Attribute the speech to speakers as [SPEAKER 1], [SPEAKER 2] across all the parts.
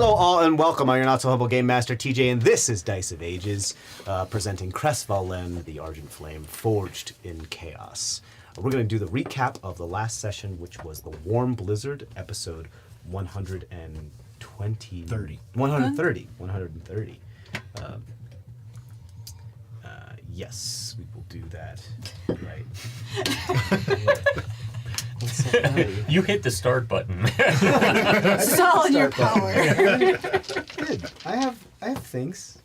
[SPEAKER 1] Hello all and welcome. I'm your not-so-humble Game Master, TJ, and this is Dice of Ages, presenting CrestVahllen, the Argent Flame, forged in chaos. We're going to do the recap of the last session, which was the Warm Blizzard, episode 120... 130. Yes, we will do that. Right.
[SPEAKER 2] You hit the start button.
[SPEAKER 3] It's all in your power.
[SPEAKER 1] Good. I have things.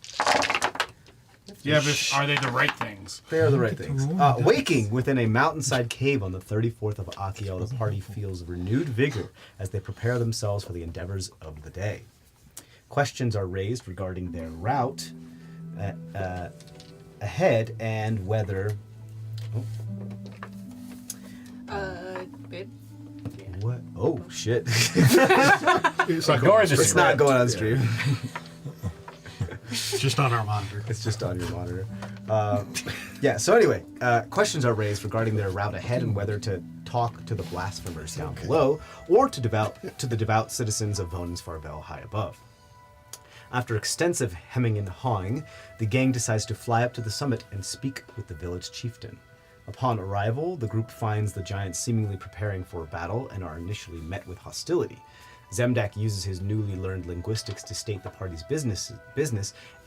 [SPEAKER 4] Yeah, but are they the right things?
[SPEAKER 1] They are the right things. Waking within a mountainside cave on the 34th of Akiel, the party feels renewed vigor as they prepare themselves for the endeavors of the day. Questions are raised regarding their route ahead and whether...
[SPEAKER 3] Babe?
[SPEAKER 1] What? Oh, shit.
[SPEAKER 4] It's not
[SPEAKER 2] Ignore
[SPEAKER 4] going,
[SPEAKER 2] the
[SPEAKER 1] It's not going on stream.
[SPEAKER 4] it's just on our monitor.
[SPEAKER 1] It's just on your monitor. So anyway, questions are raised regarding their route ahead and whether to talk to the blasphemers down below or to the devout citizens of Vonen's Farvel high above. After extensive hemming and hawing, the gang decides to fly up to the summit and speak with the village chieftain. Upon arrival, the group finds the giants seemingly preparing for a battle and are initially met with hostility. Zemdak uses his newly learned linguistics to state the party's business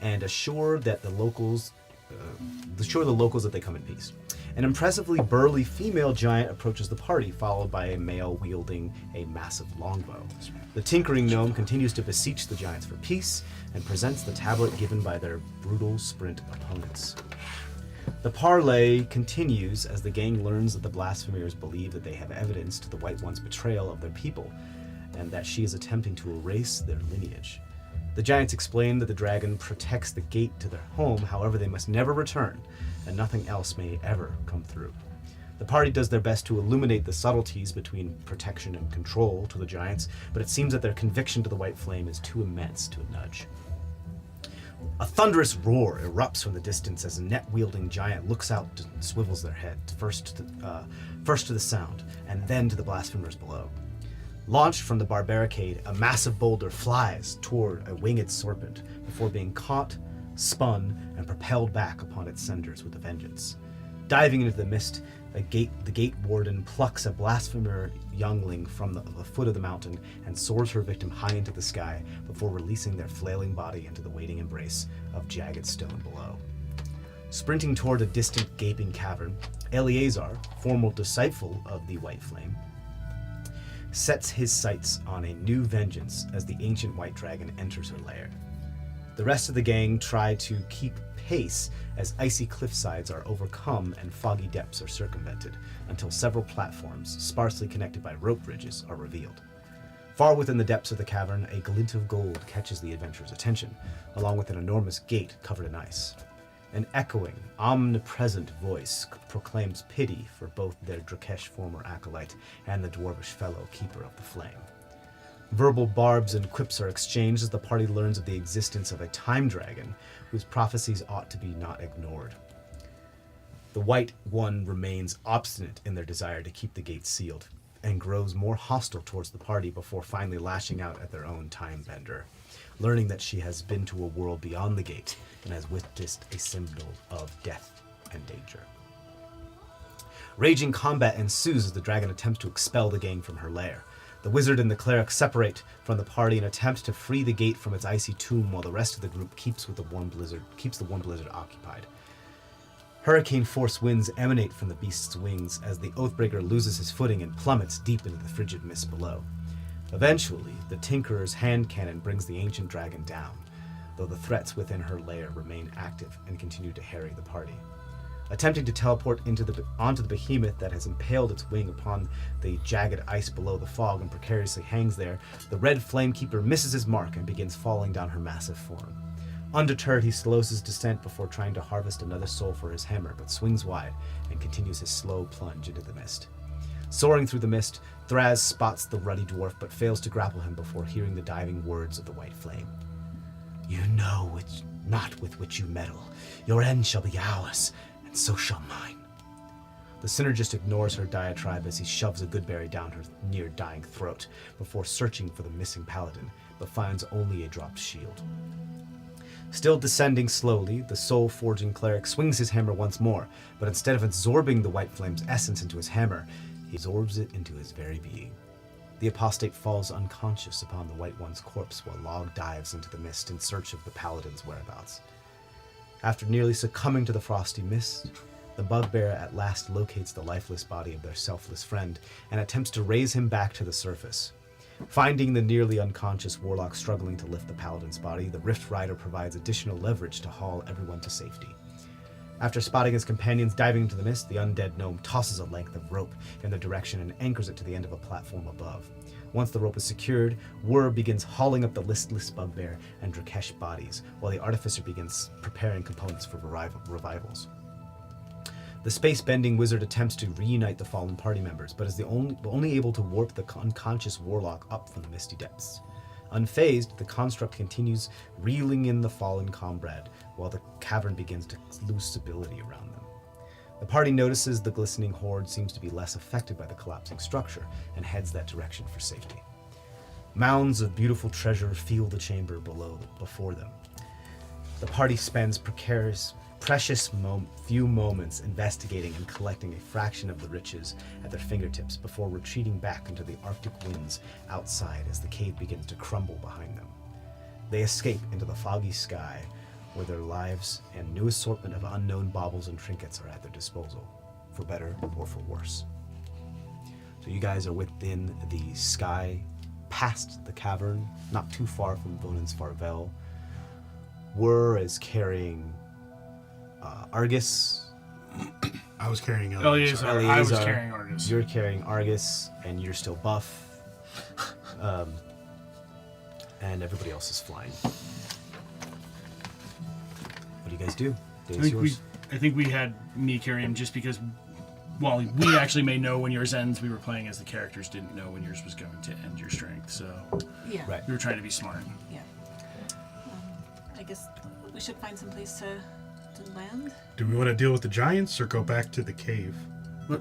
[SPEAKER 1] and assure the locals that they come in peace. An impressively burly female giant approaches the party, followed by a male wielding a massive longbow. The tinkering gnome continues to beseech the giants for peace and presents the tablet given by their brutal sprint opponents. The parley continues as the gang learns that the blasphemers believe that they have evidence to the White One's betrayal of their people, and that she is attempting to erase their lineage. The giants explain that the dragon protects the gate to their home, however they must never return, and nothing else may ever come through. The party does their best to illuminate the subtleties between protection and control to the giants, but it seems that their conviction to the White Flame is too immense to nudge. A thunderous roar erupts from the distance as a net-wielding giant looks out and swivels their head, first to the sound, and then to the blasphemers below. Launched from the barbaricade, a massive boulder flies toward a winged serpent before being caught, spun, and propelled back upon its senders with a vengeance. Diving into the mist, the gate warden plucks a blasphemer youngling from the foot of the mountain and soars her victim high into the sky before releasing their flailing body into the waiting embrace of jagged stone below. Sprinting toward a distant gaping cavern, Eleazar, former disciple of the White Flame, sets his sights on a new vengeance as the ancient white dragon enters her lair. The rest of the gang try to keep pace as icy cliffsides are overcome and foggy depths are circumvented until several platforms, sparsely connected by rope bridges, are revealed. Far within the depths of the cavern, a glint of gold catches the adventurers' attention, along with an enormous gate covered in ice. An echoing, omnipresent voice proclaims pity for both their Drakesh former acolyte and the dwarvish fellow keeper of the flame. Verbal barbs and quips are exchanged as the party learns of the existence of a time dragon whose prophecies ought to be not ignored. The White One remains obstinate in their desire to keep the gates sealed and grows more hostile towards the party before finally lashing out at their own time bender, learning that she has been to a world beyond the gate and has witnessed a symbol of death and danger. Raging combat ensues as the dragon attempts to expel the gang from her lair. The wizard and the cleric separate from the party and attempt to free the gate from its icy tomb while the rest of the group keeps the warm blizzard occupied. Hurricane force winds emanate from the beast's wings as the Oathbreaker loses his footing and plummets deep into the frigid mist below. Eventually, the Tinkerer's hand cannon brings the ancient dragon down, though the threats within her lair remain active and continue to harry the party. Attempting to teleport onto the behemoth that has impaled its wing upon the jagged ice below the fog and precariously hangs there, the red flamekeeper misses his mark and begins falling down her massive form. Undeterred, he slows his descent before trying to harvest another soul for his hammer, but swings wide and continues his slow plunge into the mist. Soaring through the mist, Thraz spots the ruddy dwarf but fails to grapple him before hearing the diving words of the White Flame. "You know not with which you meddle. Your end shall be ours, and so shall mine." The synergist ignores her diatribe as he shoves a goodberry down her near-dying throat before searching for the missing paladin, but finds only a dropped shield. Still descending slowly, the soul-forging cleric swings his hammer once more, but instead of absorbing the white flame's essence into his hammer, he absorbs it into his very being. The apostate falls unconscious upon the White One's corpse while Log dives into the mist in search of the paladin's whereabouts. After nearly succumbing to the frosty mist, the bugbear at last locates the lifeless body of their selfless friend and attempts to raise him back to the surface. Finding the nearly unconscious warlock struggling to lift the paladin's body, the Rift Rider provides additional leverage to haul everyone to safety. After spotting his companions diving into the mist, the undead gnome tosses a length of rope in their direction and anchors it to the end of a platform above. Once the rope is secured, Wur begins hauling up the listless bugbear and Drakesh bodies, while the artificer begins preparing components for revivals. The space-bending wizard attempts to reunite the fallen party members, but is only able to warp the unconscious warlock up from the misty depths. Unfazed, the construct continues reeling in the fallen comrade, while the cavern begins to lose stability around them. The party notices the glistening horde seems to be less affected by the collapsing structure, and heads that direction for safety. Mounds of beautiful treasure fill the chamber before them. The party spends precious few moments investigating and collecting a fraction of the riches at their fingertips before retreating back into the arctic winds outside as the cave begins to crumble behind them. They escape into the foggy sky where their lives and new assortment of unknown baubles and trinkets are at their disposal, for better or for worse. So you guys are within the sky, past the cavern, not too far from Vonan's Farvel. Wur is carrying Argus.
[SPEAKER 2] I was carrying
[SPEAKER 4] Eleazar. I was carrying Argus.
[SPEAKER 1] You're carrying Argus, and you're still buff. And everybody else is flying. What do you guys do?
[SPEAKER 4] I think we had me carry him just because, while we actually may know when yours ends, we were playing as the characters didn't know when yours was going to end your strength. So
[SPEAKER 3] Yeah.
[SPEAKER 1] Right.
[SPEAKER 4] we were trying to be smart.
[SPEAKER 3] Yeah. I guess we should find some place to land.
[SPEAKER 2] Do we want to deal with the giants or go back to the cave?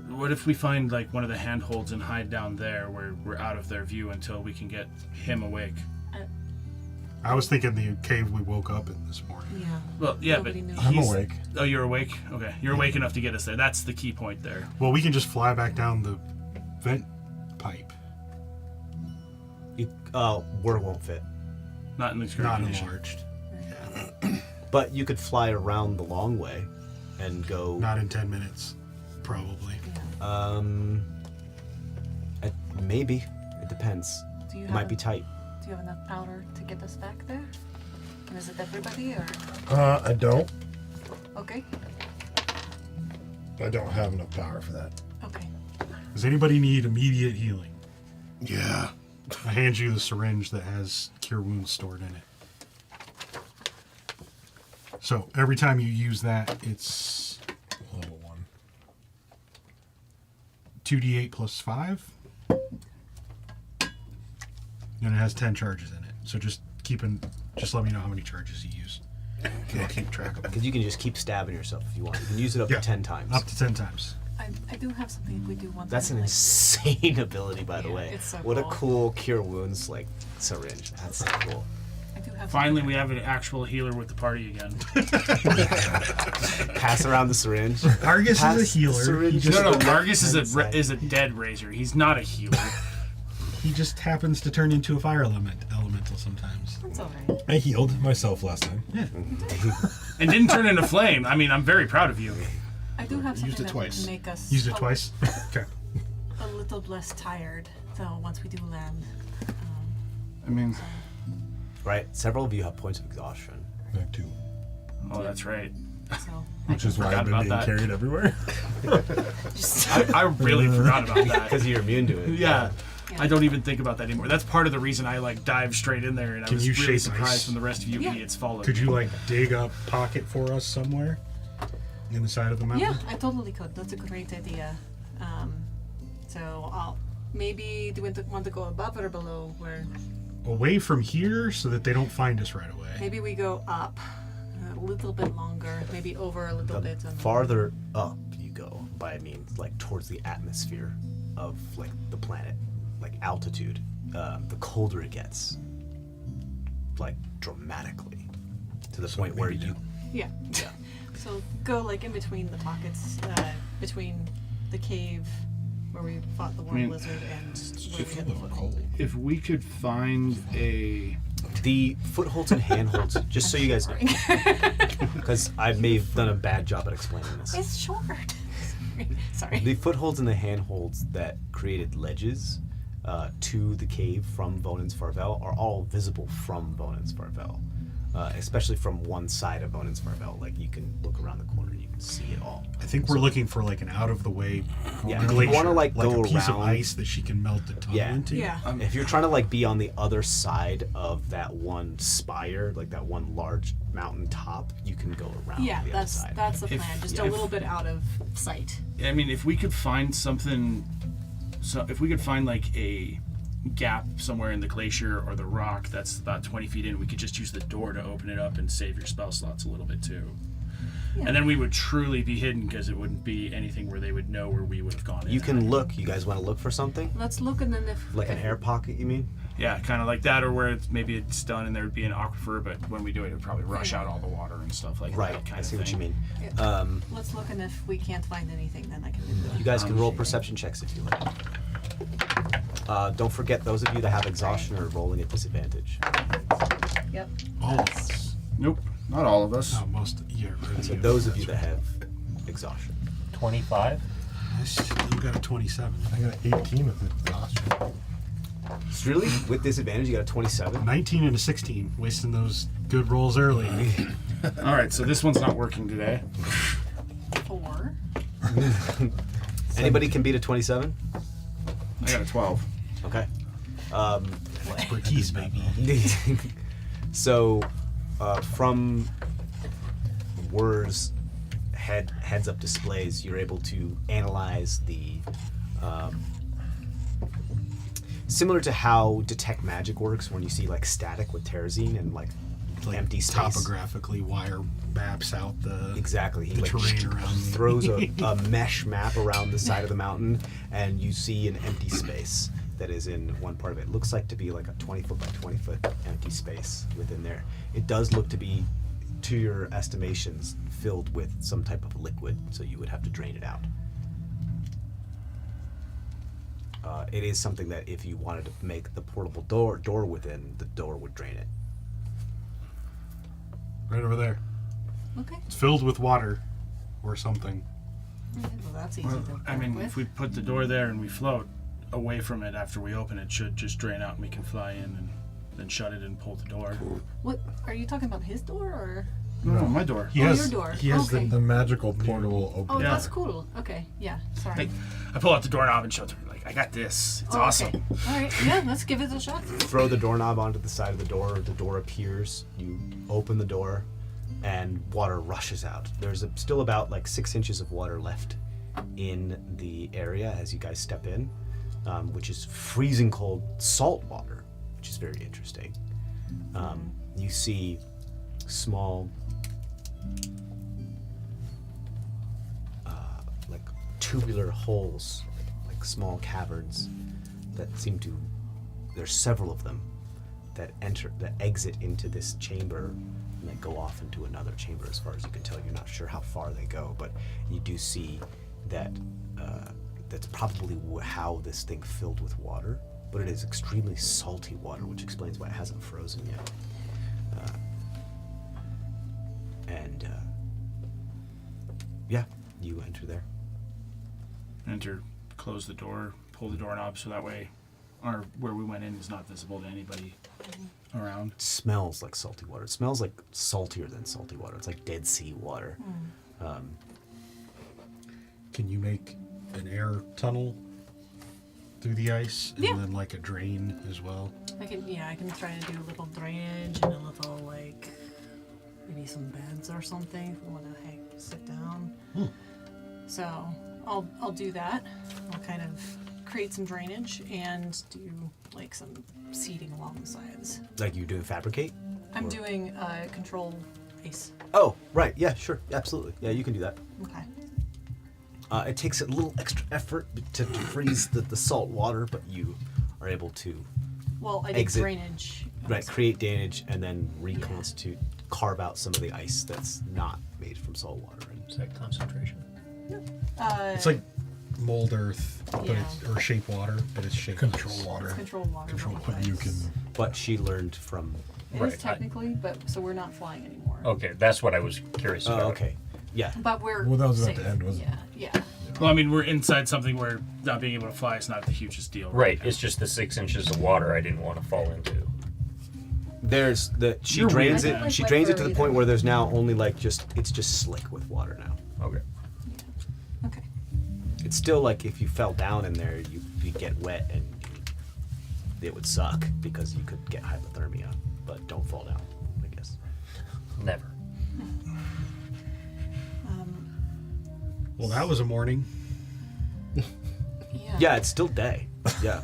[SPEAKER 4] What if we find like one of the handholds and hide down there where we're out of their view until we can get him awake?
[SPEAKER 2] I was thinking the cave we woke up in this morning.
[SPEAKER 3] Yeah.
[SPEAKER 4] Well, yeah,
[SPEAKER 3] Nobody
[SPEAKER 4] but
[SPEAKER 3] knows.
[SPEAKER 5] I'm awake.
[SPEAKER 4] Oh, you're awake? Okay, you're awake enough to get us there. That's the key point there.
[SPEAKER 2] Well, we can just fly back down the vent pipe.
[SPEAKER 1] Wur won't fit.
[SPEAKER 4] Not in the current
[SPEAKER 2] Not
[SPEAKER 4] condition.
[SPEAKER 2] enlarged.
[SPEAKER 1] But you could fly around the long way and go.
[SPEAKER 2] Not in 10 minutes, probably.
[SPEAKER 1] Maybe. It depends.
[SPEAKER 3] Do you
[SPEAKER 1] It
[SPEAKER 3] have
[SPEAKER 1] might be tight.
[SPEAKER 3] Do you have enough powder to get us back there? And is it everybody or
[SPEAKER 5] I don't.
[SPEAKER 3] okay?
[SPEAKER 5] I don't have enough power for that.
[SPEAKER 3] Okay.
[SPEAKER 2] Does anybody need immediate healing?
[SPEAKER 5] Yeah.
[SPEAKER 2] I hand you the syringe that has cure wounds stored in it. So every time you use that, it's
[SPEAKER 5] Level 1.
[SPEAKER 2] 2d8 plus 5. And it has 10 charges in it. So just let me know how many charges you use. I'll keep track of them.
[SPEAKER 1] Because you can just keep stabbing yourself if you want. You can use it up
[SPEAKER 2] Yeah.
[SPEAKER 1] to 10 times.
[SPEAKER 2] Up to 10 times.
[SPEAKER 3] I do have something if we do want
[SPEAKER 1] That's
[SPEAKER 3] to
[SPEAKER 1] an
[SPEAKER 3] like,
[SPEAKER 1] insane ability, by the
[SPEAKER 3] Yeah,
[SPEAKER 1] way.
[SPEAKER 3] it's so
[SPEAKER 1] What
[SPEAKER 3] cool.
[SPEAKER 1] a cool cure wounds like syringe. That's so cool.
[SPEAKER 3] I do have
[SPEAKER 4] Finally,
[SPEAKER 3] something.
[SPEAKER 4] we have an actual healer with the party again.
[SPEAKER 1] Pass around the syringe.
[SPEAKER 2] Argus
[SPEAKER 1] Pass
[SPEAKER 2] is a healer.
[SPEAKER 1] syringe.
[SPEAKER 2] He just,
[SPEAKER 4] No, Argus is
[SPEAKER 1] Inside.
[SPEAKER 4] is a dead razor. He's not a healer.
[SPEAKER 2] he just happens to turn into a fire elemental sometimes.
[SPEAKER 3] That's all right.
[SPEAKER 5] I healed myself last time.
[SPEAKER 2] Yeah.
[SPEAKER 4] And didn't turn into flame. I mean, I'm very proud of you.
[SPEAKER 3] I do have something
[SPEAKER 5] Used it
[SPEAKER 3] that
[SPEAKER 5] twice.
[SPEAKER 3] would make us
[SPEAKER 2] Used it twice? Okay.
[SPEAKER 3] a little less tired. So once we do land,
[SPEAKER 4] I mean,
[SPEAKER 1] Right. Several of you have points of exhaustion.
[SPEAKER 5] I have 2.
[SPEAKER 4] oh, that's right.
[SPEAKER 3] so
[SPEAKER 5] Which is why
[SPEAKER 4] forgot
[SPEAKER 5] I've been
[SPEAKER 4] about
[SPEAKER 5] being
[SPEAKER 4] that.
[SPEAKER 5] carried everywhere.
[SPEAKER 3] just
[SPEAKER 4] I really forgot about that.
[SPEAKER 1] Because you're immune to it.
[SPEAKER 4] Yeah.
[SPEAKER 3] Yeah.
[SPEAKER 4] I don't even think about that anymore. That's part of the reason I like dived straight in there, and I
[SPEAKER 2] Can
[SPEAKER 4] was
[SPEAKER 2] you
[SPEAKER 4] really
[SPEAKER 2] shape
[SPEAKER 4] surprised
[SPEAKER 2] ice?
[SPEAKER 4] when the rest of you
[SPEAKER 3] Yeah.
[SPEAKER 4] idiots followed.
[SPEAKER 2] Could
[SPEAKER 4] me.
[SPEAKER 2] you like dig a pocket for us somewhere? In the side of the mountain?
[SPEAKER 3] yeah, I totally could. That's a great idea. So I'll maybe do you want to go above or below? Where
[SPEAKER 2] Away from here so that they don't find us right away.
[SPEAKER 3] maybe we go up a little bit longer, maybe over a little
[SPEAKER 1] The
[SPEAKER 3] bit. And
[SPEAKER 1] farther up you go, by I mean like towards the atmosphere of like the planet, like altitude, the colder it gets, like dramatically, to the point where you.
[SPEAKER 3] Yeah.
[SPEAKER 1] Yeah.
[SPEAKER 3] So go like in between the pockets, between the cave where we fought the war lizard and where we had the foothold.
[SPEAKER 4] If we could find
[SPEAKER 1] The footholds and handholds, just so you guys know, because I may have done a bad job at explaining this.
[SPEAKER 3] It's short. Sorry.
[SPEAKER 1] The footholds and the handholds that created ledges to the cave from Vonan's Farvel are all visible from Vonan's Farvel, especially from one side of Vonan's Farvel. Like you can look around the corner and you can see it all.
[SPEAKER 2] I think we're looking for like an out of the way
[SPEAKER 1] Yeah, if you
[SPEAKER 2] glacier,
[SPEAKER 1] wanna, like, go
[SPEAKER 2] a piece of
[SPEAKER 1] around-
[SPEAKER 2] ice that she can melt the tunnel
[SPEAKER 1] Yeah.
[SPEAKER 2] into.
[SPEAKER 3] Yeah.
[SPEAKER 1] If you're trying to like be on the other side of that one spire, like that one large mountain top, you can go around
[SPEAKER 3] Yeah,
[SPEAKER 1] the
[SPEAKER 3] that's
[SPEAKER 1] other side.
[SPEAKER 3] that's the
[SPEAKER 4] If-
[SPEAKER 3] plan. Just
[SPEAKER 4] yeah,
[SPEAKER 3] a
[SPEAKER 4] if-
[SPEAKER 3] little bit out of sight.
[SPEAKER 4] I mean, if we could find something, so if we could find like a gap somewhere in the glacier or the rock that's about 20 feet in, we could just use the door to open it up and save your spell slots a little bit too.
[SPEAKER 3] Yeah.
[SPEAKER 4] And then we would truly be hidden because it wouldn't be anything where they would know where we would have gone in.
[SPEAKER 1] You can look. You guys want to look for something?
[SPEAKER 3] Let's look and then if
[SPEAKER 1] Like an air pocket, you mean?
[SPEAKER 4] Yeah, kind of like that, or where maybe it's done and there would be an aquifer, but when we do it, it would probably rush out all the water and stuff like
[SPEAKER 1] Right.
[SPEAKER 4] that. Kind
[SPEAKER 1] I
[SPEAKER 4] of
[SPEAKER 1] see what you
[SPEAKER 4] thing.
[SPEAKER 1] mean.
[SPEAKER 3] let's look and if we can't find anything, then I can do the
[SPEAKER 1] You guys can roll perception checks if you like. Don't forget, those of you that have exhaustion are rolling at disadvantage.
[SPEAKER 3] Yep.
[SPEAKER 2] All of us.
[SPEAKER 4] Nope, not all of us.
[SPEAKER 2] No, most. Yeah. Really,
[SPEAKER 1] So those of you that have exhaustion.
[SPEAKER 6] 25.
[SPEAKER 2] I still got a 27.
[SPEAKER 5] I got 18 with exhaustion.
[SPEAKER 1] Really? With disadvantage, you got a 27?
[SPEAKER 2] 19 and a 16. Wasting those good rolls early.
[SPEAKER 4] All right, so this one's not working today.
[SPEAKER 3] 4.
[SPEAKER 1] Anybody can beat a 27?
[SPEAKER 4] I got a 12.
[SPEAKER 1] Okay.
[SPEAKER 2] Expertise, baby.
[SPEAKER 1] So, from Word's heads-up displays, you're able to analyze the similar to how detect magic works when you see like static with Terrazine and like
[SPEAKER 2] Like
[SPEAKER 1] empty space.
[SPEAKER 2] topographically wire maps out the
[SPEAKER 1] Exactly. He
[SPEAKER 2] the
[SPEAKER 1] like
[SPEAKER 2] terrain around me.
[SPEAKER 1] throws a mesh map around the side of the mountain, and you see an empty space that is in one part of it. It looks like to be like a 20-foot by 20-foot empty space within there. It does look to be, to your estimations, filled with some type of liquid, so you would have to drain it out. It is something that if you wanted to make the portable door within, the door would drain it.
[SPEAKER 2] Right over there.
[SPEAKER 3] Okay.
[SPEAKER 2] It's filled with water or something.
[SPEAKER 3] Well, that's easy
[SPEAKER 4] Well,
[SPEAKER 3] to
[SPEAKER 4] I
[SPEAKER 3] work
[SPEAKER 4] mean,
[SPEAKER 3] with.
[SPEAKER 4] if we put the door there and we float away from it after we open it, should just drain out and we can fly in and then shut it and pull the door.
[SPEAKER 3] What are you talking about? His door or?
[SPEAKER 4] No, my door.
[SPEAKER 2] He
[SPEAKER 3] Oh,
[SPEAKER 2] has,
[SPEAKER 3] your door.
[SPEAKER 2] He has
[SPEAKER 3] Okay.
[SPEAKER 5] The magical portal
[SPEAKER 3] Oh,
[SPEAKER 5] opener.
[SPEAKER 4] Yeah.
[SPEAKER 3] that's cool. Okay. Yeah. Sorry.
[SPEAKER 4] I pull out the doorknob and show it to her. Like, I got this. It's
[SPEAKER 3] Oh,
[SPEAKER 4] awesome.
[SPEAKER 3] Okay. All right. Yeah. Let's give it a shot.
[SPEAKER 1] Throw the doorknob onto the side of the door appears, you open the door, and water rushes out. There's still about like 6 inches of water left in the area as you guys step in, which is freezing cold salt water, which is very interesting. You see small like tubular holes, like small caverns that seem to, there's several of them that exit into this chamber and then go off into another chamber. As far as you can tell, you're not sure how far they go, but you do see that that's probably how this thing filled with water, but it is extremely salty water, which explains why it hasn't frozen yet. Yeah, you enter there.
[SPEAKER 4] Enter, close the door, pull the doorknob so that way where we went in is not visible to anybody around.
[SPEAKER 1] It smells like salty water. It smells like saltier than salty water. It's like Dead Sea water.
[SPEAKER 2] Can you make an air tunnel through the ice and
[SPEAKER 3] Yeah.
[SPEAKER 2] then like a drain as well?
[SPEAKER 3] I can try to do a little drainage and a little like maybe some beds or something if we want to sit down. So I'll do that. I'll kind of create some drainage and do like some seating along the sides.
[SPEAKER 1] Like you doing fabricate?
[SPEAKER 3] I'm
[SPEAKER 1] Or-
[SPEAKER 3] doing control base.
[SPEAKER 1] Oh, right. Yeah, sure. Absolutely. Yeah, you can do that.
[SPEAKER 3] Okay.
[SPEAKER 1] It takes a little extra effort to freeze the salt water, but you are able to
[SPEAKER 3] Well, I did
[SPEAKER 1] Exit.
[SPEAKER 3] drainage.
[SPEAKER 1] create damage and then reconstitute, carve out some of the ice that's not made from salt water. And
[SPEAKER 6] Is that concentration?
[SPEAKER 2] It's like mold earth, but
[SPEAKER 3] Yeah.
[SPEAKER 2] it's or shape water, but it's shape
[SPEAKER 5] Control
[SPEAKER 2] ice.
[SPEAKER 5] water.
[SPEAKER 3] Control water.
[SPEAKER 2] Control
[SPEAKER 3] with
[SPEAKER 5] But you
[SPEAKER 3] ice.
[SPEAKER 5] can.
[SPEAKER 1] but she learned from.
[SPEAKER 3] It
[SPEAKER 6] Right,
[SPEAKER 3] is technically, but so we're not flying anymore.
[SPEAKER 6] Okay, that's what I was curious about.
[SPEAKER 1] Oh, okay. Yeah.
[SPEAKER 3] But we're
[SPEAKER 5] Well, that was about
[SPEAKER 3] safe.
[SPEAKER 5] to end, wasn't it?
[SPEAKER 3] Yeah.
[SPEAKER 4] Well, I mean, we're inside something where not being able to fly is not the hugest deal.
[SPEAKER 6] Right, it's just the 6 inches of water I didn't want to fall into.
[SPEAKER 1] There's the she
[SPEAKER 4] You're
[SPEAKER 1] drains
[SPEAKER 3] weird. I
[SPEAKER 1] it.
[SPEAKER 3] don't
[SPEAKER 1] She
[SPEAKER 3] like
[SPEAKER 1] drains
[SPEAKER 3] wet
[SPEAKER 1] it to the
[SPEAKER 3] fur
[SPEAKER 1] point
[SPEAKER 3] either.
[SPEAKER 1] where there's now only like it's just slick with water now.
[SPEAKER 6] Okay.
[SPEAKER 3] Okay.
[SPEAKER 1] It's still like if you fell down in there, you get wet and it would suck because you could get hypothermia. But don't fall down, I guess.
[SPEAKER 6] Never.
[SPEAKER 2] Well, that was a morning.
[SPEAKER 3] Yeah.
[SPEAKER 1] Yeah, it's still day. Yeah,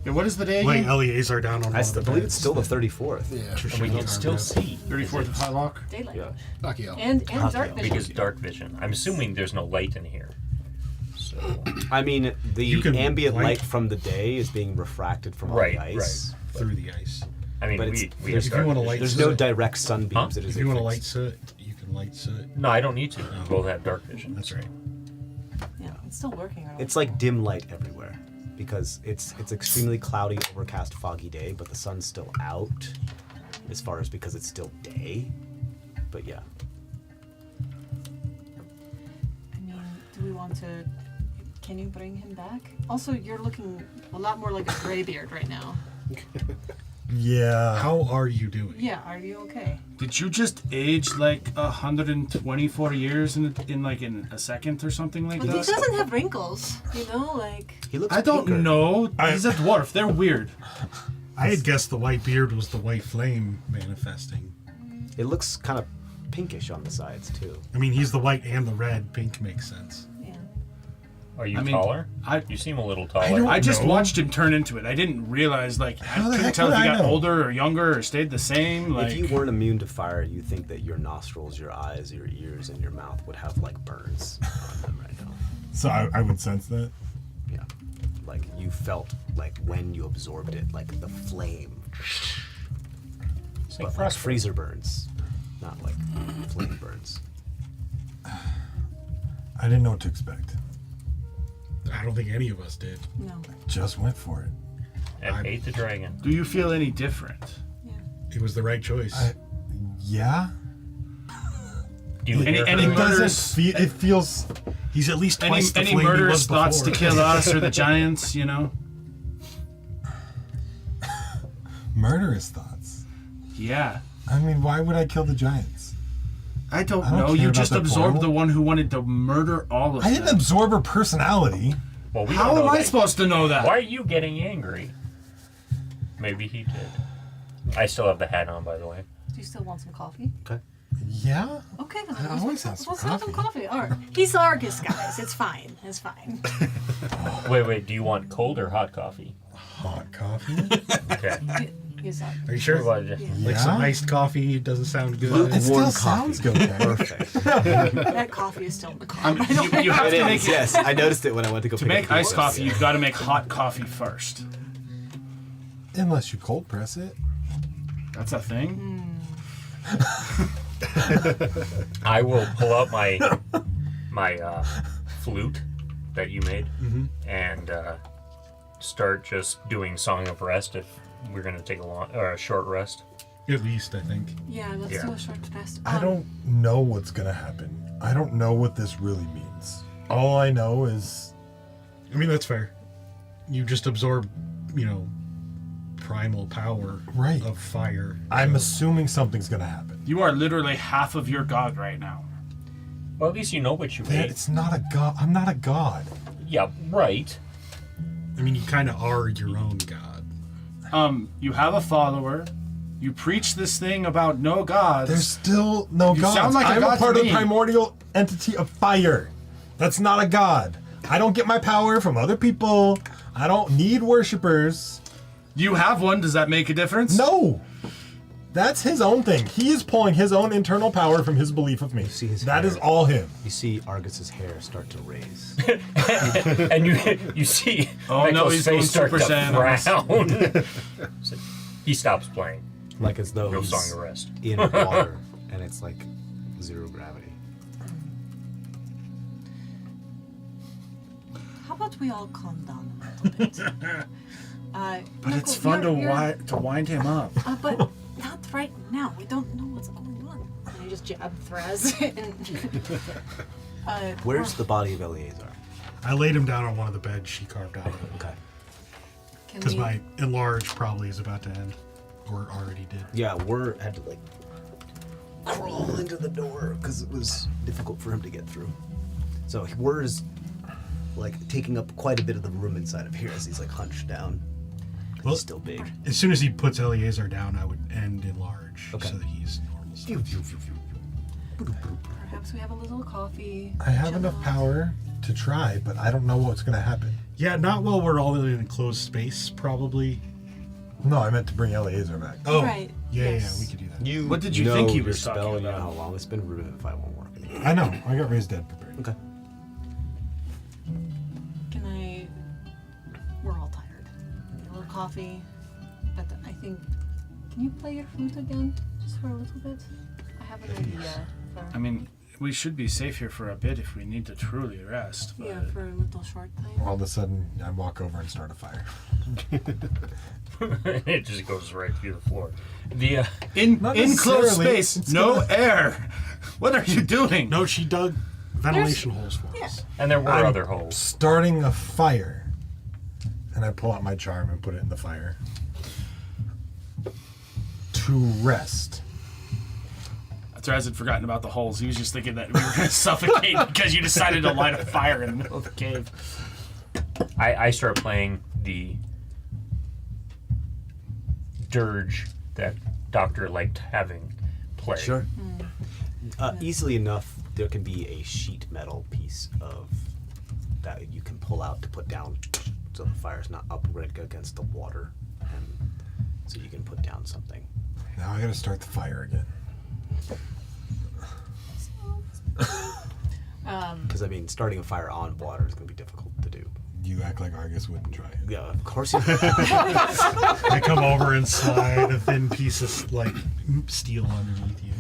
[SPEAKER 4] Yeah, what is the day
[SPEAKER 2] Wait,
[SPEAKER 4] again?
[SPEAKER 2] Eleazar down on one
[SPEAKER 1] I
[SPEAKER 2] of the
[SPEAKER 1] believe
[SPEAKER 2] beds.
[SPEAKER 1] it's still the 34th.
[SPEAKER 6] And we can still see.
[SPEAKER 4] 34th of Highlock?
[SPEAKER 3] Daylight.
[SPEAKER 1] Yeah.
[SPEAKER 5] Fuck you.
[SPEAKER 3] And
[SPEAKER 1] Fuck
[SPEAKER 3] dark
[SPEAKER 1] yeah.
[SPEAKER 3] vision.
[SPEAKER 6] Because dark vision. I'm assuming there's no light in here. So.
[SPEAKER 1] I mean,
[SPEAKER 2] You
[SPEAKER 1] the
[SPEAKER 2] can
[SPEAKER 1] ambient
[SPEAKER 2] light-
[SPEAKER 1] light from the day is being refracted from all
[SPEAKER 6] Right,
[SPEAKER 1] the ice.
[SPEAKER 2] through the ice.
[SPEAKER 6] I mean,
[SPEAKER 1] But it's-
[SPEAKER 6] we
[SPEAKER 1] there's-
[SPEAKER 6] have
[SPEAKER 2] if you
[SPEAKER 6] dark
[SPEAKER 2] wanna
[SPEAKER 6] vision.
[SPEAKER 2] light
[SPEAKER 1] There's
[SPEAKER 2] So-
[SPEAKER 1] no direct sunbeams.
[SPEAKER 6] Huh?
[SPEAKER 1] It is
[SPEAKER 2] If you want to
[SPEAKER 1] fixed.
[SPEAKER 2] light soot, you can light soot.
[SPEAKER 6] No, I don't need to. We both have dark vision.
[SPEAKER 2] That's right.
[SPEAKER 3] Yeah, it's still working.
[SPEAKER 1] It's like dim light everywhere because it's extremely cloudy, overcast, foggy day, but the sun's still out as far as because it's still day. But yeah.
[SPEAKER 3] I mean, do we want to? Can you bring him back? Also, you're looking a lot more like a graybeard right now.
[SPEAKER 5] Yeah.
[SPEAKER 2] How are you doing?
[SPEAKER 3] Yeah, are you okay?
[SPEAKER 4] Did you just age like 124 years in a second or something like
[SPEAKER 3] But he
[SPEAKER 4] that?
[SPEAKER 3] doesn't have wrinkles, you know, like.
[SPEAKER 1] He looks
[SPEAKER 4] I don't
[SPEAKER 1] pinker.
[SPEAKER 4] know. He's a dwarf. They're weird.
[SPEAKER 2] I had guessed the white beard was the white flame manifesting.
[SPEAKER 1] It looks kind of pinkish on the sides too.
[SPEAKER 2] I mean, he's the white and the red. Pink makes sense.
[SPEAKER 3] Yeah.
[SPEAKER 6] Are you
[SPEAKER 4] I mean,
[SPEAKER 6] taller?
[SPEAKER 4] I-
[SPEAKER 6] You seem a little taller.
[SPEAKER 2] don't-
[SPEAKER 4] I just
[SPEAKER 2] No.
[SPEAKER 4] watched him turn into it. I didn't realize, like, I
[SPEAKER 5] How the
[SPEAKER 4] couldn't
[SPEAKER 5] heck
[SPEAKER 4] tell
[SPEAKER 5] would
[SPEAKER 4] if he
[SPEAKER 5] I
[SPEAKER 4] got
[SPEAKER 5] know?
[SPEAKER 4] older or younger or stayed the same. Like,
[SPEAKER 1] If you weren't immune to fire, you think that your nostrils, your eyes, your ears, and your mouth would have like burns on them right now.
[SPEAKER 5] So I would sense that.
[SPEAKER 1] Yeah. Like you felt like when you absorbed it, like the flame.
[SPEAKER 6] It's like
[SPEAKER 1] But like
[SPEAKER 6] frostbite.
[SPEAKER 1] freezer burns, not like flame burns.
[SPEAKER 5] I didn't know what to expect.
[SPEAKER 2] I don't think any of us did.
[SPEAKER 3] No.
[SPEAKER 5] Just went for it.
[SPEAKER 6] And ate the dragon.
[SPEAKER 4] do you feel any different?
[SPEAKER 3] Yeah.
[SPEAKER 2] It was the right choice.
[SPEAKER 5] Yeah.
[SPEAKER 6] Do you
[SPEAKER 4] Any-
[SPEAKER 6] hear
[SPEAKER 4] any
[SPEAKER 6] her?
[SPEAKER 5] It doesn't
[SPEAKER 4] murders-
[SPEAKER 5] feel. It feels.
[SPEAKER 2] He's at least
[SPEAKER 4] Any
[SPEAKER 2] twice the
[SPEAKER 4] any
[SPEAKER 2] flame he
[SPEAKER 4] murderous
[SPEAKER 2] was
[SPEAKER 4] thoughts to
[SPEAKER 2] before.
[SPEAKER 4] kill us or the giants? You know?
[SPEAKER 5] Murderous thoughts.
[SPEAKER 4] Yeah.
[SPEAKER 5] I mean, why would I kill the giants?
[SPEAKER 4] I don't
[SPEAKER 5] I don't
[SPEAKER 4] know.
[SPEAKER 5] care
[SPEAKER 4] You
[SPEAKER 5] about
[SPEAKER 4] just
[SPEAKER 5] that
[SPEAKER 4] absorbed
[SPEAKER 5] portal.
[SPEAKER 4] the one who wanted to murder all of
[SPEAKER 5] I
[SPEAKER 4] them.
[SPEAKER 5] didn't absorb her personality.
[SPEAKER 6] Well, we
[SPEAKER 4] How
[SPEAKER 6] don't know
[SPEAKER 4] am I
[SPEAKER 6] that.
[SPEAKER 4] supposed to know that?
[SPEAKER 6] Why are you getting angry? Maybe he did. I still have the hat on, by the way.
[SPEAKER 3] Do you still want some coffee?
[SPEAKER 1] Okay.
[SPEAKER 5] Yeah.
[SPEAKER 3] Okay, then
[SPEAKER 5] I always have some
[SPEAKER 3] let's have some
[SPEAKER 5] coffee.
[SPEAKER 3] coffee. All right. He's Argus, guys. It's fine. It's fine.
[SPEAKER 6] Wait. Do you want cold or hot coffee?
[SPEAKER 5] Hot coffee.
[SPEAKER 6] Okay.
[SPEAKER 3] He's Argus.
[SPEAKER 2] Are you sure?
[SPEAKER 6] Well,
[SPEAKER 2] Like some iced coffee doesn't sound good.
[SPEAKER 5] It still
[SPEAKER 1] Warm
[SPEAKER 5] sounds
[SPEAKER 1] coffee.
[SPEAKER 5] good.
[SPEAKER 1] Perfect.
[SPEAKER 3] That coffee is still in the car.
[SPEAKER 4] You have
[SPEAKER 1] It
[SPEAKER 4] to make
[SPEAKER 1] is. Yes, I noticed it when I went to go
[SPEAKER 4] To
[SPEAKER 1] pick
[SPEAKER 4] make
[SPEAKER 1] up the
[SPEAKER 4] iced
[SPEAKER 1] orders.
[SPEAKER 4] coffee, you've got to make hot coffee first.
[SPEAKER 5] Unless you cold press it.
[SPEAKER 4] That's a thing.
[SPEAKER 6] I will pull out my flute that you made and start just doing Song of Rest if we're gonna take a short rest.
[SPEAKER 2] At least, I think.
[SPEAKER 3] Yeah, let's
[SPEAKER 6] Yeah.
[SPEAKER 3] do a short rest.
[SPEAKER 5] I don't know what's gonna happen. I don't know what this really means. All I know is
[SPEAKER 2] I mean, that's fair. You just absorb, primal power
[SPEAKER 5] Right.
[SPEAKER 2] of fire.
[SPEAKER 5] I'm assuming something's gonna happen.
[SPEAKER 4] You are literally half of your god right now.
[SPEAKER 6] Well, at least you know what you
[SPEAKER 5] That
[SPEAKER 6] ate.
[SPEAKER 5] it's not a god. I'm not a god.
[SPEAKER 6] Yeah, right.
[SPEAKER 2] I mean, you kind of are your own god.
[SPEAKER 4] You have a follower. You preach this thing about no gods.
[SPEAKER 5] There's still no
[SPEAKER 4] You
[SPEAKER 5] gods.
[SPEAKER 4] sound like a
[SPEAKER 5] I'm
[SPEAKER 4] god
[SPEAKER 5] a
[SPEAKER 4] to
[SPEAKER 5] part of
[SPEAKER 4] me.
[SPEAKER 5] the primordial entity of fire. That's not a god. I don't get my power from other people. I don't need worshippers.
[SPEAKER 4] You have one. Does that make a difference?
[SPEAKER 5] No. That's his own thing. He is pulling his own internal power from his belief of me.
[SPEAKER 1] see his
[SPEAKER 5] That
[SPEAKER 1] hair.
[SPEAKER 5] is all him.
[SPEAKER 1] You see Argus's hair start to raise.
[SPEAKER 6] And you see
[SPEAKER 4] Oh, no,
[SPEAKER 6] Michael's
[SPEAKER 4] he's going
[SPEAKER 6] face start
[SPEAKER 4] Super
[SPEAKER 6] to
[SPEAKER 4] Saiyan.
[SPEAKER 6] frown. So he stops playing.
[SPEAKER 1] Like as though
[SPEAKER 6] No
[SPEAKER 1] he's
[SPEAKER 6] song of rest.
[SPEAKER 1] in water and it's like zero gravity.
[SPEAKER 3] How about we all calm down a little bit?
[SPEAKER 2] But it's fun to wind him up.
[SPEAKER 3] But not right now. We don't know what's going on. And I just jab Thraz. And,
[SPEAKER 1] Where's the body of Eleazar?
[SPEAKER 2] I laid him down on one of the beds she carved out.
[SPEAKER 1] Okay.
[SPEAKER 3] can
[SPEAKER 2] Because
[SPEAKER 3] we-
[SPEAKER 2] my enlarge probably is about to end. Or already did.
[SPEAKER 1] Yeah, Wur had to like crawl into the door because it was difficult for him to get through. So Wur is like taking up quite a bit of the room inside of here as he's like hunched down.
[SPEAKER 2] Well,
[SPEAKER 1] He's still big.
[SPEAKER 2] as soon as he puts Eleazar down, I would end enlarge
[SPEAKER 1] Okay.
[SPEAKER 2] so that he's normal size.
[SPEAKER 3] Perhaps we have a little coffee.
[SPEAKER 5] I have
[SPEAKER 3] chill
[SPEAKER 5] enough
[SPEAKER 3] out.
[SPEAKER 5] power to try, but I don't know what's going to happen.
[SPEAKER 2] Yeah, not while we're all in an enclosed space, probably.
[SPEAKER 5] No, I meant to bring Eleazar back.
[SPEAKER 2] Oh,
[SPEAKER 3] Right,
[SPEAKER 2] yeah,
[SPEAKER 3] yes.
[SPEAKER 2] yeah, we could do that.
[SPEAKER 1] You
[SPEAKER 4] What did you
[SPEAKER 1] know
[SPEAKER 4] think he
[SPEAKER 1] your
[SPEAKER 4] was
[SPEAKER 1] spell,
[SPEAKER 4] talking
[SPEAKER 1] and you know
[SPEAKER 4] about?
[SPEAKER 1] how long it's been. Revivify won't work.
[SPEAKER 5] I know. I got Raised Dead prepared.
[SPEAKER 1] Okay.
[SPEAKER 3] Can I? We're all tired. A little coffee, but I think. Can you play your flute again, just for a little bit? I have an idea. For,
[SPEAKER 4] I mean, we should be safe here for a bit if we need to truly rest. But
[SPEAKER 3] yeah, for a little short time.
[SPEAKER 5] All of a sudden, I walk over and start a fire.
[SPEAKER 6] It just goes right through the floor. The
[SPEAKER 4] in
[SPEAKER 5] Not
[SPEAKER 4] enclosed
[SPEAKER 5] necessarily.
[SPEAKER 4] space,
[SPEAKER 5] It's
[SPEAKER 4] no
[SPEAKER 5] gonna-
[SPEAKER 4] air. What are you doing?
[SPEAKER 2] No, she dug ventilation holes for
[SPEAKER 3] Yeah.
[SPEAKER 2] us.
[SPEAKER 6] and there were
[SPEAKER 5] I'm
[SPEAKER 6] other holes.
[SPEAKER 5] starting a fire. And I pull out my charm and put it in the fire. To rest.
[SPEAKER 4] Thraz had forgotten about the holes. He was just thinking that we were going to suffocate because you decided to light a fire in the middle of the cave.
[SPEAKER 6] I start playing the dirge that Doctor liked having play.
[SPEAKER 1] Sure. Easily enough, there can be a sheet metal piece of that you can pull out to put down, so the fire's not up right against the water, and so you can put down something.
[SPEAKER 5] Now I gotta start the fire again.
[SPEAKER 1] Because I mean, starting a fire on water is going to be difficult to do.
[SPEAKER 5] You act like Argus wouldn't try it.
[SPEAKER 1] Yeah, of course. You
[SPEAKER 2] I come over and slide a thin piece of like steel underneath you.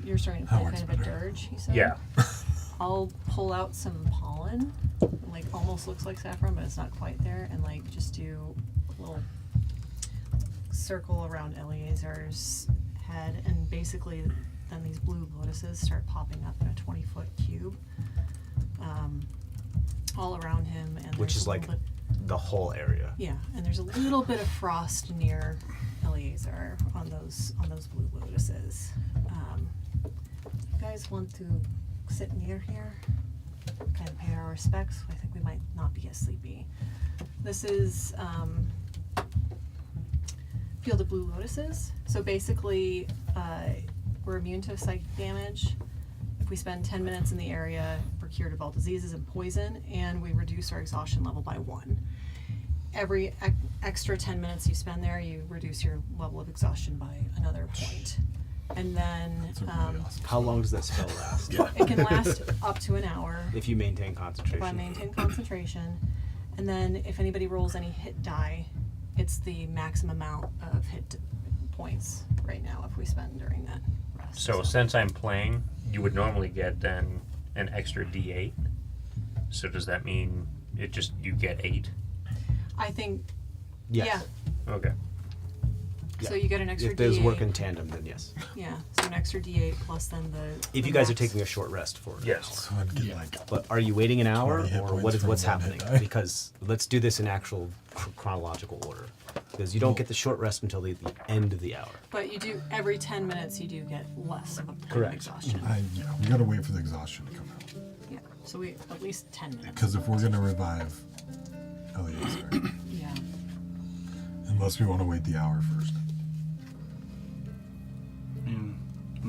[SPEAKER 3] You're starting to
[SPEAKER 5] That
[SPEAKER 3] play
[SPEAKER 5] works
[SPEAKER 3] kind of a
[SPEAKER 5] better.
[SPEAKER 3] dirge, you said?
[SPEAKER 6] Yeah.
[SPEAKER 3] I'll pull out some pollen, like almost looks like saffron, but it's not quite there, and like just do a little circle around Eleazar's head, and basically then these blue lotuses start popping up in a 20-foot cube all around him, and
[SPEAKER 1] Which
[SPEAKER 3] there's
[SPEAKER 1] is
[SPEAKER 3] a little
[SPEAKER 1] like
[SPEAKER 3] bit,
[SPEAKER 1] the whole area.
[SPEAKER 3] yeah, and there's a little bit of frost near Eleazar on those blue lotuses. You guys want to sit near here, kind of pay our respects? I think we might not be as sleepy. This is Field of Blue Lotuses. So basically, we're immune to psychic damage. If we spend 10 minutes in the area, we're cured of all diseases and poison, and we reduce our exhaustion level by 1. Every extra 10 minutes you spend there, you reduce your level of exhaustion by another point. And then
[SPEAKER 1] How long does that spell last?
[SPEAKER 3] it can last up to an hour
[SPEAKER 1] If you maintain concentration.
[SPEAKER 3] if I maintain concentration. And then if anybody rolls any hit die, it's the maximum amount of hit points right now if we spend during that rest.
[SPEAKER 6] So since I'm playing, you would normally get then an extra D8. So does that mean it just you get 8?
[SPEAKER 3] I think,
[SPEAKER 1] Yes.
[SPEAKER 6] Okay.
[SPEAKER 3] so you get an extra
[SPEAKER 1] If those
[SPEAKER 3] D8.
[SPEAKER 1] work in tandem, then yes.
[SPEAKER 3] Yeah, so an extra D8 plus then the.
[SPEAKER 1] If
[SPEAKER 3] the
[SPEAKER 1] you guys are
[SPEAKER 3] max.
[SPEAKER 1] taking a short rest for it.
[SPEAKER 6] Yes.
[SPEAKER 5] So I'd get like
[SPEAKER 1] But are you waiting an hour,
[SPEAKER 5] 20 hit
[SPEAKER 1] or
[SPEAKER 5] points
[SPEAKER 1] what is
[SPEAKER 5] from
[SPEAKER 1] what's
[SPEAKER 5] one hit
[SPEAKER 1] happening?
[SPEAKER 5] die.
[SPEAKER 1] Because let's do this in actual chronological order. Because you don't get the short rest until the end of the hour.
[SPEAKER 3] But you do, every 10 minutes you do get less of a point of
[SPEAKER 1] Correct.
[SPEAKER 3] exhaustion.
[SPEAKER 5] yeah, we gotta wait for the exhaustion to come out.
[SPEAKER 3] Yeah, so we, at least 10 minutes.
[SPEAKER 5] Because if we're gonna revive Eleazar,
[SPEAKER 3] Yeah.
[SPEAKER 5] unless we want to wait the hour first.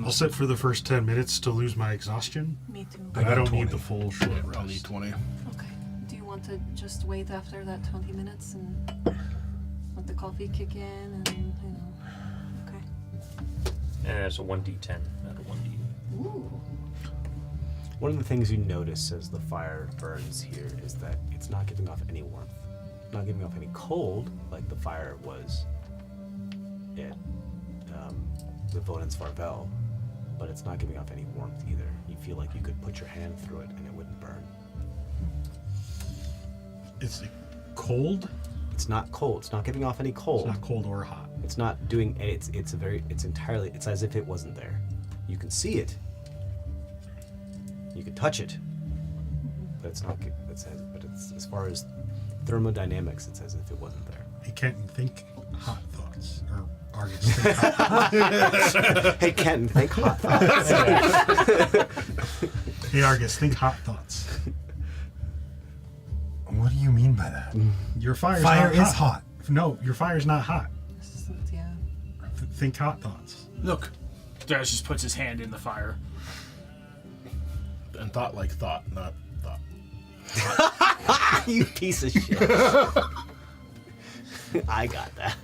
[SPEAKER 2] I'll sit for the first 10 minutes to lose my exhaustion,
[SPEAKER 3] Me too.
[SPEAKER 2] but I,
[SPEAKER 5] got
[SPEAKER 2] don't
[SPEAKER 5] 20.
[SPEAKER 2] need the full short rest.
[SPEAKER 7] I'll need 20.
[SPEAKER 3] Okay. Do you want to just wait after that 20 minutes and let the coffee kick in and, you know? Okay.
[SPEAKER 6] And it's a 1d10, not a 1d.
[SPEAKER 3] Ooh.
[SPEAKER 1] One of the things you notice as the fire burns here is that it's not giving off any warmth, not giving off any cold like the fire was at the Vonens Farvel, but it's not giving off any warmth either. You feel like you could put your hand through it and it wouldn't burn.
[SPEAKER 2] It's cold.
[SPEAKER 1] It's not cold. It's not giving off any cold.
[SPEAKER 2] It's not cold or hot.
[SPEAKER 1] It's not doing. It's entirely. It's as if it wasn't there. You can see it. You can touch it, but it's not. But it's as far as thermodynamics, it's as if it wasn't there.
[SPEAKER 2] He can't think hot thoughts or Argent think hot thoughts.
[SPEAKER 1] Hey, Kenton, think hot thoughts.
[SPEAKER 2] Hey Argus, think hot thoughts.
[SPEAKER 5] What do you mean by that?
[SPEAKER 2] Your fire's
[SPEAKER 5] Fire
[SPEAKER 2] not
[SPEAKER 5] is hot.
[SPEAKER 2] No, your fire's not hot.
[SPEAKER 3] Yeah.
[SPEAKER 2] Think hot thoughts.
[SPEAKER 7] Look,
[SPEAKER 4] Darius just puts his hand in the fire.
[SPEAKER 7] and thought like thought, not thought.
[SPEAKER 1] You piece of shit. I got that.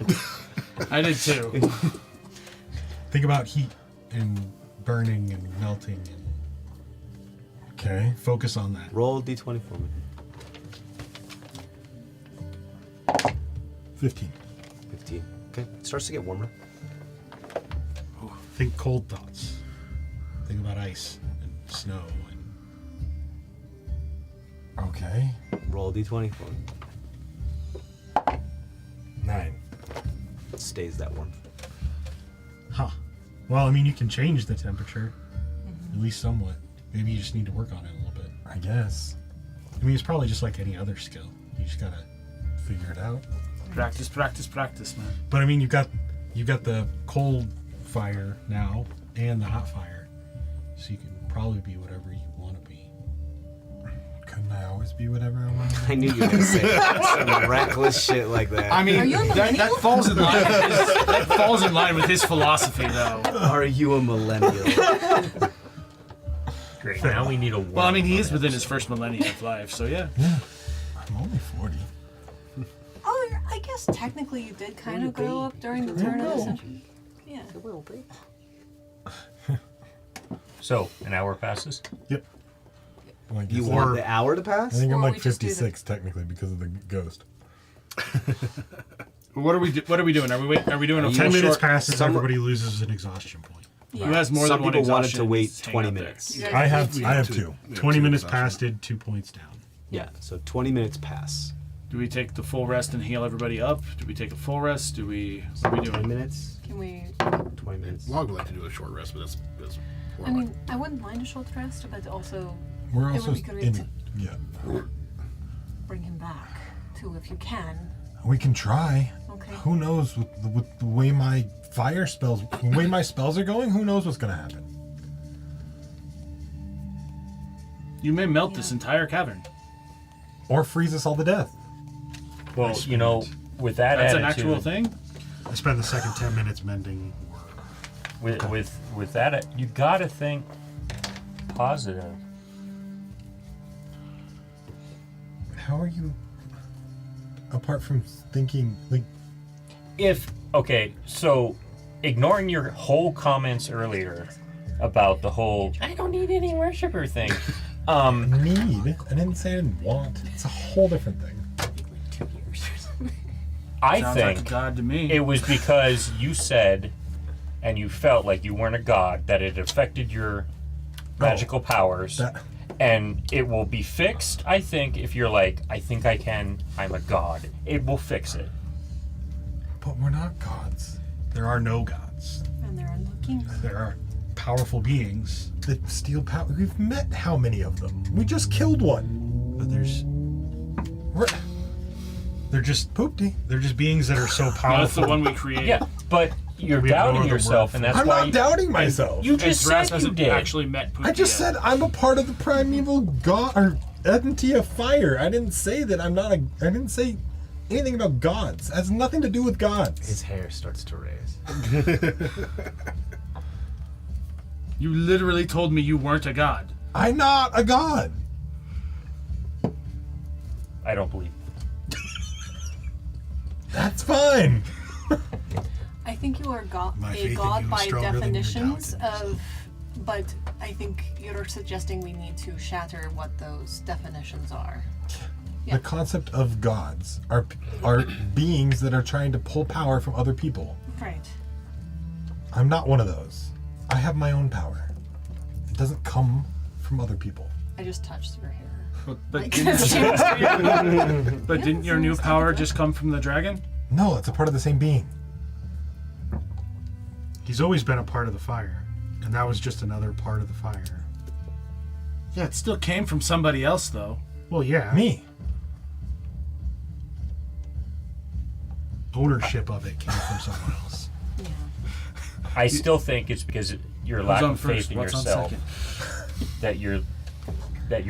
[SPEAKER 4] I did too.
[SPEAKER 2] Think about heat and burning and melting and
[SPEAKER 5] Okay.
[SPEAKER 2] focus on that.
[SPEAKER 1] Roll d20 for me.
[SPEAKER 5] 15.
[SPEAKER 1] 15. Okay. It starts to get warmer.
[SPEAKER 2] Think cold thoughts. Think about ice and snow and
[SPEAKER 5] Okay.
[SPEAKER 1] Roll d20 for me.
[SPEAKER 5] 9.
[SPEAKER 1] It stays that warm.
[SPEAKER 2] huh. Well, I mean, you can change the temperature, at least somewhat. Maybe you just need to work on it a little bit.
[SPEAKER 5] I guess.
[SPEAKER 2] I mean, it's probably just like any other skill. You just gotta figure it out.
[SPEAKER 4] Practice, practice, practice, man.
[SPEAKER 2] But I mean, you've got the cold fire now and the hot fire, so you can probably be whatever you want to be.
[SPEAKER 5] Couldn't I always be whatever I want?
[SPEAKER 1] I knew you were gonna say some reckless shit like that.
[SPEAKER 4] I mean,
[SPEAKER 3] Are you a
[SPEAKER 4] that
[SPEAKER 3] millennial?
[SPEAKER 4] falls in line. That falls in line with his philosophy, though.
[SPEAKER 1] Are you a millennial?
[SPEAKER 6] Great. Now we need a.
[SPEAKER 4] Well, I mean, he is within his first millennium of life, so yeah.
[SPEAKER 5] I'm only 40.
[SPEAKER 3] Oh, I guess technically you did kind of grow up during the turn of the century. Yeah.
[SPEAKER 6] So an hour passes.
[SPEAKER 2] Yep.
[SPEAKER 5] Well, I guess
[SPEAKER 1] You
[SPEAKER 5] I-
[SPEAKER 1] want the hour to pass?
[SPEAKER 5] I think I'm
[SPEAKER 3] Or
[SPEAKER 5] like
[SPEAKER 3] we just do the-
[SPEAKER 5] 56 technically because of the ghost.
[SPEAKER 4] What are we doing? Are we doing a
[SPEAKER 1] you-
[SPEAKER 2] 10 minutes
[SPEAKER 1] short-
[SPEAKER 2] passes,
[SPEAKER 1] some-
[SPEAKER 2] everybody loses an exhaustion point.
[SPEAKER 3] Yeah.
[SPEAKER 4] Who has more
[SPEAKER 1] Some
[SPEAKER 4] than one
[SPEAKER 1] people wanted to
[SPEAKER 4] exhaustion
[SPEAKER 1] wait
[SPEAKER 4] is hang
[SPEAKER 1] 20
[SPEAKER 4] out there.
[SPEAKER 1] minutes.
[SPEAKER 3] You guys
[SPEAKER 5] I have
[SPEAKER 3] did-
[SPEAKER 5] I have 2.
[SPEAKER 7] We have
[SPEAKER 2] 20
[SPEAKER 7] two
[SPEAKER 2] minutes
[SPEAKER 7] exhaustion.
[SPEAKER 2] past did 2 points down.
[SPEAKER 1] Yeah, so 20 minutes pass.
[SPEAKER 4] Do we take the full rest and heal everybody up? Do we take a full rest? What are we
[SPEAKER 1] 20
[SPEAKER 4] doing?
[SPEAKER 1] minutes?
[SPEAKER 3] Can we?
[SPEAKER 1] 20 minutes.
[SPEAKER 7] Log would like to do a short rest, but that's
[SPEAKER 3] I mean, I wouldn't mind a short rest, but also
[SPEAKER 5] We're
[SPEAKER 3] it
[SPEAKER 5] also
[SPEAKER 3] would be good
[SPEAKER 5] in
[SPEAKER 3] to
[SPEAKER 5] yeah.
[SPEAKER 3] bring him back too, if you can.
[SPEAKER 5] We can try.
[SPEAKER 3] Okay.
[SPEAKER 5] Who knows with the way my fire spells, the way my spells are going, who knows what's going to happen?
[SPEAKER 4] You may melt this entire cavern.
[SPEAKER 5] Or freeze us all to death.
[SPEAKER 6] Well, you know, with that
[SPEAKER 4] That's an
[SPEAKER 6] attitude,
[SPEAKER 4] actual thing.
[SPEAKER 2] I spend the second 10 minutes mending.
[SPEAKER 6] with that, you gotta think positive.
[SPEAKER 5] How are you apart from thinking like
[SPEAKER 6] So ignoring your whole comments earlier about the whole I don't need any worshiper thing.
[SPEAKER 5] need? I didn't say I didn't want. It's a whole different thing.
[SPEAKER 6] I
[SPEAKER 4] Sounds like a
[SPEAKER 6] think
[SPEAKER 4] god to me.
[SPEAKER 6] it was because you said and you felt like you weren't a god, that it affected your magical powers.
[SPEAKER 5] That
[SPEAKER 6] And it will be fixed, I think, if you're like, I think I can, I'm a god. It will fix it.
[SPEAKER 5] but we're not gods.
[SPEAKER 2] There are no gods.
[SPEAKER 3] And they're unlooking.
[SPEAKER 2] There are powerful beings,
[SPEAKER 5] That steal power. We've met how many of them? We just killed one.
[SPEAKER 2] but
[SPEAKER 5] We're
[SPEAKER 2] they're just
[SPEAKER 5] poopty.
[SPEAKER 2] they're just beings that are so
[SPEAKER 4] No, that's
[SPEAKER 2] powerful.
[SPEAKER 4] the one we created.
[SPEAKER 6] Yeah, but you're
[SPEAKER 2] We have no
[SPEAKER 6] doubting
[SPEAKER 2] other
[SPEAKER 6] yourself,
[SPEAKER 2] word
[SPEAKER 6] and
[SPEAKER 2] for
[SPEAKER 6] that's
[SPEAKER 5] I'm
[SPEAKER 6] why
[SPEAKER 5] not doubting myself.
[SPEAKER 6] you
[SPEAKER 4] And
[SPEAKER 6] just
[SPEAKER 4] Thras
[SPEAKER 6] said you
[SPEAKER 4] hasn't
[SPEAKER 6] did.
[SPEAKER 4] actually met Pookie
[SPEAKER 5] I just
[SPEAKER 4] yet.
[SPEAKER 5] said I'm a part of the primeval god or entity of fire. I didn't say that I'm not a. I didn't say anything about gods. It has nothing to do with gods.
[SPEAKER 1] His hair starts to raise.
[SPEAKER 4] You literally told me you weren't a god.
[SPEAKER 5] I'm not a god.
[SPEAKER 6] I don't believe.
[SPEAKER 5] That's fine.
[SPEAKER 3] I think you are
[SPEAKER 2] My
[SPEAKER 3] a
[SPEAKER 2] faith in
[SPEAKER 3] god
[SPEAKER 2] you is
[SPEAKER 3] by
[SPEAKER 2] stronger than your
[SPEAKER 3] definitions
[SPEAKER 2] doubt in
[SPEAKER 3] of, but I think you're suggesting we need to shatter what those definitions are. Yeah.
[SPEAKER 5] The concept of gods are beings that are trying to pull power from other people.
[SPEAKER 3] Right.
[SPEAKER 5] I'm not one of those. I have my own power. It doesn't come from other people.
[SPEAKER 3] I just touched your hair.
[SPEAKER 4] But
[SPEAKER 3] Like,
[SPEAKER 4] didn't, but
[SPEAKER 3] Yeah,
[SPEAKER 4] didn't your new
[SPEAKER 3] it's
[SPEAKER 4] power
[SPEAKER 3] not
[SPEAKER 4] just come from the dragon?
[SPEAKER 5] No, it's a part of the same being.
[SPEAKER 2] He's always been a part of the fire, and that was just another part of the fire.
[SPEAKER 4] Yeah, it still came from somebody else, though.
[SPEAKER 2] Well, yeah.
[SPEAKER 5] Me.
[SPEAKER 2] Ownership of it came from someone else.
[SPEAKER 3] Yeah.
[SPEAKER 6] I still think it's because your lack
[SPEAKER 4] Who's on
[SPEAKER 6] of faith
[SPEAKER 4] first?
[SPEAKER 6] in
[SPEAKER 4] What's on
[SPEAKER 6] yourself
[SPEAKER 4] second?
[SPEAKER 6] that you're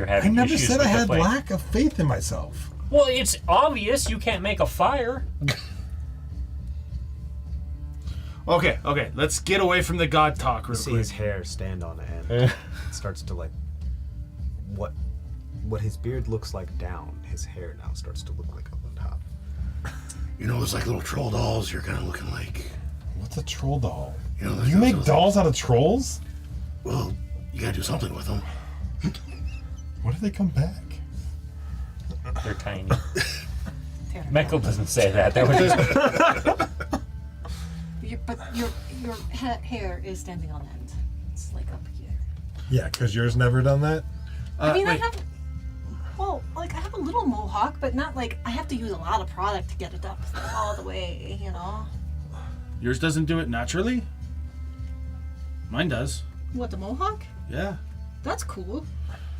[SPEAKER 5] I
[SPEAKER 6] having
[SPEAKER 5] never
[SPEAKER 6] issues
[SPEAKER 5] said
[SPEAKER 6] with
[SPEAKER 5] I
[SPEAKER 6] the
[SPEAKER 5] had
[SPEAKER 6] flame.
[SPEAKER 5] lack of faith in myself.
[SPEAKER 6] Well, it's obvious you can't make a fire.
[SPEAKER 4] Okay, let's get away from the god talk
[SPEAKER 1] You
[SPEAKER 4] real
[SPEAKER 1] see
[SPEAKER 4] quick.
[SPEAKER 1] his hair stand on end. It starts to like what his beard looks like down. His hair now starts to look like up on top.
[SPEAKER 7] You know, those like little troll dolls you're kind of looking like.
[SPEAKER 5] What's a troll doll?
[SPEAKER 7] You know,
[SPEAKER 5] You make dolls out of trolls?
[SPEAKER 7] Well, you gotta do something with them.
[SPEAKER 5] What if they come back?
[SPEAKER 6] They're tiny.
[SPEAKER 3] Terrible.
[SPEAKER 6] Michael doesn't say that. That was just
[SPEAKER 3] But your hair is standing on end. It's like up here.
[SPEAKER 5] Yeah, because yours never done that?
[SPEAKER 3] I mean,
[SPEAKER 4] wait.
[SPEAKER 3] I have. Well, like I have a little mohawk, but not like I have to use a lot of product to get it up all the way. You know.
[SPEAKER 4] Yours doesn't do it naturally? Mine does.
[SPEAKER 3] What, the mohawk?
[SPEAKER 4] Yeah.
[SPEAKER 3] That's cool.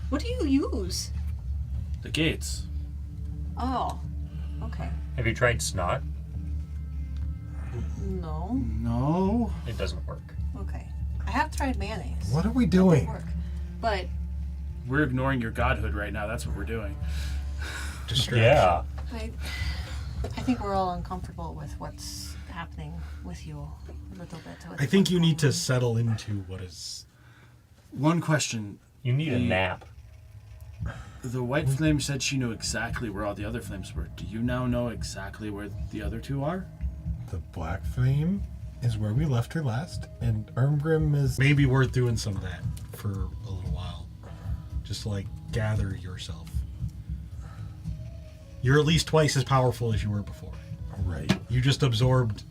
[SPEAKER 3] What do you use?
[SPEAKER 4] The gates.
[SPEAKER 3] Oh, okay.
[SPEAKER 6] Have you tried snot?
[SPEAKER 3] No.
[SPEAKER 4] No.
[SPEAKER 6] It doesn't work.
[SPEAKER 3] Okay. I have tried mayonnaise.
[SPEAKER 5] What are we
[SPEAKER 3] It
[SPEAKER 5] doing?
[SPEAKER 3] work. But
[SPEAKER 4] We're ignoring your godhood right now. That's what we're doing.
[SPEAKER 6] Yeah.
[SPEAKER 3] I think we're all uncomfortable with what's happening with you a little bit.
[SPEAKER 2] I think you need to settle into what is.
[SPEAKER 4] One question.
[SPEAKER 6] You need a nap.
[SPEAKER 4] The white flame said she knew exactly where all the other flames were. Do you now know exactly where the other two are?
[SPEAKER 5] The black flame is where we left her last, and Ermgrim is...
[SPEAKER 2] Maybe worth doing some of that for a little while. Just to, like, gather yourself. You're at least twice as powerful as you were before.
[SPEAKER 5] Right.
[SPEAKER 2] You just absorbed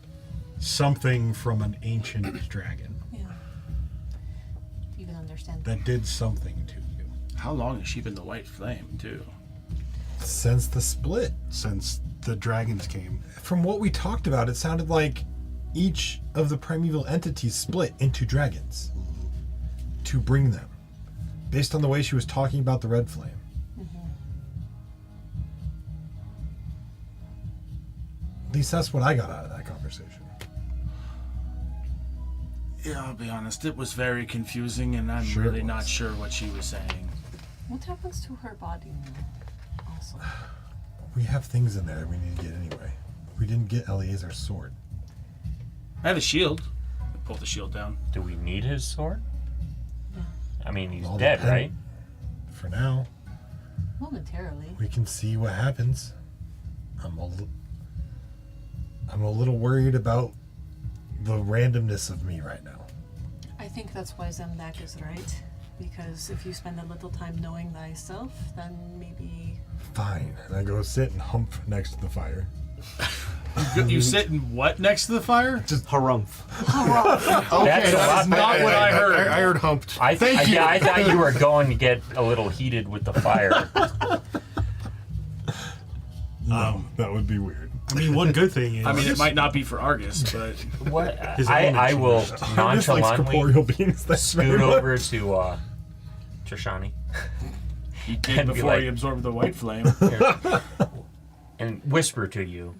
[SPEAKER 2] something from an ancient dragon
[SPEAKER 3] Yeah. You can understand.
[SPEAKER 2] that did something to you
[SPEAKER 4] How long has she been the white flame, too?
[SPEAKER 5] Since the split.
[SPEAKER 2] since the dragons came.
[SPEAKER 5] From what we talked about, it sounded like each of the primeval entities split into dragons to bring them, based on the way she was talking about the red flame. At least that's what I got out of that conversation.
[SPEAKER 4] Yeah, I'll be honest. It was very confusing, and I'm
[SPEAKER 5] Sure it
[SPEAKER 4] really not
[SPEAKER 5] was.
[SPEAKER 4] sure what she was saying.
[SPEAKER 3] What happens to her body now? Also.
[SPEAKER 5] We have things in there we need to get anyway. We didn't get Eleazar's sword.
[SPEAKER 4] I have a shield. I pull the shield down.
[SPEAKER 6] Do we need his sword? I mean, he's
[SPEAKER 5] All
[SPEAKER 6] dead,
[SPEAKER 5] depend-
[SPEAKER 6] right?
[SPEAKER 5] For now,
[SPEAKER 3] Momentarily.
[SPEAKER 5] we can see what happens. I'm a little worried about the randomness of me right now.
[SPEAKER 3] I think that's why Zemdak is right. Because if you spend a little time knowing thyself, then maybe.
[SPEAKER 5] Fine. And I go sit and hump next to the fire.
[SPEAKER 4] You sit in what next to the fire?
[SPEAKER 1] Just harumph.
[SPEAKER 6] That's a lot
[SPEAKER 4] not what I heard.
[SPEAKER 7] I heard humped.
[SPEAKER 6] I thought you were going to get a little heated with the fire.
[SPEAKER 5] No, that would be weird.
[SPEAKER 2] I mean, one good thing is.
[SPEAKER 4] I mean, it might not be for Argus, but
[SPEAKER 6] What?
[SPEAKER 2] His
[SPEAKER 6] I
[SPEAKER 2] element
[SPEAKER 6] will
[SPEAKER 2] changed.
[SPEAKER 5] I just like corporeal
[SPEAKER 6] nonchalantly
[SPEAKER 5] beings. That's
[SPEAKER 6] scoot
[SPEAKER 5] very much.
[SPEAKER 6] over to Trishani
[SPEAKER 4] he did
[SPEAKER 6] And be
[SPEAKER 4] before
[SPEAKER 6] like-
[SPEAKER 4] he absorbed the white flame.
[SPEAKER 6] and whisper to you,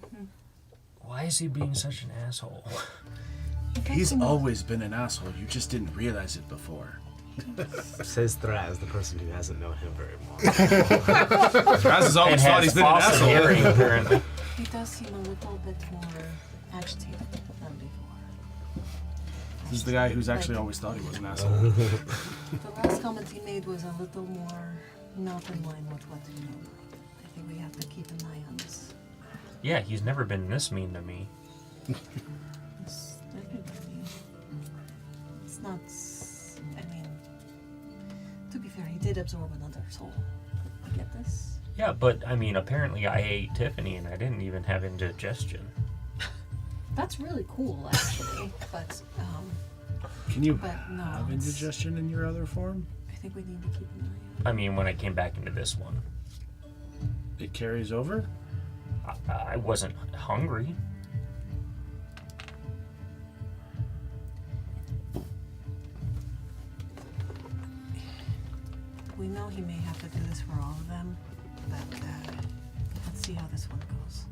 [SPEAKER 6] "Why is he being such an asshole?"
[SPEAKER 4] He's always been an asshole. You just didn't realize it before.
[SPEAKER 1] Says Thraz, the person who hasn't known him very long.
[SPEAKER 4] Raz has
[SPEAKER 6] And
[SPEAKER 4] always thought he's
[SPEAKER 6] has
[SPEAKER 4] been an
[SPEAKER 6] awesome
[SPEAKER 4] asshole.
[SPEAKER 6] hearing, apparently.
[SPEAKER 3] He does seem a little bit more agitated than before.
[SPEAKER 4] This is the guy who's actually always thought he was an asshole.
[SPEAKER 3] The last comment he made was a little more not in line with what you know. I think we have to keep an eye on this.
[SPEAKER 6] Yeah, he's never been this mean to me.
[SPEAKER 3] There's not. I mean, to be fair, he did absorb another soul. I get this.
[SPEAKER 6] Yeah, but I mean, apparently I ate Tiffany and I didn't even have indigestion.
[SPEAKER 3] That's really cool, actually. But
[SPEAKER 4] Can you
[SPEAKER 3] But no,
[SPEAKER 4] have
[SPEAKER 3] it's-
[SPEAKER 4] indigestion in your other form?
[SPEAKER 3] I think we need to keep an eye on
[SPEAKER 6] I mean, when I came back into this one,
[SPEAKER 4] It carries over?
[SPEAKER 6] I wasn't hungry.
[SPEAKER 3] We know he may have to do this for all of them, but let's see how this one goes.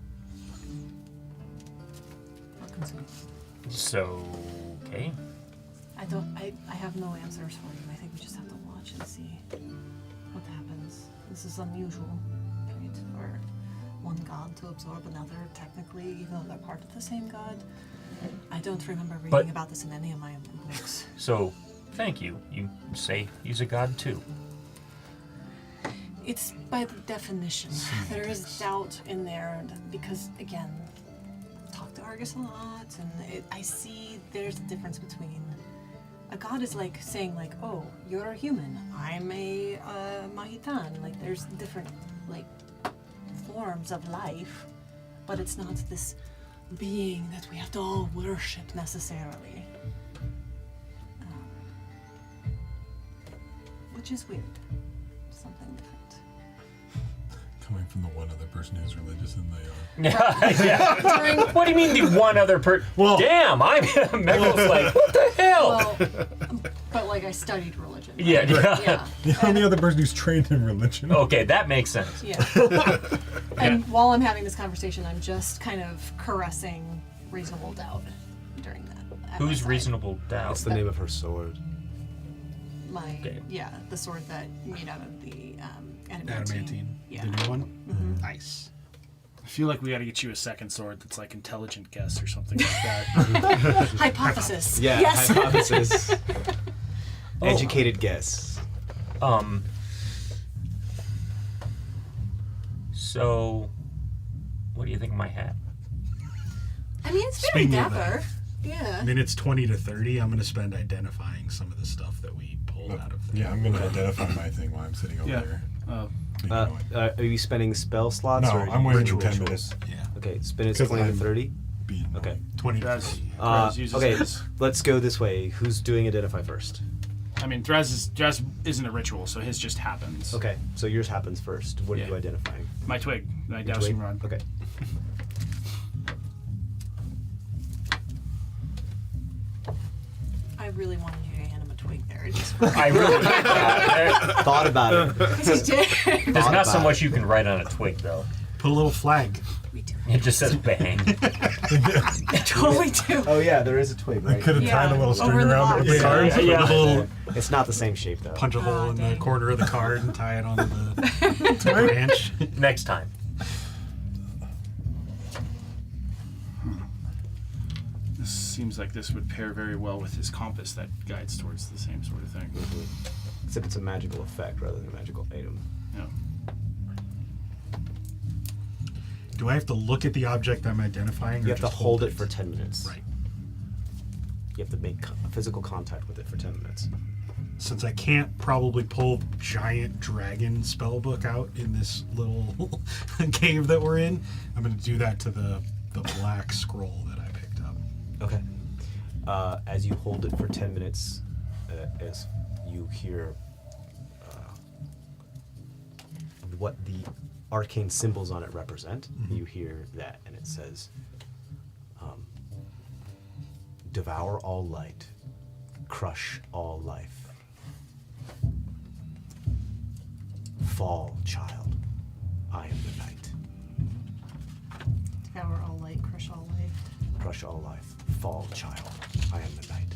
[SPEAKER 3] We're consuming.
[SPEAKER 6] So, okay.
[SPEAKER 3] I have no answers for you. I think we just have to watch and see what happens. This is unusual, right? For one god to absorb another, technically, even though they're part of the same god. I don't remember reading
[SPEAKER 6] But-
[SPEAKER 3] about this in any of my books.
[SPEAKER 6] So, thank you. You say he's a god too.
[SPEAKER 3] It's by the definition. There is doubt in there because, again, talk to Argus a lot, and I see there's a difference between a god is like saying like, oh, you're a human, I'm a Mahitan. Like there's different like forms of life, but it's not this being that we have to all worship necessarily. Which is weird. Something different.
[SPEAKER 5] Coming from the one other person who's religious and they are.
[SPEAKER 6] Yeah. What do you mean the one other person?
[SPEAKER 5] Well-
[SPEAKER 6] Damn, I'm Megalo's like, what the hell?
[SPEAKER 3] Well, but like I studied religion. right?
[SPEAKER 6] Yeah, yeah.
[SPEAKER 3] Yeah.
[SPEAKER 5] The only other person who's trained in religion.
[SPEAKER 6] Okay, that makes sense.
[SPEAKER 3] Yeah. And while I'm having this conversation, I'm just kind of caressing reasonable doubt during that. at my
[SPEAKER 6] Who's
[SPEAKER 3] side.
[SPEAKER 6] reasonable doubt?
[SPEAKER 1] What's the name of her sword?
[SPEAKER 3] My
[SPEAKER 6] Okay.
[SPEAKER 3] yeah, the sword that made out of the adamantine.
[SPEAKER 2] Adamantine.
[SPEAKER 3] Yeah.
[SPEAKER 2] The new one? Nice.
[SPEAKER 4] I feel like we gotta get you a second sword that's like intelligent guess or something like that.
[SPEAKER 3] Hypothesis.
[SPEAKER 1] Yeah,
[SPEAKER 3] Yes.
[SPEAKER 1] hypothesis. Educated guess.
[SPEAKER 6] So, what do you think of my hat?
[SPEAKER 3] I mean, it's very
[SPEAKER 2] Speaking of
[SPEAKER 3] dapper. Yeah.
[SPEAKER 2] Minutes 20 to 30, I'm going to spend identifying some of the stuff that we pulled out of there.
[SPEAKER 5] Yeah, I'm gonna identify my thing while I'm sitting over
[SPEAKER 4] Yeah.
[SPEAKER 5] there.
[SPEAKER 2] Uh,
[SPEAKER 1] Are you spending spell slots?
[SPEAKER 5] No,
[SPEAKER 1] or
[SPEAKER 5] I'm waiting
[SPEAKER 1] ritual
[SPEAKER 5] 10
[SPEAKER 1] rituals?
[SPEAKER 5] minutes.
[SPEAKER 2] Yeah.
[SPEAKER 1] Okay, minutes
[SPEAKER 5] 'Cause
[SPEAKER 1] 20 to
[SPEAKER 5] I'm-
[SPEAKER 1] 30.
[SPEAKER 5] Being
[SPEAKER 1] Okay.
[SPEAKER 5] annoying.
[SPEAKER 2] 20 to
[SPEAKER 4] Threz,
[SPEAKER 2] 30.
[SPEAKER 4] Threz uses
[SPEAKER 1] Okay,
[SPEAKER 4] his.
[SPEAKER 1] let's go this way. Who's doing identify first?
[SPEAKER 4] I mean, Threz isn't a ritual, so his just happens.
[SPEAKER 1] Okay, so yours happens first. What are
[SPEAKER 4] Yeah.
[SPEAKER 1] you identifying?
[SPEAKER 4] My twig, my
[SPEAKER 1] Your
[SPEAKER 4] dowsing
[SPEAKER 1] twig?
[SPEAKER 4] rod.
[SPEAKER 1] Okay.
[SPEAKER 3] I really wanted you to hand him a twig there. Just
[SPEAKER 6] I really yeah,
[SPEAKER 1] Thought about it.
[SPEAKER 3] because he did.
[SPEAKER 6] there's
[SPEAKER 1] Thought
[SPEAKER 6] not so
[SPEAKER 1] about
[SPEAKER 6] much you can write on a twig, though.
[SPEAKER 2] Put a little flag.
[SPEAKER 3] We do.
[SPEAKER 6] It just says bang.
[SPEAKER 3] I totally do.
[SPEAKER 1] Oh yeah, there is a twig,
[SPEAKER 5] I
[SPEAKER 1] right?
[SPEAKER 5] could have
[SPEAKER 3] Yeah,
[SPEAKER 5] tied a little string
[SPEAKER 3] over in the
[SPEAKER 5] around it with the
[SPEAKER 3] box.
[SPEAKER 5] cards.
[SPEAKER 2] Put a little
[SPEAKER 1] It's not the same shape though.
[SPEAKER 2] punch a hole in the
[SPEAKER 3] dang.
[SPEAKER 2] corner of the card and tie it onto the branch.
[SPEAKER 6] Next time.
[SPEAKER 4] This seems like this would pair very well with his compass that guides towards the same sort of thing.
[SPEAKER 1] Except it's a magical effect rather than a magical item.
[SPEAKER 4] Yeah.
[SPEAKER 2] Do I have to look at the object I'm identifying?
[SPEAKER 1] You
[SPEAKER 2] or
[SPEAKER 1] have to
[SPEAKER 2] just
[SPEAKER 1] hold it for 10 minutes.
[SPEAKER 2] Right.
[SPEAKER 1] You have to make physical contact with it for 10 minutes.
[SPEAKER 2] Since I can't probably pull giant dragon spellbook out in this little cave that we're in, I'm going to do that to the black scroll that I picked up.
[SPEAKER 1] Okay. As you hold it for 10 minutes, as you hear what the arcane symbols on it represent, you hear that, and it says, devour all light, crush all life. Fall, child, I am the night.
[SPEAKER 3] Devour all light, crush all life.
[SPEAKER 1] Crush all life, fall, child, I am the night.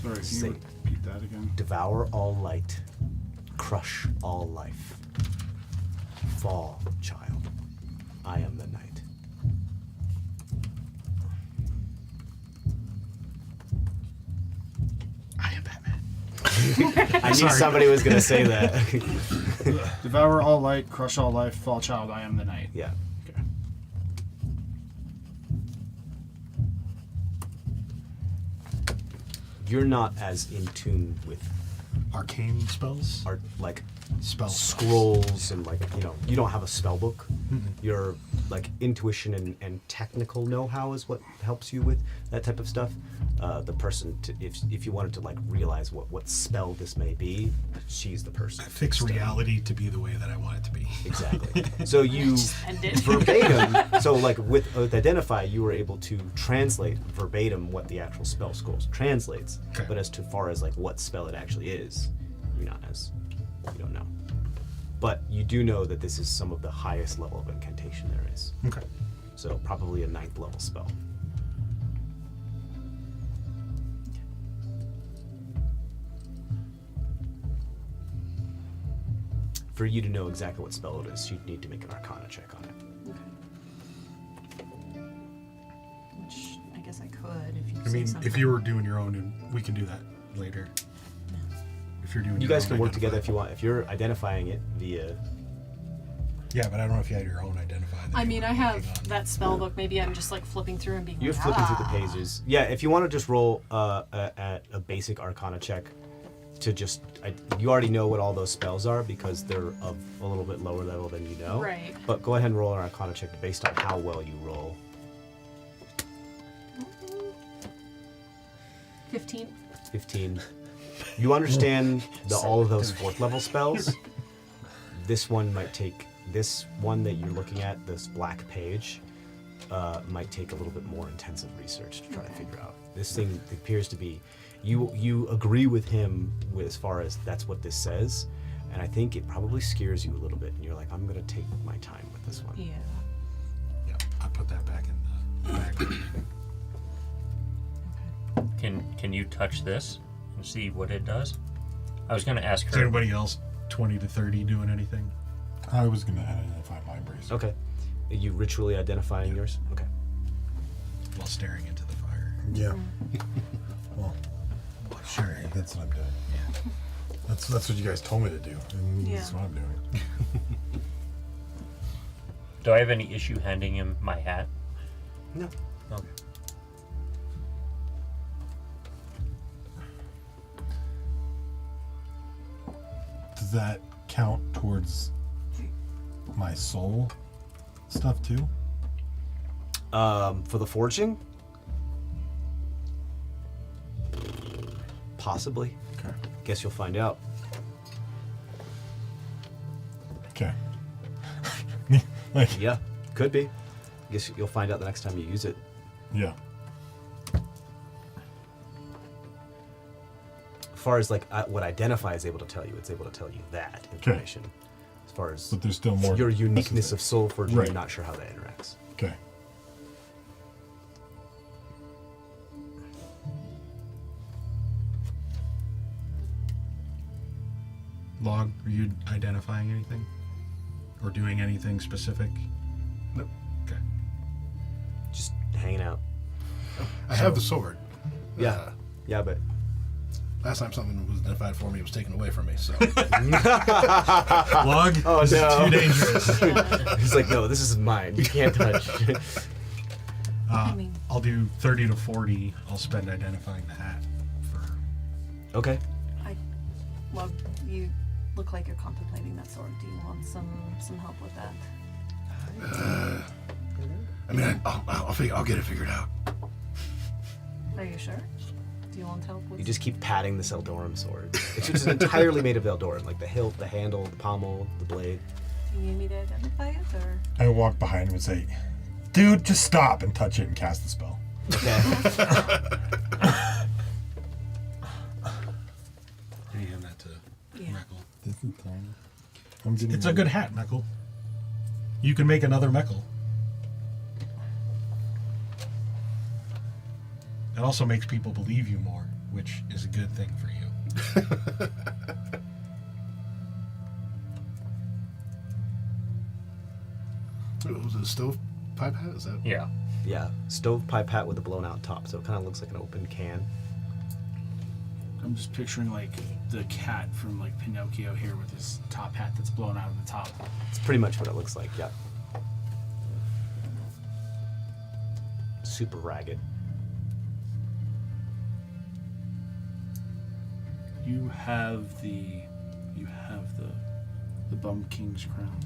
[SPEAKER 4] Sorry, can
[SPEAKER 1] Say-
[SPEAKER 4] you repeat that again?
[SPEAKER 1] Devour all light, crush all life. Fall, child, I am the night.
[SPEAKER 2] I am Batman.
[SPEAKER 1] I knew somebody was gonna say that.
[SPEAKER 4] Devour all light, crush all life, fall child, I am the night.
[SPEAKER 1] Yeah. you're not as in tune with
[SPEAKER 2] Arcane spells?
[SPEAKER 1] art, like
[SPEAKER 2] Spell
[SPEAKER 1] scrolls and like, you know, you don't have a spell book. Your like intuition and technical know-how is what helps you with that type of stuff. The person, if you wanted to like realize what spell this may be, she's the person.
[SPEAKER 2] I fix reality to be the way that I want it to be.
[SPEAKER 1] Exactly. So you
[SPEAKER 3] End it.
[SPEAKER 1] verbatim. So like with Identify, you were able to translate verbatim what the actual spell scrolls translates.
[SPEAKER 2] Okay.
[SPEAKER 1] But as to far as like what spell it actually is, you don't know. But you do know that this is some of the highest level of incantation there is.
[SPEAKER 2] Okay.
[SPEAKER 1] So probably a 9th level spell. For you to know exactly what spell it is, you'd need to make an Arcana check on it.
[SPEAKER 3] Okay. Which I guess I could if you
[SPEAKER 2] I
[SPEAKER 3] say
[SPEAKER 2] mean,
[SPEAKER 3] something.
[SPEAKER 2] if you were doing your own, and we can do that later. If you're doing
[SPEAKER 1] You
[SPEAKER 2] your
[SPEAKER 1] guys
[SPEAKER 2] own
[SPEAKER 1] can work together
[SPEAKER 2] identify.
[SPEAKER 1] if you want. If you're identifying it via...
[SPEAKER 2] Yeah, but I don't know if you had your own identify. that
[SPEAKER 3] I
[SPEAKER 2] you
[SPEAKER 3] mean,
[SPEAKER 2] were
[SPEAKER 3] I have
[SPEAKER 2] working on.
[SPEAKER 3] that spell book. Maybe I'm just like flipping through and being
[SPEAKER 1] You're
[SPEAKER 3] like,
[SPEAKER 1] flipping through the pages. Yeah, if you want to just roll at a basic Arcana check to just... you already know what all those spells are because they're of a little bit lower level than you know.
[SPEAKER 3] Right.
[SPEAKER 1] But go ahead and roll an Arcana check based on how well you roll.
[SPEAKER 3] 15.
[SPEAKER 1] 15. You understand all of those 4th level spells. This one might take... This one that you're looking at, this black page, might take a little bit more intensive research to try to figure out. This thing appears to be... You agree with him as far as that's what this says, and I think it probably scares you a little bit, and you're like, I'm going to take my time with this one.
[SPEAKER 3] Yeah.
[SPEAKER 2] Yeah, I put that back in the bag.
[SPEAKER 6] Can you touch this and see what it does? I was going to ask
[SPEAKER 2] Is
[SPEAKER 6] her.
[SPEAKER 2] anybody else 20 to 30 doing anything?
[SPEAKER 5] I was gonna identify my bracelet.
[SPEAKER 1] Okay. Are you ritually identifying yours? Okay.
[SPEAKER 2] While staring into the fire.
[SPEAKER 5] Yeah. Well, sure. That's what I'm doing.
[SPEAKER 2] Yeah.
[SPEAKER 5] That's what you guys told me to do, and that's
[SPEAKER 3] Yeah.
[SPEAKER 5] what I'm doing.
[SPEAKER 6] Do I have any issue handing him my hat?
[SPEAKER 1] No.
[SPEAKER 6] Okay.
[SPEAKER 5] Does that count towards my soul stuff too?
[SPEAKER 1] For the forging? Possibly.
[SPEAKER 5] Okay.
[SPEAKER 1] Guess you'll find out.
[SPEAKER 5] Okay. Like,
[SPEAKER 1] Yeah, could be. Guess you'll find out the next time you use it.
[SPEAKER 5] yeah.
[SPEAKER 1] As far as like what Identify is able to tell you, it's able to tell you that information. As far as
[SPEAKER 5] But there's still more.
[SPEAKER 1] your uniqueness of soul forging,
[SPEAKER 5] Right.
[SPEAKER 1] you're not sure how that interacts.
[SPEAKER 5] Okay.
[SPEAKER 2] Log, are you identifying anything? Or doing anything specific?
[SPEAKER 7] Nope.
[SPEAKER 2] Okay.
[SPEAKER 1] Just hanging out.
[SPEAKER 7] I have the sword.
[SPEAKER 1] Yeah. Yeah, but
[SPEAKER 7] Last time something was identified for me, it was taken away from me. So
[SPEAKER 2] Log,
[SPEAKER 1] Oh,
[SPEAKER 2] this
[SPEAKER 1] no.
[SPEAKER 2] is too dangerous.
[SPEAKER 1] he's like, no, this is mine. You can't touch.
[SPEAKER 3] I mean,
[SPEAKER 2] I'll do 30 to 40. I'll spend identifying the hat for...
[SPEAKER 1] Okay.
[SPEAKER 3] well, you look like you're contemplating that sword. Do you want some help with that?
[SPEAKER 7] I mean, I'll get it figured out.
[SPEAKER 3] Are you sure? Do you want help with?
[SPEAKER 1] You just keep patting this Eldoran sword. It's just entirely made of Eldoran, like the hilt, the handle, the pommel, the blade.
[SPEAKER 3] Do you need me to identify it, or?
[SPEAKER 5] I would walk behind him and say, "Dude, just stop and touch it and cast the spell."
[SPEAKER 1] Okay.
[SPEAKER 2] Let me hand that to
[SPEAKER 3] Yeah.
[SPEAKER 2] Meckle.
[SPEAKER 5] I'm getting
[SPEAKER 2] It's a good hat, Meckle. You can make another Meckle. It also makes people believe you more, which is a good thing for you.
[SPEAKER 7] Was it a stovepipe hat? Is that?
[SPEAKER 6] Yeah.
[SPEAKER 1] Yeah. Stovepipe hat with a blown out top, so it kind of looks like an open can.
[SPEAKER 4] I'm just picturing like the cat from like Pinocchio here with his top hat that's blown out of the top.
[SPEAKER 1] It's pretty much what it looks like, yeah. Super ragged.
[SPEAKER 4] You have the Bum King's crown.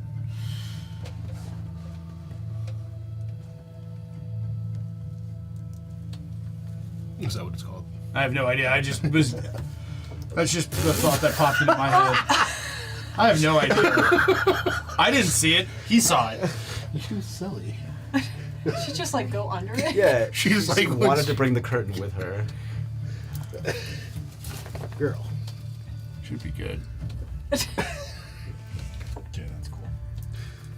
[SPEAKER 7] Is that what it's called?
[SPEAKER 4] I have no idea. I just was. That's just the thought that popped into my head. I have no idea. I didn't see it. He saw it.
[SPEAKER 7] You're silly.
[SPEAKER 3] She just like go under it.
[SPEAKER 1] Yeah,
[SPEAKER 7] She's like,
[SPEAKER 1] wanted to bring the curtain with her.
[SPEAKER 7] girl.
[SPEAKER 4] Should be good.
[SPEAKER 5] Yeah, that's cool.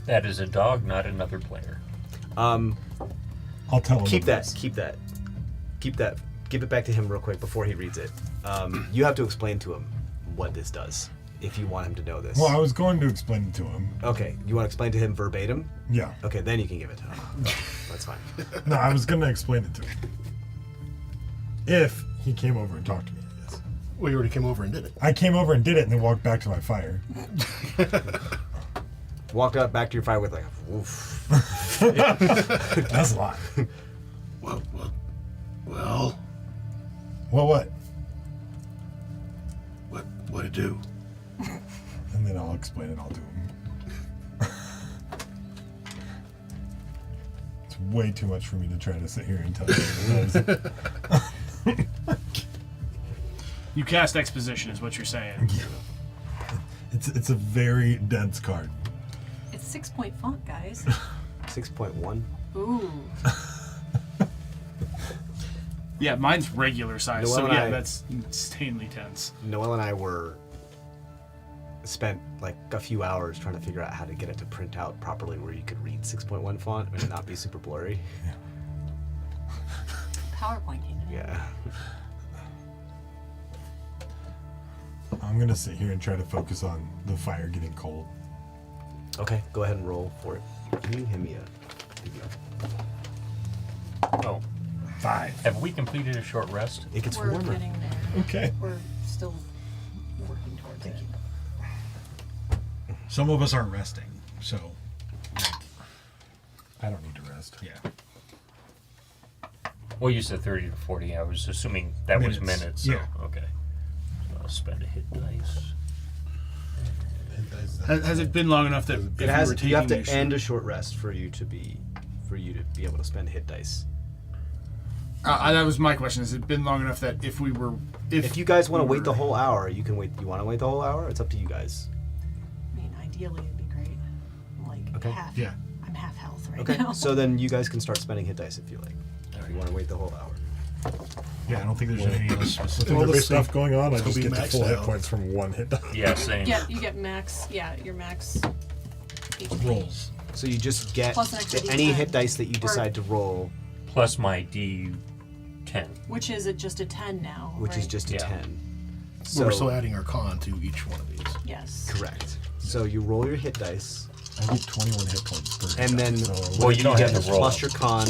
[SPEAKER 6] That is a dog, not another player.
[SPEAKER 5] I'll tell him.
[SPEAKER 1] Keep
[SPEAKER 5] about
[SPEAKER 1] that.
[SPEAKER 5] this.
[SPEAKER 1] Keep that. Give it back to him real quick before he reads it. You have to explain to him what this does if you want him to know this.
[SPEAKER 5] Well, I was going to explain it to him.
[SPEAKER 1] Okay, you want to explain to him verbatim?
[SPEAKER 5] Yeah.
[SPEAKER 1] Okay, then you can give it to him. That's fine.
[SPEAKER 5] No, I was going to explain it to him. If he came over and talked to me, I guess.
[SPEAKER 7] Well, you already came over and did it.
[SPEAKER 5] I came over and did it and then walked back to my fire.
[SPEAKER 1] Walked out back to your fire with like, oof.
[SPEAKER 5] That's a lot.
[SPEAKER 7] Well.
[SPEAKER 5] Well, what?
[SPEAKER 7] What to do?
[SPEAKER 5] And then I'll explain it all to him. It's way too much for me to try to sit here and tell you.
[SPEAKER 4] You cast exposition, is what you're saying.
[SPEAKER 5] It's a very dense card.
[SPEAKER 3] It's 6-point font, guys.
[SPEAKER 1] 6.1.
[SPEAKER 3] Ooh.
[SPEAKER 4] Yeah, mine's regular size,
[SPEAKER 1] Noel
[SPEAKER 4] so
[SPEAKER 1] and
[SPEAKER 4] yeah,
[SPEAKER 1] I-
[SPEAKER 4] that's insanely tense.
[SPEAKER 1] Noelle and I spent like a few hours trying to figure out how to get it to print out properly where you could read 6.1 font and not be super blurry.
[SPEAKER 3] PowerPointing.
[SPEAKER 1] Yeah.
[SPEAKER 5] I'm gonna sit here and try to focus on the fire getting cold.
[SPEAKER 1] Okay, go ahead and roll for it. Can you hand me a...
[SPEAKER 6] Oh,
[SPEAKER 5] 5.
[SPEAKER 6] have we completed a short rest?
[SPEAKER 1] It gets
[SPEAKER 3] We're
[SPEAKER 1] warmer.
[SPEAKER 3] getting there.
[SPEAKER 5] Okay.
[SPEAKER 3] We're still working towards it.
[SPEAKER 2] Some of us aren't resting, so
[SPEAKER 5] I don't need to rest.
[SPEAKER 2] yeah.
[SPEAKER 6] Well, you said 30 to 40 hours, assuming that was
[SPEAKER 2] Minutes.
[SPEAKER 6] minutes. So,
[SPEAKER 2] Yeah.
[SPEAKER 6] okay. So I'll spend a hit dice.
[SPEAKER 4] Has it been long enough that if
[SPEAKER 1] It has.
[SPEAKER 4] we were
[SPEAKER 1] You have to
[SPEAKER 4] taking a
[SPEAKER 1] end a short rest for you to be able to spend hit dice.
[SPEAKER 4] that was my question. Has it been long enough that if we were,
[SPEAKER 1] If you guys want to
[SPEAKER 4] we
[SPEAKER 1] wait the
[SPEAKER 4] were-
[SPEAKER 1] whole hour, you can wait. You want to wait the whole hour? It's up to you guys.
[SPEAKER 3] I mean, ideally it'd be great. I'm like
[SPEAKER 1] Okay.
[SPEAKER 3] half.
[SPEAKER 2] Yeah.
[SPEAKER 3] I'm half health right
[SPEAKER 1] Okay.
[SPEAKER 3] now.
[SPEAKER 1] So then you guys can start spending hit dice if you like. If you want to wait the whole hour.
[SPEAKER 2] Yeah, I don't think there's anything else specific.
[SPEAKER 5] With all this
[SPEAKER 7] basically-
[SPEAKER 5] stuff going on, I
[SPEAKER 7] it's
[SPEAKER 5] just
[SPEAKER 7] gonna be
[SPEAKER 5] get the
[SPEAKER 7] maxed
[SPEAKER 5] full hit
[SPEAKER 7] out.
[SPEAKER 5] points from one hit die.
[SPEAKER 6] Yeah, same.
[SPEAKER 3] Yeah, you get max. Yeah, your max HP.
[SPEAKER 2] Rolls.
[SPEAKER 1] So you just get
[SPEAKER 3] Plus an extra
[SPEAKER 1] any
[SPEAKER 3] D10.
[SPEAKER 1] hit dice that you
[SPEAKER 3] Or-
[SPEAKER 1] decide to roll,
[SPEAKER 6] Plus my D10.
[SPEAKER 3] Which is just a 10 now.
[SPEAKER 1] which is
[SPEAKER 3] right?
[SPEAKER 1] just a
[SPEAKER 6] Yeah.
[SPEAKER 1] 10.
[SPEAKER 7] So we're still adding our con to each one of these.
[SPEAKER 3] Yes.
[SPEAKER 1] Correct. So you roll your hit dice,
[SPEAKER 5] I get 21 hit points per hit
[SPEAKER 1] and
[SPEAKER 5] die,
[SPEAKER 1] then
[SPEAKER 5] so
[SPEAKER 6] Well, you don't
[SPEAKER 1] get
[SPEAKER 6] have to roll.
[SPEAKER 1] plus your con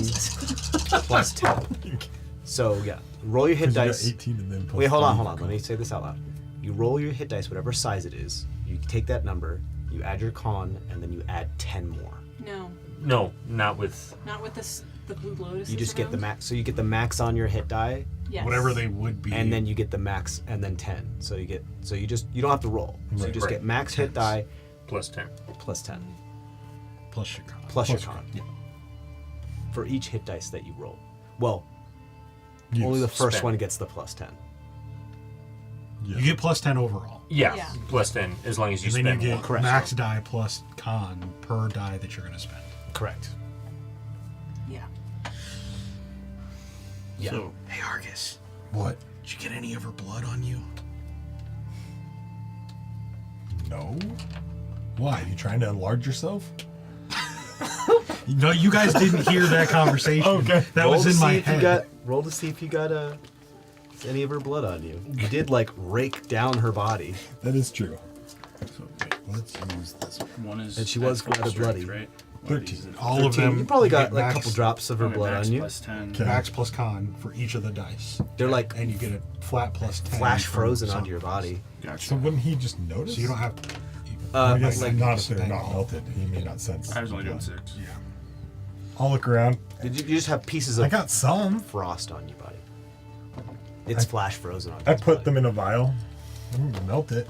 [SPEAKER 1] plus 10. So yeah, roll your hit
[SPEAKER 5] 'cause you got
[SPEAKER 1] dice.
[SPEAKER 5] 18 and then plus
[SPEAKER 1] Wait, hold
[SPEAKER 5] 30
[SPEAKER 1] on. Let me say this out loud. You roll your hit dice, whatever size it is. You take that number, you add your con, and then you add 10 more.
[SPEAKER 3] No,
[SPEAKER 6] No, not with.
[SPEAKER 3] not with this. The blue lotus.
[SPEAKER 1] You just get the max. So you get the max on your hit die,
[SPEAKER 3] Yes.
[SPEAKER 2] Whatever they would be.
[SPEAKER 1] and then you get the max, and then 10. So you don't have to roll. So you
[SPEAKER 5] Right.
[SPEAKER 1] just
[SPEAKER 6] Right.
[SPEAKER 1] get max hit die
[SPEAKER 6] Plus 10.
[SPEAKER 1] plus 10
[SPEAKER 2] plus your con.
[SPEAKER 1] plus your
[SPEAKER 5] Plus
[SPEAKER 1] con.
[SPEAKER 2] Yeah.
[SPEAKER 1] For each hit dice that you roll. Well,
[SPEAKER 5] Use.
[SPEAKER 1] only the first
[SPEAKER 6] Spend.
[SPEAKER 1] one gets the plus 10.
[SPEAKER 5] Yeah.
[SPEAKER 2] You get plus 10 overall.
[SPEAKER 6] Yeah,
[SPEAKER 3] Yeah.
[SPEAKER 6] plus 10, as long as you
[SPEAKER 2] And then
[SPEAKER 6] spend
[SPEAKER 2] you
[SPEAKER 6] one.
[SPEAKER 2] get
[SPEAKER 1] Correct.
[SPEAKER 2] max die plus con per die that you're going to spend.
[SPEAKER 1] Correct.
[SPEAKER 3] Yeah.
[SPEAKER 1] Yeah.
[SPEAKER 2] So, hey Argus,
[SPEAKER 5] What?
[SPEAKER 2] did you get any of her blood on you?
[SPEAKER 5] No. Why? You trying to enlarge yourself?
[SPEAKER 2] No, you guys didn't hear that conversation.
[SPEAKER 5] Okay.
[SPEAKER 2] That
[SPEAKER 1] roll
[SPEAKER 2] was
[SPEAKER 1] to
[SPEAKER 2] in
[SPEAKER 1] see
[SPEAKER 2] my
[SPEAKER 1] if
[SPEAKER 2] head.
[SPEAKER 1] you got. Roll to see if you got any of her blood on you. You did like rake down her body.
[SPEAKER 5] That is true.
[SPEAKER 2] So, wait,
[SPEAKER 5] Let's use this one.
[SPEAKER 4] one is
[SPEAKER 1] And she was
[SPEAKER 4] at full
[SPEAKER 1] rather
[SPEAKER 4] strength,
[SPEAKER 1] bloody.
[SPEAKER 4] right?
[SPEAKER 5] 13.
[SPEAKER 2] all of
[SPEAKER 1] 13.
[SPEAKER 2] them.
[SPEAKER 1] You probably got
[SPEAKER 2] get
[SPEAKER 1] like a
[SPEAKER 2] max-
[SPEAKER 1] couple drops of her
[SPEAKER 4] Okay,
[SPEAKER 1] blood
[SPEAKER 4] max
[SPEAKER 1] on you.
[SPEAKER 4] plus 10.
[SPEAKER 5] Okay.
[SPEAKER 2] Max plus con for each of the dice.
[SPEAKER 1] They're like
[SPEAKER 2] And you get a flat plus 10.
[SPEAKER 1] flash
[SPEAKER 2] for
[SPEAKER 1] frozen
[SPEAKER 2] some
[SPEAKER 1] onto your
[SPEAKER 2] of
[SPEAKER 1] body.
[SPEAKER 4] Gotcha.
[SPEAKER 5] So wouldn't he just notice?
[SPEAKER 2] So you don't have.
[SPEAKER 5] I guess
[SPEAKER 1] like
[SPEAKER 5] not if they're
[SPEAKER 2] spend
[SPEAKER 5] not
[SPEAKER 2] all-
[SPEAKER 5] melted. He may not sense.
[SPEAKER 4] I was only doing
[SPEAKER 5] blood.
[SPEAKER 4] 6.
[SPEAKER 2] Yeah.
[SPEAKER 5] I'll look around.
[SPEAKER 1] You just have pieces
[SPEAKER 5] I
[SPEAKER 1] of
[SPEAKER 5] got some.
[SPEAKER 1] frost on your body. It's flash frozen on.
[SPEAKER 5] I
[SPEAKER 1] his
[SPEAKER 5] put
[SPEAKER 1] body.
[SPEAKER 5] them in a vial I'm gonna melt it.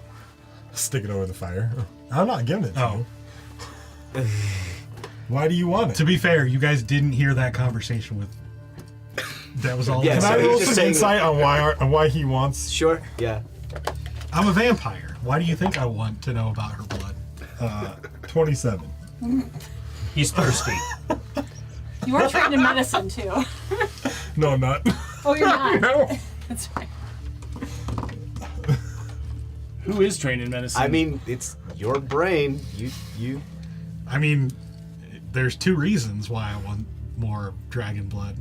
[SPEAKER 5] Stick it over the fire. I'm not giving it to you. Why do you want it?
[SPEAKER 2] To be fair, you guys didn't hear that conversation with. That was all.
[SPEAKER 1] Yeah,
[SPEAKER 5] Can
[SPEAKER 1] so
[SPEAKER 5] I
[SPEAKER 1] he's
[SPEAKER 5] roll
[SPEAKER 1] just
[SPEAKER 5] some
[SPEAKER 1] saying-
[SPEAKER 5] insight on why he wants
[SPEAKER 1] Sure. Yeah.
[SPEAKER 2] I'm a vampire. Why do you think I want to know about her blood?
[SPEAKER 5] 27?
[SPEAKER 6] He's thirsty.
[SPEAKER 3] You are trained in medicine too.
[SPEAKER 5] No, I'm not.
[SPEAKER 3] Oh, you're not.
[SPEAKER 5] No.
[SPEAKER 3] That's fine.
[SPEAKER 4] Who is trained in medicine?
[SPEAKER 1] I mean, it's your brain. You.
[SPEAKER 2] I mean, there's 2 reasons why I want more dragon blood.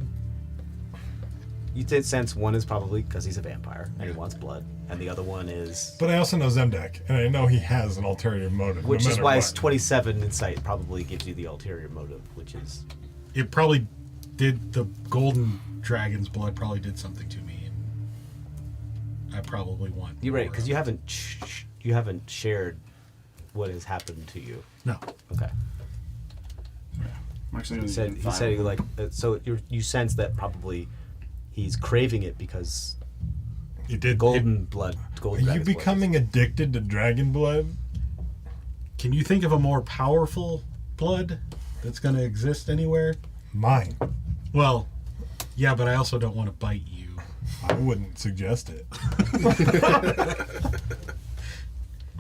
[SPEAKER 1] You did sense one is probably because he's a vampire and he wants blood, and the other one is,
[SPEAKER 5] But I also know Zemdak, and I know he has an ulterior motive.
[SPEAKER 1] which
[SPEAKER 5] no
[SPEAKER 1] is
[SPEAKER 5] matter
[SPEAKER 1] why
[SPEAKER 5] what.
[SPEAKER 1] his 27 insight probably gives you the ulterior motive, which is
[SPEAKER 2] It probably did. The golden dragon's blood probably did something to me, and I probably want.
[SPEAKER 1] you're right
[SPEAKER 2] more
[SPEAKER 1] because
[SPEAKER 2] of
[SPEAKER 1] you
[SPEAKER 2] it.
[SPEAKER 1] haven't shared what has happened to you.
[SPEAKER 2] No.
[SPEAKER 1] Okay.
[SPEAKER 4] I'm actually
[SPEAKER 1] He
[SPEAKER 4] gonna
[SPEAKER 1] said
[SPEAKER 4] give him
[SPEAKER 1] he said he
[SPEAKER 4] 5.
[SPEAKER 1] like so you sense that probably he's craving it because
[SPEAKER 2] It did.
[SPEAKER 1] golden blood.
[SPEAKER 5] Are
[SPEAKER 1] Golden
[SPEAKER 5] you
[SPEAKER 1] dragon's blood.
[SPEAKER 5] becoming addicted to dragon blood?
[SPEAKER 2] Can you think of a more powerful blood that's going to exist anywhere?
[SPEAKER 5] Mine.
[SPEAKER 2] Well, yeah, but I also don't want to bite you.
[SPEAKER 5] I wouldn't suggest it.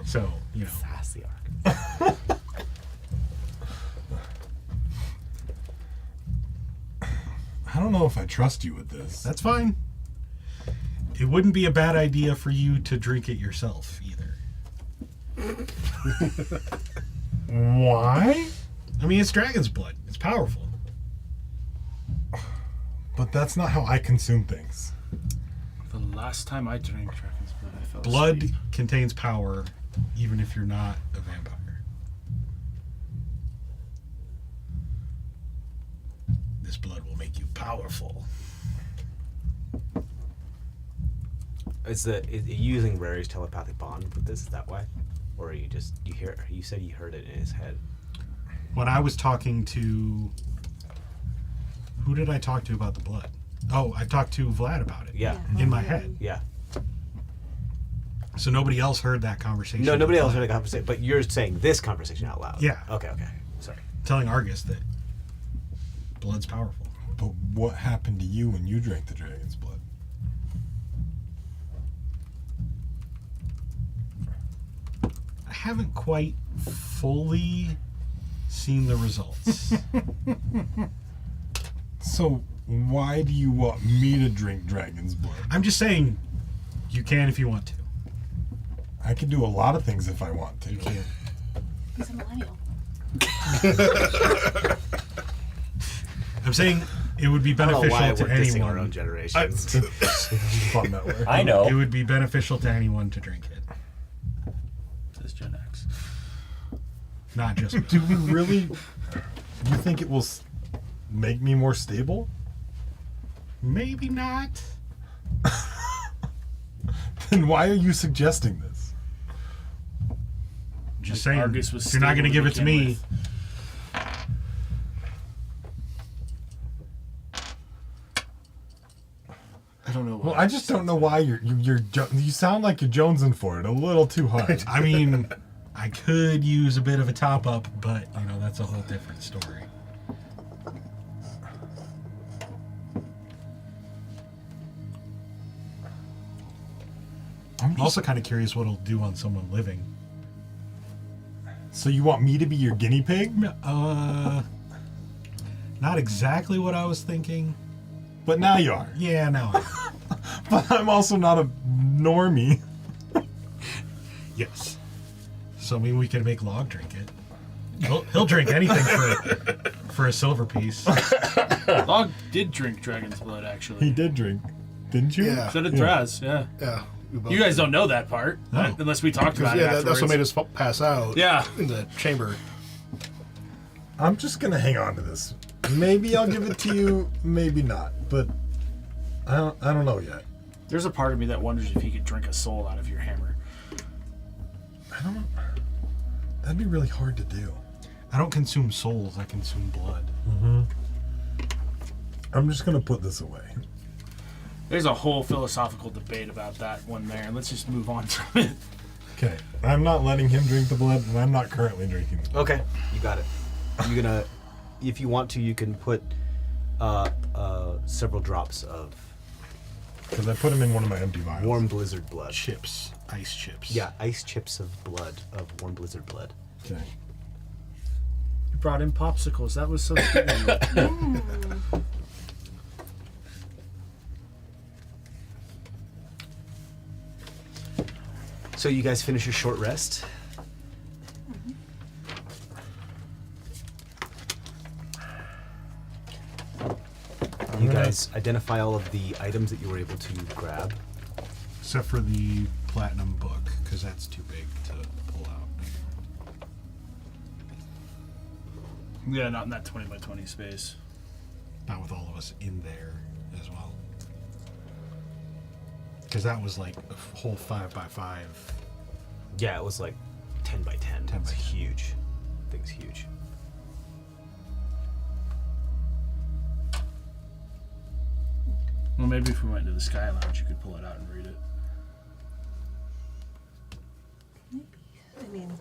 [SPEAKER 2] So, you know.
[SPEAKER 1] That's the arc.
[SPEAKER 5] I don't know if I trust you with this.
[SPEAKER 2] That's fine. It wouldn't be a bad idea for you to drink it yourself either.
[SPEAKER 5] Why?
[SPEAKER 2] I mean, it's dragon's blood. It's powerful.
[SPEAKER 5] But that's not how I consume things.
[SPEAKER 4] The last time I drank dragon's blood, I fell
[SPEAKER 2] Blood
[SPEAKER 4] asleep.
[SPEAKER 2] contains power, even if you're not a vampire. This blood will make you powerful.
[SPEAKER 1] Is are you using Rary's telepathic bond with this? Is that why, or are you just you said you heard it in his head?
[SPEAKER 2] When I was talking to... Who did I talk to about the blood? Oh, I talked to Vlad about it.
[SPEAKER 1] Yeah.
[SPEAKER 2] In my head.
[SPEAKER 1] Yeah.
[SPEAKER 2] So nobody else heard that conversation.
[SPEAKER 1] No, nobody
[SPEAKER 2] with
[SPEAKER 1] else
[SPEAKER 2] Vlad.
[SPEAKER 1] heard the conversation, but you're saying this conversation out loud.
[SPEAKER 2] Yeah.
[SPEAKER 1] Okay. Sorry.
[SPEAKER 2] Telling Argus that blood's powerful.
[SPEAKER 5] But what happened to you when you drank the dragon's blood?
[SPEAKER 2] I haven't quite fully seen the results.
[SPEAKER 5] So why do you want me to drink dragon's blood?
[SPEAKER 2] I'm just saying, you can if you want to.
[SPEAKER 5] I can do a lot of things if I want to.
[SPEAKER 2] You can.
[SPEAKER 3] He's a millennial.
[SPEAKER 2] I'm saying it would be
[SPEAKER 1] I don't know why
[SPEAKER 2] beneficial
[SPEAKER 1] we're
[SPEAKER 2] to
[SPEAKER 1] dissing our own
[SPEAKER 2] anyone.
[SPEAKER 1] generation.
[SPEAKER 5] Fun that way.
[SPEAKER 6] I know.
[SPEAKER 2] It would be beneficial to anyone to drink it,
[SPEAKER 4] Says Gen X.
[SPEAKER 2] not just me.
[SPEAKER 5] Do we really? You think it will make me more stable?
[SPEAKER 2] Maybe not.
[SPEAKER 5] Then why are you suggesting this?
[SPEAKER 2] Just saying,
[SPEAKER 4] Argus was
[SPEAKER 2] if you're not going to
[SPEAKER 4] stable
[SPEAKER 2] give
[SPEAKER 4] to
[SPEAKER 2] it to
[SPEAKER 4] begin
[SPEAKER 2] me,
[SPEAKER 4] with. I don't know why.
[SPEAKER 5] Well, I just don't know why you sound like you're jonesing for it a little too hard.
[SPEAKER 2] I mean, I could use a bit of a top up, but you know that's a whole different story. I'm also kind of curious what it'll do on someone living.
[SPEAKER 5] So you want me to be your guinea pig?
[SPEAKER 2] Not exactly what I was thinking.
[SPEAKER 5] But now you are.
[SPEAKER 2] Yeah, now I am.
[SPEAKER 5] But I'm also not a normie.
[SPEAKER 2] Yes. So I mean, we could make Log drink it. He'll drink anything for a silver piece.
[SPEAKER 4] Log did drink dragon's blood, actually.
[SPEAKER 5] He did drink, didn't you?
[SPEAKER 7] Yeah.
[SPEAKER 4] So did Thraz, yeah.
[SPEAKER 7] Yeah. we both
[SPEAKER 4] You guys
[SPEAKER 7] did.
[SPEAKER 4] don't know that part,
[SPEAKER 2] No.
[SPEAKER 4] unless we talked about it
[SPEAKER 7] Yeah,
[SPEAKER 4] afterwards.
[SPEAKER 7] that's what made us pass out.
[SPEAKER 4] Yeah.
[SPEAKER 7] In the chamber.
[SPEAKER 5] I'm just gonna hang on to this. Maybe I'll give it to you, maybe not. But I don't know yet.
[SPEAKER 4] There's a part of me that wonders if he could drink a soul out of your hammer.
[SPEAKER 5] I don't know. That'd be really hard to do.
[SPEAKER 2] I don't consume souls. I consume blood.
[SPEAKER 5] I'm just gonna put this away.
[SPEAKER 4] There's a whole philosophical debate about that one there. Let's just move on from it.
[SPEAKER 5] Okay. I'm not letting him drink the blood, and I'm not currently drinking the blood.
[SPEAKER 1] Okay, you got it. You're gonna, if you want to, you can put several drops of
[SPEAKER 5] Because I put him in one of my empty vials.
[SPEAKER 1] warm blizzard blood.
[SPEAKER 2] Chips, ice chips.
[SPEAKER 1] Yeah, ice chips of blood, of warm blizzard blood.
[SPEAKER 5] Okay.
[SPEAKER 4] You brought in popsicles. That was so sweet.
[SPEAKER 1] So you guys finish your short rest. You guys identify all of the items that you were able to grab.
[SPEAKER 2] Except for the platinum book, because that's too big to pull out.
[SPEAKER 4] Yeah, not in that 20 by 20 space.
[SPEAKER 2] Not with all of us in there as well. Because that was like a whole 5 by 5.
[SPEAKER 1] Yeah, it was like 10 by 10.
[SPEAKER 2] 10
[SPEAKER 1] It's
[SPEAKER 2] by 10.
[SPEAKER 1] huge. Thing's huge.
[SPEAKER 4] Well, maybe if we went into the Sky Lounge, you could pull it out and read it.
[SPEAKER 3] I mean,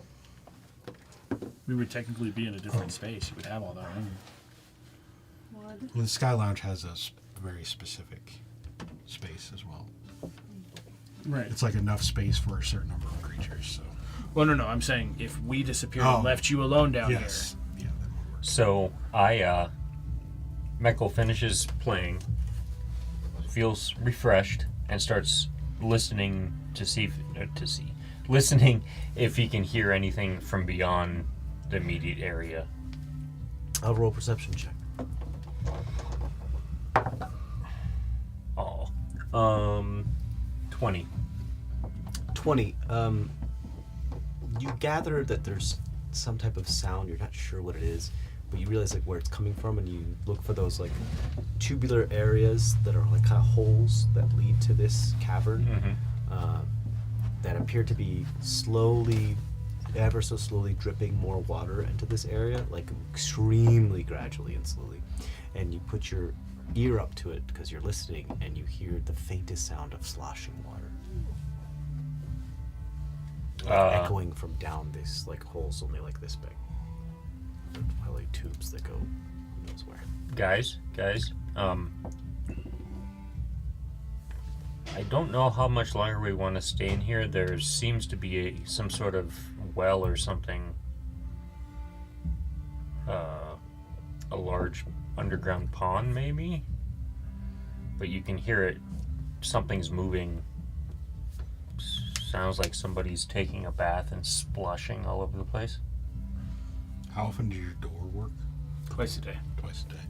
[SPEAKER 4] We would technically be in a different space. You would have all that room.
[SPEAKER 3] wood.
[SPEAKER 2] Well, the Sky Lounge has a very specific space as well.
[SPEAKER 4] Right.
[SPEAKER 2] It's like enough space for a certain number of creatures. So
[SPEAKER 4] Well, no. I'm saying if we disappeared
[SPEAKER 2] Oh.
[SPEAKER 4] and left you alone down
[SPEAKER 2] yes, yeah, that would work.
[SPEAKER 6] So Meckel finishes playing, feels refreshed, and starts listening listening if he can hear anything from beyond the immediate area.
[SPEAKER 1] I'll roll a perception check.
[SPEAKER 6] Oh, 20.
[SPEAKER 1] 20. You gather that there's some type of sound. You're not sure what it is, but you realize like where it's coming from, and you look for those like tubular areas that are like kind of holes that lead to this cavern that appear to be slowly, ever so slowly, dripping more water into this area, like extremely gradually and slowly. And you put your ear up to it because you're listening, and you hear the faintest sound of sloshing water. Echoing from down this like holes only like this big. They're probably tubes that go who knows where.
[SPEAKER 6] Guys, I don't know how much longer we want to stay in here. There seems to be some sort of well or something. A large underground pond, maybe? But you can hear it. Something's moving. Sounds like somebody's taking a bath and splushing all over the place.
[SPEAKER 2] How often does your door work?
[SPEAKER 4] Twice a day.
[SPEAKER 2] Twice a day.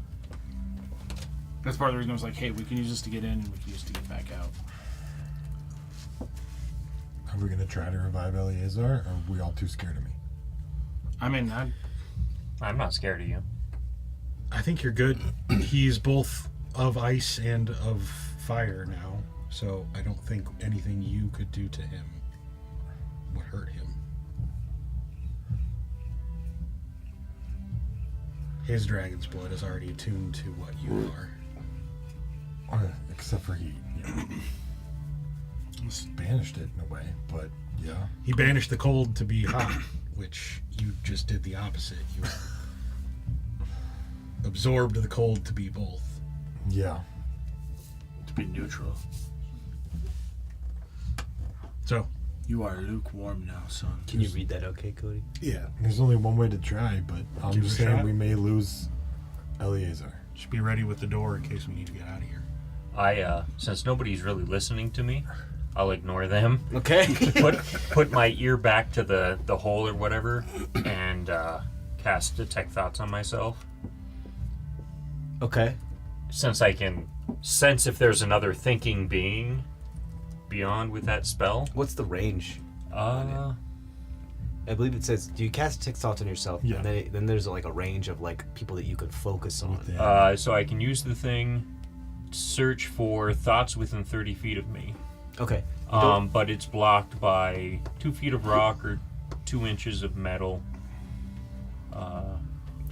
[SPEAKER 4] That's part of the reason I was like, hey, we can use this to get in and we can use it to get back out.
[SPEAKER 5] Are we going to try to revive Eleazar, or are we all too scared of me?
[SPEAKER 4] I mean,
[SPEAKER 6] I'm not scared of you.
[SPEAKER 2] I think you're good. He's both of ice and of fire now, so I don't think anything you could do to him would hurt him. His dragon's blood is already attuned to what you are.
[SPEAKER 5] Except for he banished it in a way, but yeah.
[SPEAKER 2] He banished the cold to be hot, which you just did the opposite. You absorbed the cold to be both.
[SPEAKER 5] Yeah.
[SPEAKER 4] to be neutral.
[SPEAKER 2] So,
[SPEAKER 4] You are lukewarm now, son.
[SPEAKER 1] Can you read that okay, Cody?
[SPEAKER 2] yeah,
[SPEAKER 5] There's only one way to try, but I'm
[SPEAKER 2] Give
[SPEAKER 5] just
[SPEAKER 2] it a
[SPEAKER 5] saying
[SPEAKER 2] shot.
[SPEAKER 5] we may lose Eleazar.
[SPEAKER 2] just be ready with the door in case we need to get out of here.
[SPEAKER 6] Since nobody's really listening to me, I'll ignore them.
[SPEAKER 1] Okay.
[SPEAKER 6] Put my ear back to the hole or whatever, and cast Detect Thoughts on myself.
[SPEAKER 1] Okay.
[SPEAKER 6] Since I can sense if there's another thinking being beyond with that spell.
[SPEAKER 1] What's the range? I believe it says, do you cast Detect Thoughts on yourself?
[SPEAKER 5] Yeah.
[SPEAKER 1] And then there's like a range of like people that you can focus on.
[SPEAKER 6] So I can use the thing, search for thoughts within 30 feet of me.
[SPEAKER 1] Okay. You don't-
[SPEAKER 6] But it's blocked by 2 feet of rock or 2 inches of metal.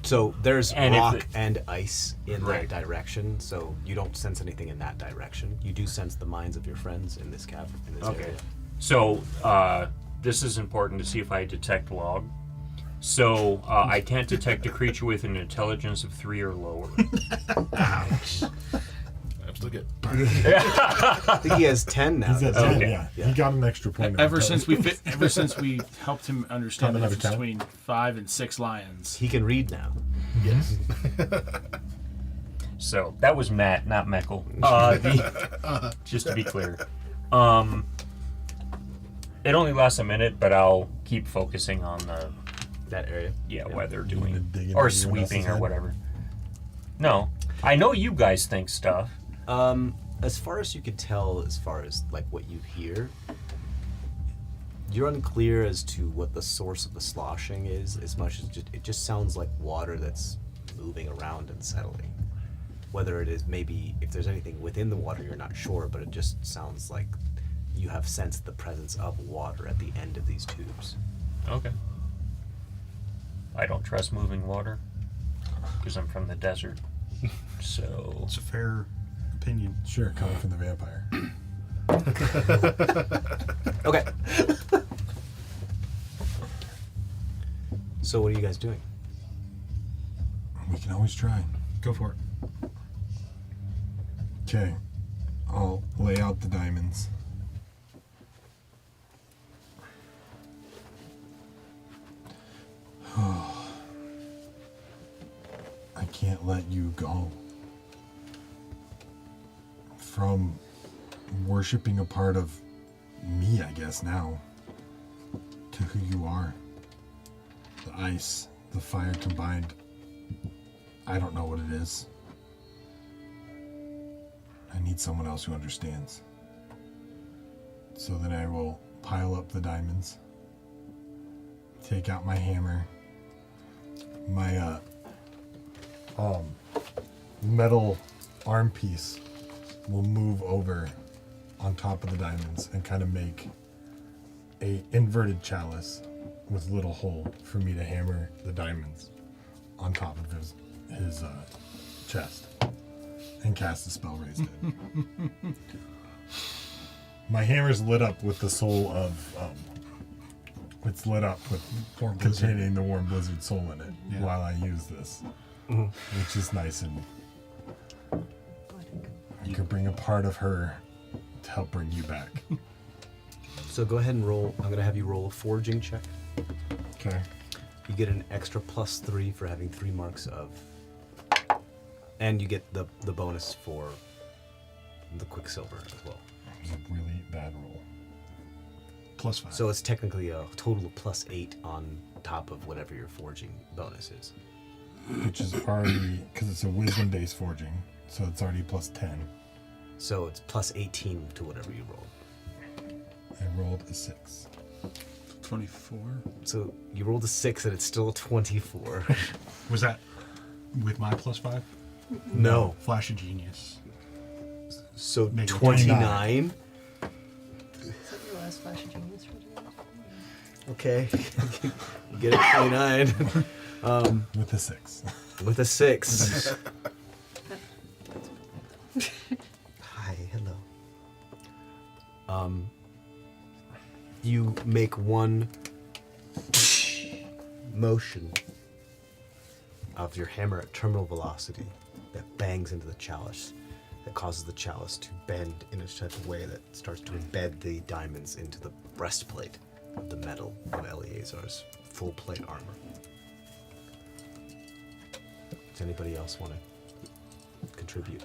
[SPEAKER 1] So there's
[SPEAKER 6] And if
[SPEAKER 1] rock
[SPEAKER 6] it-
[SPEAKER 1] and ice in
[SPEAKER 6] Right.
[SPEAKER 1] that direction, so you don't sense anything in that direction. You do sense the minds of your friends in this cab, in this area.
[SPEAKER 6] So this is important to see if I detect log. So I can't detect a creature with an intelligence of 3 or lower.
[SPEAKER 7] I'm still good.
[SPEAKER 1] I think he has 10 now.
[SPEAKER 5] He's at
[SPEAKER 1] doesn't
[SPEAKER 5] 10,
[SPEAKER 1] he?
[SPEAKER 5] yeah.
[SPEAKER 1] Yeah.
[SPEAKER 5] He got an extra point. of
[SPEAKER 4] Ever since
[SPEAKER 5] intelligence.
[SPEAKER 4] we helped him understand the
[SPEAKER 5] Count another
[SPEAKER 4] difference
[SPEAKER 5] count?
[SPEAKER 4] between 5 and 6 lions.
[SPEAKER 1] He can read now.
[SPEAKER 7] Yes.
[SPEAKER 6] So that was Matt, not Meckel. Just to be clear. It only lasts a minute, but I'll keep focusing on the
[SPEAKER 1] That area.
[SPEAKER 6] what they're
[SPEAKER 5] You wanna
[SPEAKER 6] doing
[SPEAKER 5] dig into
[SPEAKER 6] or
[SPEAKER 5] anyone else's
[SPEAKER 6] sweeping or
[SPEAKER 5] head?
[SPEAKER 6] whatever. No, I know you guys think stuff.
[SPEAKER 1] As far as you could tell, as far as like what you hear, you're unclear as to what the source of the sloshing is. As much as it just sounds like water that's moving around and settling. Whether it is maybe if there's anything within the water, you're not sure, but it just sounds like you have sensed the presence of water at the end of these tubes.
[SPEAKER 6] Okay. I don't trust moving water because I'm from the desert. So
[SPEAKER 2] It's a fair opinion.
[SPEAKER 5] Sure, coming from the vampire.
[SPEAKER 1] Okay. So what are you guys doing?
[SPEAKER 5] We can always try.
[SPEAKER 2] Go for it.
[SPEAKER 5] Okay. I'll lay out the diamonds. I can't let you go. From worshipping a part of me, I guess, now, to who you are. The ice, the fire combined. I don't know what it is. I need someone else who understands. So then I will pile up the diamonds, take out my hammer, my metal arm piece will move over on top of the diamonds and kind of make a inverted chalice with a little hole for me to hammer the diamonds on top of his chest and cast the spell raised it. My hammer's lit up with the soul of it's lit up with
[SPEAKER 2] Warm Blizzard.
[SPEAKER 5] containing the warm blizzard soul in it
[SPEAKER 2] Yeah.
[SPEAKER 5] while I use this, which is nice, and I could bring a part of her to help bring you back.
[SPEAKER 1] So go ahead and roll. I'm gonna have you roll a forging check.
[SPEAKER 5] Okay.
[SPEAKER 1] You get an extra +3 for having 3 marks of, and you get the bonus for the quicksilver as well.
[SPEAKER 5] It was a really bad roll.
[SPEAKER 2] +5.
[SPEAKER 1] So it's technically a total of +8 on top of whatever your forging bonus is.
[SPEAKER 5] Which is already, because it's a wisdom-based forging, so it's already +10.
[SPEAKER 1] So it's +18 to whatever you rolled.
[SPEAKER 5] I rolled a 6.
[SPEAKER 2] 24.
[SPEAKER 1] So you rolled a 6 and it's still a 24.
[SPEAKER 2] Was that with my +5?
[SPEAKER 1] No.
[SPEAKER 2] Flash of genius.
[SPEAKER 1] So
[SPEAKER 2] Make it
[SPEAKER 1] 29.
[SPEAKER 3] Is that your last flash of genius for today?
[SPEAKER 1] Okay. You get a 29
[SPEAKER 5] With a 6.
[SPEAKER 1] with a 6. Hi, hello. You make one motion of your hammer at terminal velocity that bangs into the chalice, that causes the chalice to bend in a such a way that starts to embed the diamonds into the breastplate of the metal of Eleazar's full plate armor. Does anybody else want to contribute?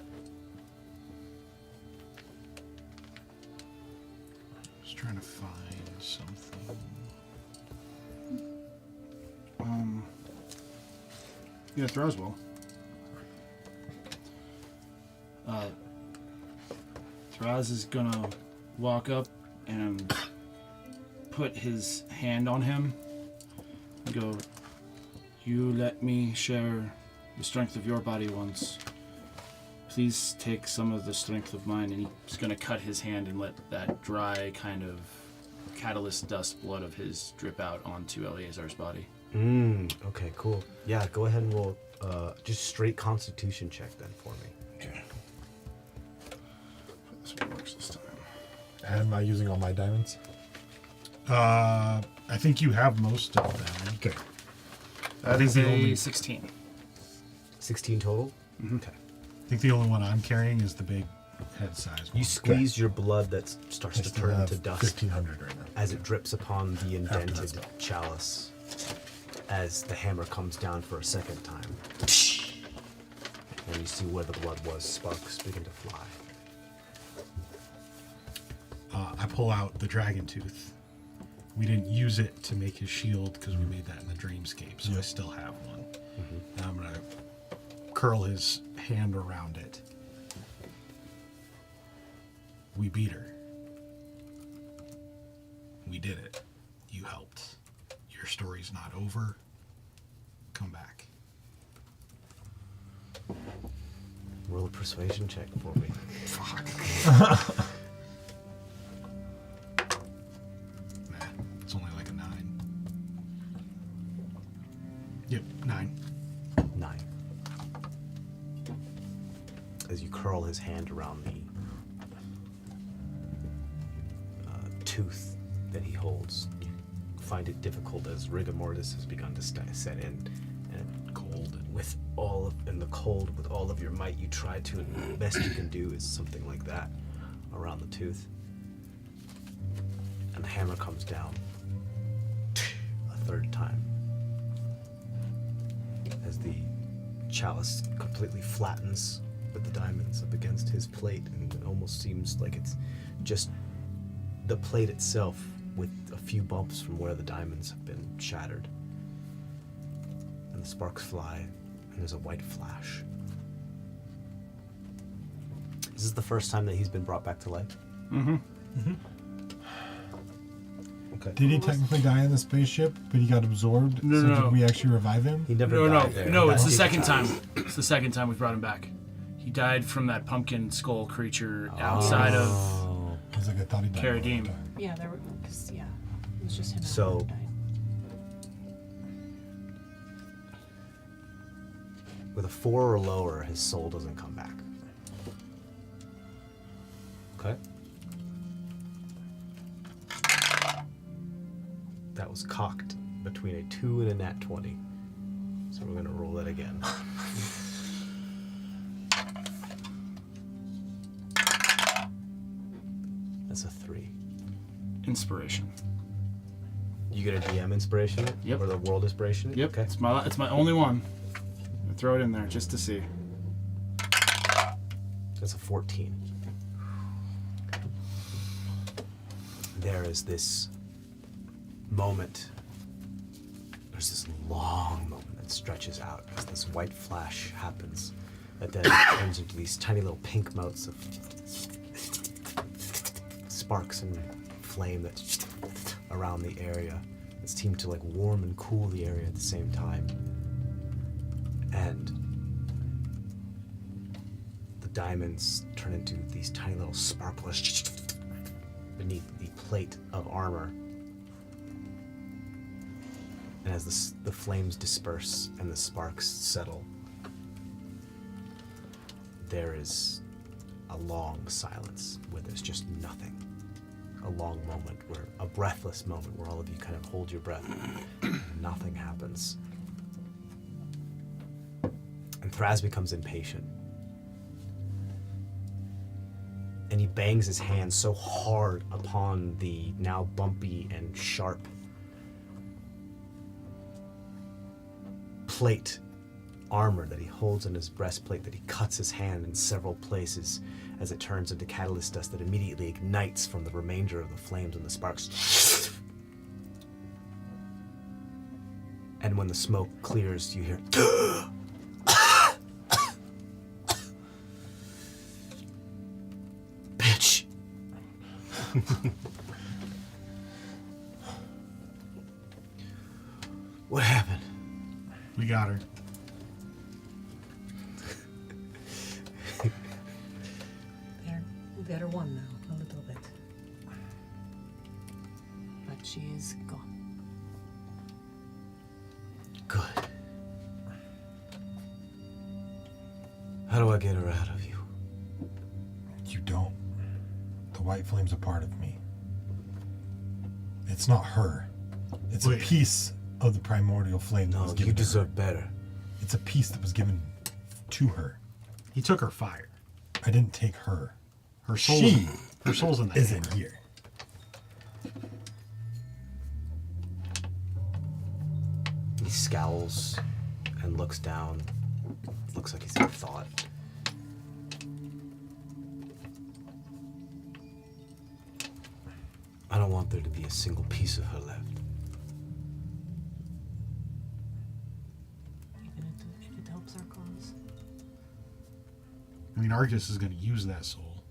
[SPEAKER 2] Just trying to find something. Yeah, Throswell.
[SPEAKER 4] Thraz is gonna walk up and put his hand on him and go, "You let me share the strength of your body once. Please take some of the strength of mine." And he's gonna cut his hand and let that dry kind of catalyst dust blood of his drip out onto Eleazar's body.
[SPEAKER 1] Okay, cool. Yeah, go ahead and roll just straight Constitution check then for me.
[SPEAKER 7] Okay. This works this time.
[SPEAKER 5] Am I using all my diamonds?
[SPEAKER 2] I think you have most of them.
[SPEAKER 5] Okay.
[SPEAKER 4] That is
[SPEAKER 2] the
[SPEAKER 4] a
[SPEAKER 2] only-
[SPEAKER 4] 16.
[SPEAKER 1] 16 total? Okay.
[SPEAKER 2] I think the only one I'm carrying is the big head size one.
[SPEAKER 1] You squeeze your blood that starts
[SPEAKER 5] I
[SPEAKER 1] to
[SPEAKER 5] still
[SPEAKER 1] turn
[SPEAKER 5] have
[SPEAKER 1] into dust
[SPEAKER 5] 1,500 right now.
[SPEAKER 1] as it drips upon the
[SPEAKER 5] After
[SPEAKER 1] indented
[SPEAKER 5] that spell.
[SPEAKER 1] chalice as the hammer comes down for a second time. And you see where the blood was, sparks begin to fly.
[SPEAKER 2] I pull out the dragon tooth. We didn't use it to make his shield because we made that in the dreamscape, so I still have one. And I'm gonna curl his hand around it. We beat her. We did it. You helped. Your story's not over. Come back.
[SPEAKER 1] Roll a persuasion check for me.
[SPEAKER 2] Nah, it's only like a 9. Yep, 9.
[SPEAKER 1] 9. As you curl his hand around the tooth that he holds, you find it difficult as rigor mortis has begun to set in, and cold, and with the cold, with all of your might, you try to, and the best you can do is something like that around the tooth, and the hammer comes down a third time as the chalice completely flattens with the diamonds up against his plate, and it almost seems like it's just the plate itself with a few bumps from where the diamonds have been shattered. And the sparks fly, and there's a white flash. Is this the first time that he's been brought back to life? Okay.
[SPEAKER 5] Did he technically die in the spaceship, but he got absorbed?
[SPEAKER 4] No,
[SPEAKER 5] so
[SPEAKER 4] no.
[SPEAKER 5] did we actually revive him?
[SPEAKER 1] He never
[SPEAKER 4] No,
[SPEAKER 1] died there.
[SPEAKER 4] no, it's the
[SPEAKER 1] He
[SPEAKER 4] second
[SPEAKER 1] died.
[SPEAKER 4] time. It's the second time we brought him back. He died from that pumpkin skull creature outside of.
[SPEAKER 1] Oh.
[SPEAKER 5] I was like, I thought he died.
[SPEAKER 4] Caradim.
[SPEAKER 5] all the time.
[SPEAKER 3] Yeah, there were, cause yeah, it was just him.
[SPEAKER 1] So-
[SPEAKER 3] And died.
[SPEAKER 1] With a 4 or lower, his soul doesn't come back. Okay? That was cocked between a 2 and a nat 20. So we're gonna roll that again. That's a 3.
[SPEAKER 4] Inspiration.
[SPEAKER 1] You get a DM inspiration?
[SPEAKER 4] Yep.
[SPEAKER 1] Or the world inspiration?
[SPEAKER 4] Yep.
[SPEAKER 1] Okay.
[SPEAKER 4] It's my only one. I throw it in there just to see.
[SPEAKER 1] That's a 14. There is this moment. There's this long moment that stretches out as this white flash happens that then turns into these tiny little pink motes of sparks and flame that around the area. It seemed to like warm and cool the area at the same time. And the diamonds turn into these tiny little sparklers beneath the plate of armor. And as the flames disperse and the sparks settle, there is a long silence where there's just nothing. A long moment, where a breathless moment where all of you kind of hold your breath. Nothing happens. And Thraz becomes impatient. And he bangs his hand so hard upon the now bumpy and sharp plate armor that he holds in his breastplate that he cuts his hand in several places as it turns into catalyst dust that immediately ignites from the remainder of the flames and the sparks. And when the smoke clears, you hear bitch. What happened?
[SPEAKER 2] We got her.
[SPEAKER 3] They're better one now, a little bit. But she is gone.
[SPEAKER 1] How do I get her out of you?
[SPEAKER 5] You don't. The white flame's a part of me. It's not her. It's
[SPEAKER 2] Wait.
[SPEAKER 5] a piece of the primordial flame that was
[SPEAKER 1] No,
[SPEAKER 5] given
[SPEAKER 1] you
[SPEAKER 5] to her.
[SPEAKER 1] deserve better.
[SPEAKER 5] It's a piece that was given to her.
[SPEAKER 2] He took her fire.
[SPEAKER 5] I didn't take her.
[SPEAKER 2] Her soul.
[SPEAKER 5] She
[SPEAKER 2] Her soul's in that.
[SPEAKER 5] isn't
[SPEAKER 2] hammer.
[SPEAKER 5] here.
[SPEAKER 1] He scowls and looks down. Looks like he's in thought. I don't want there to be a single piece of her left.
[SPEAKER 3] Even if it helps our cause.
[SPEAKER 2] I mean, Argus is going to use that soul.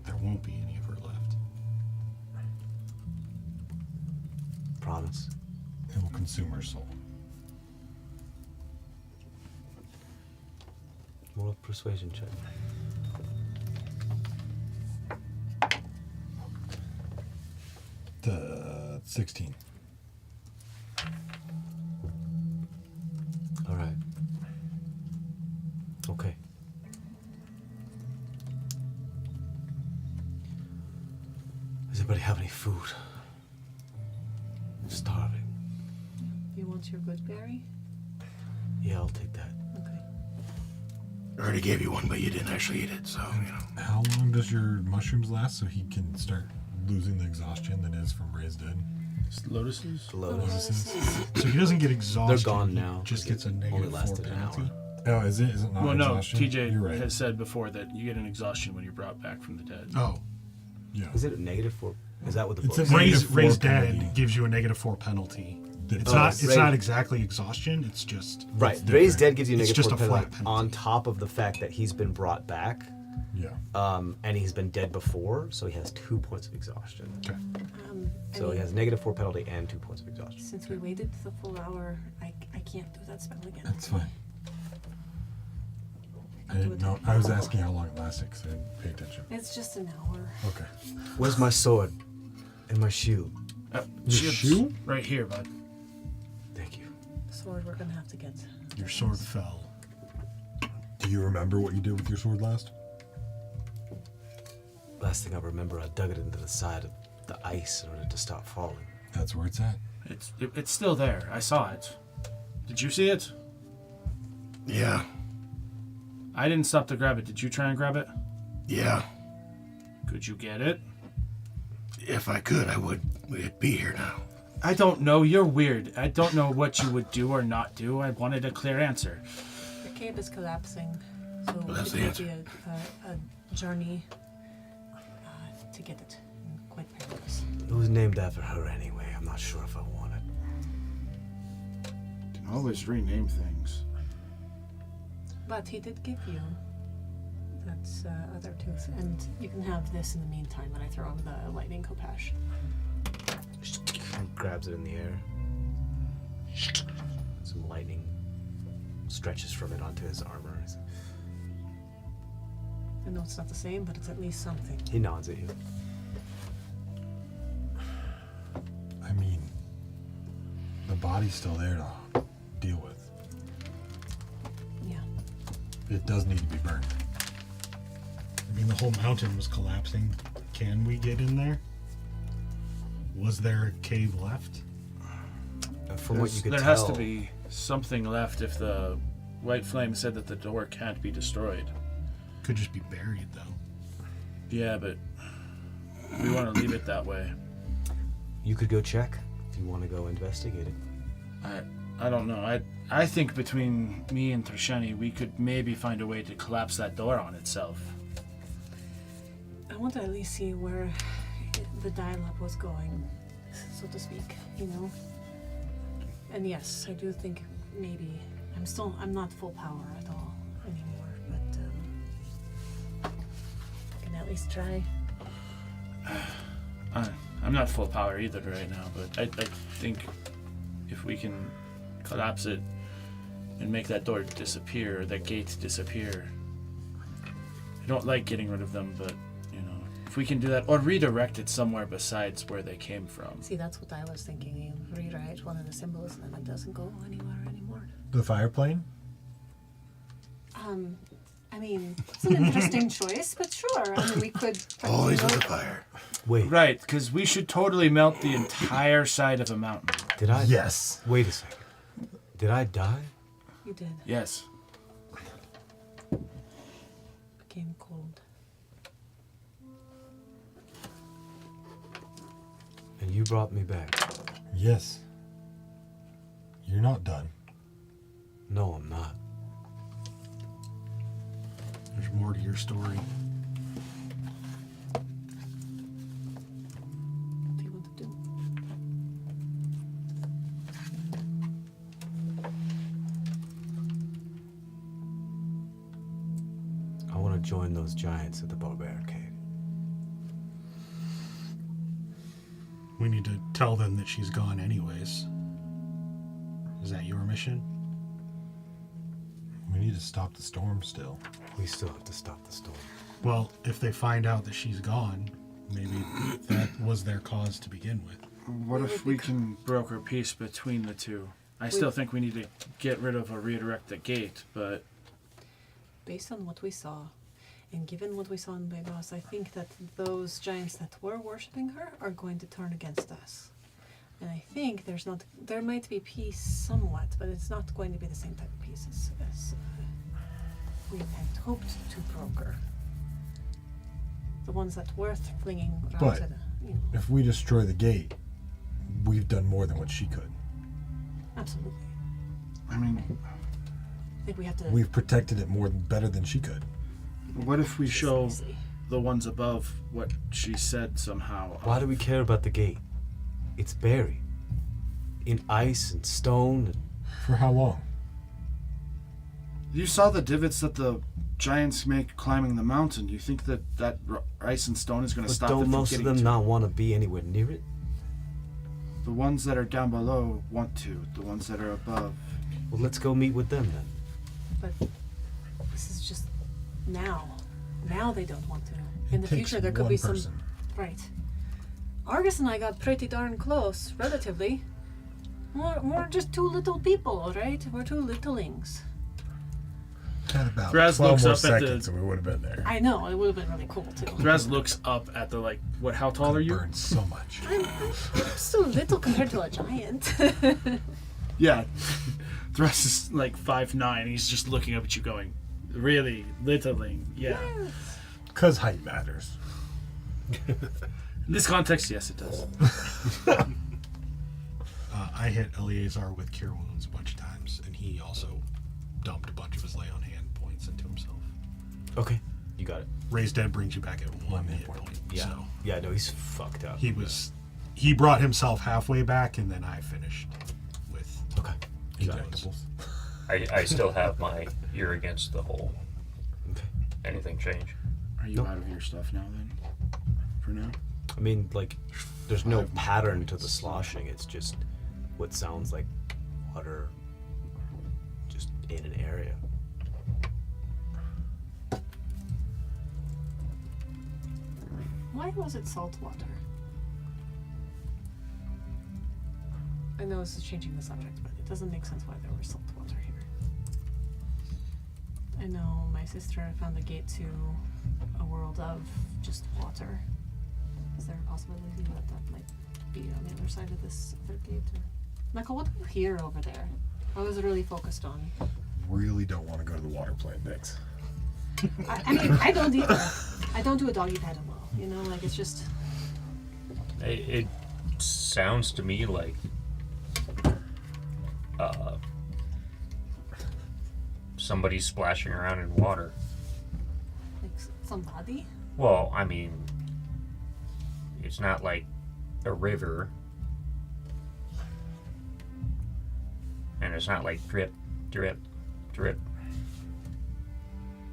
[SPEAKER 2] There won't be any of her left.
[SPEAKER 1] Promise.
[SPEAKER 5] It will consume her soul.
[SPEAKER 1] Moral persuasion check.
[SPEAKER 5] The 16.
[SPEAKER 1] All right. Okay. Does anybody have any food? I'm starving.
[SPEAKER 3] You want your good berry?
[SPEAKER 1] Yeah, I'll take that.
[SPEAKER 3] Okay.
[SPEAKER 7] I already gave you one, but you didn't actually eat it, so, you know.
[SPEAKER 5] How long does your mushrooms last so he can start losing the exhaustion that is from raised dead?
[SPEAKER 4] Lotuses?
[SPEAKER 5] Lotuses?
[SPEAKER 2] So he doesn't get exhausted.
[SPEAKER 1] They're gone
[SPEAKER 2] he
[SPEAKER 1] now.
[SPEAKER 2] Just gets a
[SPEAKER 1] Only
[SPEAKER 2] negative 4
[SPEAKER 1] lasted an
[SPEAKER 2] penalty.
[SPEAKER 5] Oh, is it? Is it not
[SPEAKER 4] Well, no,
[SPEAKER 5] exhaustion?
[SPEAKER 4] TJ
[SPEAKER 5] You're right.
[SPEAKER 4] has said before that you get an exhaustion when you're brought back from the dead.
[SPEAKER 2] Oh,
[SPEAKER 5] Yeah.
[SPEAKER 1] Is it a negative for? Is that what the
[SPEAKER 5] It's
[SPEAKER 1] book
[SPEAKER 5] a
[SPEAKER 1] says?
[SPEAKER 5] negative
[SPEAKER 2] raised
[SPEAKER 5] 4
[SPEAKER 2] dead
[SPEAKER 5] penalty.
[SPEAKER 2] gives you a negative 4 penalty. It's
[SPEAKER 5] Oh,
[SPEAKER 2] not. It's
[SPEAKER 1] raised-
[SPEAKER 2] not exactly exhaustion. It's just
[SPEAKER 1] Right.
[SPEAKER 5] different.
[SPEAKER 1] Raised dead gives you a
[SPEAKER 2] It's
[SPEAKER 1] negative
[SPEAKER 2] just
[SPEAKER 1] 4
[SPEAKER 2] a flat
[SPEAKER 1] penalty
[SPEAKER 2] penalty.
[SPEAKER 1] on top of the fact that he's been brought back,
[SPEAKER 5] Yeah.
[SPEAKER 1] and he's been dead before, so he has 2 points of exhaustion.
[SPEAKER 2] Okay.
[SPEAKER 3] I
[SPEAKER 1] So he
[SPEAKER 3] mean,
[SPEAKER 1] has negative 4 penalty and 2 points of exhaustion.
[SPEAKER 3] Since we waited the full hour, I can't do that spell again.
[SPEAKER 5] That's fine. I
[SPEAKER 3] do
[SPEAKER 5] didn't
[SPEAKER 3] it
[SPEAKER 5] know.
[SPEAKER 3] now.
[SPEAKER 5] I was asking how long it lasted because I didn't pay attention.
[SPEAKER 3] It's just an hour.
[SPEAKER 5] Okay.
[SPEAKER 1] Where's my sword and my shield?
[SPEAKER 4] Shield's
[SPEAKER 5] shoe?
[SPEAKER 4] right here, bud.
[SPEAKER 1] Thank you.
[SPEAKER 3] Sword we're gonna have to get.
[SPEAKER 2] Your sword fell.
[SPEAKER 5] Do you remember what you did with your sword last?
[SPEAKER 1] Last thing I remember, I dug it into the side of the ice in order to stop falling.
[SPEAKER 5] That's where it's at.
[SPEAKER 4] It's still there. I saw it. Did you see it?
[SPEAKER 7] Yeah,
[SPEAKER 4] I didn't stop to grab it. Did you try and grab it?
[SPEAKER 7] yeah.
[SPEAKER 4] Could you get it?
[SPEAKER 7] If I could, I would. It'd be here now.
[SPEAKER 4] I don't know. You're weird. I don't know what you would do or not do. I wanted a clear answer.
[SPEAKER 3] The cave is collapsing, so
[SPEAKER 7] Well, that's
[SPEAKER 3] it
[SPEAKER 7] the
[SPEAKER 3] will
[SPEAKER 7] answer.
[SPEAKER 3] be a journey to get it. Quite perilous.
[SPEAKER 1] It was named after her anyway. I'm not sure if I want it.
[SPEAKER 4] You can always rename things.
[SPEAKER 3] But he did give you that other tooth, and you can have this in the meantime when I throw him the lightning kopash.
[SPEAKER 1] He grabs it in the air. Some lightning stretches from it onto his armor.
[SPEAKER 3] I know it's not the same, but it's at least something.
[SPEAKER 1] He nods at you.
[SPEAKER 5] I mean, the body's still there to deal with.
[SPEAKER 3] Yeah.
[SPEAKER 5] It does need to be burned.
[SPEAKER 2] I mean, the whole mountain was collapsing. Can we get in there? Was there a cave left?
[SPEAKER 1] From what you could
[SPEAKER 4] there
[SPEAKER 1] tell,
[SPEAKER 4] has to be something left if the white flame said that the door can't be destroyed.
[SPEAKER 2] Could just be buried, though.
[SPEAKER 4] Yeah, but we want to leave it that way.
[SPEAKER 1] You could go check if you want to go investigate it.
[SPEAKER 4] I don't know. I think between me and Trishani, we could maybe find a way to collapse that door on itself.
[SPEAKER 3] I want to at least see where the dial-up was going, so to speak, you know? And yes, I do think maybe I'm not full power at all anymore, but I can at least try.
[SPEAKER 4] I'm not full power either right now, but I think if we can collapse it and make that door disappear, or that gate disappear. I don't like getting rid of them, but, you know, if we can do that, or redirect it somewhere besides where they came from.
[SPEAKER 3] See, that's what I was thinking. You rewrite one of the symbols and then it doesn't go anywhere anymore.
[SPEAKER 5] The fire plane?
[SPEAKER 3] I I mean, it's an interesting choice, but sure. I mean, we could.
[SPEAKER 7] Always with the fire.
[SPEAKER 1] Wait,
[SPEAKER 4] Right, because we should totally melt the entire side of a mountain.
[SPEAKER 1] did I?
[SPEAKER 5] Yes.
[SPEAKER 1] Wait a second. Did I die?
[SPEAKER 3] You did.
[SPEAKER 4] Yes.
[SPEAKER 3] Became cold.
[SPEAKER 1] And you brought me back.
[SPEAKER 5] Yes. You're not done.
[SPEAKER 1] No, I'm not.
[SPEAKER 2] There's more to your story.
[SPEAKER 3] What do you want to do?
[SPEAKER 1] I want to join those giants at the barricade.
[SPEAKER 2] We need to tell them that she's gone anyways. Is that your mission?
[SPEAKER 5] We need to stop the storm still.
[SPEAKER 1] We still have to stop the storm.
[SPEAKER 2] Well, if they find out that she's gone, maybe that was their cause to begin with.
[SPEAKER 4] What if we can broker peace between the two? I still think we need to get rid of or redirect the gate, but
[SPEAKER 3] Based on what we saw, and given what we saw in Belos, I think that those giants that were worshipping her are going to turn against us. And I think there might be peace somewhat, but it's not going to be the same type of peace as we had hoped to broker. The ones that were flinging around
[SPEAKER 5] But
[SPEAKER 3] to the,
[SPEAKER 5] if we destroy the gate, we've done more than what she could.
[SPEAKER 3] absolutely.
[SPEAKER 4] I mean,
[SPEAKER 3] I think we have to.
[SPEAKER 5] We've protected it better than she could.
[SPEAKER 4] what if we show
[SPEAKER 3] Easy.
[SPEAKER 4] the ones above what she said somehow?
[SPEAKER 1] Why do we care about the gate? It's buried in ice and stone. And
[SPEAKER 5] For how long?
[SPEAKER 4] You saw the divots that the giants make climbing the mountain. Do you think that ice and stone is going to
[SPEAKER 1] but
[SPEAKER 4] stop
[SPEAKER 1] don't
[SPEAKER 4] them from
[SPEAKER 1] most of
[SPEAKER 4] getting
[SPEAKER 1] them
[SPEAKER 4] to
[SPEAKER 1] not want to be anywhere near it?
[SPEAKER 4] The ones that are down below want to. The ones that are above.
[SPEAKER 1] Well, let's go meet with them then.
[SPEAKER 3] But this is just now. Now they don't want to. In the
[SPEAKER 5] It takes
[SPEAKER 3] future, there could
[SPEAKER 5] one
[SPEAKER 3] be some.
[SPEAKER 5] person.
[SPEAKER 3] Right. Argus and I got pretty darn close, relatively. We're just two little people, all right? We're two littlings.
[SPEAKER 5] Had about
[SPEAKER 4] Graz
[SPEAKER 5] 12
[SPEAKER 4] looks
[SPEAKER 5] more
[SPEAKER 4] up at the-
[SPEAKER 5] seconds and we would have been there.
[SPEAKER 3] I know, it would have been really cool, too.
[SPEAKER 4] Threz looks up at the what? How tall are you?
[SPEAKER 5] Burned so much.
[SPEAKER 3] I'm so little compared to a giant.
[SPEAKER 4] Yeah. Threz is like 5'9". He's just looking up at you, going, "Really, littling? Yeah."
[SPEAKER 5] Because height matters.
[SPEAKER 4] In this context, yes, it does.
[SPEAKER 2] I hit Eleazar with Cure Wounds a bunch of times, and he also dumped a bunch of his lay on hand points into himself.
[SPEAKER 1] Okay, you got it.
[SPEAKER 2] Raise Dead brings you back at one hit point.
[SPEAKER 1] Yeah.
[SPEAKER 2] So
[SPEAKER 1] Yeah, no, he's fucked up.
[SPEAKER 2] he brought himself halfway back, and then I finished with
[SPEAKER 1] Okay. You got it.
[SPEAKER 5] Injectables.
[SPEAKER 6] I still have my ear against the hole.
[SPEAKER 1] Okay.
[SPEAKER 6] Anything change?
[SPEAKER 4] Are you
[SPEAKER 1] Nope.
[SPEAKER 4] out of your stuff now, then? For now?
[SPEAKER 1] I mean, there's no
[SPEAKER 2] 5 more
[SPEAKER 1] pattern to
[SPEAKER 2] points.
[SPEAKER 1] the sloshing. It's just what sounds like water just in an area.
[SPEAKER 3] Why was it salt water? I know this is changing the subject, but it doesn't make sense why there was salt water here. I know my sister found the gate to a world of just water. Is there a possibility that might be on the other side of this other gate? Or... Michael, what do you hear over there? I was really focused on.
[SPEAKER 5] Really don't want to go to the water plant next.
[SPEAKER 3] I mean, I don't either. I don't do a doggy paddle well. You know, like it's just.
[SPEAKER 6] It sounds to me like somebody's splashing around in water.
[SPEAKER 3] Like somebody?
[SPEAKER 6] Well, I mean, it's not like a river, and it's not like drip, drip, drip.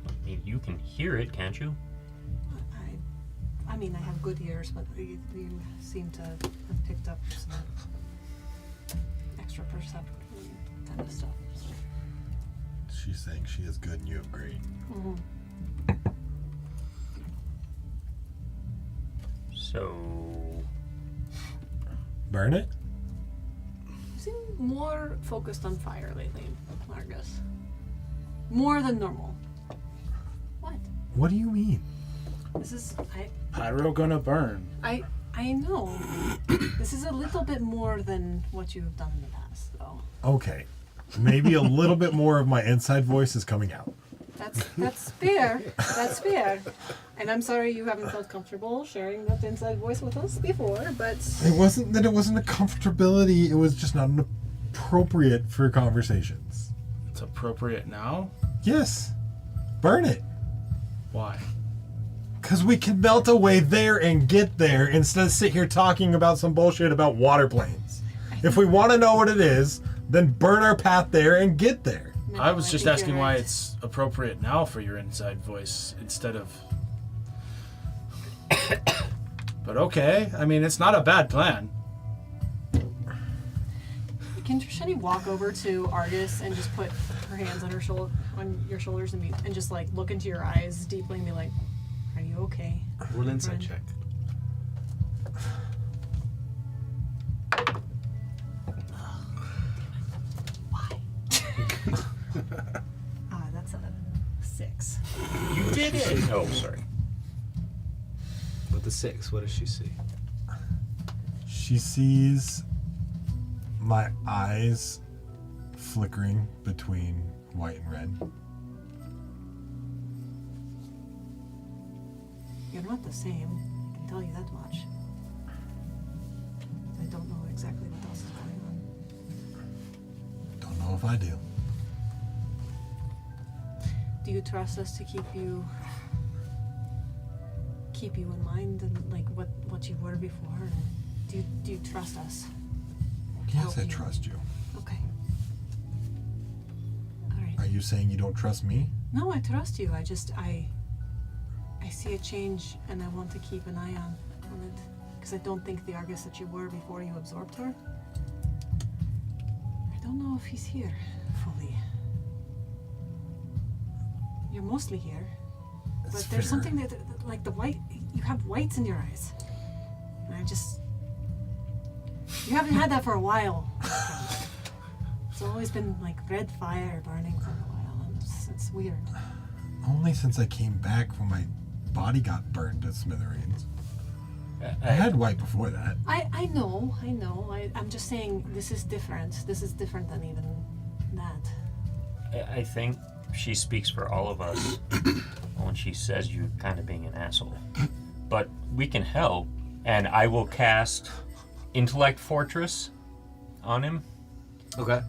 [SPEAKER 6] I mean, you can hear it, can't you?
[SPEAKER 3] I mean, I have good ears, but you seem to have picked up some extra perception kind of stuff. So.
[SPEAKER 5] She's saying she is good and you have great.
[SPEAKER 3] Mm-hmm.
[SPEAKER 6] So,
[SPEAKER 5] Burn it?
[SPEAKER 3] You seem more focused on fire lately, Argus. More than normal.
[SPEAKER 5] What do you mean?
[SPEAKER 3] This is
[SPEAKER 4] Pyro gonna burn.
[SPEAKER 3] I know. This is a little bit more than what you have done in the past, though.
[SPEAKER 5] Okay. Maybe a little bit more of my inside voice is coming out.
[SPEAKER 3] That's fair. That's fair. And I'm sorry you haven't felt comfortable sharing that inside voice with us before, but
[SPEAKER 5] It wasn't that it wasn't a comfortability, it was just not appropriate for conversations.
[SPEAKER 4] It's appropriate now.
[SPEAKER 5] Yes. Burn it.
[SPEAKER 4] Why?
[SPEAKER 5] Because we can melt away there and get there instead of sit here talking about some bullshit about water planes. If we want to know what it is, then burn our path there and get there.
[SPEAKER 3] no,
[SPEAKER 4] I was just
[SPEAKER 3] think
[SPEAKER 4] asking
[SPEAKER 3] you're
[SPEAKER 4] why
[SPEAKER 3] right.
[SPEAKER 4] it's appropriate now for your inside voice instead of. But okay, I mean it's not a bad plan.
[SPEAKER 3] Can Trishani walk over to Argus and just put her hands on your shoulders and just like look into your eyes deeply and be like, "Are you okay?"
[SPEAKER 1] Roll an insight
[SPEAKER 3] Friend?
[SPEAKER 1] check.
[SPEAKER 3] Why? That's a 6.
[SPEAKER 6] You did it. Oh, sorry.
[SPEAKER 1] With the 6, what does she see?
[SPEAKER 5] She sees my eyes flickering between white and red.
[SPEAKER 3] You're not the same. I can tell you that much. I don't know exactly what else is going on.
[SPEAKER 5] Don't know if I do.
[SPEAKER 3] Do you trust us to keep you in mind and like what you were before? Do you trust us?
[SPEAKER 5] Yes, I
[SPEAKER 3] you.
[SPEAKER 5] trust you.
[SPEAKER 3] Okay. All right.
[SPEAKER 5] Are you saying you don't trust me?
[SPEAKER 3] No, I trust you. I see a change, and I want to keep an eye on it because I don't think the Argus that you were before you absorbed her. I don't know if he's here fully. You're mostly here,
[SPEAKER 5] That's
[SPEAKER 3] but there's
[SPEAKER 5] fair.
[SPEAKER 3] something that like the white. You have whites in your eyes, and you haven't had that for a while. It's always been like red fire burning for a while, and it's weird.
[SPEAKER 5] Only since I came back when my body got burned to smithereens. I had white before that.
[SPEAKER 3] I know. I'm just saying this is different. This is different than even that.
[SPEAKER 6] I think she speaks for all of us when she says you're kind of being an asshole. But we can help, and I will cast Intellect Fortress on him.
[SPEAKER 1] Okay.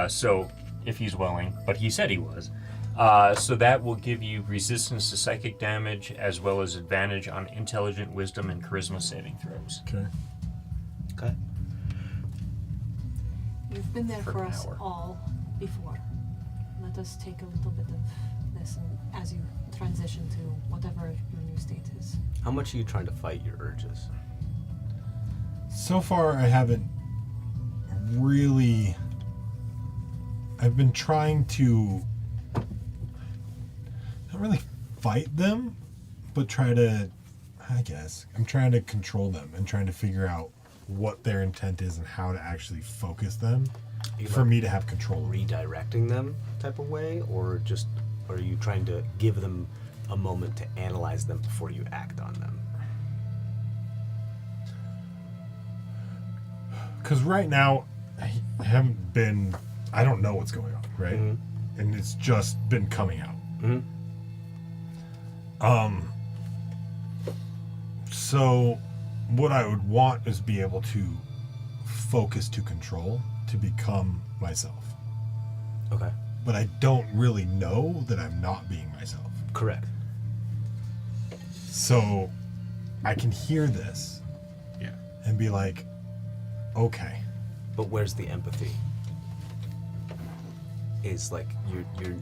[SPEAKER 6] So if he's willing, but he said he was. So that will give you resistance to psychic damage as well as advantage on intelligent, wisdom, and charisma saving throws.
[SPEAKER 5] Okay.
[SPEAKER 1] Okay.
[SPEAKER 3] You've been there
[SPEAKER 6] For
[SPEAKER 3] for
[SPEAKER 6] an
[SPEAKER 3] us
[SPEAKER 6] hour.
[SPEAKER 3] all before. Let us take a little bit of this and as you transition to whatever your new state is.
[SPEAKER 1] How much are you trying to fight your urges?
[SPEAKER 5] So far, I haven't really. I've been trying to not really fight them, but try to. I guess I'm trying to control them and trying to figure out what their intent is and how to actually focus them for me to have control.
[SPEAKER 1] Redirecting them type of way, or just are you trying to give them a moment to analyze them before you act on them?
[SPEAKER 5] Because right now, I haven't been. I don't know what's going on, right?
[SPEAKER 1] Mm-hmm.
[SPEAKER 5] And it's just been coming out.
[SPEAKER 1] Mm-hmm.
[SPEAKER 5] So, what I would want is be able to focus to control to become myself.
[SPEAKER 1] Okay.
[SPEAKER 5] But I don't really know that I'm not being myself.
[SPEAKER 1] Correct.
[SPEAKER 5] So, I can hear this
[SPEAKER 2] Yeah.
[SPEAKER 5] and be like, okay.
[SPEAKER 1] But where's the empathy? Is like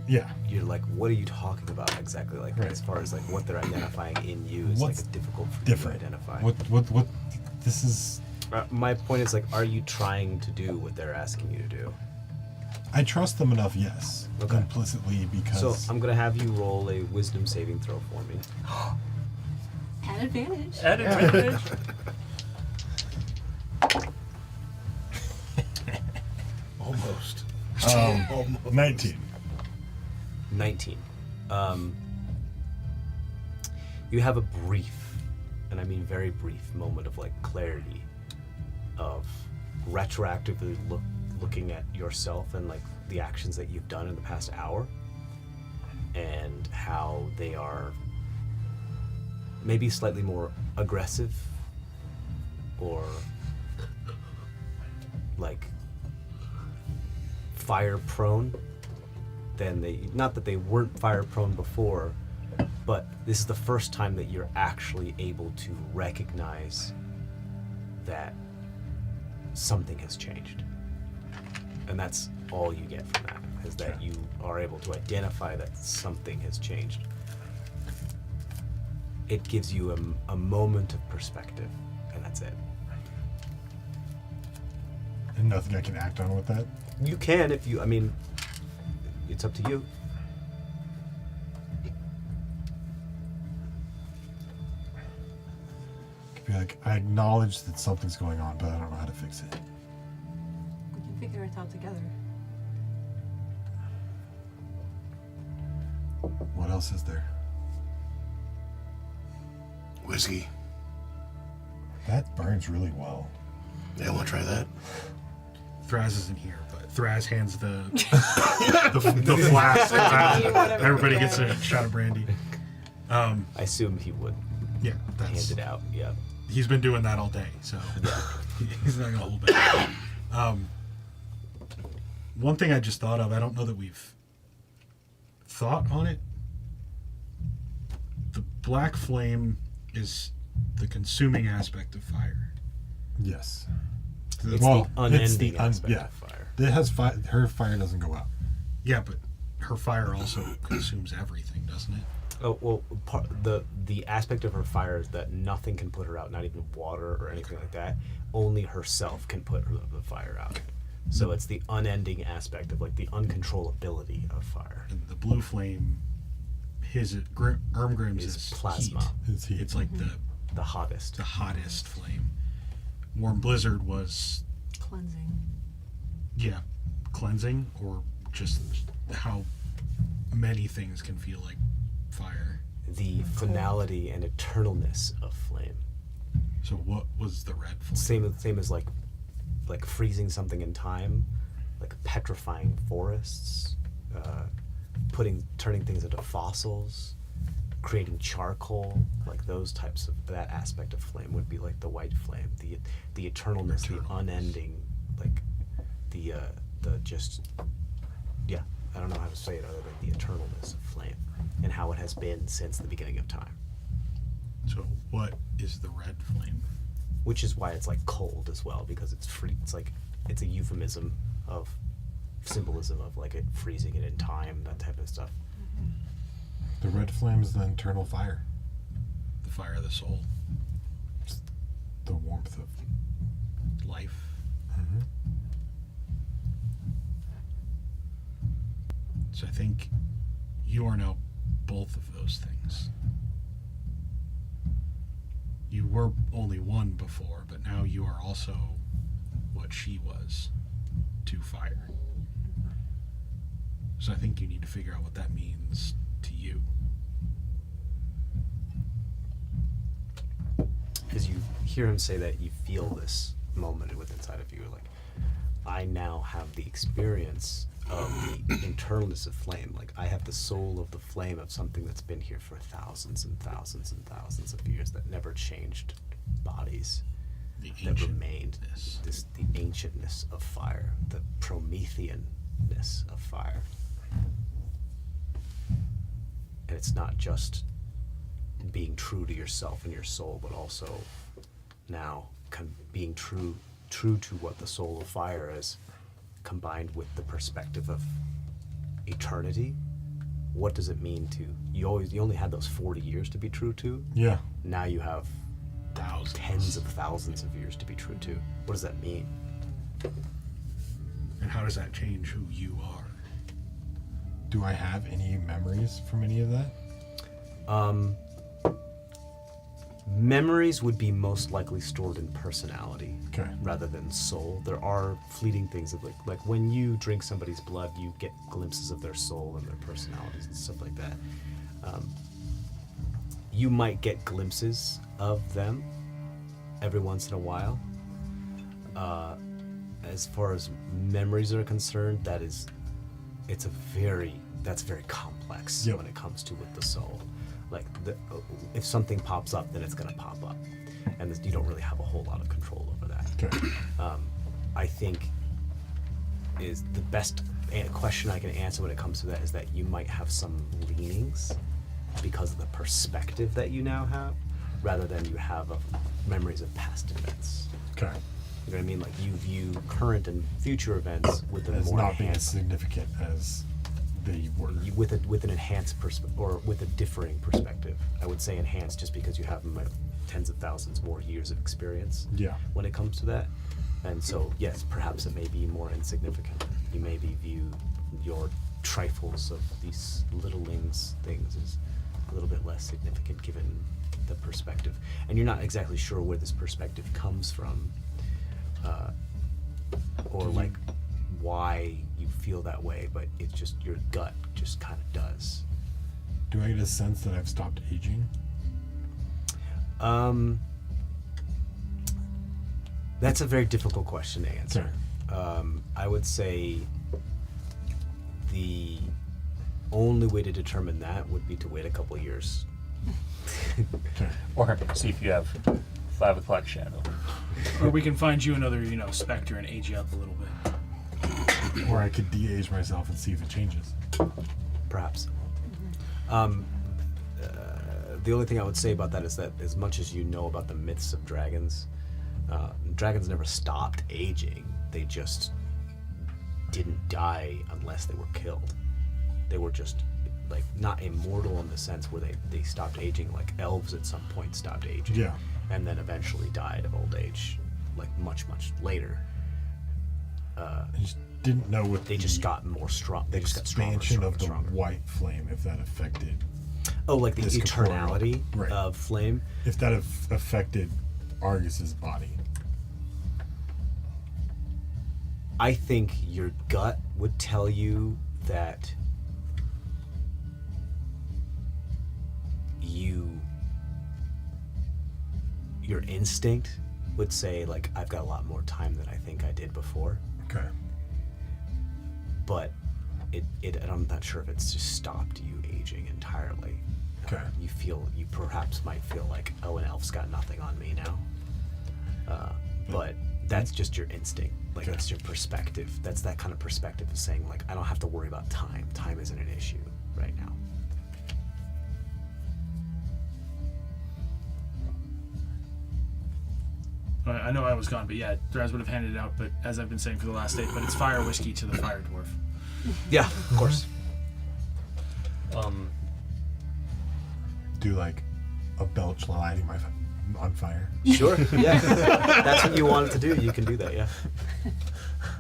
[SPEAKER 5] Yeah.
[SPEAKER 1] you're like, what are you talking about exactly? Like
[SPEAKER 5] Right.
[SPEAKER 1] as far as like what they're identifying in you is
[SPEAKER 5] What's
[SPEAKER 1] like difficult for
[SPEAKER 5] different?
[SPEAKER 1] you to identify.
[SPEAKER 5] What this is.
[SPEAKER 1] My point is like, are you trying to do what they're asking you to do?
[SPEAKER 5] I trust them enough, yes.
[SPEAKER 1] Okay.
[SPEAKER 5] Implicitly because.
[SPEAKER 1] So I'm gonna have you roll a wisdom saving throw for me.
[SPEAKER 3] At advantage.
[SPEAKER 6] At advantage.
[SPEAKER 7] Almost.
[SPEAKER 5] 19.
[SPEAKER 1] 19. You have a brief, and I mean very brief, moment of like clarity, of retroactively looking at yourself and like the actions that you've done in the past hour, and how they are maybe slightly more aggressive or like fire prone than not that they weren't fire prone before, but this is the first time that you're actually able to recognize that something has changed. And that's all you get from that, is that you are able to identify that something has changed. It gives you a moment of perspective, and that's it.
[SPEAKER 5] And nothing I can act on with that?
[SPEAKER 1] You can if you, I mean, it's up to you.
[SPEAKER 5] Could be like, I acknowledge that something's going on, but I don't know how to fix it.
[SPEAKER 3] We can figure it out together.
[SPEAKER 5] What else is there?
[SPEAKER 7] Whiskey.
[SPEAKER 5] That burns really well.
[SPEAKER 7] Yeah, want to try that?
[SPEAKER 2] Thraz isn't here, but Thraz hands the flask around. Everybody gets a shot of brandy.
[SPEAKER 1] I assume he would
[SPEAKER 2] Yeah,
[SPEAKER 1] hand
[SPEAKER 2] that's,
[SPEAKER 1] it out, yeah.
[SPEAKER 2] he's been doing that all day, so he's not gonna hold back. One thing I just thought of, I don't know that we've thought on it. The black flame is the consuming aspect of fire.
[SPEAKER 5] Yes.
[SPEAKER 1] It's the unending aspect
[SPEAKER 5] yeah.
[SPEAKER 1] of fire.
[SPEAKER 5] It has fire. Her fire doesn't go out.
[SPEAKER 2] Yeah, but her fire also consumes everything, doesn't it?
[SPEAKER 1] Oh, well, the aspect of her fire is that nothing can put her out, not even water or anything like that. Only herself can put the fire out. So it's the unending aspect of like the uncontrollability of fire.
[SPEAKER 2] And the blue flame, Ermgrim's is
[SPEAKER 1] plasma.
[SPEAKER 2] Heat.
[SPEAKER 5] It's heat.
[SPEAKER 2] It's like
[SPEAKER 1] The hottest.
[SPEAKER 2] the hottest flame. Warm Blizzard was,
[SPEAKER 3] Cleansing.
[SPEAKER 2] yeah, cleansing, or just how many things can feel like fire.
[SPEAKER 1] The finality and eternalness of flame.
[SPEAKER 2] So what was the red flame?
[SPEAKER 1] Same as like freezing something in time, like petrifying forests, turning things into fossils, creating charcoal, like those types of, that aspect of flame would be like the white flame, the eternalness, the unending, like the just, yeah, I don't know how to say it other than the eternalness of flame and how it has been since the beginning of time.
[SPEAKER 2] So what is the red flame?
[SPEAKER 1] Which is why it's like cold as well, because it's free. It's like, it's a euphemism of symbolism of like it freezing it in time, that type of stuff.
[SPEAKER 5] The red flame is the internal fire.
[SPEAKER 2] The fire of the soul,
[SPEAKER 5] It's the warmth of.
[SPEAKER 2] life.
[SPEAKER 5] Mm-hmm.
[SPEAKER 2] So I think you are now both of those things. You were only one before, but now you are also what she was to fire. So I think you need to figure out what that means to you.
[SPEAKER 1] As you hear him say that, you feel this moment within inside of you, like, I now have the experience of the internalness of flame. Like, I have the soul of the flame of something that's been here for thousands and thousands and thousands of years, that never changed bodies,
[SPEAKER 2] The
[SPEAKER 1] that remained.
[SPEAKER 2] ancientness.
[SPEAKER 1] The ancientness of fire, the Prometheanness of fire. And it's not just being true to yourself and your soul, but also now being true to what the soul of fire is, combined with the perspective of eternity. What does it mean to you only had those 40 years to be true to?
[SPEAKER 5] Yeah.
[SPEAKER 1] Now you have
[SPEAKER 2] Thousands.
[SPEAKER 1] tens of thousands of years to be true to. What does that mean?
[SPEAKER 2] And how does that change who you are?
[SPEAKER 5] Do I have any memories from any of that?
[SPEAKER 1] Memories would be most likely stored in personality,
[SPEAKER 5] Okay.
[SPEAKER 1] rather than soul. There are fleeting things of like when you drink somebody's blood, you get glimpses of their soul and their personalities and stuff like that. you might get glimpses of them every once in a while. As far as memories are concerned, that's very complex
[SPEAKER 5] Yep.
[SPEAKER 1] when it comes to with the soul. Like if something pops up, then it's gonna pop up, and you don't really have a whole lot of control over that.
[SPEAKER 5] Okay.
[SPEAKER 1] I think is the best question I can answer when it comes to that is that you might have some leanings because of the perspective that you now have, rather than you have memories of past events.
[SPEAKER 5] Okay.
[SPEAKER 1] You know what I mean? Like you view current and future events with a
[SPEAKER 5] As
[SPEAKER 1] more
[SPEAKER 5] not being as
[SPEAKER 1] enhanced,
[SPEAKER 5] significant as they were.
[SPEAKER 1] with an enhanced or with a differing perspective. I would say enhanced just because you have tens of thousands more years of experience.
[SPEAKER 5] Yeah.
[SPEAKER 1] When it comes to that, and so yes, perhaps it may be more insignificant. You maybe view your trifles of these littlings things as a little bit less significant given the perspective, and you're not exactly sure where this perspective comes from, or like why you feel that way, but it's just your gut just kind of does.
[SPEAKER 5] Do I get a sense that I've stopped aging?
[SPEAKER 1] That's a very difficult question to answer. I would say the only way to determine that would be to wait a couple of years.
[SPEAKER 5] Okay.
[SPEAKER 6] Or see if you have 5 o'clock shadow.
[SPEAKER 4] Or we can find you another, specter and age you up a little bit.
[SPEAKER 5] Or I could de-age myself and see if it changes.
[SPEAKER 1] Perhaps. The only thing I would say about that is that as much as you know about the myths of dragons, dragons never stopped aging. They just didn't die unless they were killed. They were just like not immortal in the sense where they stopped aging, like elves at some point stopped aging.
[SPEAKER 5] Yeah.
[SPEAKER 1] And then eventually died of old age, like much later.
[SPEAKER 5] I just didn't know what
[SPEAKER 1] They just got more strong. They just got stronger,
[SPEAKER 5] expansion
[SPEAKER 1] stronger,
[SPEAKER 5] of the
[SPEAKER 1] stronger.
[SPEAKER 5] white flame, if that affected,
[SPEAKER 1] Oh, like the
[SPEAKER 5] this corporeal-
[SPEAKER 1] eternality
[SPEAKER 5] right.
[SPEAKER 1] of flame.
[SPEAKER 5] if that affected Argus's body.
[SPEAKER 1] I think your gut would tell you that your instinct would say like I've got a lot more time than I think I did before,
[SPEAKER 5] Okay.
[SPEAKER 1] but I'm not sure if it's just stopped you aging entirely.
[SPEAKER 5] Okay.
[SPEAKER 1] You perhaps might feel like, oh, an elf's got nothing on me now, but that's just your instinct. Like
[SPEAKER 5] Okay.
[SPEAKER 1] that's your perspective. That's that kind of perspective of saying like I don't have to worry about time. Time isn't an issue right now.
[SPEAKER 4] I know I was gone, but yeah, Draz would have handed it out, but as I've been saying for the last 8, but it's fire whiskey to the fire dwarf.
[SPEAKER 1] Yeah, of course.
[SPEAKER 5] Do like a belch lighting my on fire.
[SPEAKER 1] Sure. Yeah. That's what you wanted to do. You can do that. Yeah.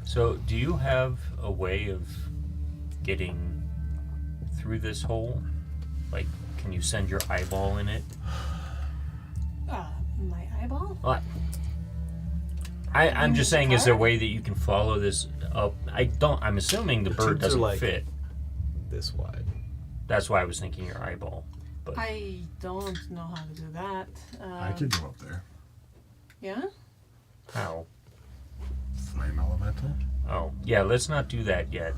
[SPEAKER 6] So, do you have a way of getting through this hole? Like, can you send your eyeball in it?
[SPEAKER 3] My eyeball?
[SPEAKER 6] Well, I'm just saying, is there a
[SPEAKER 3] Card?
[SPEAKER 6] way that you can follow this up? I'm assuming the bird
[SPEAKER 1] tubes are
[SPEAKER 6] doesn't
[SPEAKER 1] like-
[SPEAKER 6] fit.
[SPEAKER 1] This wide.
[SPEAKER 6] That's why I was thinking your eyeball. But
[SPEAKER 3] I don't know how to do that.
[SPEAKER 5] I could go up there.
[SPEAKER 3] Yeah?
[SPEAKER 6] how?
[SPEAKER 5] Flame elemental.
[SPEAKER 6] Oh, yeah, let's not do that yet.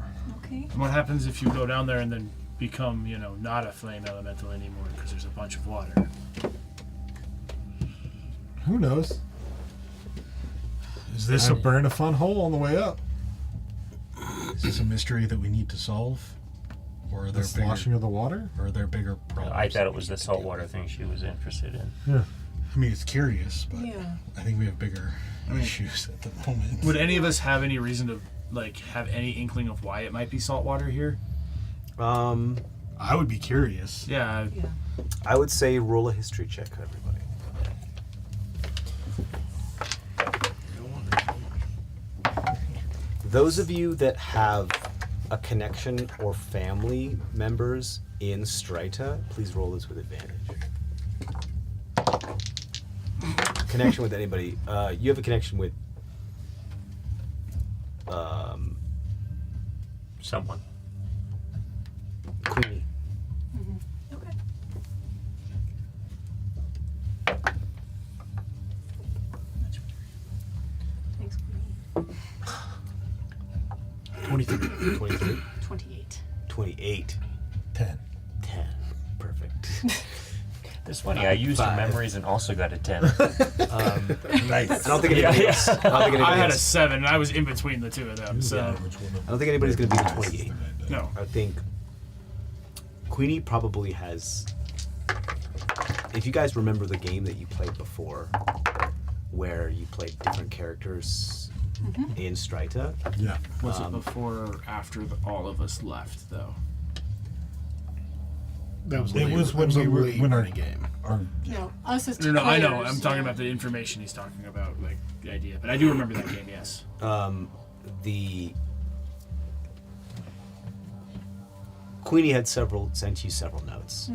[SPEAKER 3] Okay.
[SPEAKER 4] And what happens if you go down there and then become, not a flame elemental anymore because there's a bunch of water?
[SPEAKER 5] Who knows?
[SPEAKER 2] Is this
[SPEAKER 5] I
[SPEAKER 2] a
[SPEAKER 5] burn a fun hole on the way up.
[SPEAKER 2] is this a mystery that we need to solve, or are
[SPEAKER 5] The
[SPEAKER 2] there
[SPEAKER 5] sloshing
[SPEAKER 2] bigger,
[SPEAKER 5] of the water.
[SPEAKER 2] or are there bigger problems?
[SPEAKER 6] I thought
[SPEAKER 2] that
[SPEAKER 6] it was
[SPEAKER 2] we
[SPEAKER 6] the
[SPEAKER 2] need to deal
[SPEAKER 6] saltwater
[SPEAKER 2] with?
[SPEAKER 6] thing she was interested in.
[SPEAKER 5] Yeah.
[SPEAKER 2] I mean, it's curious, but
[SPEAKER 3] Yeah.
[SPEAKER 2] I think we have bigger issues at the moment.
[SPEAKER 4] Would any of us have any reason to, have any inkling of why it might be saltwater here?
[SPEAKER 2] I would be curious.
[SPEAKER 4] Yeah,
[SPEAKER 3] Yeah.
[SPEAKER 1] I would say roll a history check, everybody. Those of you that have a connection or family members in Strita, please roll this with advantage. Connection with anybody. You have a connection with
[SPEAKER 6] Someone.
[SPEAKER 1] Queenie.
[SPEAKER 3] Okay. Thanks, Queenie.
[SPEAKER 2] 23.
[SPEAKER 1] 23.
[SPEAKER 3] 28.
[SPEAKER 1] 28.
[SPEAKER 5] 10.
[SPEAKER 1] 10. Perfect.
[SPEAKER 6] It's funny. I used the
[SPEAKER 1] 5.
[SPEAKER 6] memories and also got a 10.
[SPEAKER 5] Nice.
[SPEAKER 1] I don't think anybody else. I don't think anybody
[SPEAKER 4] I had a
[SPEAKER 1] else.
[SPEAKER 4] 7, and I was in between the two of them. So
[SPEAKER 1] I don't think anybody's going to beat 28.
[SPEAKER 4] no.
[SPEAKER 1] I think Queenie probably has. If you guys remember the game that you played before, where you played different characters in Strita,
[SPEAKER 5] Yeah.
[SPEAKER 4] Was it before or after all of us left, though?
[SPEAKER 7] That was
[SPEAKER 5] It
[SPEAKER 7] late.
[SPEAKER 5] was
[SPEAKER 7] That
[SPEAKER 5] when
[SPEAKER 7] was
[SPEAKER 5] we
[SPEAKER 7] a
[SPEAKER 5] were
[SPEAKER 7] late
[SPEAKER 5] when
[SPEAKER 7] in the game.
[SPEAKER 5] our
[SPEAKER 3] No, us as
[SPEAKER 4] No, I know.
[SPEAKER 3] players,
[SPEAKER 4] I'm talking
[SPEAKER 3] yeah.
[SPEAKER 4] about the information he's talking about, like the idea. But I do remember that game. Yes.
[SPEAKER 1] the Queenie had sent you several notes.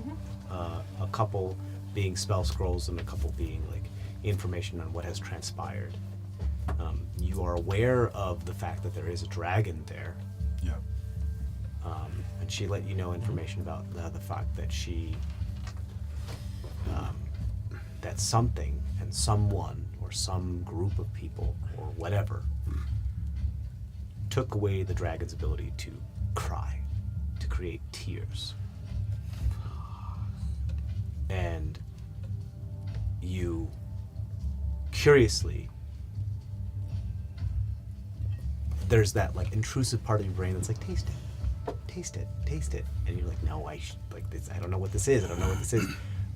[SPEAKER 1] A couple being spell scrolls and a couple being like information on what has transpired. You are aware of the fact that there is a dragon there,
[SPEAKER 5] yeah.
[SPEAKER 1] and she let you know information about the fact that that something and someone or some group of people or whatever took away the dragon's ability to cry, to create tears. And you curiously, there's that like intrusive part of your brain that's like, taste it, taste it, taste it. And you're like, no, like this, I don't know what this is, I don't know what this is.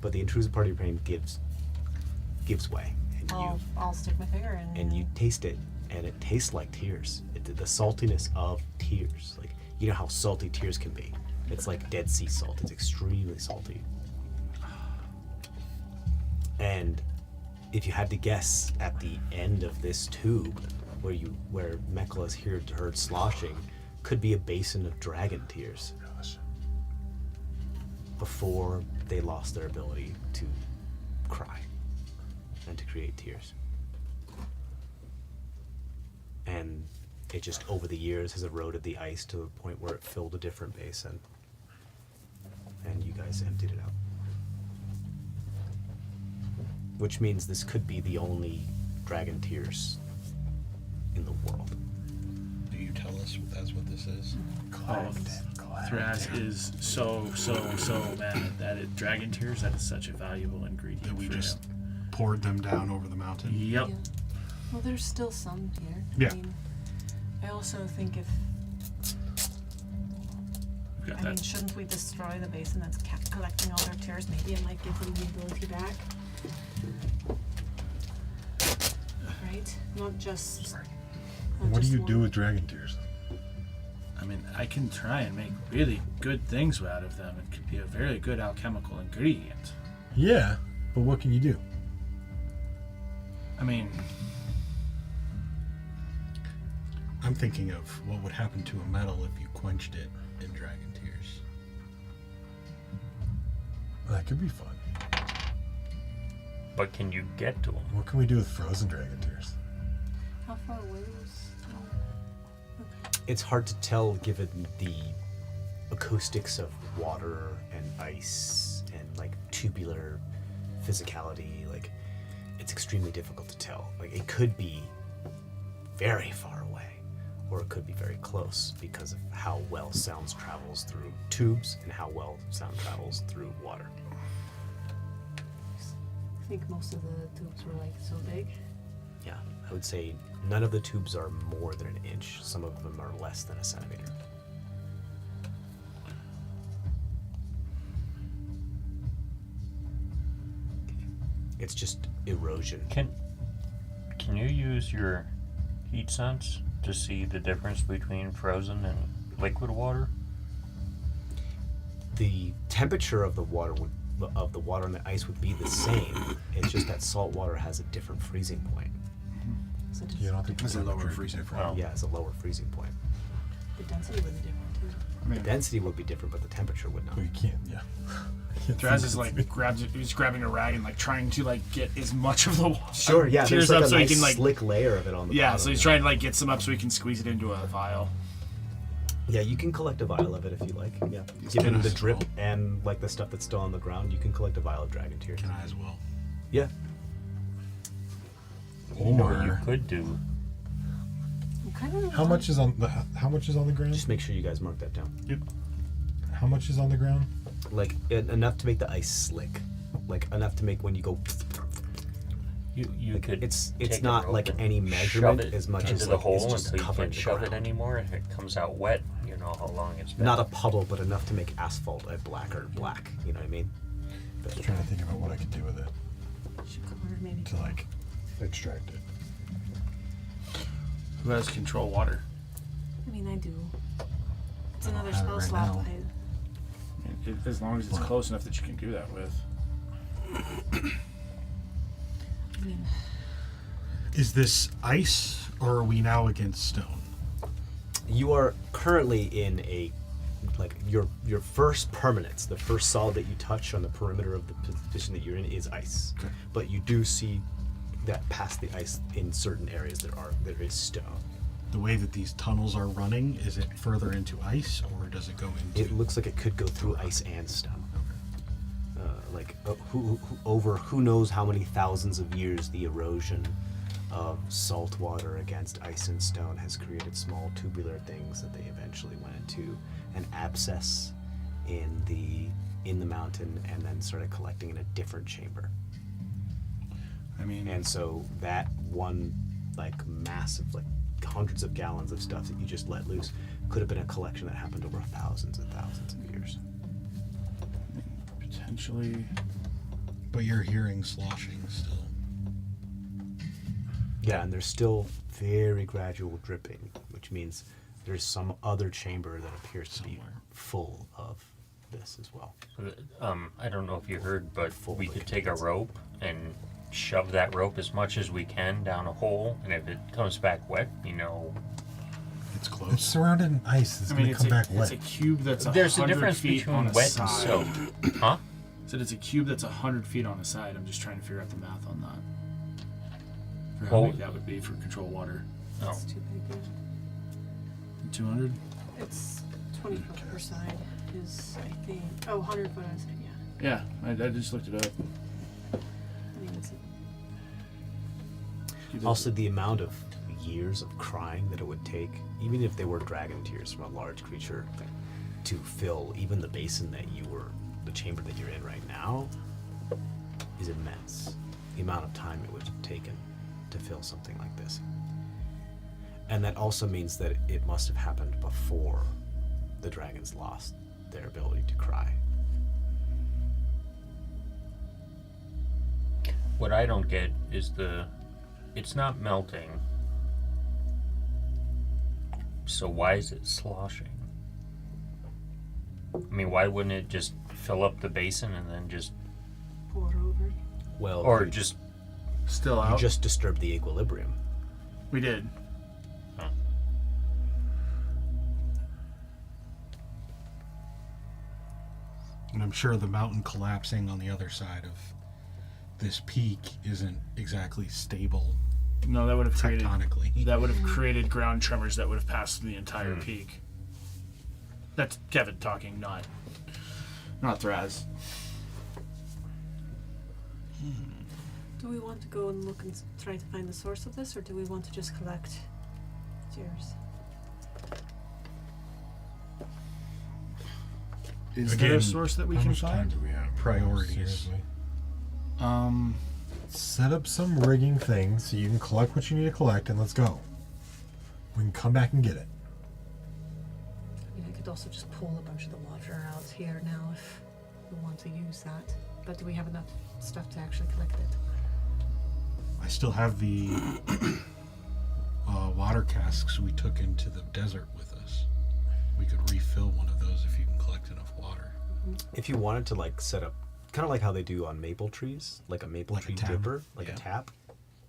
[SPEAKER 1] But the intrusive part of your brain gives way. And
[SPEAKER 3] I'll stick my finger in.
[SPEAKER 1] and you taste it, and it tastes like tears. The saltiness of tears. Like, you know how salty tears can be. It's like Dead Sea salt. It's extremely salty. And if you had to guess at the end of this tube, where Mekhla's heard sloshing, could be a basin of dragon tears. Before they lost their ability to cry and to create tears. And it just over the years has eroded the ice to the point where it filled a different basin. And you guys emptied it out. Which means this could be the only dragon tears in the world.
[SPEAKER 2] Do you tell us that's what this is?
[SPEAKER 4] Thraz is so mad that dragon tears, that is such a valuable ingredient
[SPEAKER 2] That we
[SPEAKER 4] for
[SPEAKER 2] just
[SPEAKER 4] him.
[SPEAKER 2] poured them down over the mountain?
[SPEAKER 4] Yep.
[SPEAKER 3] Yeah. Well, there's still some here.
[SPEAKER 2] Yeah.
[SPEAKER 3] I mean, I also think if
[SPEAKER 4] We've got
[SPEAKER 3] I mean,
[SPEAKER 4] that.
[SPEAKER 3] shouldn't we destroy the basin that's collecting all their tears? Maybe it might give them the ability back. Right? Not just.
[SPEAKER 5] What do you do with dragon tears?
[SPEAKER 4] I mean, I can try and make really good things out of them. It could be a very good alchemical ingredient.
[SPEAKER 5] Yeah, but what can you do?
[SPEAKER 4] I mean,
[SPEAKER 2] I'm thinking of what would happen to a metal if you quenched it in dragon tears.
[SPEAKER 5] That could be fun.
[SPEAKER 6] But can you get to them?
[SPEAKER 5] What can we do with frozen dragon tears?
[SPEAKER 3] How far away was?
[SPEAKER 1] It's hard to tell given the acoustics of water and ice and like tubular physicality. Like, it's extremely difficult to tell. Like, it could be very far away, or it could be very close because of how well sound travels through tubes and how well sound travels through water.
[SPEAKER 3] I think most of the tubes were like so big.
[SPEAKER 1] Yeah, I would say none of the tubes are more than an inch. Some of them are less than a centimeter. It's just erosion.
[SPEAKER 6] Can you use your heat sense to see the difference between frozen and liquid water?
[SPEAKER 1] The temperature of the water and the ice would be the same. It's just that salt water has a different freezing point.
[SPEAKER 3] So just
[SPEAKER 5] You don't think
[SPEAKER 2] It's a lower
[SPEAKER 5] temperature
[SPEAKER 2] freezing
[SPEAKER 5] different?
[SPEAKER 6] point.
[SPEAKER 1] Yeah, it's a lower freezing point.
[SPEAKER 3] the density would be different too.
[SPEAKER 4] I mean,
[SPEAKER 1] The density would be different, but the temperature would not.
[SPEAKER 5] Well, you can't. Yeah.
[SPEAKER 4] Thraz is like he's grabbing a rag and like trying to like get as much of the
[SPEAKER 1] Sure, yeah.
[SPEAKER 4] tears
[SPEAKER 1] There's like
[SPEAKER 4] up
[SPEAKER 1] a
[SPEAKER 4] so
[SPEAKER 1] nice
[SPEAKER 4] he can like
[SPEAKER 1] slick layer of it on the
[SPEAKER 4] yeah.
[SPEAKER 1] bottom.
[SPEAKER 4] So he's trying to like get some up so he can squeeze it into a vial.
[SPEAKER 1] Yeah, you can collect a vial of it if you like. Yeah. Given
[SPEAKER 2] can
[SPEAKER 1] the
[SPEAKER 2] as
[SPEAKER 1] drip
[SPEAKER 2] well.
[SPEAKER 1] and like the stuff that's still on the ground, you can collect a vial of dragon tears.
[SPEAKER 2] Can I as well?
[SPEAKER 1] Yeah.
[SPEAKER 6] You know what you
[SPEAKER 5] Or
[SPEAKER 6] could do?
[SPEAKER 3] I'm kind of
[SPEAKER 5] how much is on the ground?
[SPEAKER 1] Just make sure you guys mark that down.
[SPEAKER 2] Yep.
[SPEAKER 5] How much is on the ground?
[SPEAKER 1] Like enough to make the ice slick, like enough to make when you go.
[SPEAKER 6] You
[SPEAKER 1] Like,
[SPEAKER 6] could.
[SPEAKER 1] it's
[SPEAKER 6] take a
[SPEAKER 1] not
[SPEAKER 6] rope
[SPEAKER 1] like
[SPEAKER 6] and
[SPEAKER 1] any
[SPEAKER 6] shove
[SPEAKER 1] measurement
[SPEAKER 6] it
[SPEAKER 1] as much
[SPEAKER 6] into
[SPEAKER 1] as
[SPEAKER 6] the
[SPEAKER 1] like,
[SPEAKER 6] hole
[SPEAKER 1] it's just
[SPEAKER 6] until you
[SPEAKER 1] covering
[SPEAKER 6] can't
[SPEAKER 1] the
[SPEAKER 6] shove it
[SPEAKER 1] ground.
[SPEAKER 6] anymore. If it comes out wet, you know how long it's been.
[SPEAKER 1] Not a puddle, but enough to make asphalt a blacker black. You know what I mean?
[SPEAKER 5] Just trying to think about what I could do with it
[SPEAKER 3] should color maybe.
[SPEAKER 5] to like extract it.
[SPEAKER 4] Who has control water?
[SPEAKER 3] I mean, I do. It's another
[SPEAKER 5] have it
[SPEAKER 3] spell
[SPEAKER 5] right
[SPEAKER 3] slot.
[SPEAKER 5] now.
[SPEAKER 4] As long as it's
[SPEAKER 5] What?
[SPEAKER 4] close enough that you can do that with.
[SPEAKER 3] I mean,
[SPEAKER 2] Is this ice, or are we now against stone?
[SPEAKER 1] You are currently in a like your first permanence, the first solid that you touch on the perimeter of the position that you're in is ice.
[SPEAKER 2] Okay.
[SPEAKER 1] But you do see that past the ice in certain areas there is stone.
[SPEAKER 2] The way that these tunnels are running, is it further into ice, or does it go into?
[SPEAKER 1] It looks like it could go through ice and stone. Who knows how many thousands of years the erosion of salt water against ice and stone has created small tubular things that they eventually went into an abscess in the mountain and then started collecting in a different chamber.
[SPEAKER 4] I mean,
[SPEAKER 1] And so that one like massive like hundreds of gallons of stuff that you just let loose could have been a collection that happened over thousands and thousands of years.
[SPEAKER 4] potentially.
[SPEAKER 2] But you're hearing sloshing still.
[SPEAKER 1] Yeah, and there's still very gradual dripping, which means there's some other chamber that appears to be
[SPEAKER 2] Somewhere.
[SPEAKER 1] full of this as well.
[SPEAKER 6] I don't know if you heard, but
[SPEAKER 1] Full
[SPEAKER 6] we
[SPEAKER 1] of
[SPEAKER 6] could take a rope and shove that rope as much as we can down a hole, and if it comes back wet, you know.
[SPEAKER 2] It's
[SPEAKER 5] It's
[SPEAKER 2] close.
[SPEAKER 5] surrounded in ice. It's
[SPEAKER 4] I mean,
[SPEAKER 5] gonna come back
[SPEAKER 4] it's
[SPEAKER 5] wet.
[SPEAKER 4] a cube that's
[SPEAKER 6] There's a
[SPEAKER 4] 100
[SPEAKER 6] difference
[SPEAKER 4] feet on
[SPEAKER 6] between
[SPEAKER 4] a
[SPEAKER 6] wet
[SPEAKER 4] side.
[SPEAKER 6] and soaked. Huh?
[SPEAKER 4] Said it's a cube that's 100 feet on a side. I'm just trying to figure out the math on that. For how
[SPEAKER 6] Well-
[SPEAKER 4] big that would be for control water.
[SPEAKER 6] No.
[SPEAKER 3] it's too big.
[SPEAKER 4] 200?
[SPEAKER 3] It's 20 foot per side is, I think, 100 foot on a side, yeah.
[SPEAKER 4] Yeah, I just looked it up.
[SPEAKER 3] I mean, it's,
[SPEAKER 1] Also, the amount of years of crying that it would take, even if they were dragon tears from a large creature, to fill even the basin that the chamber that you're in right now, is immense. The amount of time it would have taken to fill something like this. And that also means that it must have happened before the dragons lost their ability to cry.
[SPEAKER 6] What I don't get is it's not melting. So why is it sloshing? I mean, why wouldn't it just fill up the basin and then just,
[SPEAKER 3] pour over.
[SPEAKER 1] Well,
[SPEAKER 6] or
[SPEAKER 1] you,
[SPEAKER 6] just,
[SPEAKER 4] Still
[SPEAKER 1] you
[SPEAKER 4] out?
[SPEAKER 1] just disturbed the equilibrium.
[SPEAKER 4] We did.
[SPEAKER 2] And I'm sure the mountain collapsing on the other side of this peak isn't exactly stable
[SPEAKER 4] No, that would have created
[SPEAKER 2] tectonically.
[SPEAKER 4] that would have created ground tremors that would have passed through the entire peak. That's Kevin talking, not Thraz.
[SPEAKER 3] Do we want to go and look and try to find the source of this, or do we want to just collect tears?
[SPEAKER 4] Is there a
[SPEAKER 2] Again,
[SPEAKER 4] source that we
[SPEAKER 5] How
[SPEAKER 4] can
[SPEAKER 5] much time
[SPEAKER 4] find?
[SPEAKER 5] do we have?
[SPEAKER 2] Priorities.
[SPEAKER 5] Seriously.
[SPEAKER 2] Set up some rigging things so you can collect what you need to collect, and let's go. We can come back and get it.
[SPEAKER 3] I mean, I could also just pull a bunch of the water out here now if we want to use that. But do we have enough stuff to actually collect it?
[SPEAKER 2] I still have the water casks we took into the desert with us. We could refill one of those if you can collect enough water.
[SPEAKER 1] If you wanted to like set up, kind of like how they do on maple trees, like a maple
[SPEAKER 2] Like a
[SPEAKER 1] tree
[SPEAKER 2] tap.
[SPEAKER 1] dipper, like
[SPEAKER 2] Yeah.
[SPEAKER 1] a tap,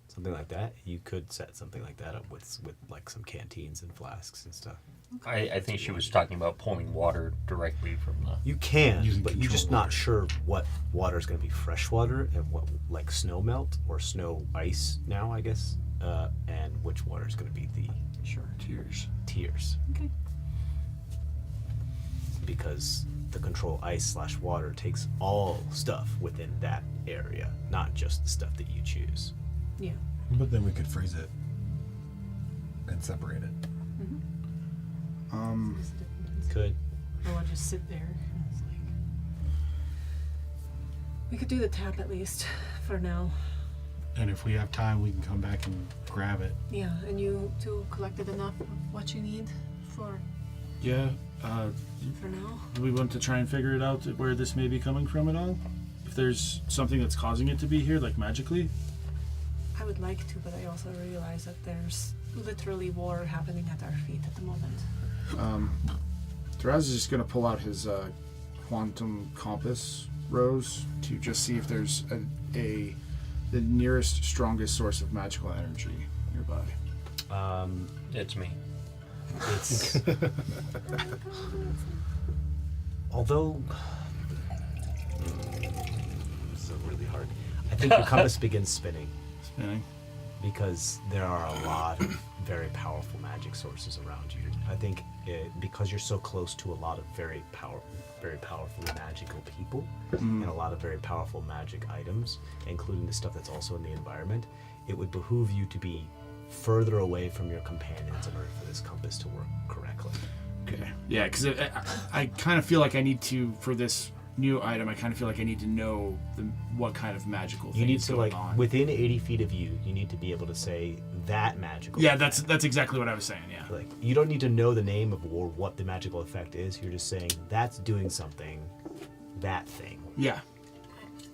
[SPEAKER 1] something like that. You could set something like that up with like some canteens and flasks and stuff.
[SPEAKER 6] I think she was talking about pulling water directly from the.
[SPEAKER 1] You can,
[SPEAKER 2] Using
[SPEAKER 1] but you're
[SPEAKER 2] controlled
[SPEAKER 1] just not
[SPEAKER 2] water.
[SPEAKER 1] sure what water is going to be fresh water and what like snow melt or snow ice now, I guess, and which water is going to be the
[SPEAKER 3] Sure.
[SPEAKER 4] Tears.
[SPEAKER 1] tears,
[SPEAKER 3] Okay.
[SPEAKER 1] because the control ice/water takes all stuff within that area, not just the stuff that you choose.
[SPEAKER 3] Yeah.
[SPEAKER 5] But then we could freeze it and separate it.
[SPEAKER 1] Could.
[SPEAKER 3] Or I'll just sit there. And it's like... We could do the tap at least, for now.
[SPEAKER 2] And if we have time, we can come back and grab it.
[SPEAKER 3] Yeah, and you two collected enough of what you need for
[SPEAKER 4] Yeah.
[SPEAKER 3] now?
[SPEAKER 4] Do we want to try and figure it out where this may be coming from at all? If there's something that's causing it to be here, like magically?
[SPEAKER 3] I would like to, but I also realize that there's literally war happening at our feet at the moment.
[SPEAKER 8] Therese is just going to pull out his quantum compass rose to just see if there's the nearest, strongest source of magical energy nearby.
[SPEAKER 6] It's me.
[SPEAKER 1] It's although this is really hard. I think your compass begins spinning
[SPEAKER 4] Spinning.
[SPEAKER 1] because there are a lot of very powerful magic sources around you. I think because you're so close to a lot of very powerfully magical people and a lot of very powerful magic items, including the stuff that's also in the environment, it would behoove you to be further away from your companions in order for this compass to work correctly.
[SPEAKER 4] Okay. Yeah, because I kind of feel like I need to, for this new item, I kind of feel like I need to know what kind of magical thing
[SPEAKER 1] You need
[SPEAKER 4] is
[SPEAKER 1] to,
[SPEAKER 4] going
[SPEAKER 1] like,
[SPEAKER 4] on.
[SPEAKER 1] within 80 feet of you, you need to be able to say that magical
[SPEAKER 4] Yeah,
[SPEAKER 1] effect.
[SPEAKER 4] that's exactly what I was saying, yeah.
[SPEAKER 1] Like, you don't need to know the name of or what the magical effect is. You're just saying that's doing something, that thing.
[SPEAKER 4] Yeah.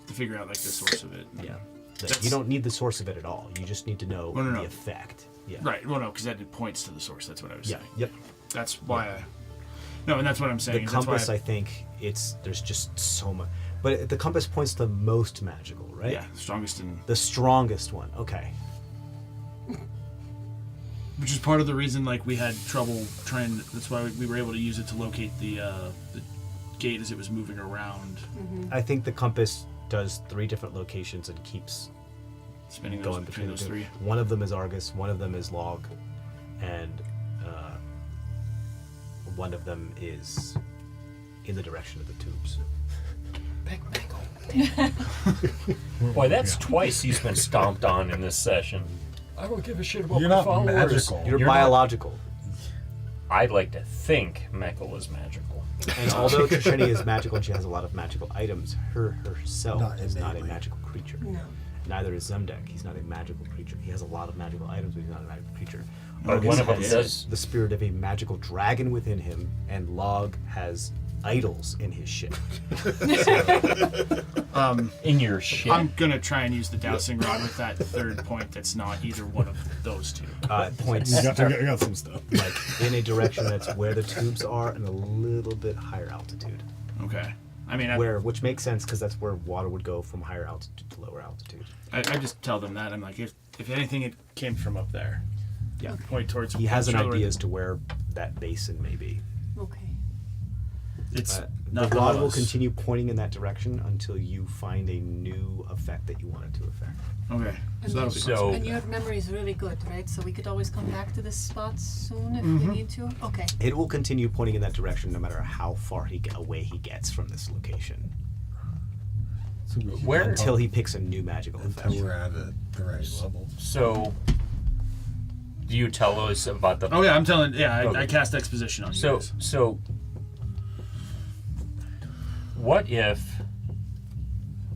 [SPEAKER 4] To figure out, like, the source of it.
[SPEAKER 1] Yeah.
[SPEAKER 4] That's-
[SPEAKER 1] You don't need the source of it at all. You just need to know
[SPEAKER 4] No, no,
[SPEAKER 1] the
[SPEAKER 4] no.
[SPEAKER 1] effect. Yeah.
[SPEAKER 4] Right, well, no, because that points to the source. That's what I was
[SPEAKER 1] Yeah.
[SPEAKER 4] saying.
[SPEAKER 1] Yep.
[SPEAKER 4] That's why I... No, and that's what I'm saying.
[SPEAKER 1] The
[SPEAKER 4] is that's why
[SPEAKER 1] compass, I think, there's just so much. But the compass points to the most magical, right?
[SPEAKER 4] Yeah, strongest in...
[SPEAKER 1] The strongest one. Okay.
[SPEAKER 4] Which is part of the reason, like, we had trouble trying... That's why we were able to use it to locate the gate as it was moving around.
[SPEAKER 1] I think the compass does 3 different locations and keeps
[SPEAKER 4] Spinning
[SPEAKER 1] going
[SPEAKER 4] those between those three.
[SPEAKER 1] One of them is Argus, one of them is Log, and one of them is in the direction of the tubes.
[SPEAKER 6] Boy, that's twice he's been stomped on in this session. I don't give a shit about
[SPEAKER 5] You're
[SPEAKER 6] my
[SPEAKER 5] not
[SPEAKER 6] followers.
[SPEAKER 5] magical.
[SPEAKER 1] You're
[SPEAKER 6] not-
[SPEAKER 1] biological.
[SPEAKER 6] I'd like to think Meckel is magical.
[SPEAKER 1] And although Trishini is magical and she has a lot of magical items, herself
[SPEAKER 5] Not
[SPEAKER 1] is not a
[SPEAKER 5] innately.
[SPEAKER 1] magical creature.
[SPEAKER 3] No.
[SPEAKER 1] Neither is Zemdek. He's not a magical creature. He has a lot of magical items, but he's not a magical creature.
[SPEAKER 6] But
[SPEAKER 1] Argus
[SPEAKER 6] one of them
[SPEAKER 1] has
[SPEAKER 6] does.
[SPEAKER 1] the spirit of a magical dragon within him, and Log has idols in his ship.
[SPEAKER 6] In your shit.
[SPEAKER 4] I'm going to try and use the dowsing rod with that third point that's not either one of those two.
[SPEAKER 1] Points
[SPEAKER 5] I got some stuff.
[SPEAKER 1] like in a direction that's where the tubes are and a little bit higher altitude.
[SPEAKER 4] Okay. I mean,
[SPEAKER 1] Which makes sense because that's where water would go from higher altitude to lower altitude.
[SPEAKER 4] I just tell them that. I'm like, if anything, it came from up there.
[SPEAKER 1] Yeah.
[SPEAKER 4] Point towards...
[SPEAKER 1] He has an
[SPEAKER 4] show where
[SPEAKER 1] idea as to where that basin may be.
[SPEAKER 3] Okay.
[SPEAKER 4] It's
[SPEAKER 1] The
[SPEAKER 4] not
[SPEAKER 1] rod
[SPEAKER 4] below
[SPEAKER 1] will
[SPEAKER 4] us.
[SPEAKER 1] continue pointing in that direction until you find a new effect that you want it to affect.
[SPEAKER 4] Okay. So that'll be
[SPEAKER 6] So-
[SPEAKER 3] And your memory is really good, right? So we could always come back to this spot soon if we need to? Okay.
[SPEAKER 1] It will continue pointing in that direction no matter how far away he gets from this location.
[SPEAKER 5] So we-
[SPEAKER 6] Where?
[SPEAKER 1] Until he picks a new magical effect.
[SPEAKER 5] Until we're at the right level.
[SPEAKER 6] So, do you tell us about the...
[SPEAKER 4] Oh yeah, I'm telling. Yeah, I
[SPEAKER 6] Okay.
[SPEAKER 4] cast exposition on you
[SPEAKER 6] So,
[SPEAKER 4] guys.
[SPEAKER 6] what if...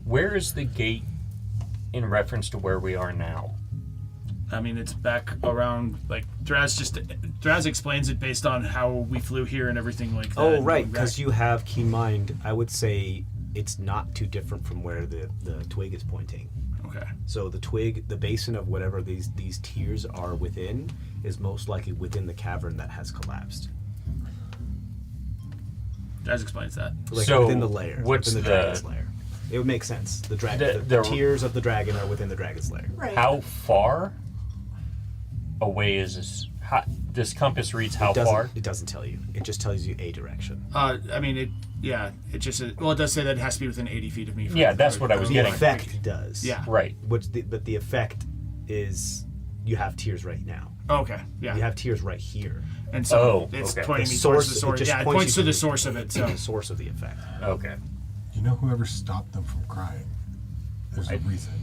[SPEAKER 6] Where is the gate in reference to where we are now?
[SPEAKER 4] I mean, it's back around. Like Draz explains it based on how we flew here and everything like that.
[SPEAKER 1] Oh, right,
[SPEAKER 4] going
[SPEAKER 1] because
[SPEAKER 4] back.
[SPEAKER 1] you have key mind. I would say it's not too different from where the twig is pointing.
[SPEAKER 4] Okay.
[SPEAKER 1] So the twig, the basin of whatever these tiers are within, is most likely within the cavern that has collapsed.
[SPEAKER 4] Draz explains that.
[SPEAKER 1] Like
[SPEAKER 6] So,
[SPEAKER 1] within the layer.
[SPEAKER 6] what's
[SPEAKER 1] within the
[SPEAKER 6] the-
[SPEAKER 1] dragon's lair. It would make sense. The
[SPEAKER 6] The-
[SPEAKER 1] tiers of the dragon are within the dragon's lair.
[SPEAKER 3] Right.
[SPEAKER 6] How far away is this? This compass reads how far?
[SPEAKER 1] It doesn't tell you. It just tells you a direction.
[SPEAKER 4] I mean, it just it does say that it has to be within 80 feet of me.
[SPEAKER 6] Yeah, that's what I was
[SPEAKER 1] The
[SPEAKER 6] getting.
[SPEAKER 1] effect does.
[SPEAKER 4] Yeah.
[SPEAKER 6] Right.
[SPEAKER 1] But the effect is you have tears right now.
[SPEAKER 4] Okay, yeah.
[SPEAKER 1] You have tears right here.
[SPEAKER 4] And so
[SPEAKER 6] Oh,
[SPEAKER 4] it's
[SPEAKER 6] okay.
[SPEAKER 4] pointing
[SPEAKER 1] The
[SPEAKER 4] me towards the
[SPEAKER 1] source- it
[SPEAKER 4] source.
[SPEAKER 1] just
[SPEAKER 4] Yeah, it
[SPEAKER 1] points
[SPEAKER 4] points
[SPEAKER 1] you
[SPEAKER 4] to the
[SPEAKER 1] to
[SPEAKER 4] source of it. So
[SPEAKER 1] The source of the effect.
[SPEAKER 6] Okay.
[SPEAKER 5] You know, whoever stopped them from crying, there's a
[SPEAKER 6] I-
[SPEAKER 5] reason.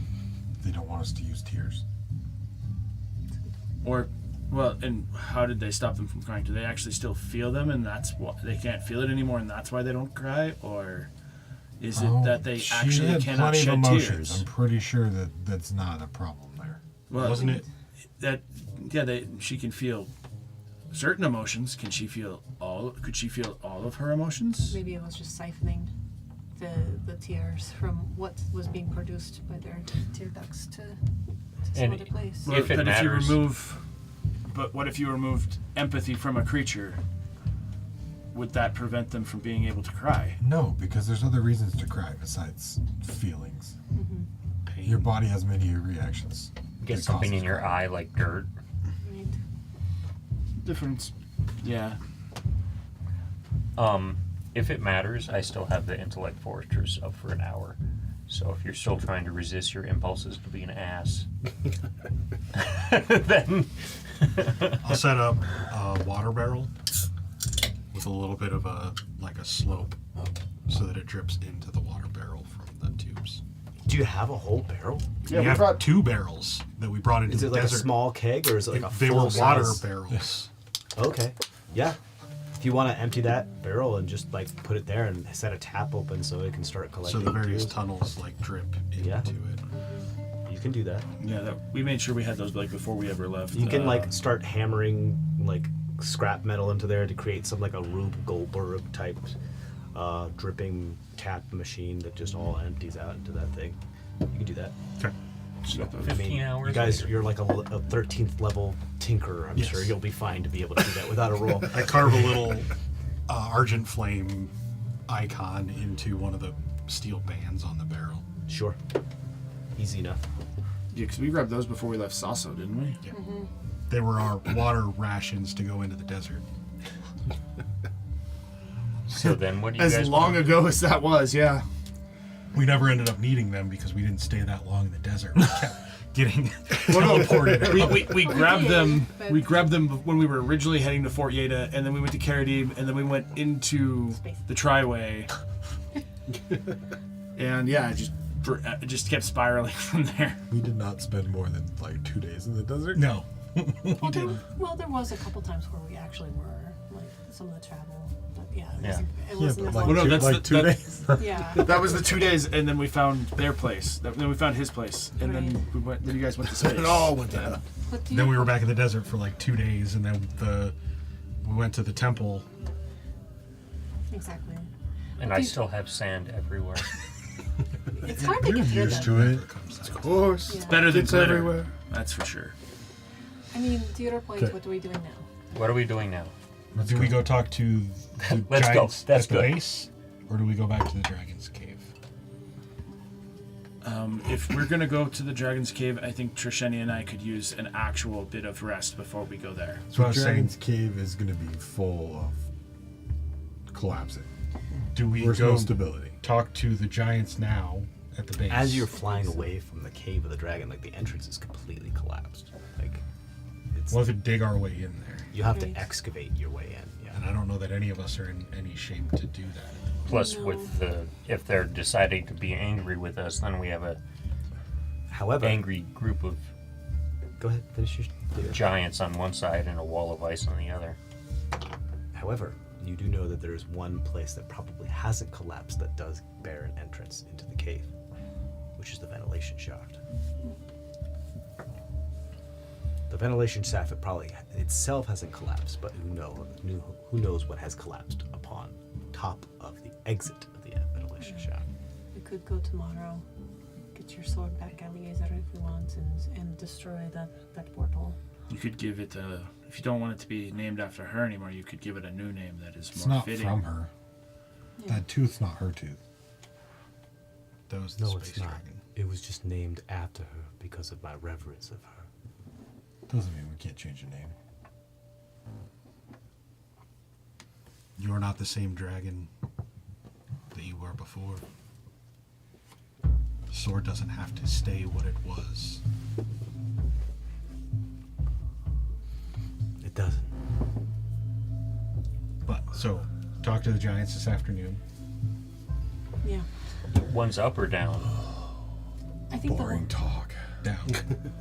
[SPEAKER 5] They don't want us to use tears.
[SPEAKER 4] or well, and how did they stop them from crying? Do they actually still feel them, and that's what they can't feel it anymore, and that's why they don't cry, or is it that they
[SPEAKER 5] she
[SPEAKER 4] actually
[SPEAKER 5] had
[SPEAKER 4] cannot
[SPEAKER 5] plenty of
[SPEAKER 4] shed
[SPEAKER 5] emotions.
[SPEAKER 4] tears?
[SPEAKER 5] I'm pretty sure that that's not a problem there.
[SPEAKER 4] Well,
[SPEAKER 2] Wasn't it?
[SPEAKER 4] that? Yeah, she can feel certain emotions. Can she feel all? Could she feel all of her emotions?
[SPEAKER 3] Maybe it was just siphoning the tears from what was being produced by their tear ducts to some
[SPEAKER 6] And
[SPEAKER 3] other place.
[SPEAKER 4] Well,
[SPEAKER 6] If it
[SPEAKER 4] but
[SPEAKER 6] matters-
[SPEAKER 4] if you remove, but what if you removed empathy from a creature? Would that prevent them from being able to cry?
[SPEAKER 5] No, because there's other reasons to cry besides feelings.
[SPEAKER 2] Pain.
[SPEAKER 5] Your body has many reactions.
[SPEAKER 6] Get
[SPEAKER 5] that
[SPEAKER 6] something
[SPEAKER 5] causes
[SPEAKER 6] in your
[SPEAKER 5] crying.
[SPEAKER 6] eye like dirt.
[SPEAKER 3] Right.
[SPEAKER 4] Difference. Yeah.
[SPEAKER 6] If it matters, I still have the intellect fortress up for an hour. So if you're still trying to resist your impulses to be an ass, then
[SPEAKER 2] I'll set up a water barrel with a little bit of a slope so that it drips into the water barrel from the tubes.
[SPEAKER 1] Do you have a whole barrel?
[SPEAKER 8] Yeah,
[SPEAKER 2] we
[SPEAKER 8] we
[SPEAKER 2] have
[SPEAKER 8] brought
[SPEAKER 2] 2 barrels that we brought into
[SPEAKER 1] Is
[SPEAKER 2] the
[SPEAKER 1] it like
[SPEAKER 2] desert.
[SPEAKER 1] a small keg or is it like a
[SPEAKER 2] They were
[SPEAKER 1] full
[SPEAKER 2] water
[SPEAKER 1] size?
[SPEAKER 2] barrels.
[SPEAKER 1] Okay. Yeah. If you want to empty that barrel and just like put it there and set a tap open so it can start
[SPEAKER 2] So
[SPEAKER 1] collecting.
[SPEAKER 2] the various
[SPEAKER 1] tears,
[SPEAKER 2] tunnels like drip into
[SPEAKER 1] Yeah.
[SPEAKER 2] it.
[SPEAKER 1] you can do that.
[SPEAKER 4] Yeah. We made sure we had those like before we ever left.
[SPEAKER 1] You can like start hammering like scrap metal into there to create some like a Rube Goldberg type dripping tap machine that just all empties out into that thing. You can do that.
[SPEAKER 2] Okay.
[SPEAKER 1] I
[SPEAKER 6] 15
[SPEAKER 1] mean,
[SPEAKER 6] hours
[SPEAKER 1] you guys,
[SPEAKER 6] later.
[SPEAKER 1] you're like a 13th level tinkerer. I'm
[SPEAKER 2] Yes.
[SPEAKER 1] sure you'll be fine to be able to do that without a roll.
[SPEAKER 2] I carve a little Argent flame icon into one of the steel bands on the barrel.
[SPEAKER 1] Sure. Easy enough.
[SPEAKER 8] Yeah, because we grabbed those before we left Sasso, didn't we?
[SPEAKER 2] Yeah. They were our water rations to go into the desert.
[SPEAKER 6] so then what do you
[SPEAKER 8] As
[SPEAKER 6] guys
[SPEAKER 8] long
[SPEAKER 6] want?
[SPEAKER 8] ago as that was, yeah.
[SPEAKER 2] We never ended up needing them because we didn't stay that long in the desert. We kept getting teleported out.
[SPEAKER 4] we grabbed
[SPEAKER 3] did,
[SPEAKER 4] them.
[SPEAKER 3] but-
[SPEAKER 4] We grabbed them when we were originally heading to Fort Yeda, and then we went to Caradim, and then we went into
[SPEAKER 3] Space.
[SPEAKER 4] the Triway,
[SPEAKER 8] And yeah,
[SPEAKER 4] it just kept spiraling from there.
[SPEAKER 5] We did not spend more than like 2 days in the desert.
[SPEAKER 2] No.
[SPEAKER 3] Well, there was a couple times where we actually were like some of the travel, but yeah, it
[SPEAKER 6] Yeah.
[SPEAKER 3] wasn't, it
[SPEAKER 5] Yeah,
[SPEAKER 3] wasn't
[SPEAKER 5] but
[SPEAKER 3] as
[SPEAKER 5] like,
[SPEAKER 3] long.
[SPEAKER 4] Well, no,
[SPEAKER 5] two,
[SPEAKER 4] that's
[SPEAKER 5] like
[SPEAKER 4] the-
[SPEAKER 5] 2
[SPEAKER 4] that-
[SPEAKER 5] days.
[SPEAKER 3] Yeah.
[SPEAKER 4] That was the 2 days, and then we found their place. Then we found his place, and
[SPEAKER 3] Right.
[SPEAKER 4] then we went. Then you guys went to space.
[SPEAKER 7] It all went down.
[SPEAKER 3] But do
[SPEAKER 2] Then
[SPEAKER 3] you-
[SPEAKER 2] we were back in the desert for like 2 days, and then we went to the temple.
[SPEAKER 3] Exactly.
[SPEAKER 6] And I still have sand everywhere.
[SPEAKER 3] It's hard to
[SPEAKER 5] You're
[SPEAKER 3] get through
[SPEAKER 5] used
[SPEAKER 3] them.
[SPEAKER 5] to it.
[SPEAKER 7] Of course.
[SPEAKER 3] Yeah.
[SPEAKER 4] Better than
[SPEAKER 7] It's
[SPEAKER 4] glitter.
[SPEAKER 7] everywhere.
[SPEAKER 4] That's for sure.
[SPEAKER 3] I mean, to your point,
[SPEAKER 5] Okay.
[SPEAKER 3] what are we doing now?
[SPEAKER 6] What are we doing now?
[SPEAKER 2] Do we go talk to the
[SPEAKER 6] Let's go.
[SPEAKER 2] giants
[SPEAKER 6] That's
[SPEAKER 2] at the
[SPEAKER 6] good.
[SPEAKER 2] base, or do we go back to the dragon's cave?
[SPEAKER 4] If we're gonna go to the Dragon's Cave, I think Trisheni and I could use an actual bit of rest before we go there.
[SPEAKER 2] That's what I was saying.
[SPEAKER 5] Dragon's Cave is going to be full of collapsing.
[SPEAKER 2] Do we
[SPEAKER 5] There's
[SPEAKER 2] go
[SPEAKER 5] no stability.
[SPEAKER 2] talk to the giants now at the base?
[SPEAKER 1] As you're flying away from the cave of the dragon, like the entrance is completely collapsed. Like it's
[SPEAKER 2] We'll have to dig our way in there.
[SPEAKER 1] you have
[SPEAKER 3] Right.
[SPEAKER 1] to excavate your way in. Yeah.
[SPEAKER 2] And I don't know that any of us are in any shape to do that.
[SPEAKER 6] Plus,
[SPEAKER 3] No.
[SPEAKER 6] with if they're deciding to be angry with us, then we have a
[SPEAKER 1] However,
[SPEAKER 6] angry group of
[SPEAKER 1] go ahead, finish your.
[SPEAKER 6] giants on one side and a wall of ice on the other.
[SPEAKER 1] However, you do know that there is one place that probably hasn't collapsed that does bear an entrance into the cave, which is the ventilation shaft. The ventilation shaft it probably itself hasn't collapsed, but who knows what has collapsed upon top of the exit of the ventilation shaft.
[SPEAKER 3] We could go tomorrow, get your sword back, Eliezer, if we want, and destroy that portal.
[SPEAKER 4] You could give it a. If you don't want it to be named after her anymore, you could give it a new name that is
[SPEAKER 5] It's
[SPEAKER 4] more
[SPEAKER 5] not
[SPEAKER 4] fitting.
[SPEAKER 5] from her. That tooth's not her tooth.
[SPEAKER 2] That was the
[SPEAKER 1] No,
[SPEAKER 2] space
[SPEAKER 1] it's not.
[SPEAKER 2] dragon.
[SPEAKER 1] It was just named after her because of my reverence of her.
[SPEAKER 5] Doesn't mean we can't change your name.
[SPEAKER 2] You are not the same dragon that you were before. The sword doesn't have to stay what it was.
[SPEAKER 1] doesn't.
[SPEAKER 2] But so, talk to the giants this afternoon.
[SPEAKER 3] Yeah.
[SPEAKER 6] One's up or down?
[SPEAKER 3] I think
[SPEAKER 5] Boring talk.
[SPEAKER 2] Down.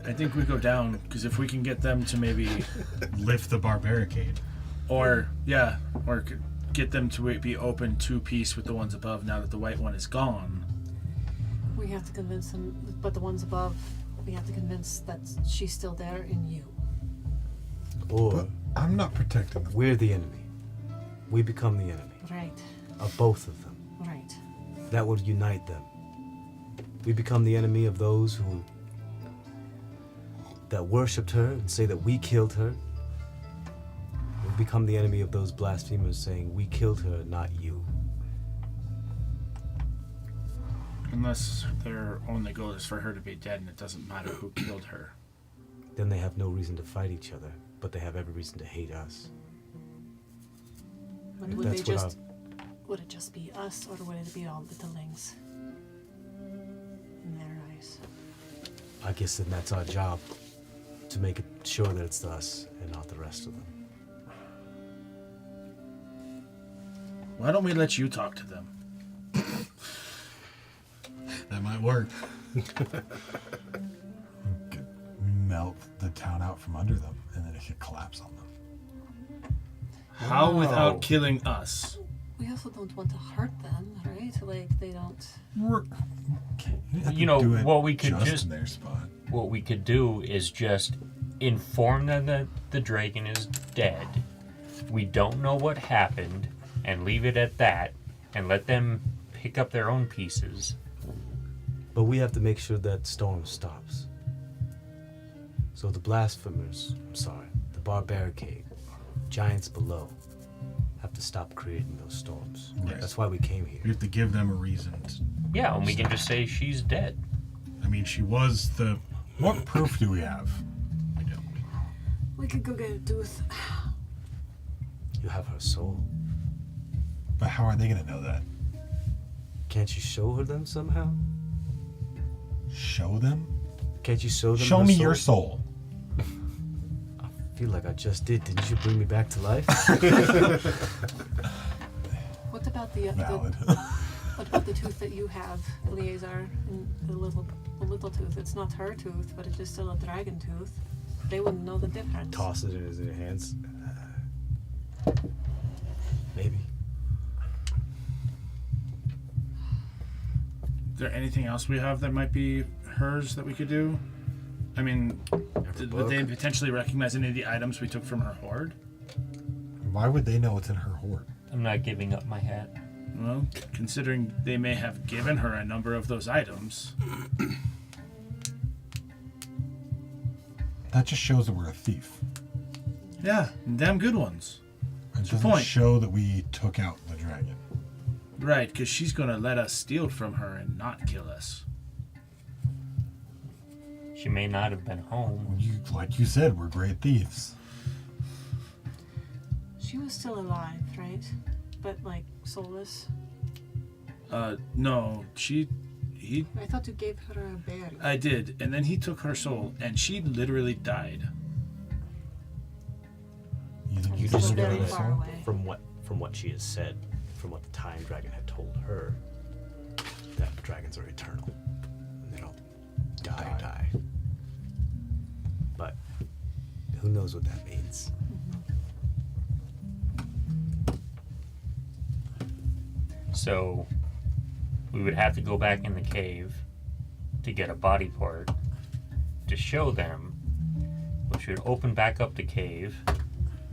[SPEAKER 4] I think we go down because if we can get them to maybe,
[SPEAKER 2] Lift the bar barricade.
[SPEAKER 4] or get them to be open to peace with the ones above now that the white one is gone.
[SPEAKER 3] we have to convince them, but the ones above, we have to convince that she's still there in you.
[SPEAKER 1] Or
[SPEAKER 5] But I'm not protecting them.
[SPEAKER 1] we're the enemy. We become the enemy
[SPEAKER 3] Right.
[SPEAKER 1] of both of them.
[SPEAKER 3] Right.
[SPEAKER 1] That would unite them. We become the enemy of those that worshipped her and say that we killed her. We become the enemy of those blasphemers saying we killed her, not you.
[SPEAKER 4] Unless their only goal is for her to be dead and it doesn't matter who killed her.
[SPEAKER 1] Then they have no reason to fight each other, but they have every reason to hate us.
[SPEAKER 3] But
[SPEAKER 1] If
[SPEAKER 3] would they
[SPEAKER 1] that's what
[SPEAKER 3] just, would it just be us, or would it be all the Lings? In their eyes.
[SPEAKER 1] I guess then that's our job, to make it sure that it's us and not the rest of them.
[SPEAKER 4] Why don't we let you talk to them?
[SPEAKER 2] That might work.
[SPEAKER 5] Could melt the town out from under them, and then it could collapse on them.
[SPEAKER 4] How
[SPEAKER 6] Wow.
[SPEAKER 4] without killing us?
[SPEAKER 3] We also don't want to hurt them, right? Like, they don't...
[SPEAKER 6] You know,
[SPEAKER 5] Do it
[SPEAKER 6] what we could just
[SPEAKER 5] in their spot.
[SPEAKER 6] what we could do is just inform them that the dragon is dead. We don't know what happened, and leave it at that, and let them pick up their own pieces.
[SPEAKER 1] But we have to make sure that storm stops. So the blasphemers, the bar barricade, giants below, have to stop creating those storms.
[SPEAKER 2] Yes.
[SPEAKER 1] That's why we came here.
[SPEAKER 2] We have to give them a reason.
[SPEAKER 6] Yeah, and we can just say she's dead.
[SPEAKER 2] I mean, she was the.
[SPEAKER 5] What proof do we have?
[SPEAKER 2] We don't.
[SPEAKER 3] We could go get a tooth.
[SPEAKER 1] You have her soul.
[SPEAKER 5] But how are they going to know that?
[SPEAKER 1] Can't you show her them somehow?
[SPEAKER 5] Show them?
[SPEAKER 1] Can't you show them
[SPEAKER 5] Show
[SPEAKER 1] her
[SPEAKER 5] me
[SPEAKER 1] soul?
[SPEAKER 5] your soul.
[SPEAKER 1] I feel like I just did. Didn't you bring me back to life?
[SPEAKER 3] What about the
[SPEAKER 5] Valid.
[SPEAKER 3] what about the tooth that you have, Eleazar? And the little tooth. It's not her tooth, but it is still a dragon tooth. They wouldn't know the difference.
[SPEAKER 1] Toss it in his hands. Maybe.
[SPEAKER 4] Is there anything else we have that might be hers that we could do? I mean, would they potentially recognize any of the items we took from her hoard?
[SPEAKER 5] Why would they know what's in her hoard?
[SPEAKER 6] I'm not giving up my hat.
[SPEAKER 4] Well, considering they may have given her a number of those items.
[SPEAKER 5] That just shows that we're a thief.
[SPEAKER 4] Yeah, damn good ones.
[SPEAKER 5] It
[SPEAKER 4] That's the
[SPEAKER 5] doesn't
[SPEAKER 4] point.
[SPEAKER 5] show that we took out the dragon.
[SPEAKER 4] Right, because she's going to let us steal from her and not kill us.
[SPEAKER 6] She may not have been home.
[SPEAKER 5] Like you said, we're great thieves.
[SPEAKER 3] She was still alive, right? But like soulless.
[SPEAKER 4] No, he
[SPEAKER 3] I thought you gave her a berry.
[SPEAKER 4] I did, and then he took her soul, and she literally died.
[SPEAKER 5] You think you
[SPEAKER 3] Still
[SPEAKER 5] just
[SPEAKER 3] very
[SPEAKER 5] got her
[SPEAKER 3] far
[SPEAKER 5] soul?
[SPEAKER 3] away.
[SPEAKER 1] From what she has said, from what the Time Dragon had told her, that dragons are eternal. And they don't die. But who knows what that means?
[SPEAKER 6] So we would have to go back in the cave to get a body part to show them, which would open back up the cave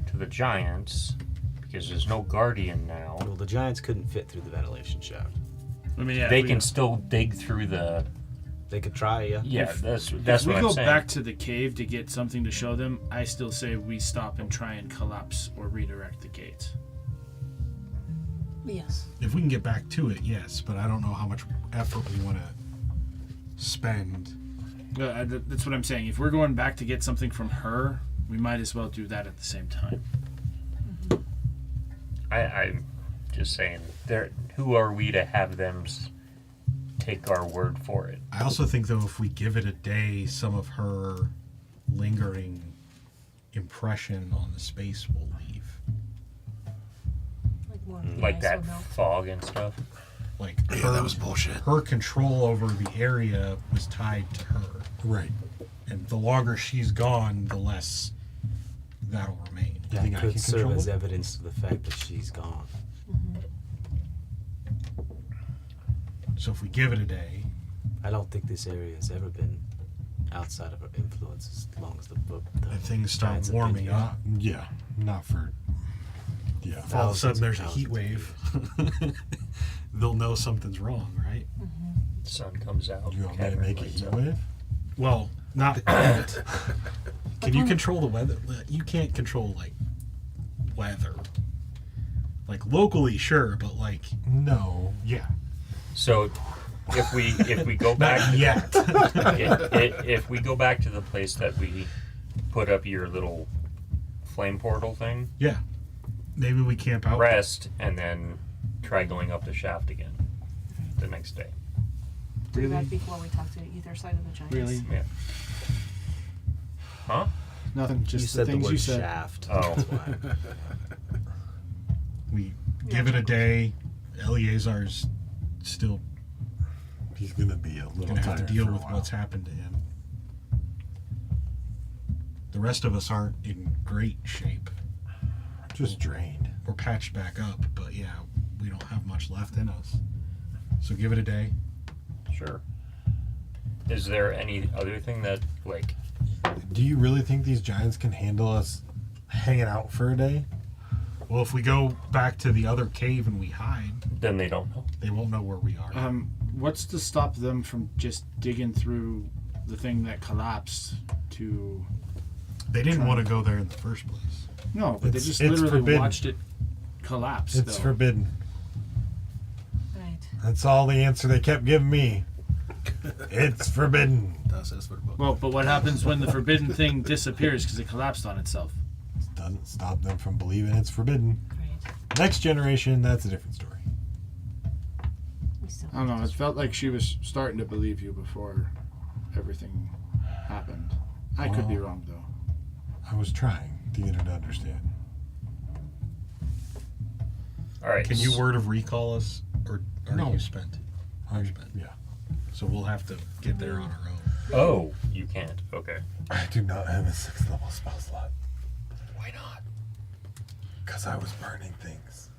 [SPEAKER 6] to the giants because there's no guardian now.
[SPEAKER 1] Well, the giants couldn't fit through the ventilation shaft.
[SPEAKER 4] I mean, yeah,
[SPEAKER 6] They
[SPEAKER 4] we-
[SPEAKER 6] can still dig through the.
[SPEAKER 1] They could try, yeah.
[SPEAKER 6] Yeah,
[SPEAKER 4] If-
[SPEAKER 6] that's
[SPEAKER 4] If
[SPEAKER 6] what
[SPEAKER 4] we
[SPEAKER 6] I'm
[SPEAKER 4] go
[SPEAKER 6] saying.
[SPEAKER 4] back to the cave to get something to show them, I still say we stop and try and collapse or redirect the gates.
[SPEAKER 3] Yes.
[SPEAKER 2] If we can get back to it, yes, but I don't know how much effort we want to spend.
[SPEAKER 4] That's what I'm saying. If we're going back to get something from her, we might as well do that at the same time.
[SPEAKER 6] I'm just saying, who are we to have them take our word for it?
[SPEAKER 2] I also think, though, if we give it a day, some of her lingering impression on the space will leave.
[SPEAKER 3] Like more
[SPEAKER 6] Like
[SPEAKER 3] ice
[SPEAKER 6] that
[SPEAKER 3] or milk.
[SPEAKER 6] fog and stuff.
[SPEAKER 2] Like
[SPEAKER 7] Yeah, that was bullshit.
[SPEAKER 2] her control over the area was tied to her.
[SPEAKER 5] Right.
[SPEAKER 2] And the longer she's gone, the less that'll remain.
[SPEAKER 5] You think I
[SPEAKER 1] could
[SPEAKER 5] can
[SPEAKER 1] serve
[SPEAKER 5] control
[SPEAKER 1] as
[SPEAKER 5] it?
[SPEAKER 1] evidence to the fact that she's gone.
[SPEAKER 2] So if we give it a day,
[SPEAKER 1] I don't think this area has ever been outside of her influence as long as the book.
[SPEAKER 2] and things start
[SPEAKER 1] giants have been
[SPEAKER 2] warming
[SPEAKER 1] here.
[SPEAKER 2] up,
[SPEAKER 5] Yeah. Not for. Yeah.
[SPEAKER 2] all of a sudden there's a
[SPEAKER 1] Thousands
[SPEAKER 2] heat
[SPEAKER 1] of
[SPEAKER 2] wave. They'll know something's wrong, right?
[SPEAKER 6] The sun comes out.
[SPEAKER 5] You want me to
[SPEAKER 6] cavern
[SPEAKER 5] make a
[SPEAKER 6] lights
[SPEAKER 5] heat
[SPEAKER 6] up.
[SPEAKER 5] wave?
[SPEAKER 2] Well, not yet. Can you control the weather? You can't control like weather. Like locally, sure, but like
[SPEAKER 5] No.
[SPEAKER 2] yeah,
[SPEAKER 6] So, if we go back,
[SPEAKER 2] not yet.
[SPEAKER 6] if we go back to the place that we put up your little flame portal thing,
[SPEAKER 2] Yeah, maybe we camp out.
[SPEAKER 6] rest, and then try going up the shaft again the next day.
[SPEAKER 3] Do that before we talk to either side of the giants.
[SPEAKER 8] Really?
[SPEAKER 6] Yeah. Huh?
[SPEAKER 8] Nothing. Just
[SPEAKER 1] You
[SPEAKER 8] the
[SPEAKER 1] said the
[SPEAKER 8] things
[SPEAKER 1] word
[SPEAKER 8] you said.
[SPEAKER 1] shaft.
[SPEAKER 6] Oh.
[SPEAKER 1] That's why.
[SPEAKER 2] We give it a day. Eleazar's still
[SPEAKER 5] He's gonna be a little
[SPEAKER 2] gonna have to
[SPEAKER 5] tired
[SPEAKER 2] deal
[SPEAKER 5] for a
[SPEAKER 2] with
[SPEAKER 5] while.
[SPEAKER 2] what's happened to him. The rest of us aren't in great shape.
[SPEAKER 5] Just drained.
[SPEAKER 2] We're patched back up, but yeah, we don't have much left in us. So give it a day.
[SPEAKER 6] Sure. Is there any other thing that like?
[SPEAKER 5] Do you really think these giants can handle us hanging out for a day?
[SPEAKER 2] Well, if we go back to the other cave and we hide,
[SPEAKER 6] Then they don't know.
[SPEAKER 2] they won't know where we are.
[SPEAKER 8] What's to stop them from just digging through the thing that collapsed to?
[SPEAKER 2] They didn't want to go there in the first place.
[SPEAKER 8] No, but they
[SPEAKER 5] It's-
[SPEAKER 8] just
[SPEAKER 5] it's
[SPEAKER 8] literally
[SPEAKER 5] forbidden.
[SPEAKER 8] watched it collapse.
[SPEAKER 5] It's
[SPEAKER 8] though.
[SPEAKER 5] forbidden.
[SPEAKER 3] Right.
[SPEAKER 5] That's all the answer they kept giving me. It's forbidden.
[SPEAKER 4] Well, but what happens when the forbidden thing disappears because it collapsed on itself?
[SPEAKER 5] Doesn't stop them from believing it's forbidden.
[SPEAKER 3] Great.
[SPEAKER 5] Next generation, that's a different story.
[SPEAKER 3] We still
[SPEAKER 8] I don't know. It felt like she was starting to believe you before everything happened. I could be wrong though.
[SPEAKER 5] I was trying to get her to understand.
[SPEAKER 6] All right.
[SPEAKER 2] Can you word of recall us, or are
[SPEAKER 5] No.
[SPEAKER 2] you spent?
[SPEAKER 5] Yeah.
[SPEAKER 2] So we'll have to get there on our own.
[SPEAKER 6] Oh, you can't. Okay.
[SPEAKER 5] I do not have a 6th level spell slot.
[SPEAKER 6] Why not?
[SPEAKER 5] Because I was burning things.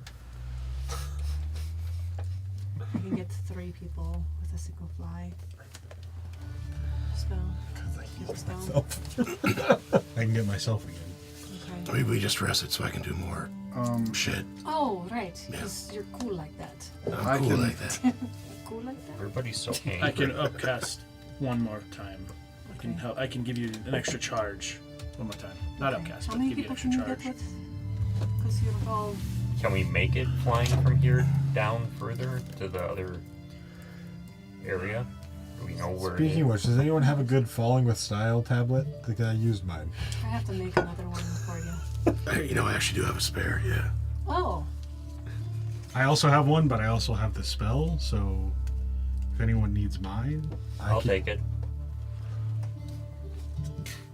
[SPEAKER 3] I can get 3 people with a single fly spell.
[SPEAKER 5] Because I healed
[SPEAKER 3] Spell.
[SPEAKER 5] myself.
[SPEAKER 2] I can get myself again.
[SPEAKER 3] Okay.
[SPEAKER 7] Maybe we just rested so I can do more shit.
[SPEAKER 3] Oh, right. Because you're cool like that.
[SPEAKER 7] I'm
[SPEAKER 8] I
[SPEAKER 7] cool
[SPEAKER 8] can-
[SPEAKER 7] like that.
[SPEAKER 3] Cool like that?
[SPEAKER 6] Everybody's so angry.
[SPEAKER 4] I can upcast one more time. I can
[SPEAKER 3] Okay.
[SPEAKER 4] help. I can give you an extra charge one more time. Not upcast,
[SPEAKER 3] How
[SPEAKER 4] but
[SPEAKER 3] many
[SPEAKER 4] give you
[SPEAKER 3] people
[SPEAKER 4] extra
[SPEAKER 3] can you get
[SPEAKER 4] charge.
[SPEAKER 3] with? Because you're all...
[SPEAKER 6] Can we make it flying from here down further to the other area? Do we know where
[SPEAKER 5] Speaking
[SPEAKER 6] it
[SPEAKER 5] of
[SPEAKER 6] is?
[SPEAKER 5] which, does anyone have a good falling with style tablet? I think I used mine.
[SPEAKER 3] I have to make another one for you.
[SPEAKER 7] You know, I actually do have a spare, yeah.
[SPEAKER 3] Oh,
[SPEAKER 2] I also have one, but I also have the spell, so if anyone needs mine,
[SPEAKER 6] I'll take it.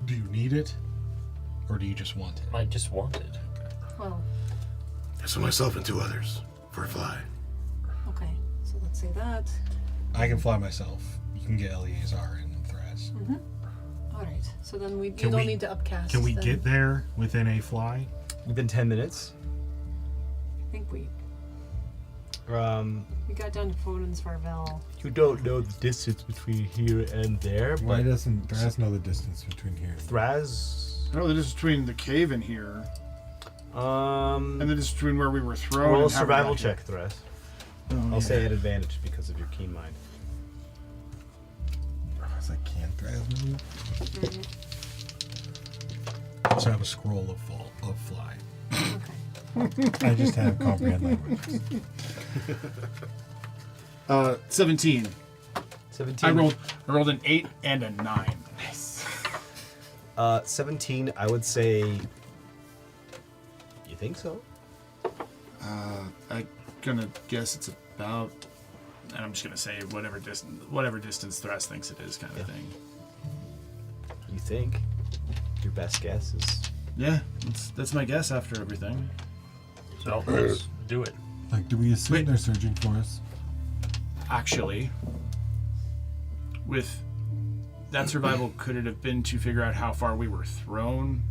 [SPEAKER 2] do you need it? Or do you just want it?
[SPEAKER 6] I just want it.
[SPEAKER 3] well,
[SPEAKER 7] So myself and 2 others for a fly.
[SPEAKER 3] okay. So let's say that.
[SPEAKER 2] I can fly myself. You can get Eleazar and Thraz.
[SPEAKER 3] All right. So then you
[SPEAKER 2] Can
[SPEAKER 3] don't
[SPEAKER 2] we-
[SPEAKER 3] need to upcast.
[SPEAKER 2] Can we
[SPEAKER 3] then.
[SPEAKER 2] get there within a fly?
[SPEAKER 1] Within 10 minutes.
[SPEAKER 3] I think we
[SPEAKER 1] Um,
[SPEAKER 3] got down to Fodensvarvel.
[SPEAKER 1] you don't know the distance between here and there,
[SPEAKER 5] Why
[SPEAKER 1] but
[SPEAKER 5] doesn't Thras know the distance between here?
[SPEAKER 1] Thraz.
[SPEAKER 8] I know the difference between the cave and here, and the difference between where we were thrown.
[SPEAKER 1] Roll a
[SPEAKER 8] and how we
[SPEAKER 1] survival
[SPEAKER 8] got here.
[SPEAKER 1] check, Thraz.
[SPEAKER 8] Oh,
[SPEAKER 1] I'll
[SPEAKER 8] yeah.
[SPEAKER 1] say at advantage because of your keen mind.
[SPEAKER 5] I was like, can Thras move?
[SPEAKER 3] Right.
[SPEAKER 2] I also have a scroll of fly.
[SPEAKER 3] Okay.
[SPEAKER 5] I just have comprehend languages.
[SPEAKER 8] 17.
[SPEAKER 1] 17.
[SPEAKER 8] I rolled an 8 and a 9.
[SPEAKER 1] 17, I would say. You think so?
[SPEAKER 8] I'm gonna guess it's about.
[SPEAKER 4] And I'm just gonna say whatever distance Thras thinks it is, kind of thing.
[SPEAKER 1] You think? Your best guess is
[SPEAKER 4] Yeah, that's my guess after everything.
[SPEAKER 6] So let's do it.
[SPEAKER 5] Like, do we assume
[SPEAKER 4] Wait.
[SPEAKER 5] they're searching for us?
[SPEAKER 4] Actually, with that survival, could it have been to figure out how far we were thrown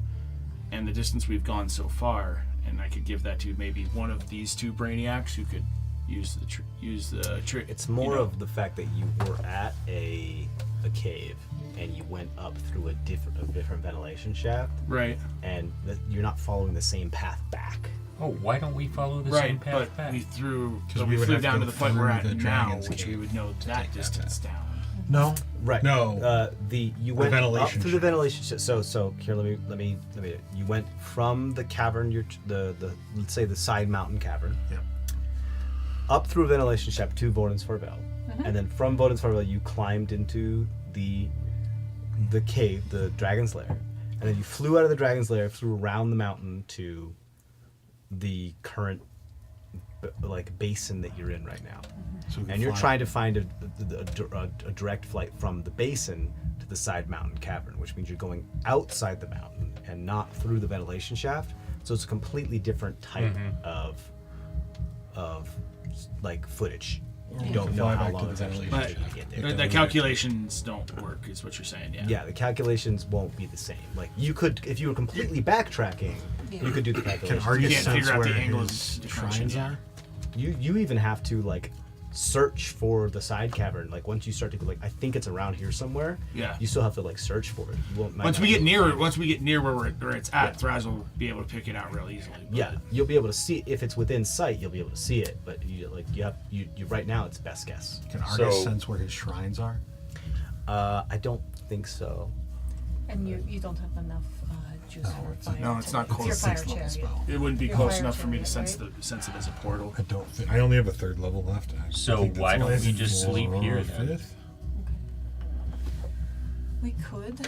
[SPEAKER 4] and the distance we've gone so far? And I could give that to maybe one of these two brainiacs who could use the trick.
[SPEAKER 1] It's more of the fact that you were at a cave and you went up through a different ventilation shaft,
[SPEAKER 4] right,
[SPEAKER 1] and you're not following the same path back.
[SPEAKER 6] Oh, why don't we follow the same
[SPEAKER 4] right.
[SPEAKER 6] path
[SPEAKER 4] But
[SPEAKER 6] back?
[SPEAKER 4] we threw,
[SPEAKER 2] 'Cause
[SPEAKER 4] but
[SPEAKER 2] we
[SPEAKER 4] we
[SPEAKER 2] would
[SPEAKER 4] flew
[SPEAKER 2] have to
[SPEAKER 4] down
[SPEAKER 2] go
[SPEAKER 4] to the point we're
[SPEAKER 2] through
[SPEAKER 4] at
[SPEAKER 2] the
[SPEAKER 4] now,
[SPEAKER 2] dragon's
[SPEAKER 4] which we
[SPEAKER 2] cave
[SPEAKER 4] would know
[SPEAKER 2] to
[SPEAKER 4] that
[SPEAKER 2] take that
[SPEAKER 4] distance
[SPEAKER 2] path.
[SPEAKER 4] down.
[SPEAKER 5] No.
[SPEAKER 1] Right.
[SPEAKER 2] No.
[SPEAKER 1] You went up
[SPEAKER 2] ventilation
[SPEAKER 1] through the
[SPEAKER 2] shaft.
[SPEAKER 1] ventilation shaft. So here, let me. You went from the cavern, the let's say the side mountain cavern,
[SPEAKER 2] Yeah.
[SPEAKER 1] up through a ventilation shaft to Vodens Farvel, and then from Vodens Farvel you climbed into the cave, the dragon's lair, and then you flew out of the dragon's lair, flew around the mountain to the current like basin that you're in right now.
[SPEAKER 2] So we can
[SPEAKER 1] And you're
[SPEAKER 2] fly.
[SPEAKER 1] trying to find a direct flight from the basin to the side mountain cavern, which means you're going outside the mountain and not through the ventilation shaft. So it's a completely different type of like footage. You don't know
[SPEAKER 5] fly
[SPEAKER 1] how
[SPEAKER 5] back to
[SPEAKER 1] long
[SPEAKER 5] the
[SPEAKER 1] it's actually
[SPEAKER 4] But
[SPEAKER 1] taking to get there.
[SPEAKER 4] the calculations don't work, is what you're saying. Yeah.
[SPEAKER 1] Yeah, the calculations won't be the same. Like you could, if you were completely backtracking, you could do the
[SPEAKER 2] Can
[SPEAKER 1] calculations.
[SPEAKER 4] You
[SPEAKER 2] Argus
[SPEAKER 4] can't
[SPEAKER 2] sense
[SPEAKER 4] figure out the
[SPEAKER 2] where
[SPEAKER 4] angle
[SPEAKER 2] his
[SPEAKER 4] of
[SPEAKER 2] shrines
[SPEAKER 4] yeah.
[SPEAKER 2] are?
[SPEAKER 1] You even have to like search for the side cavern. Like once you start to go, like I think it's around here somewhere.
[SPEAKER 4] Yeah.
[SPEAKER 1] You still have to like search for it. You won't. might
[SPEAKER 4] Once
[SPEAKER 1] not
[SPEAKER 4] we
[SPEAKER 1] be
[SPEAKER 4] get
[SPEAKER 1] able to
[SPEAKER 4] near,
[SPEAKER 1] find it.
[SPEAKER 4] once we get near where it's at, Thraz will be able to pick it out real easily. But
[SPEAKER 1] Yeah, you'll be able to see if it's within sight. You'll be able to see it, but you right now it's best guess.
[SPEAKER 2] Can Argus
[SPEAKER 6] So-
[SPEAKER 2] sense where his shrines are?
[SPEAKER 1] I don't think so.
[SPEAKER 3] And you don't have enough juice for fire.
[SPEAKER 8] No, it's not
[SPEAKER 3] It's your
[SPEAKER 8] close.
[SPEAKER 3] fire
[SPEAKER 2] Sixth level
[SPEAKER 3] chariot.
[SPEAKER 2] spell.
[SPEAKER 4] It wouldn't be
[SPEAKER 3] Your
[SPEAKER 4] close
[SPEAKER 3] fire
[SPEAKER 4] enough for me to
[SPEAKER 3] chariot,
[SPEAKER 4] sense it as a portal.
[SPEAKER 5] I don't think. I only have a third level left. I
[SPEAKER 6] So
[SPEAKER 5] think that's
[SPEAKER 6] why don't
[SPEAKER 5] nice.
[SPEAKER 6] we just sleep here
[SPEAKER 5] Or
[SPEAKER 6] then?
[SPEAKER 5] fifth?
[SPEAKER 3] We could.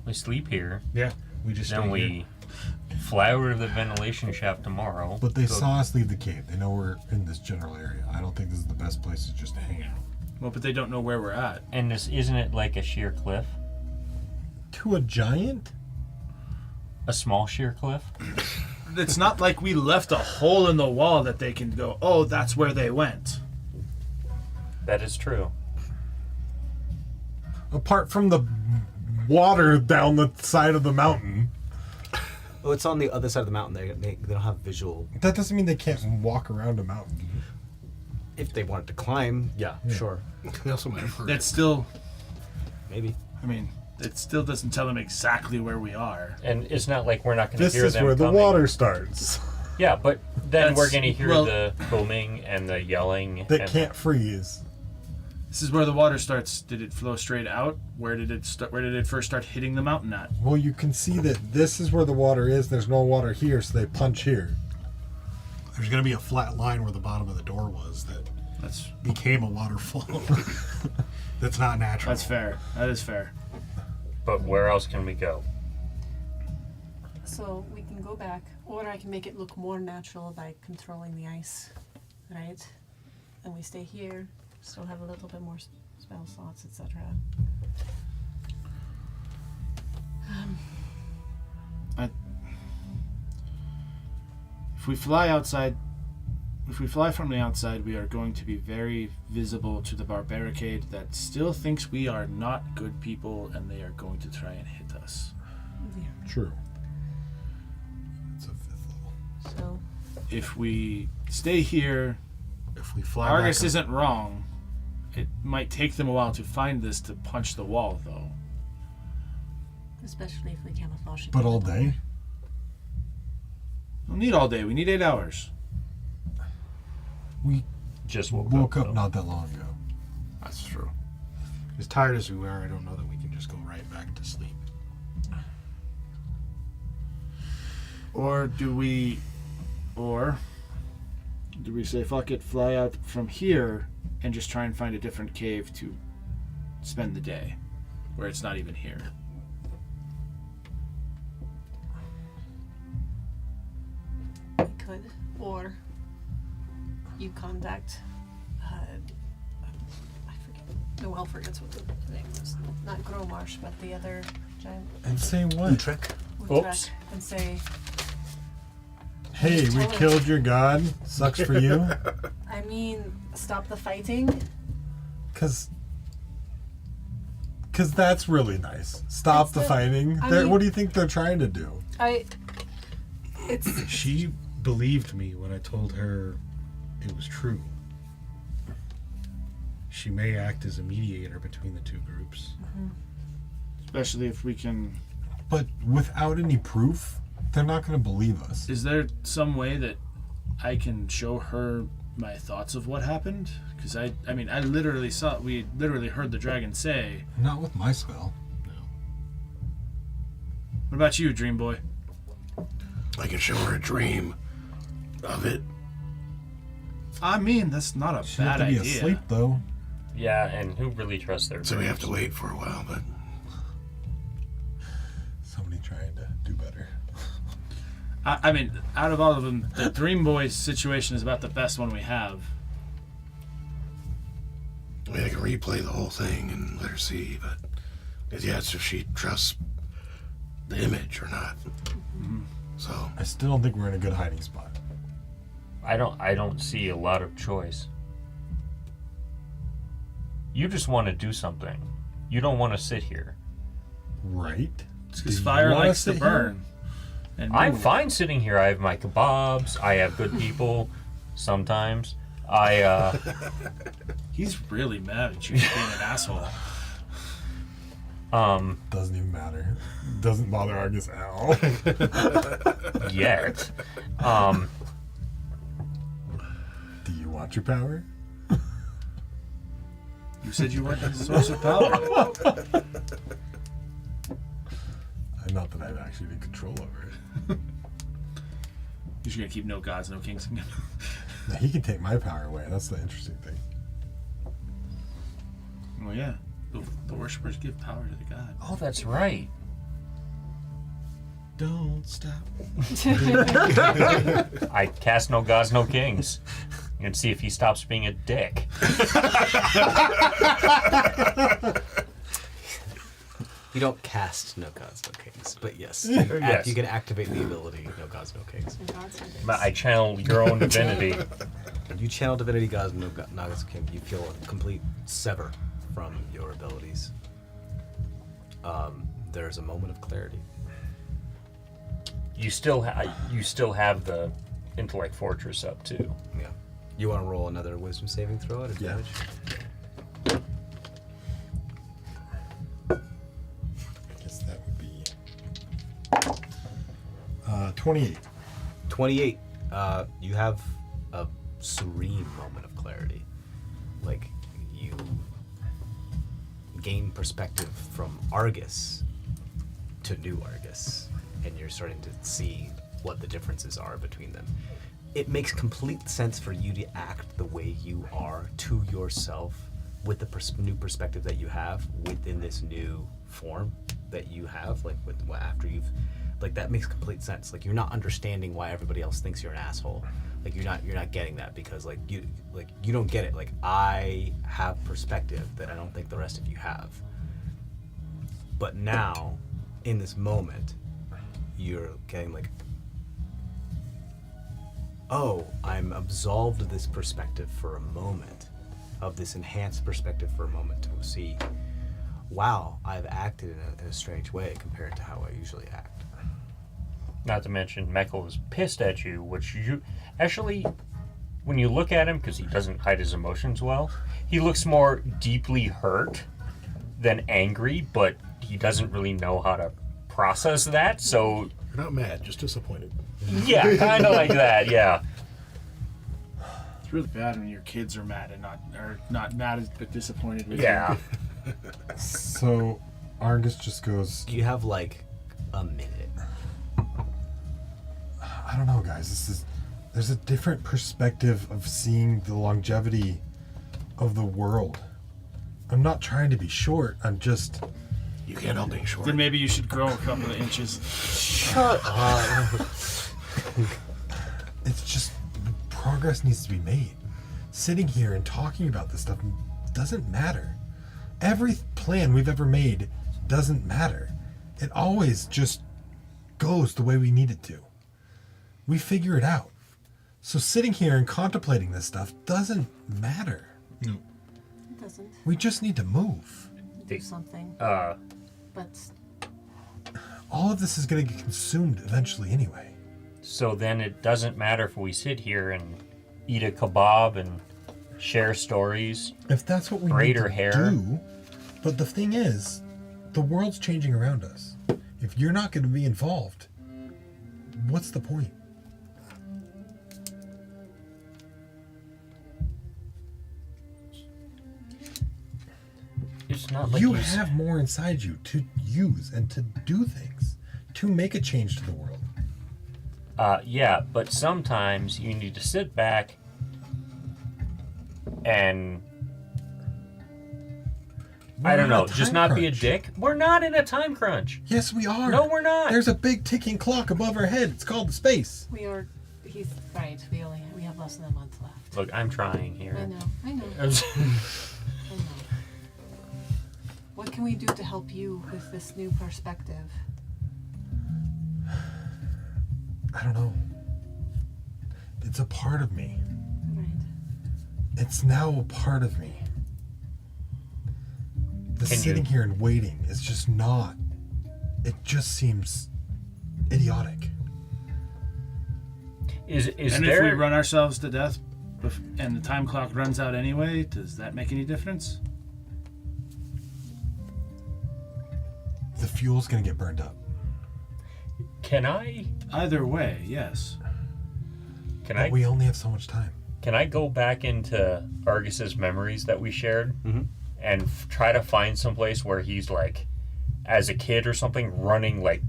[SPEAKER 6] We sleep here,
[SPEAKER 2] Yeah. We just
[SPEAKER 6] then
[SPEAKER 2] stay
[SPEAKER 6] we
[SPEAKER 2] here.
[SPEAKER 6] fly over to the ventilation shaft tomorrow.
[SPEAKER 5] But they
[SPEAKER 6] go-
[SPEAKER 5] saw us leave the cave. They know we're in this general area. I don't think this is the best place to just hang out.
[SPEAKER 4] Well, but they don't know where we're at.
[SPEAKER 6] And this isn't it like a sheer cliff?
[SPEAKER 5] To a giant?
[SPEAKER 6] A small sheer cliff?
[SPEAKER 4] It's not like we left a hole in the wall that they can go, oh, that's where they went.
[SPEAKER 6] That is true.
[SPEAKER 5] Apart from the water down the side of the mountain.
[SPEAKER 1] Oh, it's on the other side of the mountain. They don't have visual.
[SPEAKER 5] That doesn't mean they can't walk around a mountain.
[SPEAKER 1] If they wanted to climb, yeah. Sure,
[SPEAKER 7] They also might have heard
[SPEAKER 4] That's still,
[SPEAKER 1] maybe.
[SPEAKER 4] I mean, it still doesn't tell them exactly where we are.
[SPEAKER 6] And it's not like we're not going to
[SPEAKER 5] This
[SPEAKER 6] hear
[SPEAKER 5] is
[SPEAKER 6] them
[SPEAKER 5] where the
[SPEAKER 6] coming.
[SPEAKER 5] water starts.
[SPEAKER 6] Yeah, but then we're
[SPEAKER 4] That's-
[SPEAKER 6] going to hear
[SPEAKER 4] well-
[SPEAKER 6] the booming and the yelling.
[SPEAKER 5] That
[SPEAKER 6] and
[SPEAKER 5] can't freeze.
[SPEAKER 4] This is where the water starts. Did it flow straight out? Where did it start? Where did it first start hitting the mountain at?
[SPEAKER 5] Well, you can see that this is where the water is. There's no water here, so they punch here.
[SPEAKER 2] There's going to be a flat line where the bottom of the door was that
[SPEAKER 4] That's
[SPEAKER 2] became a waterfall. That's not natural.
[SPEAKER 4] that's fair. That is fair.
[SPEAKER 6] But where else can we go?
[SPEAKER 3] So we can go back, or I can make it look more natural by controlling the ice, right? And we stay here, still have a little bit more spell slots, etc.
[SPEAKER 4] If we fly outside, if we fly from the outside, we are going to be very visible to the barbaricade that still thinks we are not good people, and they are going to try and hit us.
[SPEAKER 5] True. It's a fifth level.
[SPEAKER 3] So
[SPEAKER 4] If we stay here,
[SPEAKER 2] If we fly
[SPEAKER 4] Argus
[SPEAKER 2] back up-
[SPEAKER 4] isn't wrong. It might take them a while to find this to punch the wall, though.
[SPEAKER 3] especially if we camouflage it.
[SPEAKER 5] But all day?
[SPEAKER 4] We don't need all day. We need 8 hours.
[SPEAKER 5] We
[SPEAKER 6] Just
[SPEAKER 5] woke up
[SPEAKER 6] though.
[SPEAKER 5] not that long ago.
[SPEAKER 4] That's true.
[SPEAKER 2] As tired as we are, I don't know that we can just go right back to sleep.
[SPEAKER 4] Or do we say fuck it, fly out from here and just try and find a different cave to spend the day where it's not even here?
[SPEAKER 3] We could, or you contact, I forget Noelle forgets what the name was. Not Gromarsh, but the other giant.
[SPEAKER 5] And say what?
[SPEAKER 1] Utrecht.
[SPEAKER 6] Oops.
[SPEAKER 3] And say,
[SPEAKER 5] Hey, we
[SPEAKER 3] Tell her.
[SPEAKER 5] killed your god. Sucks for you.
[SPEAKER 3] I mean, stop the fighting.
[SPEAKER 5] Cause that's really nice. Stop
[SPEAKER 3] It's
[SPEAKER 5] the
[SPEAKER 3] the-
[SPEAKER 5] fighting.
[SPEAKER 3] I
[SPEAKER 5] They're-
[SPEAKER 3] mean-
[SPEAKER 5] what do you think they're trying to do?
[SPEAKER 3] It's
[SPEAKER 2] She believed me when I told her it was true. She may act as a mediator between the two groups.
[SPEAKER 8] Especially if we can.
[SPEAKER 5] But without any proof, they're not going to believe us.
[SPEAKER 4] Is there some way that I can show her my thoughts of what happened? Because I mean, I literally we literally heard the dragon say.
[SPEAKER 5] Not with my spell.
[SPEAKER 4] What about you, Dream Boy?
[SPEAKER 7] I can show her a dream of it.
[SPEAKER 4] I mean, that's not a
[SPEAKER 5] She'd have
[SPEAKER 4] bad
[SPEAKER 5] to be
[SPEAKER 4] idea.
[SPEAKER 5] asleep though.
[SPEAKER 6] Yeah, and who really trusts their
[SPEAKER 7] So we have to
[SPEAKER 6] dreams?
[SPEAKER 7] wait for a while, but
[SPEAKER 5] Somebody trying to do better.
[SPEAKER 4] I mean, out of all of them, the Dream Boy situation is about the best one we have.
[SPEAKER 7] I mean, I can replay the whole thing and let her see, but yeah, it's if she trusts the image or not. So
[SPEAKER 5] I still don't think we're in a good hiding spot.
[SPEAKER 6] I don't see a lot of choice. You just want to do something. You don't want to sit here.
[SPEAKER 5] Right?
[SPEAKER 4] It's because
[SPEAKER 5] Do you
[SPEAKER 4] fire
[SPEAKER 5] wanna
[SPEAKER 4] likes to
[SPEAKER 5] sit here?
[SPEAKER 4] burn. And
[SPEAKER 6] I'm
[SPEAKER 4] move.
[SPEAKER 6] fine sitting here. I have my kebabs. I have good people. Sometimes
[SPEAKER 4] He's really mad at you for being an asshole.
[SPEAKER 5] Doesn't even matter. Doesn't bother Argus at all.
[SPEAKER 6] yet.
[SPEAKER 5] Do you want your power?
[SPEAKER 4] You said you wanted the source of power.
[SPEAKER 5] Not that I have actually any control over it.
[SPEAKER 4] You're just gonna keep no gods, no kings.
[SPEAKER 5] Now, he can take my power away. That's the interesting thing.
[SPEAKER 4] Well, yeah. The worshippers give power to the god.
[SPEAKER 6] Oh, that's right.
[SPEAKER 2] Don't stop.
[SPEAKER 6] I cast no gods, no kings. And see if he stops being a dick.
[SPEAKER 1] You don't cast No Gods, No Kings, but yes,
[SPEAKER 6] Yes.
[SPEAKER 1] you can activate the ability No Gods, No Kings.
[SPEAKER 6] But I channel your own divinity.
[SPEAKER 1] When you channel Divinity Gods, No Gods, No Kings, you feel a complete sever from your abilities. There's a moment of clarity.
[SPEAKER 6] You still have the intellect fortress up too.
[SPEAKER 1] Yeah. You want to roll another Wisdom saving throw at advantage?
[SPEAKER 5] I guess that would be 28.
[SPEAKER 1] 28. You have a serene moment of clarity. Like, you gain perspective from Argus to new Argus, and you're starting to see what the differences are between them. It makes complete sense for you to act the way you are to yourself with the new perspective that you have within this new form that you have, like after you've, like, that makes complete sense. Like, you're not understanding why everybody else thinks you're an asshole. Like, you're not getting that because you don't get it. Like, I have perspective that I don't think the rest of you have. But now, in this moment, you're getting like, oh, I'm absolved of this perspective for a moment, of this enhanced perspective for a moment to see, wow, I've acted in a strange way compared to how I usually act.
[SPEAKER 6] Not to mention, Meckel is pissed at you, which you actually, when you look at him, because he doesn't hide his emotions well, he looks more deeply hurt than angry, but he doesn't really know how to process that. So
[SPEAKER 7] you're not mad, just disappointed.
[SPEAKER 6] yeah, kind of like that. Yeah.
[SPEAKER 4] It's really bad when your kids are mad and not mad but disappointed with
[SPEAKER 6] Yeah.
[SPEAKER 5] So Argus just goes,
[SPEAKER 1] You have like a minute.
[SPEAKER 5] I don't know, guys. There's a different perspective of seeing the longevity of the world. I'm not trying to be short. I'm just.
[SPEAKER 7] You can't help being short.
[SPEAKER 4] Then maybe you should grow a couple of inches.
[SPEAKER 1] Shut up.
[SPEAKER 5] It's just progress needs to be made. Sitting here and talking about this stuff doesn't matter. Every plan we've ever made doesn't matter. It always just goes the way we need it to. We figure it out. So sitting here and contemplating this stuff doesn't matter.
[SPEAKER 2] No.
[SPEAKER 3] It doesn't.
[SPEAKER 5] We just need to move.
[SPEAKER 3] Do something.
[SPEAKER 6] Uh,
[SPEAKER 3] But
[SPEAKER 5] All of this is going to get consumed eventually anyway.
[SPEAKER 6] so then it doesn't matter if we sit here and eat a kebab and share stories.
[SPEAKER 5] If that's what we
[SPEAKER 6] Braid
[SPEAKER 5] need
[SPEAKER 6] her
[SPEAKER 5] to
[SPEAKER 6] hair.
[SPEAKER 5] do. But the thing is, the world's changing around us. If you're not going to be involved, what's the point?
[SPEAKER 6] It's not like
[SPEAKER 5] You
[SPEAKER 6] he's-
[SPEAKER 5] have more inside you to use and to do things, to make a change to the world.
[SPEAKER 6] Yeah, but sometimes you need to sit back and I
[SPEAKER 5] We're
[SPEAKER 6] don't
[SPEAKER 5] in
[SPEAKER 6] know,
[SPEAKER 5] a
[SPEAKER 6] just
[SPEAKER 5] time
[SPEAKER 6] not be a
[SPEAKER 5] crunch.
[SPEAKER 6] dick. We're not in a time crunch.
[SPEAKER 5] Yes, we are.
[SPEAKER 6] No, we're not.
[SPEAKER 5] There's a big ticking clock above our head. It's called space.
[SPEAKER 3] we are. He's right. We have less than a month left.
[SPEAKER 6] Look, I'm trying here.
[SPEAKER 3] I know. I know. I know. What can we do to help you with this new perspective?
[SPEAKER 5] I don't know. It's a part of me.
[SPEAKER 3] Right.
[SPEAKER 5] It's now a part of me. The
[SPEAKER 6] Can
[SPEAKER 5] sitting
[SPEAKER 6] you-
[SPEAKER 5] here and waiting is just not. It just seems idiotic.
[SPEAKER 6] Is
[SPEAKER 4] And if
[SPEAKER 6] there
[SPEAKER 4] we run ourselves to death and the time clock runs out anyway, does that make any difference?
[SPEAKER 5] The fuel's gonna get burned up.
[SPEAKER 6] can I
[SPEAKER 4] Either way, yes.
[SPEAKER 6] can
[SPEAKER 5] But
[SPEAKER 6] I
[SPEAKER 5] we only have so much time.
[SPEAKER 6] can I go back into Argus's memories that we shared and try to find someplace where he's like as a kid or something running like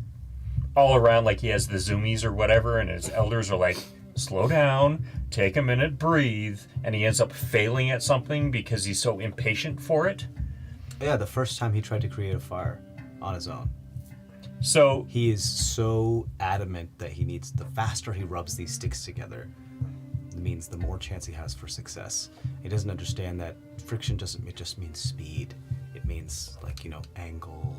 [SPEAKER 6] all around like he has the zoomies or whatever and his elders are like slow down, take a minute, breathe, and he ends up failing at something because he's so impatient for it.
[SPEAKER 1] Yeah, the first time he tried to create a fire on his own.
[SPEAKER 6] So
[SPEAKER 1] He is so adamant that he needs, the faster he rubs these sticks together, it means the more chance he has for success. He doesn't understand that friction doesn't, it just means speed. It means like, angle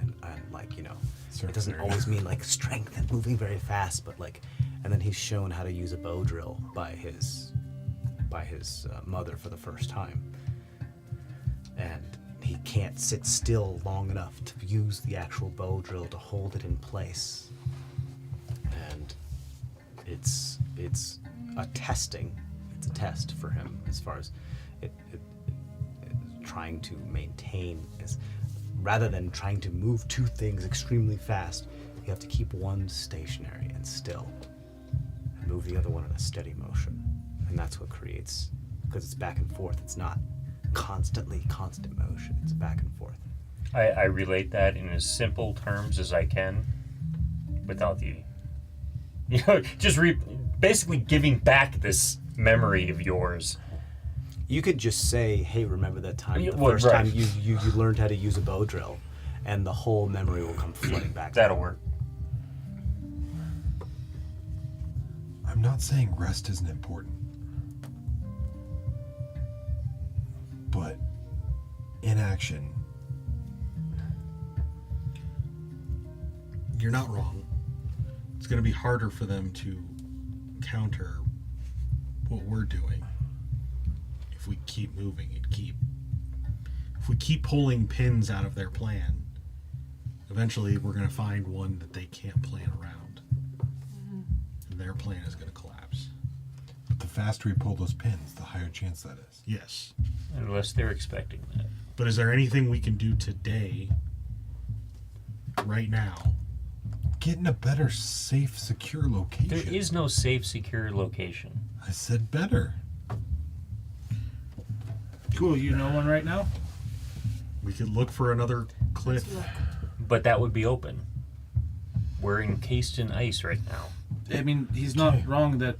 [SPEAKER 1] and like, it doesn't always mean like strength and moving very fast, but like, and then he's shown how to use a bow drill by his mother for the first time. And he can't sit still long enough to use the actual bow drill to hold it in place. And it's a testing. It's a test for him as far as it trying to maintain is rather than trying to move two things extremely fast. You have to keep one stationary and still, and move the other one in a steady motion, and that's what creates, because it's back and forth. It's not constant motion. It's back and forth.
[SPEAKER 6] I relate that in as simple terms as I can without the just basically giving back this memory of yours.
[SPEAKER 1] You could just say, "Hey, remember that time? The
[SPEAKER 6] Well,
[SPEAKER 1] first
[SPEAKER 6] right.
[SPEAKER 1] time you learned how to use a bow drill," and the whole memory will come flooding back.
[SPEAKER 6] That'll work.
[SPEAKER 5] I'm not saying rest isn't important. But inaction,
[SPEAKER 2] You're not wrong. It's going to be harder for them to counter what we're doing if we keep moving and if we keep pulling pins out of their plan. Eventually, we're going to find one that they can't plan around, and their plan is going to collapse.
[SPEAKER 5] but the faster we pull those pins, the higher chance that is.
[SPEAKER 2] Yes,
[SPEAKER 6] Unless they're expecting that.
[SPEAKER 2] but is there anything we can do today, right now?
[SPEAKER 5] Get in a better, safe, secure location.
[SPEAKER 6] There is no safe, secure location.
[SPEAKER 5] I said better.
[SPEAKER 4] Cool, you know one right now?
[SPEAKER 2] We could look for another cliff.
[SPEAKER 3] Let's look.
[SPEAKER 6] But that would be open. We're encased in ice right now.
[SPEAKER 4] I mean, he's not wrong that,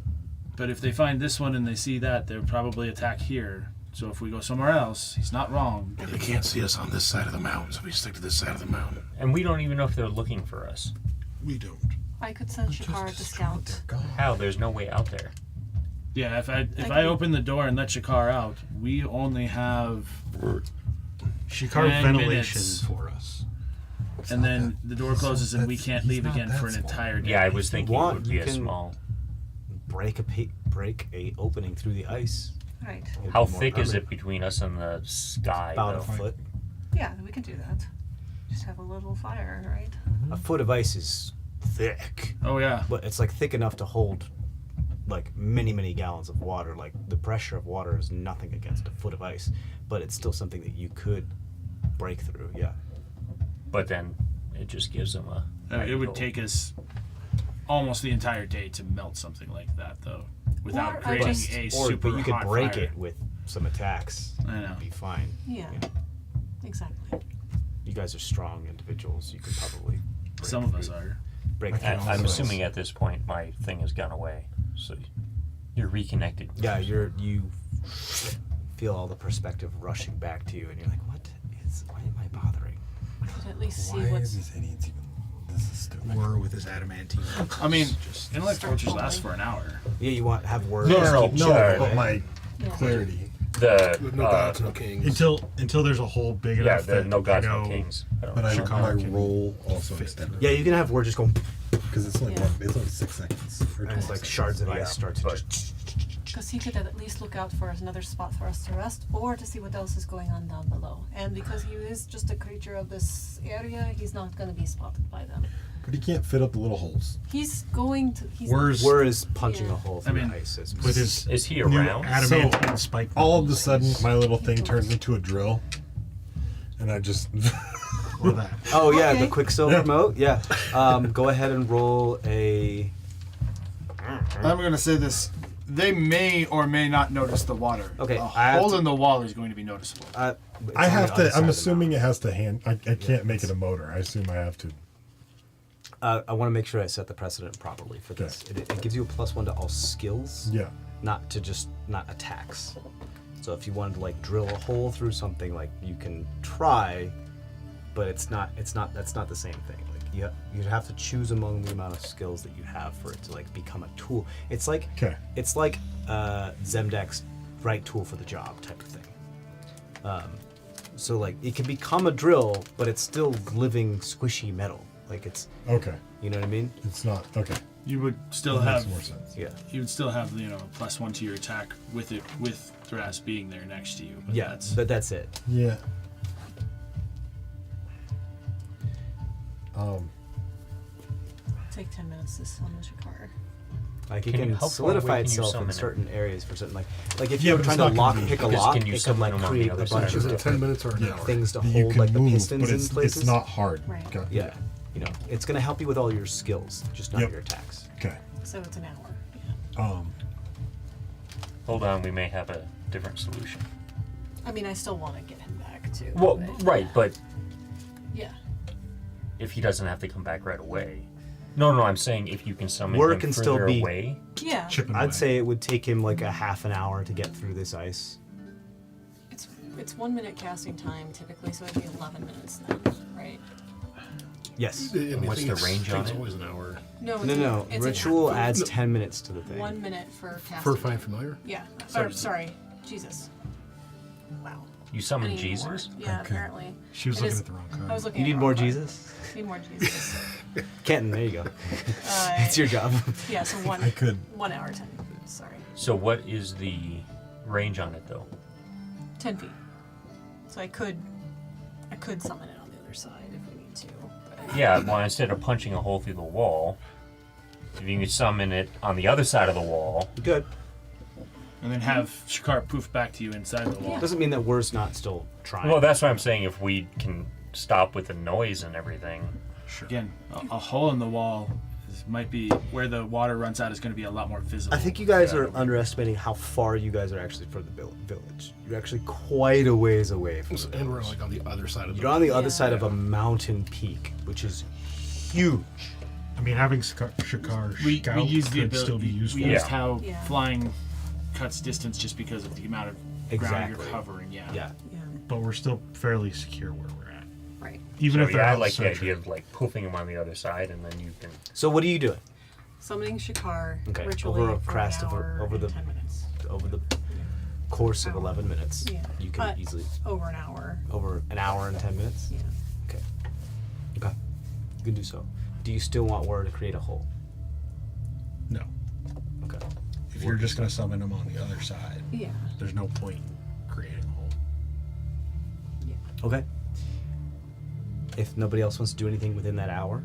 [SPEAKER 4] but if they find this one and they see that, they'll probably attack here. So if we go somewhere else, he's not wrong.
[SPEAKER 7] And they can't see us on this side of the mountain, so we stick to this side of the mountain.
[SPEAKER 6] And we don't even know if they're looking for us.
[SPEAKER 2] We don't.
[SPEAKER 3] I could send
[SPEAKER 5] Just
[SPEAKER 3] Shakara to
[SPEAKER 5] destroy what
[SPEAKER 3] scout.
[SPEAKER 5] they're gone.
[SPEAKER 6] How? There's no way out there.
[SPEAKER 4] Yeah, if I
[SPEAKER 3] can-
[SPEAKER 4] open the door and let Shakar out, we only have
[SPEAKER 2] Shikar
[SPEAKER 4] 10
[SPEAKER 2] ventilation
[SPEAKER 4] minutes.
[SPEAKER 2] for us.
[SPEAKER 4] And then the door closes and we
[SPEAKER 5] That's-
[SPEAKER 4] can't
[SPEAKER 5] he's
[SPEAKER 4] leave
[SPEAKER 5] not
[SPEAKER 4] again
[SPEAKER 5] that
[SPEAKER 4] for an
[SPEAKER 5] small.
[SPEAKER 4] entire day.
[SPEAKER 6] Yeah, I was thinking
[SPEAKER 1] want,
[SPEAKER 6] it would be
[SPEAKER 1] you
[SPEAKER 6] a
[SPEAKER 1] can-
[SPEAKER 6] small.
[SPEAKER 1] break a opening through the ice.
[SPEAKER 3] Right.
[SPEAKER 1] It'd
[SPEAKER 6] How
[SPEAKER 1] be more
[SPEAKER 6] thick is
[SPEAKER 1] permanent.
[SPEAKER 6] it between us and the sky?
[SPEAKER 1] About
[SPEAKER 6] though?
[SPEAKER 1] a foot.
[SPEAKER 3] Yeah, we can do that. Just have a little fire, right?
[SPEAKER 1] A foot of ice is thick,
[SPEAKER 4] Oh yeah.
[SPEAKER 1] but it's like thick enough to hold like many gallons of water. Like the pressure of water is nothing against a foot of ice, but it's still something that you could break through. Yeah.
[SPEAKER 6] But then it just gives them a.
[SPEAKER 4] It would take us almost the entire day to melt something like that, though, without
[SPEAKER 3] Or I
[SPEAKER 4] creating
[SPEAKER 3] just-
[SPEAKER 4] a
[SPEAKER 1] Or
[SPEAKER 4] super
[SPEAKER 1] but you could
[SPEAKER 4] hot
[SPEAKER 1] break
[SPEAKER 4] fire.
[SPEAKER 1] it with some attacks.
[SPEAKER 4] I know.
[SPEAKER 1] It'd be fine.
[SPEAKER 3] Yeah. Exactly.
[SPEAKER 1] You guys are strong individuals. You can probably break
[SPEAKER 4] Some of us
[SPEAKER 1] through-
[SPEAKER 4] are.
[SPEAKER 1] break
[SPEAKER 6] And
[SPEAKER 1] through
[SPEAKER 6] I'm
[SPEAKER 1] those.
[SPEAKER 6] assuming at this point my thing has gone away, so you're reconnected.
[SPEAKER 1] Yeah, you feel all the perspective rushing back to you, and you're like, why am I bothering?
[SPEAKER 3] We could at least see
[SPEAKER 5] Why are
[SPEAKER 3] what's.
[SPEAKER 5] these idiots even? This is stupid.
[SPEAKER 2] War with his adamantine.
[SPEAKER 4] I mean, intellect tortures last for an hour.
[SPEAKER 1] Yeah, you want have words.
[SPEAKER 6] No,
[SPEAKER 1] keep
[SPEAKER 6] no,
[SPEAKER 1] track,
[SPEAKER 5] But
[SPEAKER 1] right?
[SPEAKER 5] my
[SPEAKER 3] Yeah.
[SPEAKER 5] clarity.
[SPEAKER 6] The
[SPEAKER 7] No gods, no kings.
[SPEAKER 2] Until there's a hole big
[SPEAKER 6] yeah,
[SPEAKER 2] enough
[SPEAKER 6] the
[SPEAKER 2] that
[SPEAKER 6] no gods,
[SPEAKER 2] I
[SPEAKER 6] no
[SPEAKER 2] know
[SPEAKER 6] kings. I don't
[SPEAKER 5] But
[SPEAKER 6] know.
[SPEAKER 5] my
[SPEAKER 2] can
[SPEAKER 5] roll also
[SPEAKER 2] fit.
[SPEAKER 5] extended.
[SPEAKER 1] Yeah, you can have words just going,
[SPEAKER 5] Because it's like
[SPEAKER 3] Yeah.
[SPEAKER 5] it's only 6 seconds. Or
[SPEAKER 1] and it's
[SPEAKER 5] 12
[SPEAKER 1] like
[SPEAKER 5] seconds.
[SPEAKER 1] shards of
[SPEAKER 6] Yeah,
[SPEAKER 1] ice start to
[SPEAKER 6] but-
[SPEAKER 1] just.
[SPEAKER 3] Because he could at least look out for another spot for us to rest, or to see what else is going on down below. And because he is just a creature of this area, he's not going to be spotted by them.
[SPEAKER 5] But he can't fit up the little holes.
[SPEAKER 3] He's going to. He's
[SPEAKER 1] Word is punching
[SPEAKER 3] Yeah.
[SPEAKER 1] a hole through
[SPEAKER 4] mean,
[SPEAKER 1] the ice. As
[SPEAKER 2] with his
[SPEAKER 6] Is he
[SPEAKER 2] new
[SPEAKER 6] around?
[SPEAKER 2] adamantine spike.
[SPEAKER 5] All of a sudden, my little thing turns into a drill, and I just.
[SPEAKER 2] Or that.
[SPEAKER 1] Oh yeah,
[SPEAKER 3] Okay.
[SPEAKER 1] the Quicksilver mode. Yeah. Go ahead and roll a.
[SPEAKER 8] I'm gonna say this. They may or may not notice the water.
[SPEAKER 1] Okay,
[SPEAKER 8] A
[SPEAKER 1] I have
[SPEAKER 8] hole
[SPEAKER 1] to-
[SPEAKER 8] in the wall is going to be noticeable.
[SPEAKER 1] It's
[SPEAKER 5] I
[SPEAKER 1] on the
[SPEAKER 5] have
[SPEAKER 1] other
[SPEAKER 5] to.
[SPEAKER 1] side
[SPEAKER 5] I'm
[SPEAKER 1] of the
[SPEAKER 5] assuming
[SPEAKER 1] mountain.
[SPEAKER 5] it has to hand. I can't make it a motor. I assume I have to.
[SPEAKER 1] I want to make sure I set the precedent properly for this. It gives you a +1 to all skills.
[SPEAKER 5] Yeah.
[SPEAKER 1] Not attacks. So if you wanted to like drill a hole through something, like you can try, but that's not the same thing. Like you'd have to choose among the amount of skills that you have for it to like become a tool. It's like Zemdek's right tool for the job type of thing. So like it can become a drill, but it's still living squishy metal. Like it's,
[SPEAKER 5] Okay.
[SPEAKER 1] you know what I mean?
[SPEAKER 5] It's not. Okay.
[SPEAKER 4] You would still
[SPEAKER 5] That
[SPEAKER 4] have
[SPEAKER 5] makes more sense.
[SPEAKER 1] Yeah.
[SPEAKER 4] You would still have a +1 to your attack with Thras being there next to you. But
[SPEAKER 1] Yeah,
[SPEAKER 4] that's,
[SPEAKER 1] but that's it.
[SPEAKER 5] Yeah.
[SPEAKER 3] take 10 minutes to summon Shikar.
[SPEAKER 1] Like it
[SPEAKER 6] Can you-
[SPEAKER 1] can
[SPEAKER 6] how far
[SPEAKER 1] solidify
[SPEAKER 6] away can you
[SPEAKER 1] itself
[SPEAKER 6] summon
[SPEAKER 1] in
[SPEAKER 6] it?
[SPEAKER 1] certain areas for certain like if
[SPEAKER 5] Yeah,
[SPEAKER 1] you're
[SPEAKER 5] but
[SPEAKER 1] trying
[SPEAKER 5] it's
[SPEAKER 1] to
[SPEAKER 5] not
[SPEAKER 1] lock
[SPEAKER 5] gonna be-
[SPEAKER 1] pick a
[SPEAKER 6] because
[SPEAKER 1] lock,
[SPEAKER 6] can you
[SPEAKER 1] it can
[SPEAKER 6] summon
[SPEAKER 1] like
[SPEAKER 6] them on the
[SPEAKER 1] create
[SPEAKER 6] other
[SPEAKER 1] a
[SPEAKER 6] side
[SPEAKER 1] bunch
[SPEAKER 6] of
[SPEAKER 1] of
[SPEAKER 6] the-
[SPEAKER 7] 10
[SPEAKER 1] different
[SPEAKER 7] minutes or an
[SPEAKER 5] Yeah.
[SPEAKER 7] hour?
[SPEAKER 1] things to
[SPEAKER 5] You
[SPEAKER 1] hold
[SPEAKER 5] can
[SPEAKER 1] like the
[SPEAKER 5] move,
[SPEAKER 1] pistons
[SPEAKER 5] but
[SPEAKER 1] in
[SPEAKER 5] it's
[SPEAKER 1] places.
[SPEAKER 5] not hard.
[SPEAKER 3] Right.
[SPEAKER 5] Okay.
[SPEAKER 1] Yeah, it's gonna help you with all your skills, just not
[SPEAKER 5] Yep.
[SPEAKER 1] your attacks.
[SPEAKER 5] Okay.
[SPEAKER 3] So it's an hour. Yeah.
[SPEAKER 6] Hold on, we may have a different solution.
[SPEAKER 3] I mean, I still want to get him back too.
[SPEAKER 6] Well,
[SPEAKER 3] but-
[SPEAKER 6] right, but
[SPEAKER 3] Yeah.
[SPEAKER 6] if he doesn't have to come back right away. No, I'm saying if you can summon
[SPEAKER 1] Word
[SPEAKER 6] him
[SPEAKER 1] can
[SPEAKER 6] further
[SPEAKER 1] still be-
[SPEAKER 6] away.
[SPEAKER 3] Yeah.
[SPEAKER 2] Chipping away.
[SPEAKER 1] I'd say it would take him like a half an hour to get through this ice.
[SPEAKER 3] It's 1 minute casting time typically, so it'd be 11 minutes then, right?
[SPEAKER 1] Yes.
[SPEAKER 7] I mean,
[SPEAKER 6] What's
[SPEAKER 7] I think
[SPEAKER 6] the range on
[SPEAKER 7] it's
[SPEAKER 6] it?
[SPEAKER 7] always an hour.
[SPEAKER 3] No,
[SPEAKER 1] No.
[SPEAKER 3] It's
[SPEAKER 1] Ritual
[SPEAKER 3] a,
[SPEAKER 1] adds 10 minutes to the thing.
[SPEAKER 3] 1 minute for casting.
[SPEAKER 7] For Find Familiar?
[SPEAKER 3] Yeah.
[SPEAKER 4] Sorry.
[SPEAKER 3] Or, sorry. Jesus. Wow.
[SPEAKER 6] You
[SPEAKER 3] I
[SPEAKER 6] summon
[SPEAKER 3] need
[SPEAKER 6] Jesus?
[SPEAKER 3] more. Yeah,
[SPEAKER 5] Okay.
[SPEAKER 3] apparently.
[SPEAKER 2] She was
[SPEAKER 3] It
[SPEAKER 2] looking
[SPEAKER 3] is-
[SPEAKER 2] at the wrong
[SPEAKER 3] I
[SPEAKER 2] card.
[SPEAKER 3] was looking
[SPEAKER 1] You
[SPEAKER 3] at
[SPEAKER 1] need
[SPEAKER 3] the
[SPEAKER 1] more
[SPEAKER 3] wrong card.
[SPEAKER 1] Jesus?
[SPEAKER 3] Need more Jesus.
[SPEAKER 1] Kenton, there you go.
[SPEAKER 3] Uh,
[SPEAKER 1] It's your job.
[SPEAKER 3] yeah, so
[SPEAKER 5] I could.
[SPEAKER 3] 1 hour, 10 minutes. Sorry.
[SPEAKER 6] So what is the range on it though?
[SPEAKER 3] 10 feet. So I could summon it on the other side if we need to. But
[SPEAKER 6] Yeah, well, instead of punching a hole through the wall, if you could summon it on the other side of the wall.
[SPEAKER 1] Good.
[SPEAKER 4] and then have Shikar poof back to you inside the wall.
[SPEAKER 3] Yeah.
[SPEAKER 1] Doesn't mean that Word's not still trying.
[SPEAKER 6] Well, that's what I'm saying. If we can stop with the noise and everything.
[SPEAKER 4] Again, a hole in the wall might be where the water runs out is going to be a lot more visible.
[SPEAKER 1] I think you guys
[SPEAKER 4] Yeah.
[SPEAKER 1] are underestimating how far you guys are actually from the village. You're actually quite a ways away from the
[SPEAKER 7] And we're
[SPEAKER 1] village.
[SPEAKER 7] like on the other side of the
[SPEAKER 1] You're on the other
[SPEAKER 3] Yeah.
[SPEAKER 1] side of a mountain peak, which is huge.
[SPEAKER 2] I mean, having Shikar
[SPEAKER 4] we
[SPEAKER 2] scout
[SPEAKER 4] used the
[SPEAKER 2] could still be
[SPEAKER 4] ability.
[SPEAKER 2] useful.
[SPEAKER 4] We used
[SPEAKER 6] Yeah.
[SPEAKER 4] how
[SPEAKER 3] Yeah.
[SPEAKER 4] flying cuts distance just because of the amount of ground
[SPEAKER 1] Exactly.
[SPEAKER 4] you're covering. Yeah.
[SPEAKER 1] Yeah.
[SPEAKER 3] yeah,
[SPEAKER 2] But we're still fairly secure where we're at.
[SPEAKER 3] right.
[SPEAKER 2] Even
[SPEAKER 6] So
[SPEAKER 2] if they're
[SPEAKER 6] yeah, I
[SPEAKER 2] out
[SPEAKER 6] like the
[SPEAKER 2] searching.
[SPEAKER 6] idea of like poofing him on the other side, and then you can.
[SPEAKER 1] So what are you doing?
[SPEAKER 3] Summoning Shikar
[SPEAKER 1] Okay,
[SPEAKER 3] ritually
[SPEAKER 1] over a
[SPEAKER 3] for
[SPEAKER 1] crest
[SPEAKER 3] an
[SPEAKER 1] of-
[SPEAKER 3] hour
[SPEAKER 1] over
[SPEAKER 3] and
[SPEAKER 1] the-
[SPEAKER 3] 10 minutes.
[SPEAKER 1] Over the course of 11 minutes,
[SPEAKER 3] Yeah.
[SPEAKER 1] you can easily
[SPEAKER 3] Over an hour.
[SPEAKER 1] over an hour and 10 minutes.
[SPEAKER 3] Yeah.
[SPEAKER 1] Okay. Okay. You can do so. Do you still want Word to create a hole?
[SPEAKER 2] No.
[SPEAKER 1] Okay.
[SPEAKER 2] If you're just going to summon him on the other side,
[SPEAKER 3] Yeah.
[SPEAKER 2] there's no point in creating a hole.
[SPEAKER 3] Yeah.
[SPEAKER 1] Okay. If nobody else wants to do anything within that hour,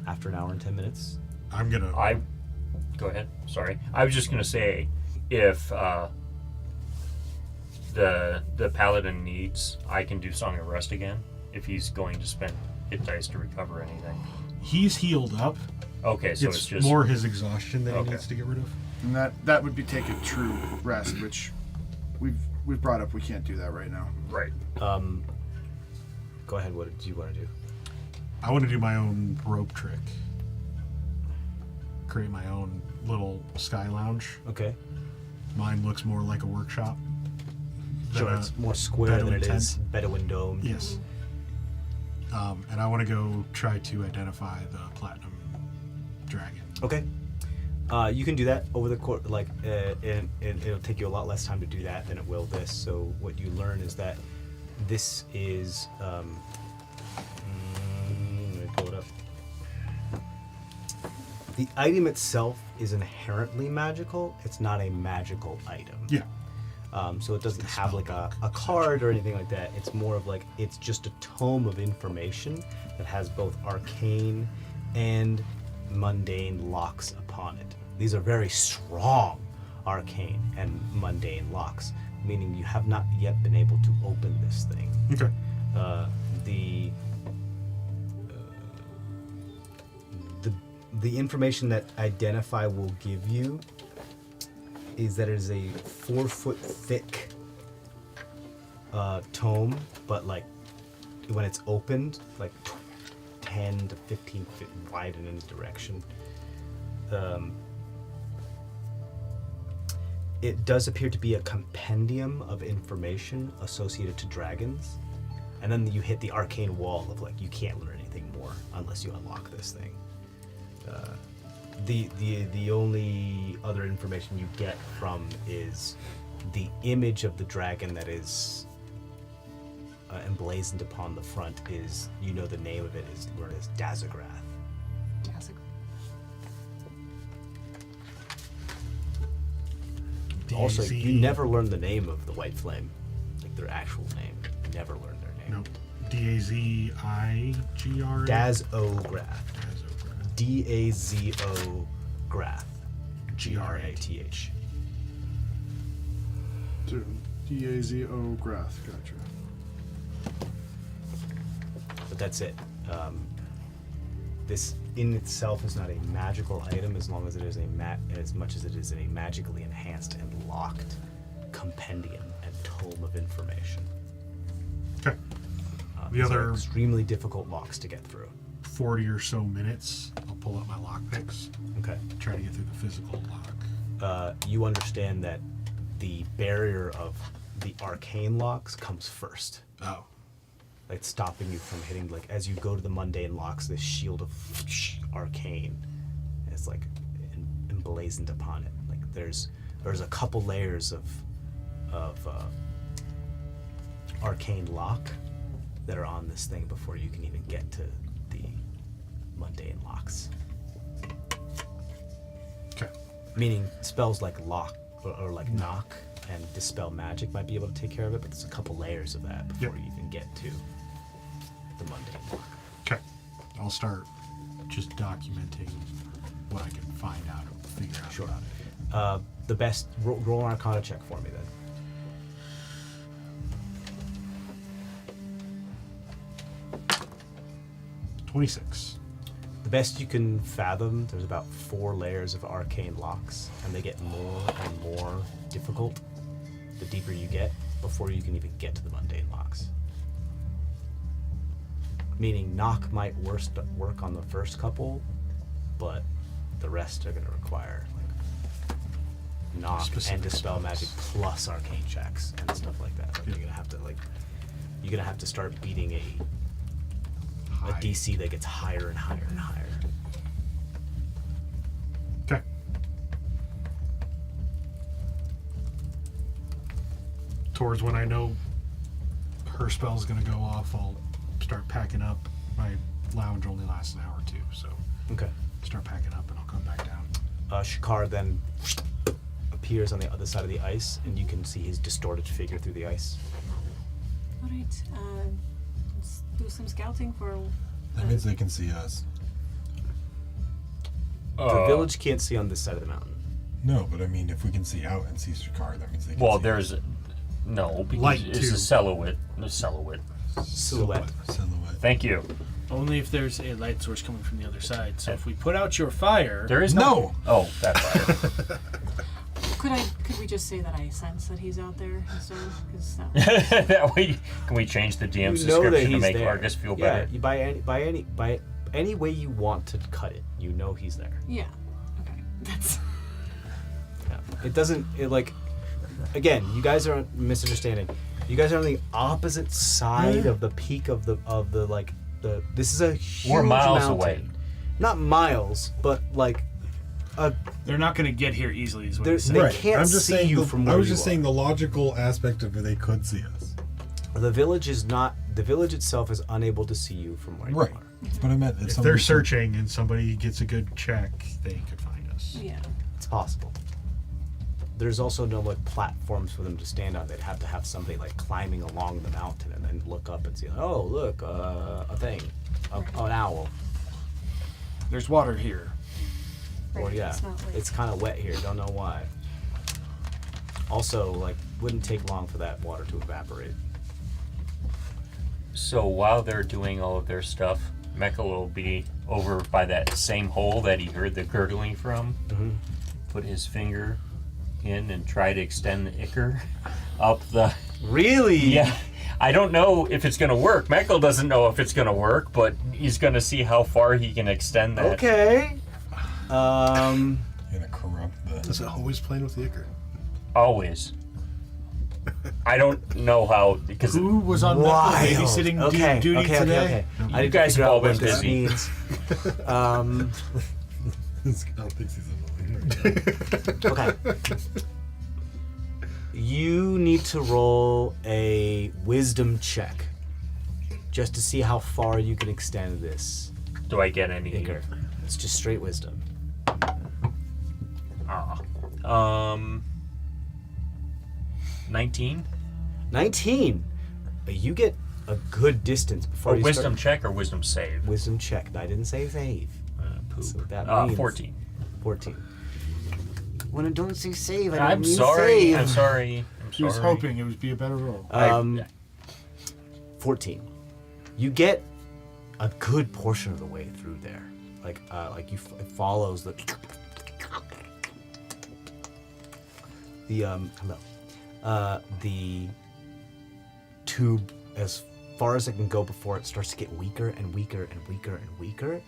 [SPEAKER 1] after an hour and 10 minutes,
[SPEAKER 2] I'm going to...
[SPEAKER 6] Go ahead. Sorry. I was just going to say, if the paladin needs, I can do Song of Rest again if he's going to spend hit dice to recover anything.
[SPEAKER 2] He's healed up.
[SPEAKER 6] Okay, so
[SPEAKER 2] It's
[SPEAKER 6] it's just
[SPEAKER 2] more his exhaustion that
[SPEAKER 6] Okay.
[SPEAKER 2] he needs to get rid of.
[SPEAKER 8] And that would be take a true rest, which we've brought up. We can't do that right now.
[SPEAKER 6] right.
[SPEAKER 1] go ahead. What do you want to do?
[SPEAKER 2] I want to do my own rope trick. Create my own little sky lounge.
[SPEAKER 1] Okay.
[SPEAKER 2] Mine looks more like a workshop.
[SPEAKER 1] Sure,
[SPEAKER 2] than a
[SPEAKER 1] it's more square than
[SPEAKER 2] Bedouin
[SPEAKER 1] it is
[SPEAKER 2] tent.
[SPEAKER 1] Bedouin dome.
[SPEAKER 2] Yes. And I want to go try to identify the platinum dragon.
[SPEAKER 1] Okay. You can do that over the course, and it'll take you a lot less time to do that than it will this. So what you learn is that this is, let me pull it up. The item itself is inherently magical. It's not a magical item.
[SPEAKER 2] Yeah.
[SPEAKER 1] So it doesn't have like a card or anything like that. It's more of like, it's just a tome of information that has both arcane and mundane locks upon it. These are very strong arcane and mundane locks, meaning you have not yet been able to open this thing.
[SPEAKER 2] Okay.
[SPEAKER 1] The information that Identify will give you is that it is a 4 foot thick tome, but like when it's opened, like 10 to 15 feet wide in any direction. It does appear to be a compendium of information associated to dragons, and then you hit the arcane wall of like you can't learn anything more unless you unlock this thing. The only other information you get from is the image of the dragon that is emblazoned upon the front is, you know, the name of it is learned as Dazagrath. Also, you never learn the name of the White Flame, like their actual name. You never learn their name.
[SPEAKER 2] Nope. D-A-Z-I-G-R-A?
[SPEAKER 1] Dazograth.
[SPEAKER 2] Dazograth.
[SPEAKER 1] D-A-Z-O Grath. G-R-A-T-H.
[SPEAKER 8] D-A-Z-O Grath. Gotcha.
[SPEAKER 1] But that's it. This in itself is not a magical item as long as it is as much as it is a magically enhanced and locked compendium and tome of information.
[SPEAKER 2] Okay.
[SPEAKER 1] These are
[SPEAKER 2] other
[SPEAKER 1] extremely difficult locks to get through.
[SPEAKER 2] 40 or so minutes, I'll pull out my lockpicks.
[SPEAKER 1] Okay.
[SPEAKER 2] Try to get through the physical lock.
[SPEAKER 1] You understand that the barrier of the arcane locks comes first.
[SPEAKER 2] Oh.
[SPEAKER 1] Like stopping you from hitting, like as you go to the mundane locks, this shield of arcane is like emblazoned upon it. Like there's a couple layers of arcane lock that are on this thing before you can even get to the mundane locks.
[SPEAKER 2] Okay.
[SPEAKER 1] Meaning spells like lock or like knock and dispel magic might be able to take care of it, but there's a couple layers of that before you even get to the mundane lock.
[SPEAKER 2] Okay. I'll start just documenting what I can find out or figure out
[SPEAKER 1] Sure.
[SPEAKER 2] about it.
[SPEAKER 1] The best roll an Arcana check for me then.
[SPEAKER 2] 26.
[SPEAKER 1] The best you can fathom, there's about 4 layers of arcane locks, and they get more and more difficult the deeper you get before you can even get to the mundane locks. Meaning knock might work on the first couple, but the rest are going to require like knock
[SPEAKER 2] Specific
[SPEAKER 1] and dispel
[SPEAKER 2] spells.
[SPEAKER 1] magic plus arcane checks and stuff like that. Like
[SPEAKER 2] Yep.
[SPEAKER 1] you're gonna have to start beating a
[SPEAKER 2] High.
[SPEAKER 1] DC that gets higher and higher and higher.
[SPEAKER 2] Okay. towards when I know her spell's gonna go off, I'll start packing up. My lounge only lasts an hour or two, so
[SPEAKER 1] Okay.
[SPEAKER 2] start packing up and I'll come back down.
[SPEAKER 1] Shakar then appears on the other side of the ice, and you can see his distorted figure through the ice.
[SPEAKER 3] All right. Let's do some scouting for.
[SPEAKER 5] That means they can see us.
[SPEAKER 1] The village can't see on this side of the mountain.
[SPEAKER 5] No, but I mean, if we can see out and see Shakar, that means they can
[SPEAKER 6] Well,
[SPEAKER 5] see
[SPEAKER 6] there's no because
[SPEAKER 2] Light
[SPEAKER 6] it's
[SPEAKER 2] too.
[SPEAKER 6] a silhouette. A silhouette.
[SPEAKER 1] Silhouette.
[SPEAKER 5] us. Silhouette.
[SPEAKER 6] Thank you.
[SPEAKER 4] Only if there's a light source coming from the other side. So if we put out your fire,
[SPEAKER 6] There is
[SPEAKER 5] No!
[SPEAKER 6] Oh, that fire.
[SPEAKER 3] Could we just say that I sense that he's out there instead? Because that.
[SPEAKER 6] That way, can we change the DM's
[SPEAKER 1] You know that
[SPEAKER 6] description to
[SPEAKER 1] he's
[SPEAKER 6] make
[SPEAKER 1] there.
[SPEAKER 6] Argus feel
[SPEAKER 1] Yeah,
[SPEAKER 6] better?
[SPEAKER 1] you by any way you want to cut it, you know he's there.
[SPEAKER 3] Yeah. Okay. That's.
[SPEAKER 1] Yeah. It doesn't. It like. Again, you guys are misunderstanding. You guys are on the opposite side of the peak of the like the. This is a huge
[SPEAKER 6] We're miles
[SPEAKER 1] mountain.
[SPEAKER 6] away.
[SPEAKER 1] Not miles, but like a.
[SPEAKER 4] they're not going to get here easily. Is what
[SPEAKER 1] They're-
[SPEAKER 4] you're saying.
[SPEAKER 1] they
[SPEAKER 5] Right.
[SPEAKER 1] can't
[SPEAKER 5] I'm just
[SPEAKER 1] see
[SPEAKER 5] saying
[SPEAKER 1] you
[SPEAKER 5] the,
[SPEAKER 1] from
[SPEAKER 5] I
[SPEAKER 1] where
[SPEAKER 5] was
[SPEAKER 1] you
[SPEAKER 5] just
[SPEAKER 1] are.
[SPEAKER 5] saying the logical aspect of it. They could see us.
[SPEAKER 1] The village is not. The village itself is unable to see you from where
[SPEAKER 5] Right.
[SPEAKER 1] you are.
[SPEAKER 5] But I meant
[SPEAKER 2] If
[SPEAKER 5] somebody
[SPEAKER 2] they're
[SPEAKER 5] could-
[SPEAKER 2] searching and somebody gets a good check, they could find us.
[SPEAKER 3] Yeah.
[SPEAKER 1] It's possible. There's also no like platforms for them to stand on. They'd have to have somebody like climbing along the mountain and then look up and see. Oh, look, a thing, an owl.
[SPEAKER 4] There's water here.
[SPEAKER 1] Or yeah,
[SPEAKER 3] It's not like.
[SPEAKER 1] it's kind of wet here. Don't know why. Also, like, wouldn't take long for that water to evaporate.
[SPEAKER 6] So while they're doing all of their stuff, Mecca will be over by that same hole that he heard the gurgling from.
[SPEAKER 1] Mm-hmm.
[SPEAKER 6] Put his finger in and try to extend the ichor up the.
[SPEAKER 1] Really?
[SPEAKER 6] Yeah. I don't know if it's gonna work. Mecca doesn't know if it's gonna work, but he's gonna see how far he can extend that.
[SPEAKER 1] Okay.
[SPEAKER 5] You're gonna corrupt the.
[SPEAKER 7] Is it always playing with the ichor?
[SPEAKER 6] Always. I don't know how because
[SPEAKER 8] Who was on
[SPEAKER 1] Wild.
[SPEAKER 8] babysitting
[SPEAKER 1] Okay.
[SPEAKER 8] duty
[SPEAKER 1] Okay.
[SPEAKER 8] today?
[SPEAKER 1] Okay.
[SPEAKER 6] You
[SPEAKER 1] I need
[SPEAKER 6] guys
[SPEAKER 1] to figure
[SPEAKER 6] have all
[SPEAKER 1] out what
[SPEAKER 6] been
[SPEAKER 1] this
[SPEAKER 6] busy.
[SPEAKER 1] means.
[SPEAKER 5] This guy thinks he's annoying.
[SPEAKER 1] Okay. You need to roll a wisdom check just to see how far you can extend this
[SPEAKER 6] do I get any?
[SPEAKER 1] ichor. It's just straight wisdom.
[SPEAKER 6] 19.
[SPEAKER 1] 19. You get a good distance before
[SPEAKER 6] Or
[SPEAKER 1] you
[SPEAKER 6] wisdom
[SPEAKER 1] start.
[SPEAKER 6] check or wisdom save?
[SPEAKER 1] Wisdom check. I didn't say save.
[SPEAKER 6] Poop.
[SPEAKER 1] So that means
[SPEAKER 6] 14.
[SPEAKER 1] 14. When I don't say save, I don't
[SPEAKER 6] I'm
[SPEAKER 1] mean
[SPEAKER 6] sorry.
[SPEAKER 1] save.
[SPEAKER 6] I'm sorry. I'm
[SPEAKER 8] He was
[SPEAKER 6] sorry.
[SPEAKER 8] hoping it would be a better roll.
[SPEAKER 1] 14. You get a good portion of the way through there. Like it follows the the tube as far as it can go before it starts to get weaker and weaker and weaker and weaker,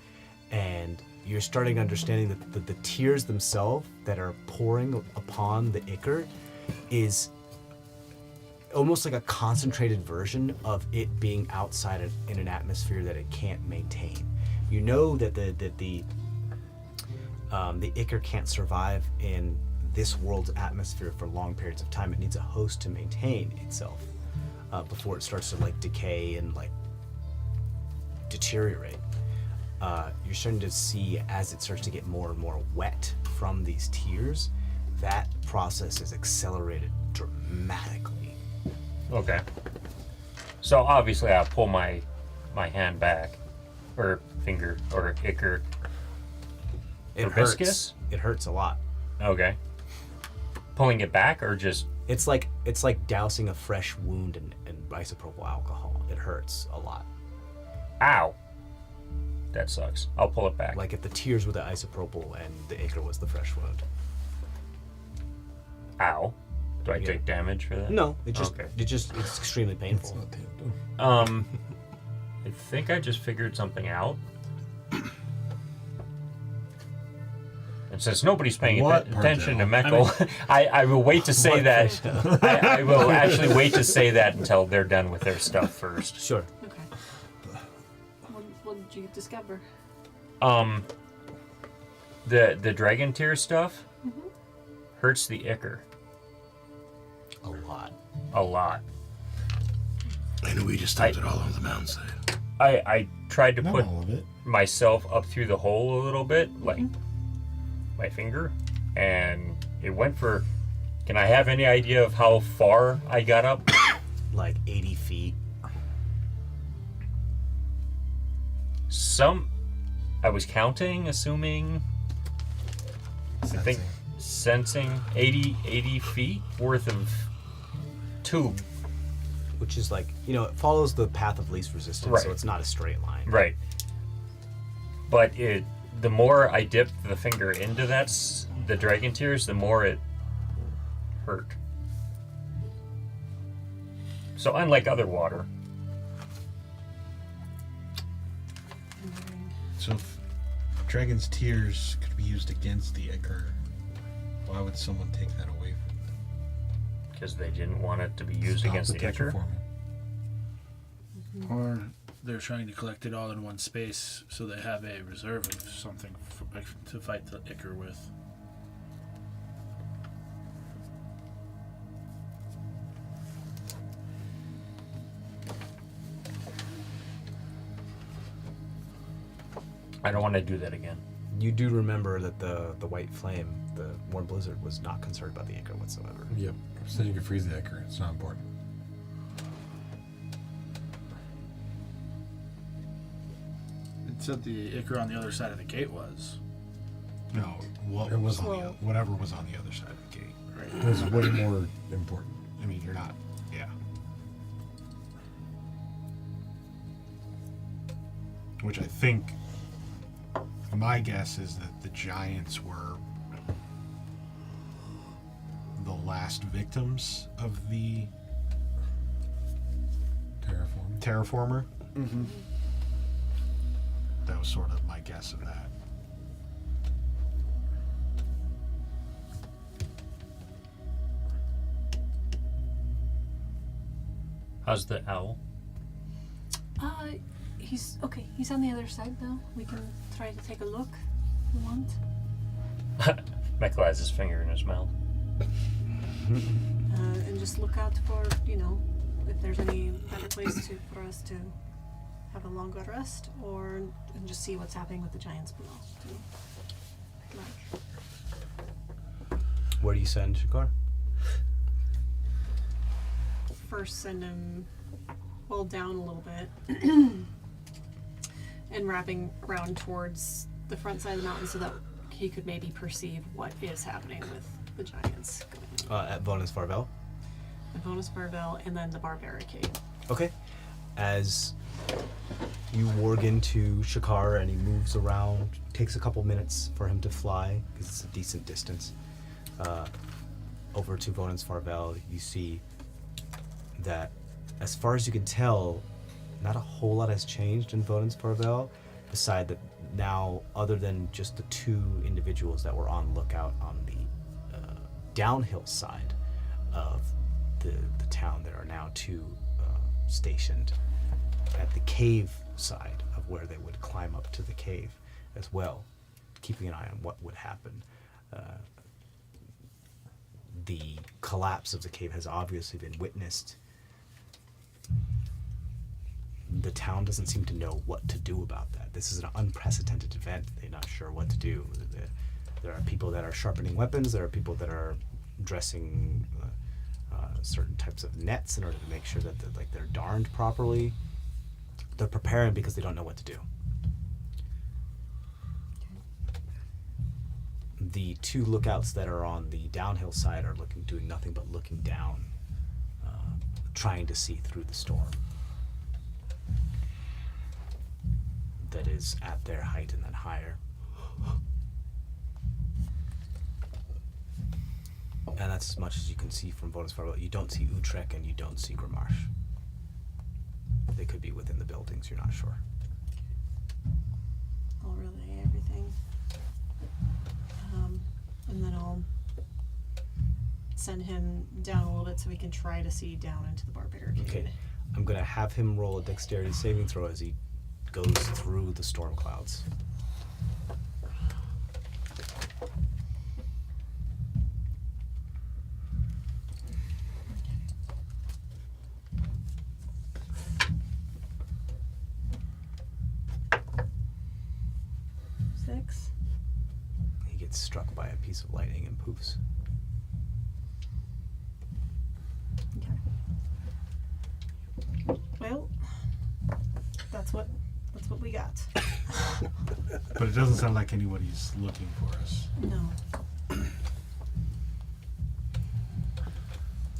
[SPEAKER 1] and you're starting understanding that the tears themselves that are pouring upon the ichor is almost like a concentrated version of it being outside in an atmosphere that it can't maintain. You know that the ichor can't survive in this world's atmosphere for long periods of time. It needs a host to maintain itself before it starts to like decay and like deteriorate. You're starting to see as it starts to get more and more wet from these tears, that process is accelerated dramatically.
[SPEAKER 6] Okay. So obviously I'll pull my hand back. Or finger. Or ichor.
[SPEAKER 1] It
[SPEAKER 6] Proboscis?
[SPEAKER 1] hurts. It hurts a lot.
[SPEAKER 6] Okay. Pulling it back or just...
[SPEAKER 1] It's like dousing a fresh wound in isopropyl alcohol. It hurts a lot.
[SPEAKER 6] Ow. That sucks. I'll pull it back.
[SPEAKER 1] Like if the tears were the isopropyl and the ichor was the fresh wound.
[SPEAKER 6] Ow. Do I
[SPEAKER 1] Yeah.
[SPEAKER 6] take damage for that?
[SPEAKER 1] No, it's
[SPEAKER 6] Okay.
[SPEAKER 1] it's extremely painful.
[SPEAKER 5] It's not tandem.
[SPEAKER 6] I think I just figured something out. And since nobody's paying
[SPEAKER 5] What,
[SPEAKER 6] attention to
[SPEAKER 5] Pardell?
[SPEAKER 6] Meckel, I will wait to say that. I will actually wait to say that until they're done with their stuff first.
[SPEAKER 1] Sure.
[SPEAKER 3] Okay. What did you discover?
[SPEAKER 6] The dragon tear stuff hurts the ichor.
[SPEAKER 1] A lot.
[SPEAKER 6] A lot.
[SPEAKER 7] And we just dumped it all on the mountainside.
[SPEAKER 6] I tried to
[SPEAKER 5] Not
[SPEAKER 6] put
[SPEAKER 5] all of it.
[SPEAKER 6] myself up through the hole a little bit, like my finger, and it went for. Can I have any idea of how far I got up?
[SPEAKER 1] Like 80 feet.
[SPEAKER 6] I was counting, assuming. I think sensing 80 feet worth of tube.
[SPEAKER 1] Which is like, it follows the path of least resistance,
[SPEAKER 6] Right.
[SPEAKER 1] so it's not a straight line.
[SPEAKER 6] Right. But the more I dipped the finger into the dragon tears, the more it hurt. So unlike other water.
[SPEAKER 2] So if Dragon's Tears could be used against the Ichor, why would someone take that away from them?
[SPEAKER 6] Because they didn't want it to be used
[SPEAKER 5] Stop
[SPEAKER 6] against the Ichor.
[SPEAKER 5] terraforming.
[SPEAKER 8] Or
[SPEAKER 4] They're trying to collect it all in one space so they have a reserve of something to fight the Ichor with.
[SPEAKER 6] I don't want to do that again.
[SPEAKER 1] You do remember that the White Flame, the Warm Blizzard, was not concerned about the Ichor whatsoever.
[SPEAKER 5] Yep. So you can freeze the Ichor. It's not important.
[SPEAKER 4] It said the Ichor on the other side of the gate was.
[SPEAKER 2] No, what
[SPEAKER 5] It
[SPEAKER 2] was
[SPEAKER 5] wasn't.
[SPEAKER 2] on the whatever was on the other side of the gate.
[SPEAKER 5] It was way more important.
[SPEAKER 2] I mean, you're not. Yeah. Which I think. My guess is that the giants were the last victims of the terraformer.
[SPEAKER 8] mm-hmm.
[SPEAKER 2] That was sort of my guess of that.
[SPEAKER 6] How's the owl?
[SPEAKER 3] He's okay. He's on the other side now. We can try to take a look if you want.
[SPEAKER 6] Michael has his finger in his mouth.
[SPEAKER 3] And just look out for, if there's any better place for us to have a longer rest, and just see what's happening with the giants below. Too. Like,
[SPEAKER 1] Where do you send Shakar?
[SPEAKER 3] first send him down a little bit and wrapping around towards the front side of the mountain so that he could maybe perceive what is happening with the giants going
[SPEAKER 1] At Bonus Farvel.
[SPEAKER 3] the bonus Barvel and then the barbaricade.
[SPEAKER 1] Okay. As you warg into Shakar and he moves around, takes a couple minutes for him to fly because it's a decent distance. Over to Vonan's Farvel, you see that, as far as you can tell, not a whole lot has changed in Vonan's Farvel, beside that now, other than just the two individuals that were on lookout on the downhill side of the town, there are now two stationed at the cave side of where they would climb up to the cave as well, keeping an eye on what would happen. The collapse of the cave has obviously been witnessed. The town doesn't seem to know what to do about that. This is an unprecedented event. They're not sure what to do. There are people that are sharpening weapons. There are people that are dressing certain types of nets in order to make sure that they're darned properly. They're preparing because they don't know what to do. The two lookouts that are on the downhill side are doing nothing but looking down, trying to see through the storm that is at their height and then higher. And that's as much as you can see from Bonus Farwell. You don't see Utrecht and you don't see Grimarsh. They could be within the buildings, you're not sure.
[SPEAKER 3] I'll relay everything. And then I'll send him down a little bit so we can try to see down into the barbaricade.
[SPEAKER 1] Okay. I'm going to have him roll a dexterity saving throw as he goes through the storm clouds.
[SPEAKER 3] 6.
[SPEAKER 1] He gets struck by a piece of lightning and poofs.
[SPEAKER 3] Okay. Well, that's what we got.
[SPEAKER 2] But it doesn't sound like anybody's looking for us.
[SPEAKER 3] No.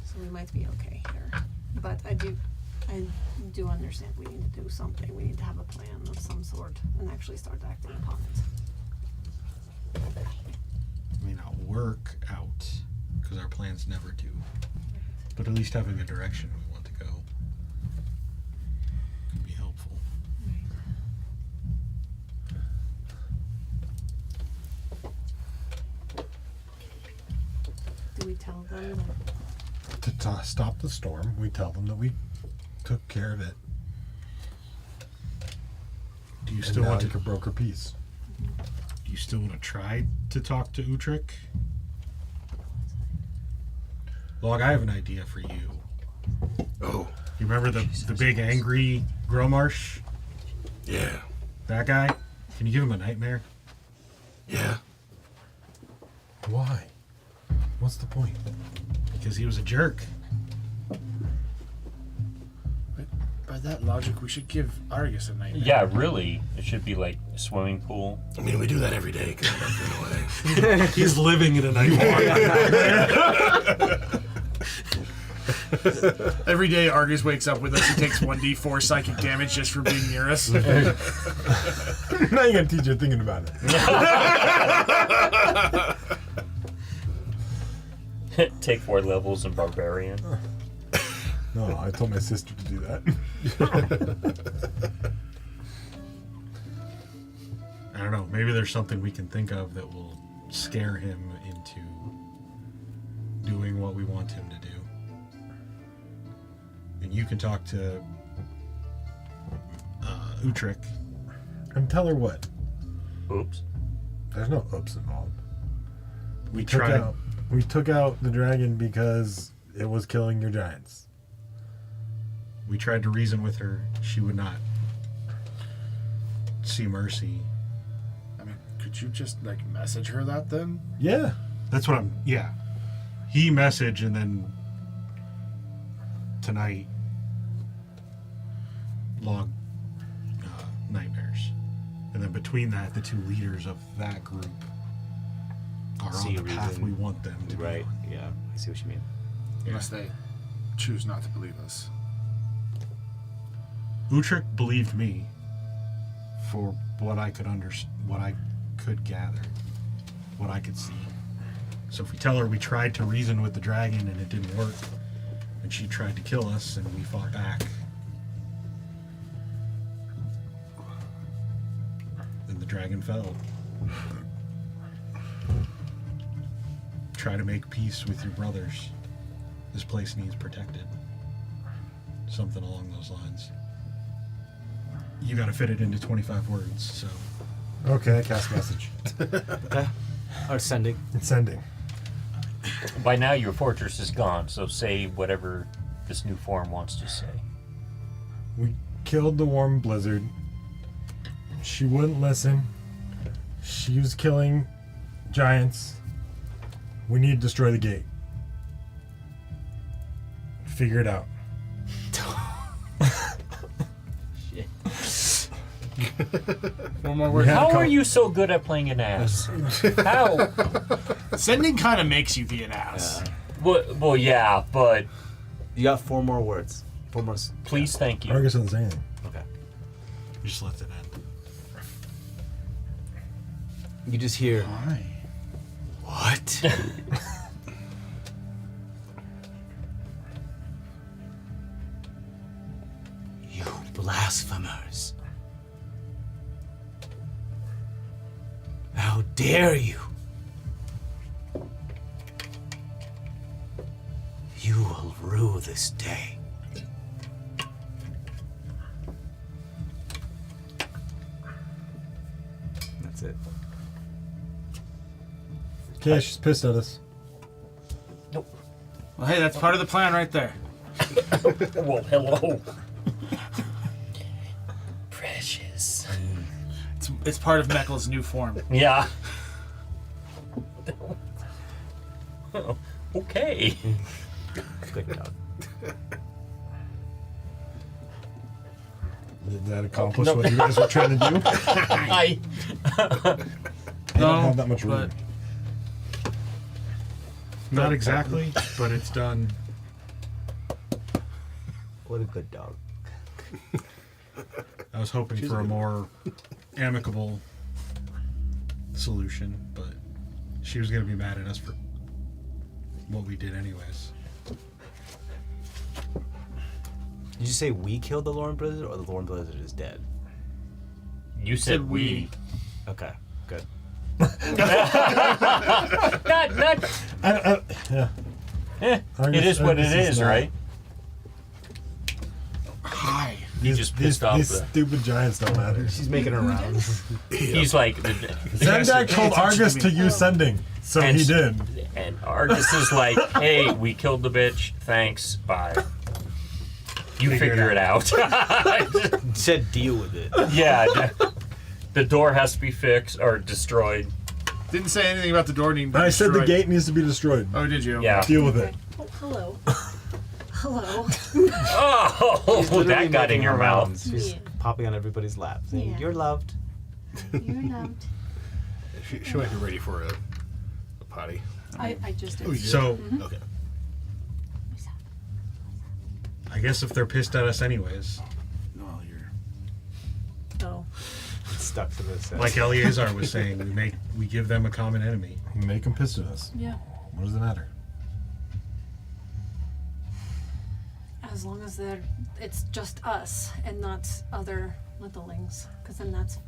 [SPEAKER 3] So we might be okay here. But I do understand we need to do something. We need to have a plan of some sort and actually start acting upon it.
[SPEAKER 2] It may not work out, because our plans never do. But at least having a direction we want to go can be helpful.
[SPEAKER 3] Do we tell them that
[SPEAKER 5] To stop the storm, we tell them that we took care of it.
[SPEAKER 2] Do you
[SPEAKER 5] And
[SPEAKER 2] still
[SPEAKER 5] now
[SPEAKER 2] want
[SPEAKER 5] you
[SPEAKER 2] to?
[SPEAKER 5] can broker peace.
[SPEAKER 2] Do you still want to try to talk to Utrick? Log, I have an idea for you.
[SPEAKER 7] Oh,
[SPEAKER 2] You remember the big angry Gromarsh?
[SPEAKER 7] yeah.
[SPEAKER 2] That guy? Can you give him a nightmare?
[SPEAKER 7] Yeah.
[SPEAKER 5] Why? What's the point?
[SPEAKER 2] Because he was a jerk.
[SPEAKER 8] By that logic, we should give Argus a nightmare.
[SPEAKER 6] Yeah, really. It should be like a swimming pool.
[SPEAKER 7] I mean, we do that every day. 'Cause I'm not going away.
[SPEAKER 2] He's living in a nightmare.
[SPEAKER 8] Every day, Argus wakes up with us. He takes 1d4 psychic damage just for being near us.
[SPEAKER 5] Now you gotta teach her thinking about it.
[SPEAKER 6] Take 4 levels in Barbarian.
[SPEAKER 5] No, I told my sister to do that.
[SPEAKER 2] I don't know. Maybe there's something we can think of that will scare him into doing what we want him to do. And you can talk to Utrick.
[SPEAKER 5] And tell her what?
[SPEAKER 6] Oops.
[SPEAKER 5] There's no oops involved.
[SPEAKER 2] We tried.
[SPEAKER 5] We took out the dragon because it was killing your giants.
[SPEAKER 2] We tried to reason with her. She would not see mercy.
[SPEAKER 8] I mean, could you just, like, message her that then?
[SPEAKER 5] Yeah.
[SPEAKER 2] That's what I'm. Yeah. He messaged, and then tonight log nightmares, and then between that, the 2 leaders of that group are
[SPEAKER 1] See
[SPEAKER 2] on the
[SPEAKER 1] a
[SPEAKER 2] path
[SPEAKER 1] reason.
[SPEAKER 2] we want them to
[SPEAKER 1] Right.
[SPEAKER 2] be on.
[SPEAKER 1] Yeah. I see what you mean.
[SPEAKER 8] Unless they choose not to believe us.
[SPEAKER 2] Utrick believed me for what I could what I could gather, what I could see. So if we tell her we tried to reason with the dragon and it didn't work, and she tried to kill us and we fought back, then the dragon fell. Try to make peace with your brothers. This place needs protected. Something along those lines. You gotta fit it into 25 words, so.
[SPEAKER 5] Okay, cast message.
[SPEAKER 1] Or sending.
[SPEAKER 5] It's sending.
[SPEAKER 6] By now, your fortress is gone, so say whatever this new form wants to say.
[SPEAKER 5] We killed the warm blizzard. She wouldn't listen. She was killing giants. We need to destroy the gate. Figure it out.
[SPEAKER 8] One more word.
[SPEAKER 6] How are you so good at playing an ass? How?
[SPEAKER 8] Sending kind of makes you be an ass.
[SPEAKER 6] Well, yeah, but
[SPEAKER 1] You got 4 more words. 4 more.
[SPEAKER 6] please, thank you.
[SPEAKER 5] Argus doesn't say anything.
[SPEAKER 1] Okay.
[SPEAKER 2] Just let it end.
[SPEAKER 1] You just hear.
[SPEAKER 8] Why?
[SPEAKER 1] What? You blasphemers. How dare you? You will rue this day. That's it.
[SPEAKER 5] Okay, she's pissed at us.
[SPEAKER 8] Well, hey, that's part of the plan right there.
[SPEAKER 6] Well, hello. Precious.
[SPEAKER 4] It's part of Meckel's new form.
[SPEAKER 6] Yeah. Okay.
[SPEAKER 1] Good dog.
[SPEAKER 5] Did that accomplish what you guys were trying to do?
[SPEAKER 6] I.
[SPEAKER 5] They don't have that much room.
[SPEAKER 2] Not exactly, but it's done.
[SPEAKER 1] What a good dog.
[SPEAKER 2] I was hoping for a more amicable solution, but she was going to be mad at us for what we did anyways.
[SPEAKER 1] Did you say we killed the Lorn Blizzard or the Lorn Blizzard is dead?
[SPEAKER 6] You said we.
[SPEAKER 1] Okay, good.
[SPEAKER 6] Not.
[SPEAKER 5] Yeah.
[SPEAKER 6] It is what it is, right?
[SPEAKER 8] Hi.
[SPEAKER 6] He just pissed off
[SPEAKER 5] These
[SPEAKER 6] the.
[SPEAKER 5] stupid giants don't matter.
[SPEAKER 1] She's making her rounds.
[SPEAKER 6] He's like.
[SPEAKER 5] Zendak told Argus to use sending, so
[SPEAKER 6] And
[SPEAKER 5] he
[SPEAKER 6] s-
[SPEAKER 5] did.
[SPEAKER 6] And Argus is like, hey, we killed the bitch. Thanks. Bye. You figure it out.
[SPEAKER 1] Said deal with it.
[SPEAKER 6] Yeah. The door has to be fixed or destroyed.
[SPEAKER 8] Didn't say anything about the door needing to be
[SPEAKER 5] I said the
[SPEAKER 8] destroyed.
[SPEAKER 5] gate needs to be destroyed.
[SPEAKER 8] Oh, did you?
[SPEAKER 6] Yeah.
[SPEAKER 5] Deal with it.
[SPEAKER 3] Oh, hello. Hello.
[SPEAKER 6] Oh, that got in your mouth.
[SPEAKER 1] She's
[SPEAKER 3] Yeah.
[SPEAKER 1] popping on everybody's lap, saying,
[SPEAKER 3] Yeah.
[SPEAKER 1] "You're loved."
[SPEAKER 3] You're loved.
[SPEAKER 7] She might be ready for a potty.
[SPEAKER 3] I just did.
[SPEAKER 2] So,
[SPEAKER 7] Okay.
[SPEAKER 2] I guess if they're pissed at us anyways,
[SPEAKER 8] Well, you're.
[SPEAKER 3] Oh.
[SPEAKER 1] Stuck to this.
[SPEAKER 2] like Eleazar was saying, we give them a common enemy.
[SPEAKER 5] Make them pissed at us.
[SPEAKER 3] Yeah.
[SPEAKER 5] What does it matter?
[SPEAKER 3] As long as it's just us and not other littlings, because then that's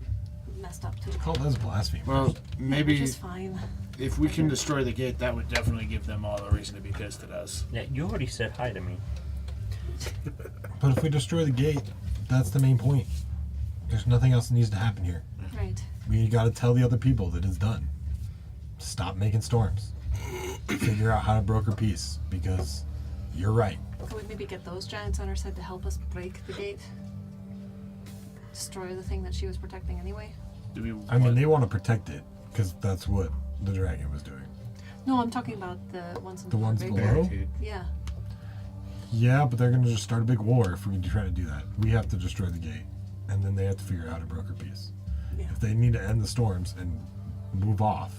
[SPEAKER 3] messed up too.
[SPEAKER 5] Oh, that's blasphemy.
[SPEAKER 8] Well,
[SPEAKER 3] Which
[SPEAKER 8] maybe
[SPEAKER 3] is fine.
[SPEAKER 8] if we can destroy the gate,
[SPEAKER 4] That would definitely give them all a reason to be pissed at us.
[SPEAKER 6] Yeah, you already said hi to me.
[SPEAKER 5] But if we destroy the gate, that's the main point. There's nothing else that needs to happen here.
[SPEAKER 3] Right.
[SPEAKER 5] We gotta tell the other people that it's done. Stop making storms. Figure out how to broker peace, because you're right.
[SPEAKER 3] Can we maybe get those giants on our side to help us break the gate? Destroy the thing that she was protecting anyway?
[SPEAKER 4] Do we?
[SPEAKER 5] I mean, they want to protect it, because that's what the dragon was doing.
[SPEAKER 3] No, I'm talking about the ones in
[SPEAKER 5] The ones
[SPEAKER 3] big-
[SPEAKER 5] below?
[SPEAKER 3] Yeah.
[SPEAKER 5] Yeah, but they're gonna just start a big war if we try to do that. We have to destroy the gate, and then they have to figure out how to broker peace.
[SPEAKER 3] Yeah.
[SPEAKER 5] If they need to end the storms and move off,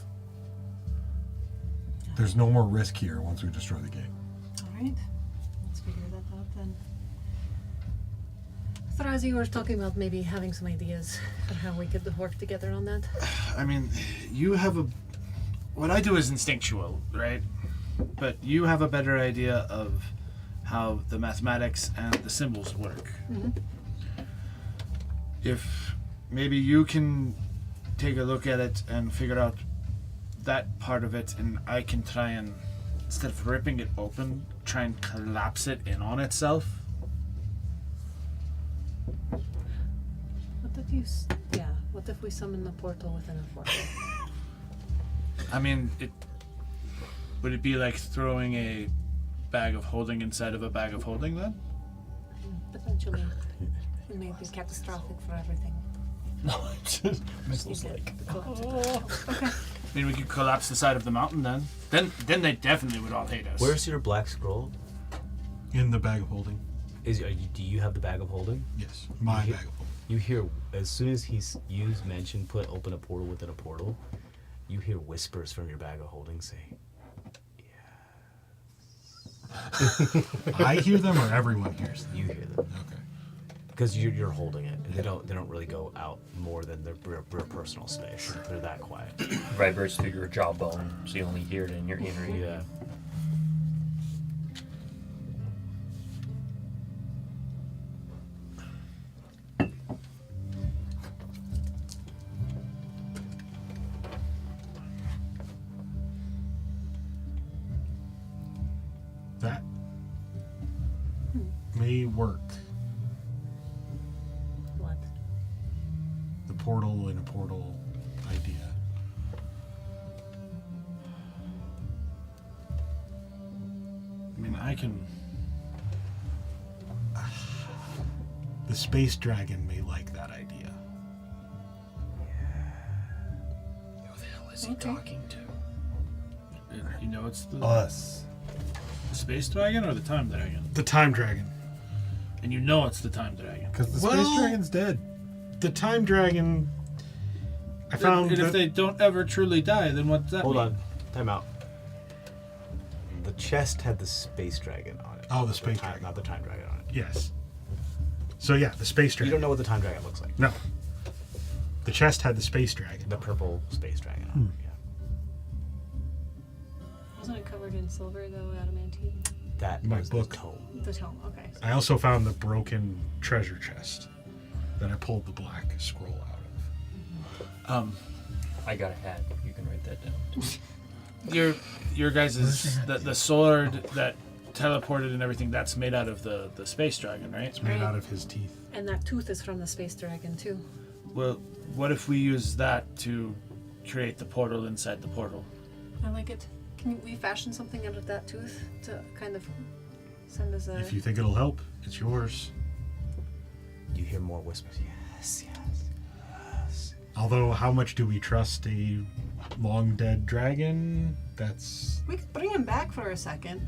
[SPEAKER 5] there's no more risk here once we destroy the gate.
[SPEAKER 3] Alright. Let's figure that out then. Thrazi, you were talking about maybe having some ideas for how we could work together on that.
[SPEAKER 4] I mean, you have a. What I do is instinctual, right? But you have a better idea of how the mathematics and the symbols work. If maybe you can take a look at it and figure out that part of it, and I can try and, instead of ripping it open, try and collapse it in on itself.
[SPEAKER 3] What if you what if we summon the portal within a portal?
[SPEAKER 4] I mean, would it be like throwing a bag of holding inside of a bag of holding then?
[SPEAKER 3] Potentially. It may be catastrophic for everything.
[SPEAKER 6] No, it's just
[SPEAKER 3] You
[SPEAKER 6] like.
[SPEAKER 3] get collapse. Okay.
[SPEAKER 4] I mean, we could collapse the side of the mountain then. Then they definitely would all hate us.
[SPEAKER 1] Where's your black scroll?
[SPEAKER 2] In the bag of holding.
[SPEAKER 1] Do you have the bag of holding?
[SPEAKER 2] Yes, my
[SPEAKER 1] You
[SPEAKER 2] bag of holding.
[SPEAKER 1] You hear as soon as he's used mention put open a portal within a portal, you hear whispers from your bag of holding saying,
[SPEAKER 2] I hear them or everyone hears them?
[SPEAKER 1] "You hear them."
[SPEAKER 2] Okay.
[SPEAKER 1] Because you're holding it, and they don't really go out more than their personal space. They're that quiet.
[SPEAKER 6] Vibrates through your jawbone, so you only hear it in your inner ear.
[SPEAKER 1] Yeah.
[SPEAKER 2] That may work.
[SPEAKER 3] What?
[SPEAKER 2] The portal in a portal idea.
[SPEAKER 4] I mean, I can.
[SPEAKER 2] The space dragon may like that idea.
[SPEAKER 4] What's he talking to? You know, it's the
[SPEAKER 5] Us.
[SPEAKER 4] space dragon or the time dragon,
[SPEAKER 2] The time dragon.
[SPEAKER 4] and you know it's the time dragon.
[SPEAKER 5] Because the
[SPEAKER 2] Well-
[SPEAKER 5] space dragon's dead.
[SPEAKER 2] The time dragon. I found
[SPEAKER 4] And if
[SPEAKER 2] that-
[SPEAKER 4] they don't ever truly die, then what's that
[SPEAKER 1] Hold
[SPEAKER 4] mean?
[SPEAKER 1] on. Time out. The chest had the space dragon on it.
[SPEAKER 2] Oh, the space
[SPEAKER 1] time,
[SPEAKER 2] dragon.
[SPEAKER 1] not the time dragon on it.
[SPEAKER 2] Yes. So yeah, the space
[SPEAKER 1] You
[SPEAKER 2] dragon.
[SPEAKER 1] don't know what the time dragon looks like.
[SPEAKER 2] No. The chest had the space dragon.
[SPEAKER 1] The purple space dragon on it. Yeah.
[SPEAKER 9] Wasn't it covered in silver though, adamantine?
[SPEAKER 1] That
[SPEAKER 2] My
[SPEAKER 1] was
[SPEAKER 2] book.
[SPEAKER 1] the tome.
[SPEAKER 9] The tome, okay.
[SPEAKER 2] I also found the broken treasure chest that I pulled the black scroll out of.
[SPEAKER 6] I got a hat. You can write that down.
[SPEAKER 4] Your guys' the sword that teleported and everything, that's made out of the space dragon, right?
[SPEAKER 2] It's made
[SPEAKER 9] Right.
[SPEAKER 2] out of his teeth.
[SPEAKER 9] And that tooth is from the space dragon too.
[SPEAKER 4] Well, what if we use that to create the portal inside the portal?
[SPEAKER 9] I like it. Can we fashion something out of that tooth to kind of send as a...
[SPEAKER 2] If you think it'll help, it's yours.
[SPEAKER 1] You hear more whispers. Yes, yes.
[SPEAKER 2] Although, how much do we trust a long dead dragon? That's
[SPEAKER 3] We could bring him back for a second.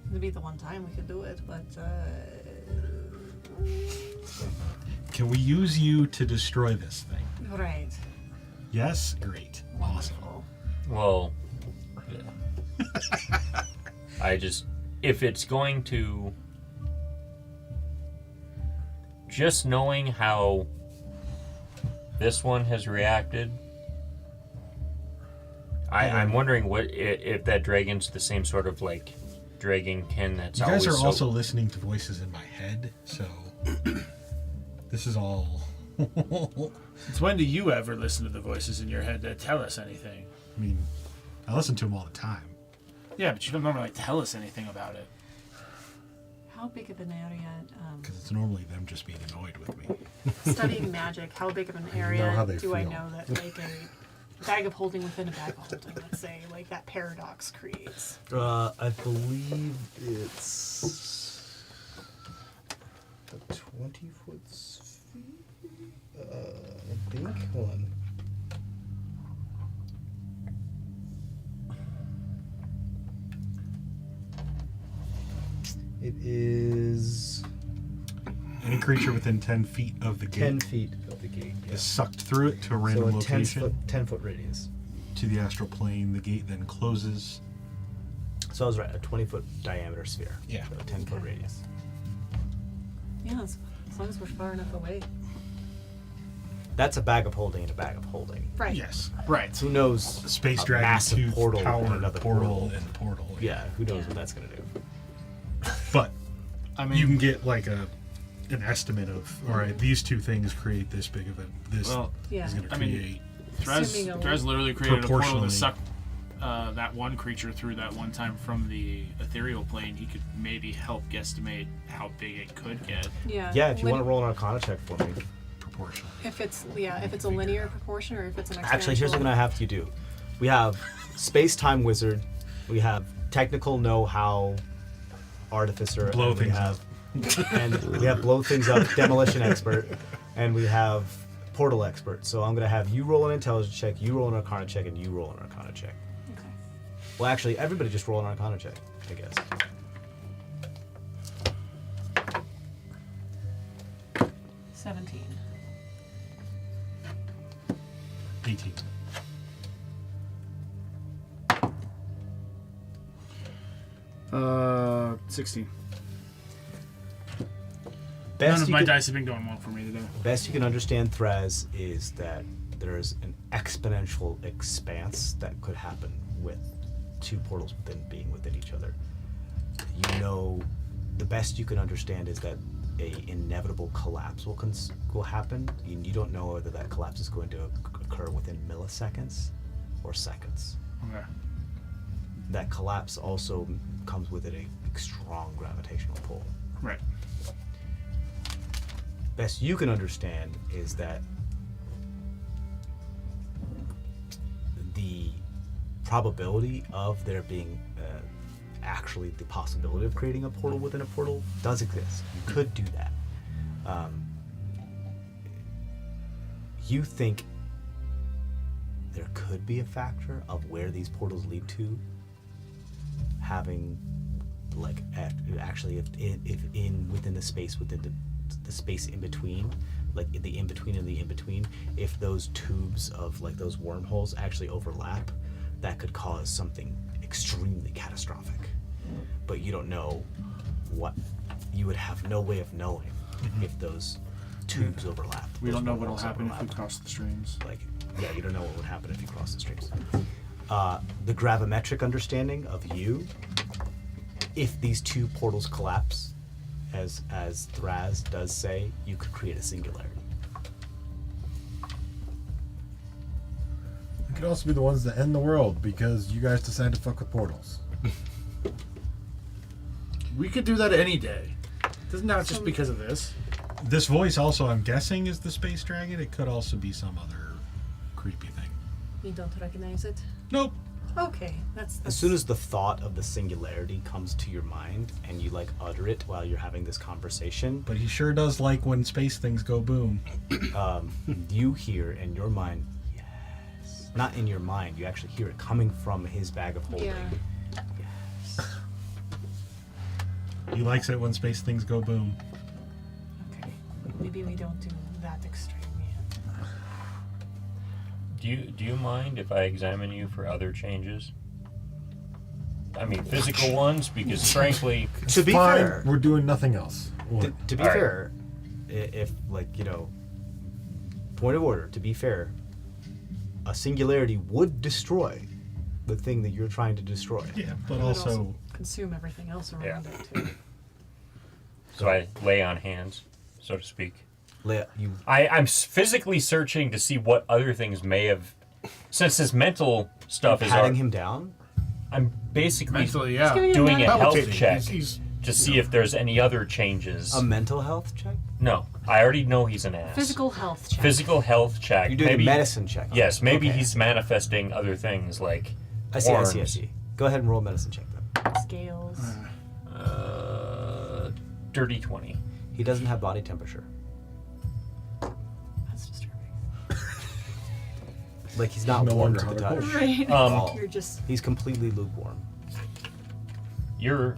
[SPEAKER 3] It'd be the one time we could do it, but
[SPEAKER 2] Can we use you to destroy this thing?
[SPEAKER 3] right.
[SPEAKER 2] Yes? Great. Awesome.
[SPEAKER 6] Well, yeah. If it's going to, just knowing how this one has reacted, I'm wondering if that dragon's the same sort of like dragonkin that's
[SPEAKER 2] You guys
[SPEAKER 6] always
[SPEAKER 2] are also
[SPEAKER 6] so,
[SPEAKER 2] listening to voices in my head, so this is all.
[SPEAKER 4] It's when do you ever listen to the voices in your head that tell us anything?
[SPEAKER 2] I mean, I listen to them all the time.
[SPEAKER 4] Yeah, but you don't normally tell us anything about it.
[SPEAKER 3] How big of an area?
[SPEAKER 2] Because it's normally them just being annoyed with me.
[SPEAKER 3] Studying magic. How big of an
[SPEAKER 5] how
[SPEAKER 3] area
[SPEAKER 5] they
[SPEAKER 3] do I
[SPEAKER 5] feel.
[SPEAKER 3] know that like a bag of holding within a bag of holding? Let's say like that paradox creates.
[SPEAKER 1] I believe it's the 20-foot sphere. I think. Hold on. It is
[SPEAKER 2] Any creature within 10 feet of the gate
[SPEAKER 1] 10 feet of the gate. Yeah.
[SPEAKER 2] is sucked through it to a
[SPEAKER 1] So
[SPEAKER 2] random
[SPEAKER 1] a
[SPEAKER 2] location
[SPEAKER 1] 10-foot radius.
[SPEAKER 2] to the astral plane. The gate then closes.
[SPEAKER 1] So I was right. A 20-foot diameter sphere.
[SPEAKER 2] Yeah.
[SPEAKER 1] So a 10-foot
[SPEAKER 3] Okay.
[SPEAKER 1] radius.
[SPEAKER 3] Yeah, as long as we're far enough away.
[SPEAKER 1] That's a bag of holding and a bag of holding.
[SPEAKER 3] Right.
[SPEAKER 2] Yes.
[SPEAKER 4] Right.
[SPEAKER 1] Who knows?
[SPEAKER 2] Space
[SPEAKER 1] a
[SPEAKER 2] dragon
[SPEAKER 1] massive
[SPEAKER 2] tooth,
[SPEAKER 1] portal and
[SPEAKER 2] power,
[SPEAKER 1] another
[SPEAKER 2] portal, and portal.
[SPEAKER 1] Yeah. Who knows
[SPEAKER 3] Yeah.
[SPEAKER 1] what that's gonna do?
[SPEAKER 2] But
[SPEAKER 4] I mean,
[SPEAKER 2] you can get like an estimate of, all right, these two things create this big of a, this
[SPEAKER 4] well,
[SPEAKER 3] Yeah.
[SPEAKER 2] is going to
[SPEAKER 4] I mean,
[SPEAKER 2] create.
[SPEAKER 3] Assuming a-
[SPEAKER 4] Drez literally created a portal
[SPEAKER 2] Proportionally.
[SPEAKER 4] to suck that one creature through that one time from the ethereal plane. He could maybe help guesstimate how big it could get.
[SPEAKER 3] Yeah.
[SPEAKER 1] Yeah. If you
[SPEAKER 3] Lin-
[SPEAKER 1] want to roll an Arcana check for me.
[SPEAKER 2] Proportional.
[SPEAKER 3] If it's a linear proportion or if it's an exponential.
[SPEAKER 1] Actually, here's what I'm gonna have you do. We have space-time wizard. We have technical know-how artificer.
[SPEAKER 2] Blow
[SPEAKER 1] and we
[SPEAKER 2] things
[SPEAKER 1] have, and we have blow things up demolition expert, and we have portal expert. So I'm gonna have you roll an intelligence check, you roll an Arcana check, and you roll an Arcana check.
[SPEAKER 3] Okay.
[SPEAKER 1] Well, actually, everybody just roll an Arcana check, I guess.
[SPEAKER 3] 17.
[SPEAKER 2] 18.
[SPEAKER 8] Uh, 16.
[SPEAKER 4] None
[SPEAKER 1] Best
[SPEAKER 4] of
[SPEAKER 1] you
[SPEAKER 4] my
[SPEAKER 1] can-
[SPEAKER 4] dice have been going well for me today.
[SPEAKER 1] Best you can understand Threz is that there's an exponential expanse that could happen with two portals being within each other. You know, the best you can understand is that a inevitable collapse will happen, and you don't know whether that collapse is going to occur within milliseconds or seconds.
[SPEAKER 4] Okay.
[SPEAKER 1] That collapse also comes with it a strong gravitational pull.
[SPEAKER 4] Right.
[SPEAKER 1] Best you can understand is that the probability of there being actually the possibility of creating a portal within a portal does exist. You could do that. You think there could be a factor of where these portals lead to having, like, actually, if in within the space within the space in between, like the in between and the in between, if those tubes of like those wormholes actually overlap, that could cause something extremely catastrophic. But you don't know what, you would have no way of knowing if those tubes overlap.
[SPEAKER 8] We
[SPEAKER 1] those
[SPEAKER 8] don't know what'll
[SPEAKER 1] wormholes
[SPEAKER 8] happen if we
[SPEAKER 1] overlap.
[SPEAKER 8] cross the streams.
[SPEAKER 1] Like, yeah, you don't know what would happen if you cross the streams. The gravimetric understanding of you, if these two portals collapse, as Thraz does say, you could create a singularity.
[SPEAKER 5] It could also be the ones that end the world because you guys decide to fuck with portals.
[SPEAKER 8] We could do that any day. Doesn't not just because of this.
[SPEAKER 2] This voice also, I'm guessing, is the space dragon. It could also be some other creepy thing.
[SPEAKER 9] You don't recognize it?
[SPEAKER 2] Nope.
[SPEAKER 3] Okay, that's
[SPEAKER 1] As soon as the thought of the singularity comes to your mind and you like utter it while you're having this conversation,
[SPEAKER 2] But he sure does like when space things go boom.
[SPEAKER 1] you hear in your mind, yes. Not in your mind, you actually hear it coming from his bag of holding.
[SPEAKER 9] Yeah.
[SPEAKER 1] Yes.
[SPEAKER 2] He likes it when space things go boom.
[SPEAKER 3] okay. Maybe we don't do that extreme yet.
[SPEAKER 6] Do you mind if I examine you for other changes? I mean, physical ones, because frankly,
[SPEAKER 1] To be
[SPEAKER 5] Fine,
[SPEAKER 1] fair,
[SPEAKER 5] we're doing nothing else.
[SPEAKER 1] to be
[SPEAKER 6] All right.
[SPEAKER 1] fair, if like, you know, point of order, to be fair, a singularity would destroy the thing that you're trying to destroy.
[SPEAKER 2] Yeah, but
[SPEAKER 3] It would
[SPEAKER 2] also,
[SPEAKER 3] consume everything else around
[SPEAKER 6] Yeah.
[SPEAKER 3] it too.
[SPEAKER 6] so I lay on hands, so to speak.
[SPEAKER 1] You
[SPEAKER 6] I'm physically searching to see what other things may have, since his mental stuff is.
[SPEAKER 1] patting him down.
[SPEAKER 6] I'm basically
[SPEAKER 8] Mentally, yeah.
[SPEAKER 3] giving you
[SPEAKER 6] doing a health
[SPEAKER 8] Palpitating.
[SPEAKER 6] check
[SPEAKER 8] He's
[SPEAKER 6] to see if there's any other changes.
[SPEAKER 1] A mental health check?
[SPEAKER 6] No, I already know he's an ass.
[SPEAKER 3] Physical health check.
[SPEAKER 6] Physical health check.
[SPEAKER 1] You're doing
[SPEAKER 6] maybe,
[SPEAKER 1] a medicine check. on
[SPEAKER 6] Yes,
[SPEAKER 1] it.
[SPEAKER 6] maybe
[SPEAKER 1] Okay.
[SPEAKER 6] he's manifesting other things like
[SPEAKER 1] I see, I see, I
[SPEAKER 6] worms.
[SPEAKER 1] see. Go ahead and roll a medicine check then.
[SPEAKER 3] Scales.
[SPEAKER 6] Dirty 20.
[SPEAKER 1] He doesn't have body temperature.
[SPEAKER 3] That's disturbing.
[SPEAKER 1] Like, he's not
[SPEAKER 5] No
[SPEAKER 1] warm
[SPEAKER 5] longer
[SPEAKER 1] to the
[SPEAKER 5] hot or
[SPEAKER 1] touch.
[SPEAKER 5] cold.
[SPEAKER 3] Right.
[SPEAKER 1] Oh.
[SPEAKER 3] You're just
[SPEAKER 1] He's completely lukewarm.
[SPEAKER 6] You're,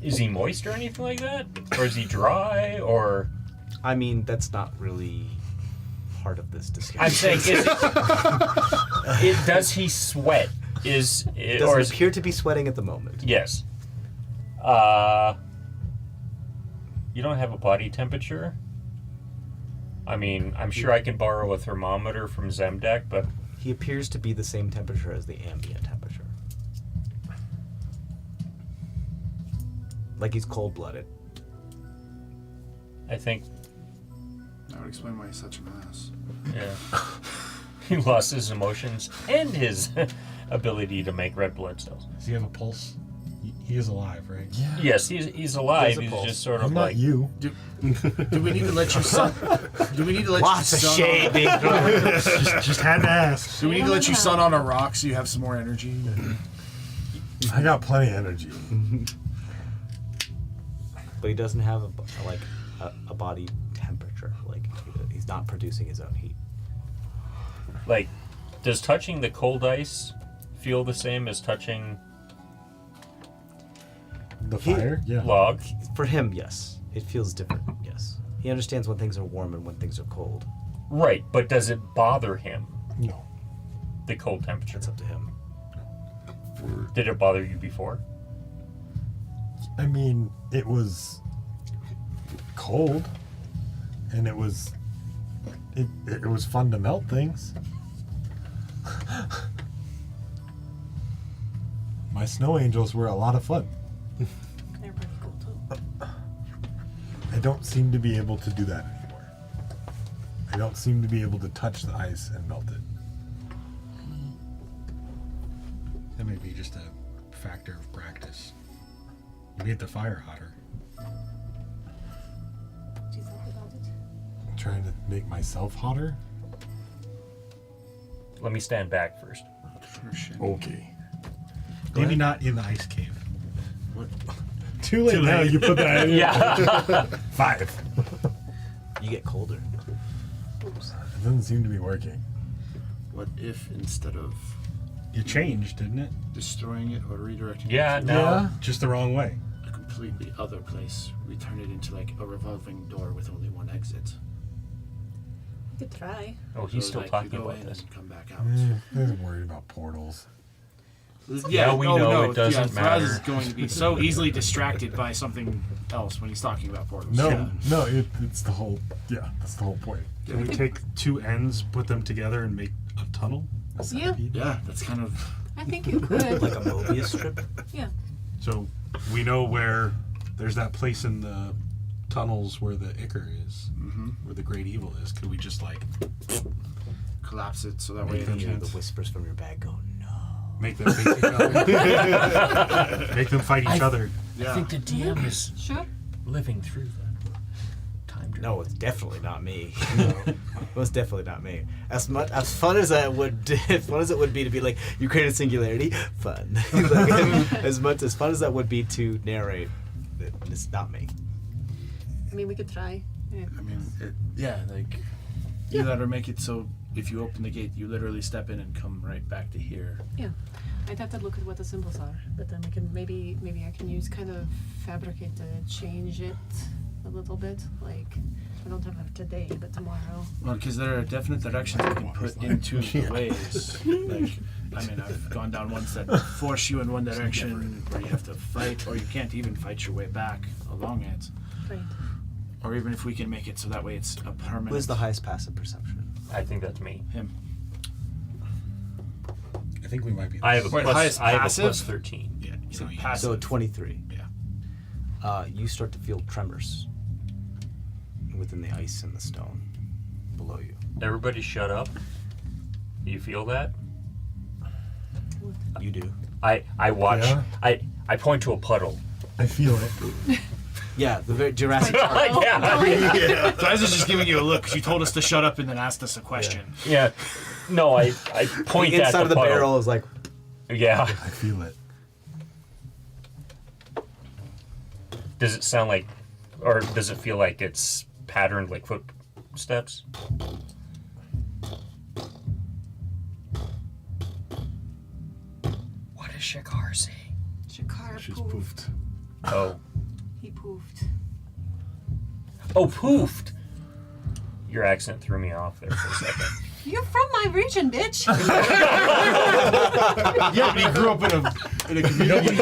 [SPEAKER 6] is he moist or anything like that? Or is he dry? Or
[SPEAKER 1] I mean, that's not really part of this discussion.
[SPEAKER 6] I'm saying, does he sweat? Is it,
[SPEAKER 1] doesn't
[SPEAKER 6] or is
[SPEAKER 1] appear to be sweating at the moment.
[SPEAKER 6] yes? You don't have a body temperature. I mean, I'm sure I can borrow a thermometer from Zemdek, but
[SPEAKER 1] He appears to be the same temperature as the ambient temperature. Like he's cold-blooded.
[SPEAKER 6] I think,
[SPEAKER 8] that would explain why he's such an ass.
[SPEAKER 6] yeah, he lost his emotions and his ability to make red blood cells.
[SPEAKER 2] does he have a pulse? He is alive, right?
[SPEAKER 5] Yeah.
[SPEAKER 6] Yes, he's alive.
[SPEAKER 1] There's a
[SPEAKER 6] He's
[SPEAKER 1] pulse.
[SPEAKER 6] just sort
[SPEAKER 5] I'm
[SPEAKER 6] of
[SPEAKER 5] not
[SPEAKER 6] like
[SPEAKER 5] you.
[SPEAKER 8] Do we need to let you sun? Do we need to let
[SPEAKER 1] Lots
[SPEAKER 8] you
[SPEAKER 1] of
[SPEAKER 8] sun
[SPEAKER 1] shade
[SPEAKER 8] on,
[SPEAKER 1] being thrown.
[SPEAKER 2] Just had to ask.
[SPEAKER 8] Do we need to let you sun on a rock so you have some more energy?
[SPEAKER 5] I got plenty of energy.
[SPEAKER 1] But he doesn't have a body temperature. Like, he's not producing his own heat.
[SPEAKER 6] like. Does touching the cold ice feel the same as touching
[SPEAKER 5] The fire? Yeah.
[SPEAKER 6] log?
[SPEAKER 1] For him, yes. It feels different, yes. He understands when things are warm and when things are cold.
[SPEAKER 6] Right, but does it bother him?
[SPEAKER 5] No.
[SPEAKER 6] The cold temperature.
[SPEAKER 1] That's up to him.
[SPEAKER 6] Did it bother you before?
[SPEAKER 5] I mean, it was cold, and it was fun to melt things. My snow angels were a lot of fun.
[SPEAKER 3] they're pretty cool too.
[SPEAKER 5] I don't seem to be able to do that anymore. I don't seem to be able to touch the ice and melt it.
[SPEAKER 2] That may be just a factor of practice. You made the fire hotter.
[SPEAKER 9] Do you think about it?
[SPEAKER 5] I'm trying to make myself hotter.
[SPEAKER 6] Let me stand back first.
[SPEAKER 5] Okay.
[SPEAKER 2] Maybe not in the ice cave.
[SPEAKER 5] Too late now. You put that in.
[SPEAKER 6] Yeah.
[SPEAKER 5] 5.
[SPEAKER 1] You get colder.
[SPEAKER 5] It doesn't seem to be working.
[SPEAKER 4] What if instead of
[SPEAKER 2] You changed, didn't it?
[SPEAKER 4] destroying it or redirecting
[SPEAKER 6] Yeah,
[SPEAKER 4] it to
[SPEAKER 6] no.
[SPEAKER 2] Just the wrong way.
[SPEAKER 4] a completely other place, we turn it into like a revolving door with only one exit?
[SPEAKER 3] We could try.
[SPEAKER 6] Oh, he's
[SPEAKER 4] So,
[SPEAKER 6] still
[SPEAKER 4] like,
[SPEAKER 6] talking
[SPEAKER 4] you go
[SPEAKER 6] about
[SPEAKER 4] in
[SPEAKER 6] this.
[SPEAKER 4] and come back out.
[SPEAKER 5] He's worried about portals.
[SPEAKER 6] Yeah, we know it doesn't
[SPEAKER 4] Faraz is
[SPEAKER 6] matter.
[SPEAKER 4] going to be so easily distracted by something else when he's talking about portals.
[SPEAKER 5] No,
[SPEAKER 4] Yeah.
[SPEAKER 5] no, it's the whole. Yeah, that's the whole point.
[SPEAKER 2] Can we take two ends, put them together, and make a tunnel?
[SPEAKER 5] A
[SPEAKER 3] Yeah.
[SPEAKER 5] centipede?
[SPEAKER 4] Yeah, that's kind of.
[SPEAKER 3] I think you could.
[SPEAKER 1] Like a Mobius strip.
[SPEAKER 3] Yeah.
[SPEAKER 2] So we know where there's that place in the tunnels where the Ichor is, where the great evil is. Could we just like
[SPEAKER 4] Collapse it so that way
[SPEAKER 1] You
[SPEAKER 4] it
[SPEAKER 1] can hear
[SPEAKER 4] can't.
[SPEAKER 1] the whispers from your bag go, no.
[SPEAKER 2] make them face each other? Make them fight each other.
[SPEAKER 4] Yeah.
[SPEAKER 6] I think the DM is
[SPEAKER 3] Sure.
[SPEAKER 6] living through the time journey.
[SPEAKER 1] No, it's definitely not me. It was definitely not me. As fun as it would be to be like, you created singularity, fun. Like, as much as fun as that would be to narrate, it's not me.
[SPEAKER 3] I mean, we could try. Yeah.
[SPEAKER 4] I mean, like, do that or make it so if you open the gate, you literally step in and come right back to here.
[SPEAKER 3] Yeah. I'd have to look at what the symbols are, but then we can maybe I can use kind of fabricate to change it a little bit. Like, I don't have it today, but tomorrow.
[SPEAKER 4] Well, because there are definite directions you can put into the ways. Like, I mean, I've gone down ones that force you in one direction where you have to fight, or you can't even fight your way back along it.
[SPEAKER 3] Right.
[SPEAKER 4] Or even if we can make it so that way it's a permanent.
[SPEAKER 1] Who's the highest passive perception?
[SPEAKER 6] I think that's me.
[SPEAKER 4] Him.
[SPEAKER 2] I think we might be.
[SPEAKER 6] I have a
[SPEAKER 4] Wait,
[SPEAKER 6] plus.
[SPEAKER 4] highest
[SPEAKER 6] I have a
[SPEAKER 4] passive?
[SPEAKER 6] plus 13.
[SPEAKER 2] Yeah,
[SPEAKER 4] So
[SPEAKER 2] you know,
[SPEAKER 4] passive.
[SPEAKER 1] So 23.
[SPEAKER 2] yeah.
[SPEAKER 1] You start to feel tremors within the ice and the stone below you.
[SPEAKER 6] Everybody, shut up. You feel that?
[SPEAKER 1] You do.
[SPEAKER 6] I watch.
[SPEAKER 5] Yeah.
[SPEAKER 6] I point to a puddle.
[SPEAKER 5] I feel it.
[SPEAKER 1] Yeah, the very Jurassic Park.
[SPEAKER 6] yeah.
[SPEAKER 4] So I was just giving you a look because you told us to shut up and then asked us a question.
[SPEAKER 6] Yeah. No, I point
[SPEAKER 1] The
[SPEAKER 6] at
[SPEAKER 1] inside
[SPEAKER 6] the
[SPEAKER 1] of the
[SPEAKER 6] puddle.
[SPEAKER 1] barrel is like,
[SPEAKER 6] Yeah.
[SPEAKER 5] I feel it.
[SPEAKER 6] Does it sound like, or does it feel like it's patterned like footsteps? What does Shakar say?
[SPEAKER 3] Shakar
[SPEAKER 5] She's
[SPEAKER 3] poofed.
[SPEAKER 5] poofed.
[SPEAKER 6] Oh.
[SPEAKER 3] He poofed.
[SPEAKER 6] Oh, poofed. Your accent threw me off there for a second.
[SPEAKER 3] You're from my region, bitch.
[SPEAKER 4] Yeah, but he grew up in a community.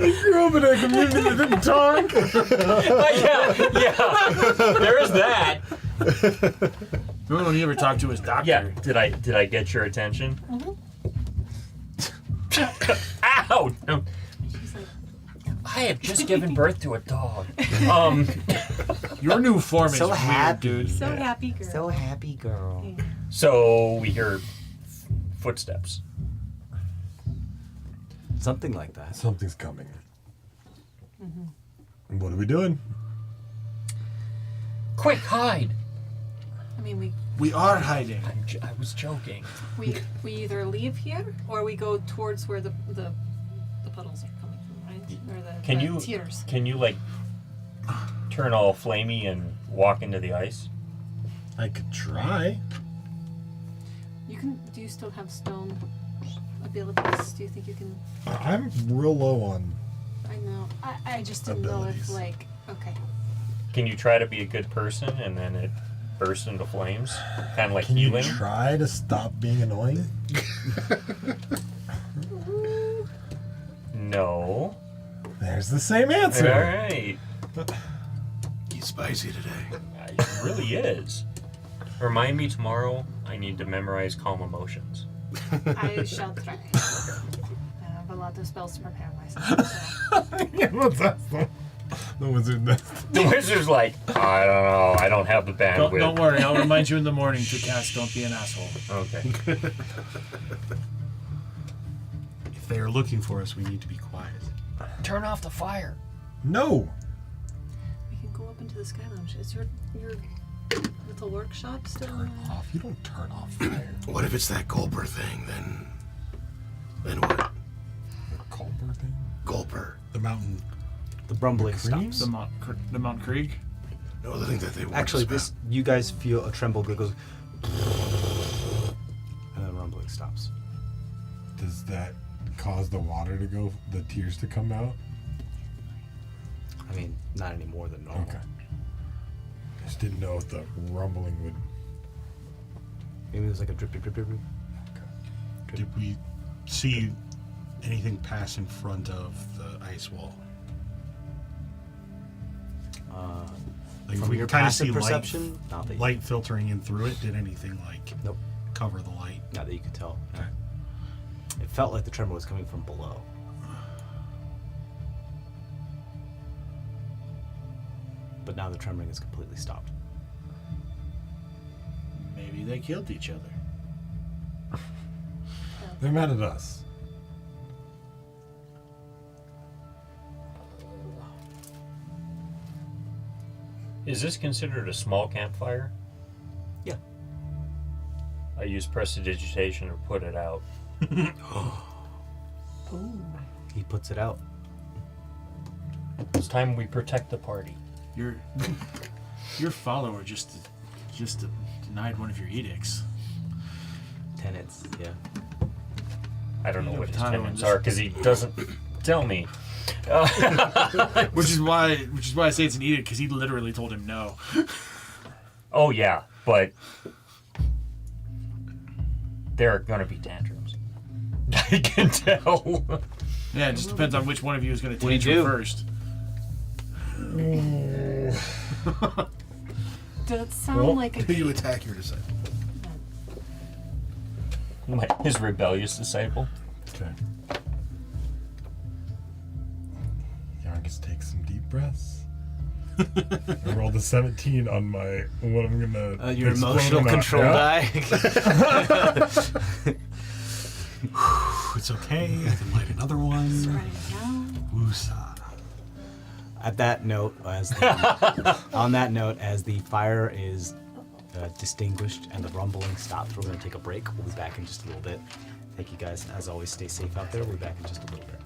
[SPEAKER 5] You grew up in a community that didn't talk.
[SPEAKER 6] yeah. There is that.
[SPEAKER 4] Remember when he ever talked to his doctor?
[SPEAKER 6] Yeah. Did I get your attention? Ow! No.
[SPEAKER 3] She's like,
[SPEAKER 6] I have just given birth to a dog.
[SPEAKER 4] Your new form
[SPEAKER 1] So
[SPEAKER 4] is
[SPEAKER 1] happy.
[SPEAKER 4] weird, dude.
[SPEAKER 3] so happy, girl.
[SPEAKER 1] happy, girl.
[SPEAKER 3] Yeah.
[SPEAKER 6] So we hear footsteps.
[SPEAKER 1] Something like that.
[SPEAKER 5] Something's coming. What are we doing?
[SPEAKER 6] Quick, hide!
[SPEAKER 3] I mean,
[SPEAKER 4] We are hiding.
[SPEAKER 6] I was joking.
[SPEAKER 3] we either leave here or we go towards where the puddles are coming from, right? Or the,
[SPEAKER 6] Can
[SPEAKER 3] the
[SPEAKER 6] you
[SPEAKER 3] tears.
[SPEAKER 6] can you like turn all flamey and walk into the ice?
[SPEAKER 5] I could try.
[SPEAKER 3] You can. Do you still have stone abilities? Do you think you can?
[SPEAKER 5] I'm real low on.
[SPEAKER 3] I know. I just didn't know if
[SPEAKER 5] Abilities.
[SPEAKER 3] like. Okay.
[SPEAKER 6] Can you try to be a good person and then it bursts into flames? Kind of like
[SPEAKER 5] Can you
[SPEAKER 6] healing?
[SPEAKER 5] try to stop being annoying?
[SPEAKER 6] No.
[SPEAKER 5] There's the same
[SPEAKER 6] All
[SPEAKER 5] answer.
[SPEAKER 6] right.
[SPEAKER 7] He's spicy today.
[SPEAKER 6] It really is. Remind me tomorrow I need to memorize calm emotions.
[SPEAKER 3] I shall try. I have a lot of spells to prepare myself. So.
[SPEAKER 5] Yeah, what's that? The wizard nest.
[SPEAKER 6] The wizard's like, I don't know, I don't have the bandwidth.
[SPEAKER 4] Don't worry, I'll remind you in the morning to cast Don't Be an Asshole.
[SPEAKER 6] Okay.
[SPEAKER 2] If they are looking for us, we need to be quiet.
[SPEAKER 6] Turn off the fire.
[SPEAKER 5] No.
[SPEAKER 3] We can go up into the sky lounge. Is your little workshop still?
[SPEAKER 5] Turn off. You don't turn off fire.
[SPEAKER 7] What if it's that Gulper thing? Then what?
[SPEAKER 5] Culper thing.
[SPEAKER 7] Gulper.
[SPEAKER 2] The mountain.
[SPEAKER 1] The rumbling
[SPEAKER 5] Cream?
[SPEAKER 1] stops.
[SPEAKER 4] The Mount Krieg?
[SPEAKER 7] No, the thing that they warned
[SPEAKER 1] Actually,
[SPEAKER 7] us
[SPEAKER 1] this you guys feel a tremble that goes stops.
[SPEAKER 5] Does that cause the water to go, the tears to come out?
[SPEAKER 1] I mean, not any more than normal.
[SPEAKER 5] Okay. Just didn't know if the rumbling would.
[SPEAKER 1] Maybe there's like a drip, drip, drip, drip, drip.
[SPEAKER 2] Did we see anything pass in front of the ice wall? Like if
[SPEAKER 1] From
[SPEAKER 2] we
[SPEAKER 1] your
[SPEAKER 2] kind of
[SPEAKER 1] passive
[SPEAKER 2] see
[SPEAKER 1] perception, not that you,
[SPEAKER 2] light filtering in through it, did anything like
[SPEAKER 1] nope,
[SPEAKER 2] cover the light?
[SPEAKER 1] not that you could tell.
[SPEAKER 2] Okay.
[SPEAKER 1] It felt like the tremor was coming from below. But now the tremoring is completely stopped.
[SPEAKER 4] Maybe they killed each other.
[SPEAKER 5] They're mad at us.
[SPEAKER 6] Is this considered a small campfire?
[SPEAKER 1] Yeah.
[SPEAKER 6] I use prestidigitation to put it out.
[SPEAKER 1] He puts it out.
[SPEAKER 6] It's time we protect the party.
[SPEAKER 4] Your follower just denied one of your edicts.
[SPEAKER 1] Tenants, yeah.
[SPEAKER 6] I don't know what his
[SPEAKER 4] Potato
[SPEAKER 6] tenants
[SPEAKER 4] and
[SPEAKER 6] are because he doesn't tell me.
[SPEAKER 4] Which is why I say it's an edict, because he literally told him no.
[SPEAKER 6] Oh yeah, but there are gonna be tantrums. I can tell.
[SPEAKER 4] Yeah, it just depends on which one of you is going to
[SPEAKER 1] What do you
[SPEAKER 4] tantrum
[SPEAKER 1] do?
[SPEAKER 4] first.
[SPEAKER 3] Does it sound like a
[SPEAKER 7] You attack your disciple.
[SPEAKER 6] His rebellious disciple.
[SPEAKER 5] Okay. Yargus takes some deep breaths. I rolled a 17 on my what I'm gonna.
[SPEAKER 1] Your
[SPEAKER 5] explode
[SPEAKER 1] emotional
[SPEAKER 5] or not.
[SPEAKER 1] control
[SPEAKER 5] Yeah.
[SPEAKER 1] die.
[SPEAKER 2] It's okay. I can light another one.
[SPEAKER 3] writing it down?
[SPEAKER 2] Woosah.
[SPEAKER 1] At that note, as the fire is distinguished and the rumbling stops, we're going to take a break. We'll be back in just a little bit. Thank you guys. As always, stay safe out there. We'll be back in just a little bit.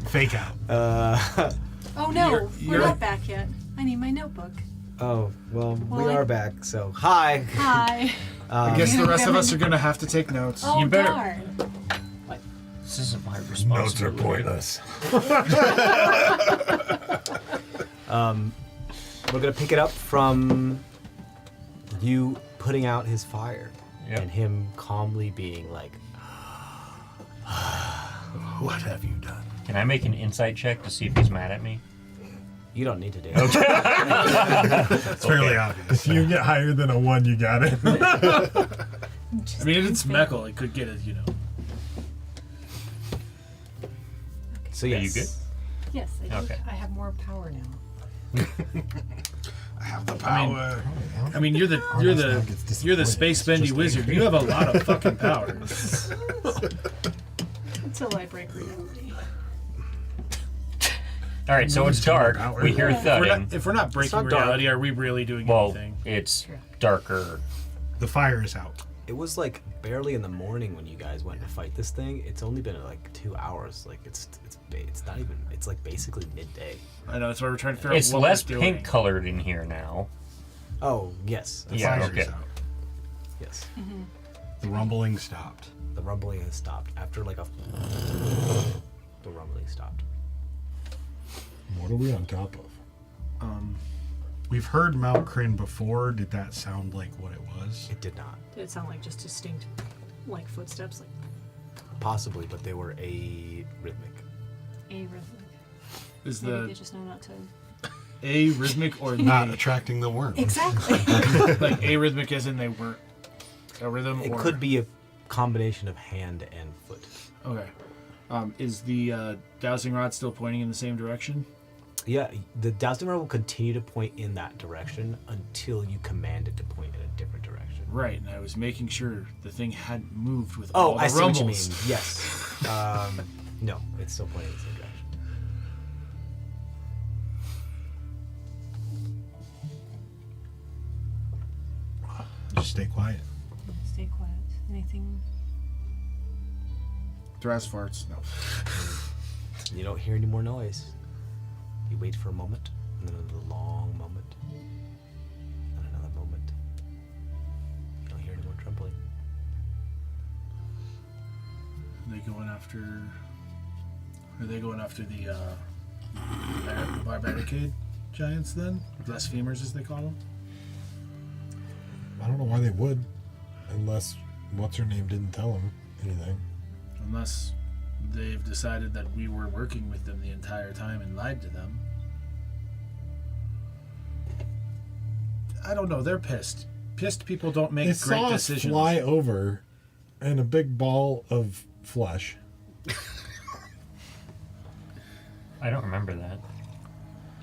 [SPEAKER 2] Fake out.
[SPEAKER 3] Oh no,
[SPEAKER 2] You're-
[SPEAKER 3] we're not back yet. I need my notebook.
[SPEAKER 1] Oh, well, we
[SPEAKER 3] Well,
[SPEAKER 1] are back, so hi.
[SPEAKER 3] Hi.
[SPEAKER 8] I guess the rest of us are gonna have to take notes.
[SPEAKER 3] Oh
[SPEAKER 6] You better-
[SPEAKER 3] darn.
[SPEAKER 6] This isn't my
[SPEAKER 5] Notes are
[SPEAKER 6] responsibility.
[SPEAKER 5] pointless.
[SPEAKER 1] We're gonna pick it up from you putting out his fire
[SPEAKER 6] Yep.
[SPEAKER 1] and him calmly being like,
[SPEAKER 7] What have you done?
[SPEAKER 6] Can I make an insight check to see if he's mad at me?
[SPEAKER 1] "You don't need to do it."
[SPEAKER 2] It's fairly obvious.
[SPEAKER 5] If you get higher than a 1, you got it.
[SPEAKER 4] I mean, if it's Meckle, it could get it, you know.
[SPEAKER 1] So
[SPEAKER 6] Are
[SPEAKER 1] yes.
[SPEAKER 6] you good?
[SPEAKER 9] Yes, I do.
[SPEAKER 6] Okay.
[SPEAKER 9] I have more power now.
[SPEAKER 7] I have the power.
[SPEAKER 4] I mean, you're the space bendy wizard. You have a lot of fucking power.
[SPEAKER 3] Until I break reality.
[SPEAKER 6] All right, so it's dark.
[SPEAKER 2] power.
[SPEAKER 6] We hear thudding.
[SPEAKER 4] If we're not breaking
[SPEAKER 1] not dark.
[SPEAKER 4] reality, are we really doing
[SPEAKER 6] Well,
[SPEAKER 4] anything?
[SPEAKER 6] it's darker.
[SPEAKER 2] The fire is out.
[SPEAKER 1] It was like barely in the morning when you guys went to fight this thing. It's only been like 2 hours. Like it's not even. It's like basically midday.
[SPEAKER 4] I know that's why we're trying to figure
[SPEAKER 6] It's
[SPEAKER 4] out what
[SPEAKER 6] less
[SPEAKER 4] we're doing.
[SPEAKER 6] pink colored in here now.
[SPEAKER 1] Oh yes. That's
[SPEAKER 6] Yeah,
[SPEAKER 2] Fire
[SPEAKER 6] okay.
[SPEAKER 2] is out.
[SPEAKER 1] Yes.
[SPEAKER 2] The rumbling stopped.
[SPEAKER 1] The rumbling has stopped after like a. The rumbling stopped.
[SPEAKER 5] What are we on top of?
[SPEAKER 2] We've heard Mount Crin before. Did that sound like what it was?
[SPEAKER 1] It did not.
[SPEAKER 3] Did it sound like just distinct, like footsteps, like
[SPEAKER 1] Possibly, but they were arrhythmic.
[SPEAKER 3] arrhythmic?
[SPEAKER 4] Is
[SPEAKER 3] Maybe
[SPEAKER 4] the
[SPEAKER 3] they just know not to.
[SPEAKER 4] arrhythmic or
[SPEAKER 2] Not
[SPEAKER 4] the
[SPEAKER 2] attracting the worm.
[SPEAKER 3] Exactly.
[SPEAKER 4] like arrhythmic as in they weren't a rhythm?
[SPEAKER 1] It
[SPEAKER 4] or,
[SPEAKER 1] could be a combination of hand and foot.
[SPEAKER 4] Okay. Is the dowsing rod still pointing in the same direction?
[SPEAKER 1] Yeah, the dowsing rod will continue to point in that direction until you command it to point in a different direction.
[SPEAKER 4] Right, and I was making sure the thing hadn't moved with
[SPEAKER 1] Oh,
[SPEAKER 4] all the
[SPEAKER 1] I see
[SPEAKER 4] rumbles.
[SPEAKER 1] what you mean. Yes. No, it's still pointing in the same direction.
[SPEAKER 2] Just stay quiet.
[SPEAKER 3] Stay quiet. Anything?
[SPEAKER 8] Thras farts. No.
[SPEAKER 1] You don't hear any more noise. You wait for a moment, and then another long moment, and another moment. You don't hear any more trembling.
[SPEAKER 4] Are they going after the barricade giants then? Blasphemers as they call them?
[SPEAKER 5] I don't know why they would, unless what's her name didn't tell them anything.
[SPEAKER 4] Unless they've decided that we were working with them the entire time and lied to them. I don't know, they're pissed. Pissed people don't make
[SPEAKER 5] They
[SPEAKER 4] great
[SPEAKER 5] saw us
[SPEAKER 4] decisions.
[SPEAKER 5] fly over in a big ball of flesh.
[SPEAKER 6] I don't remember that.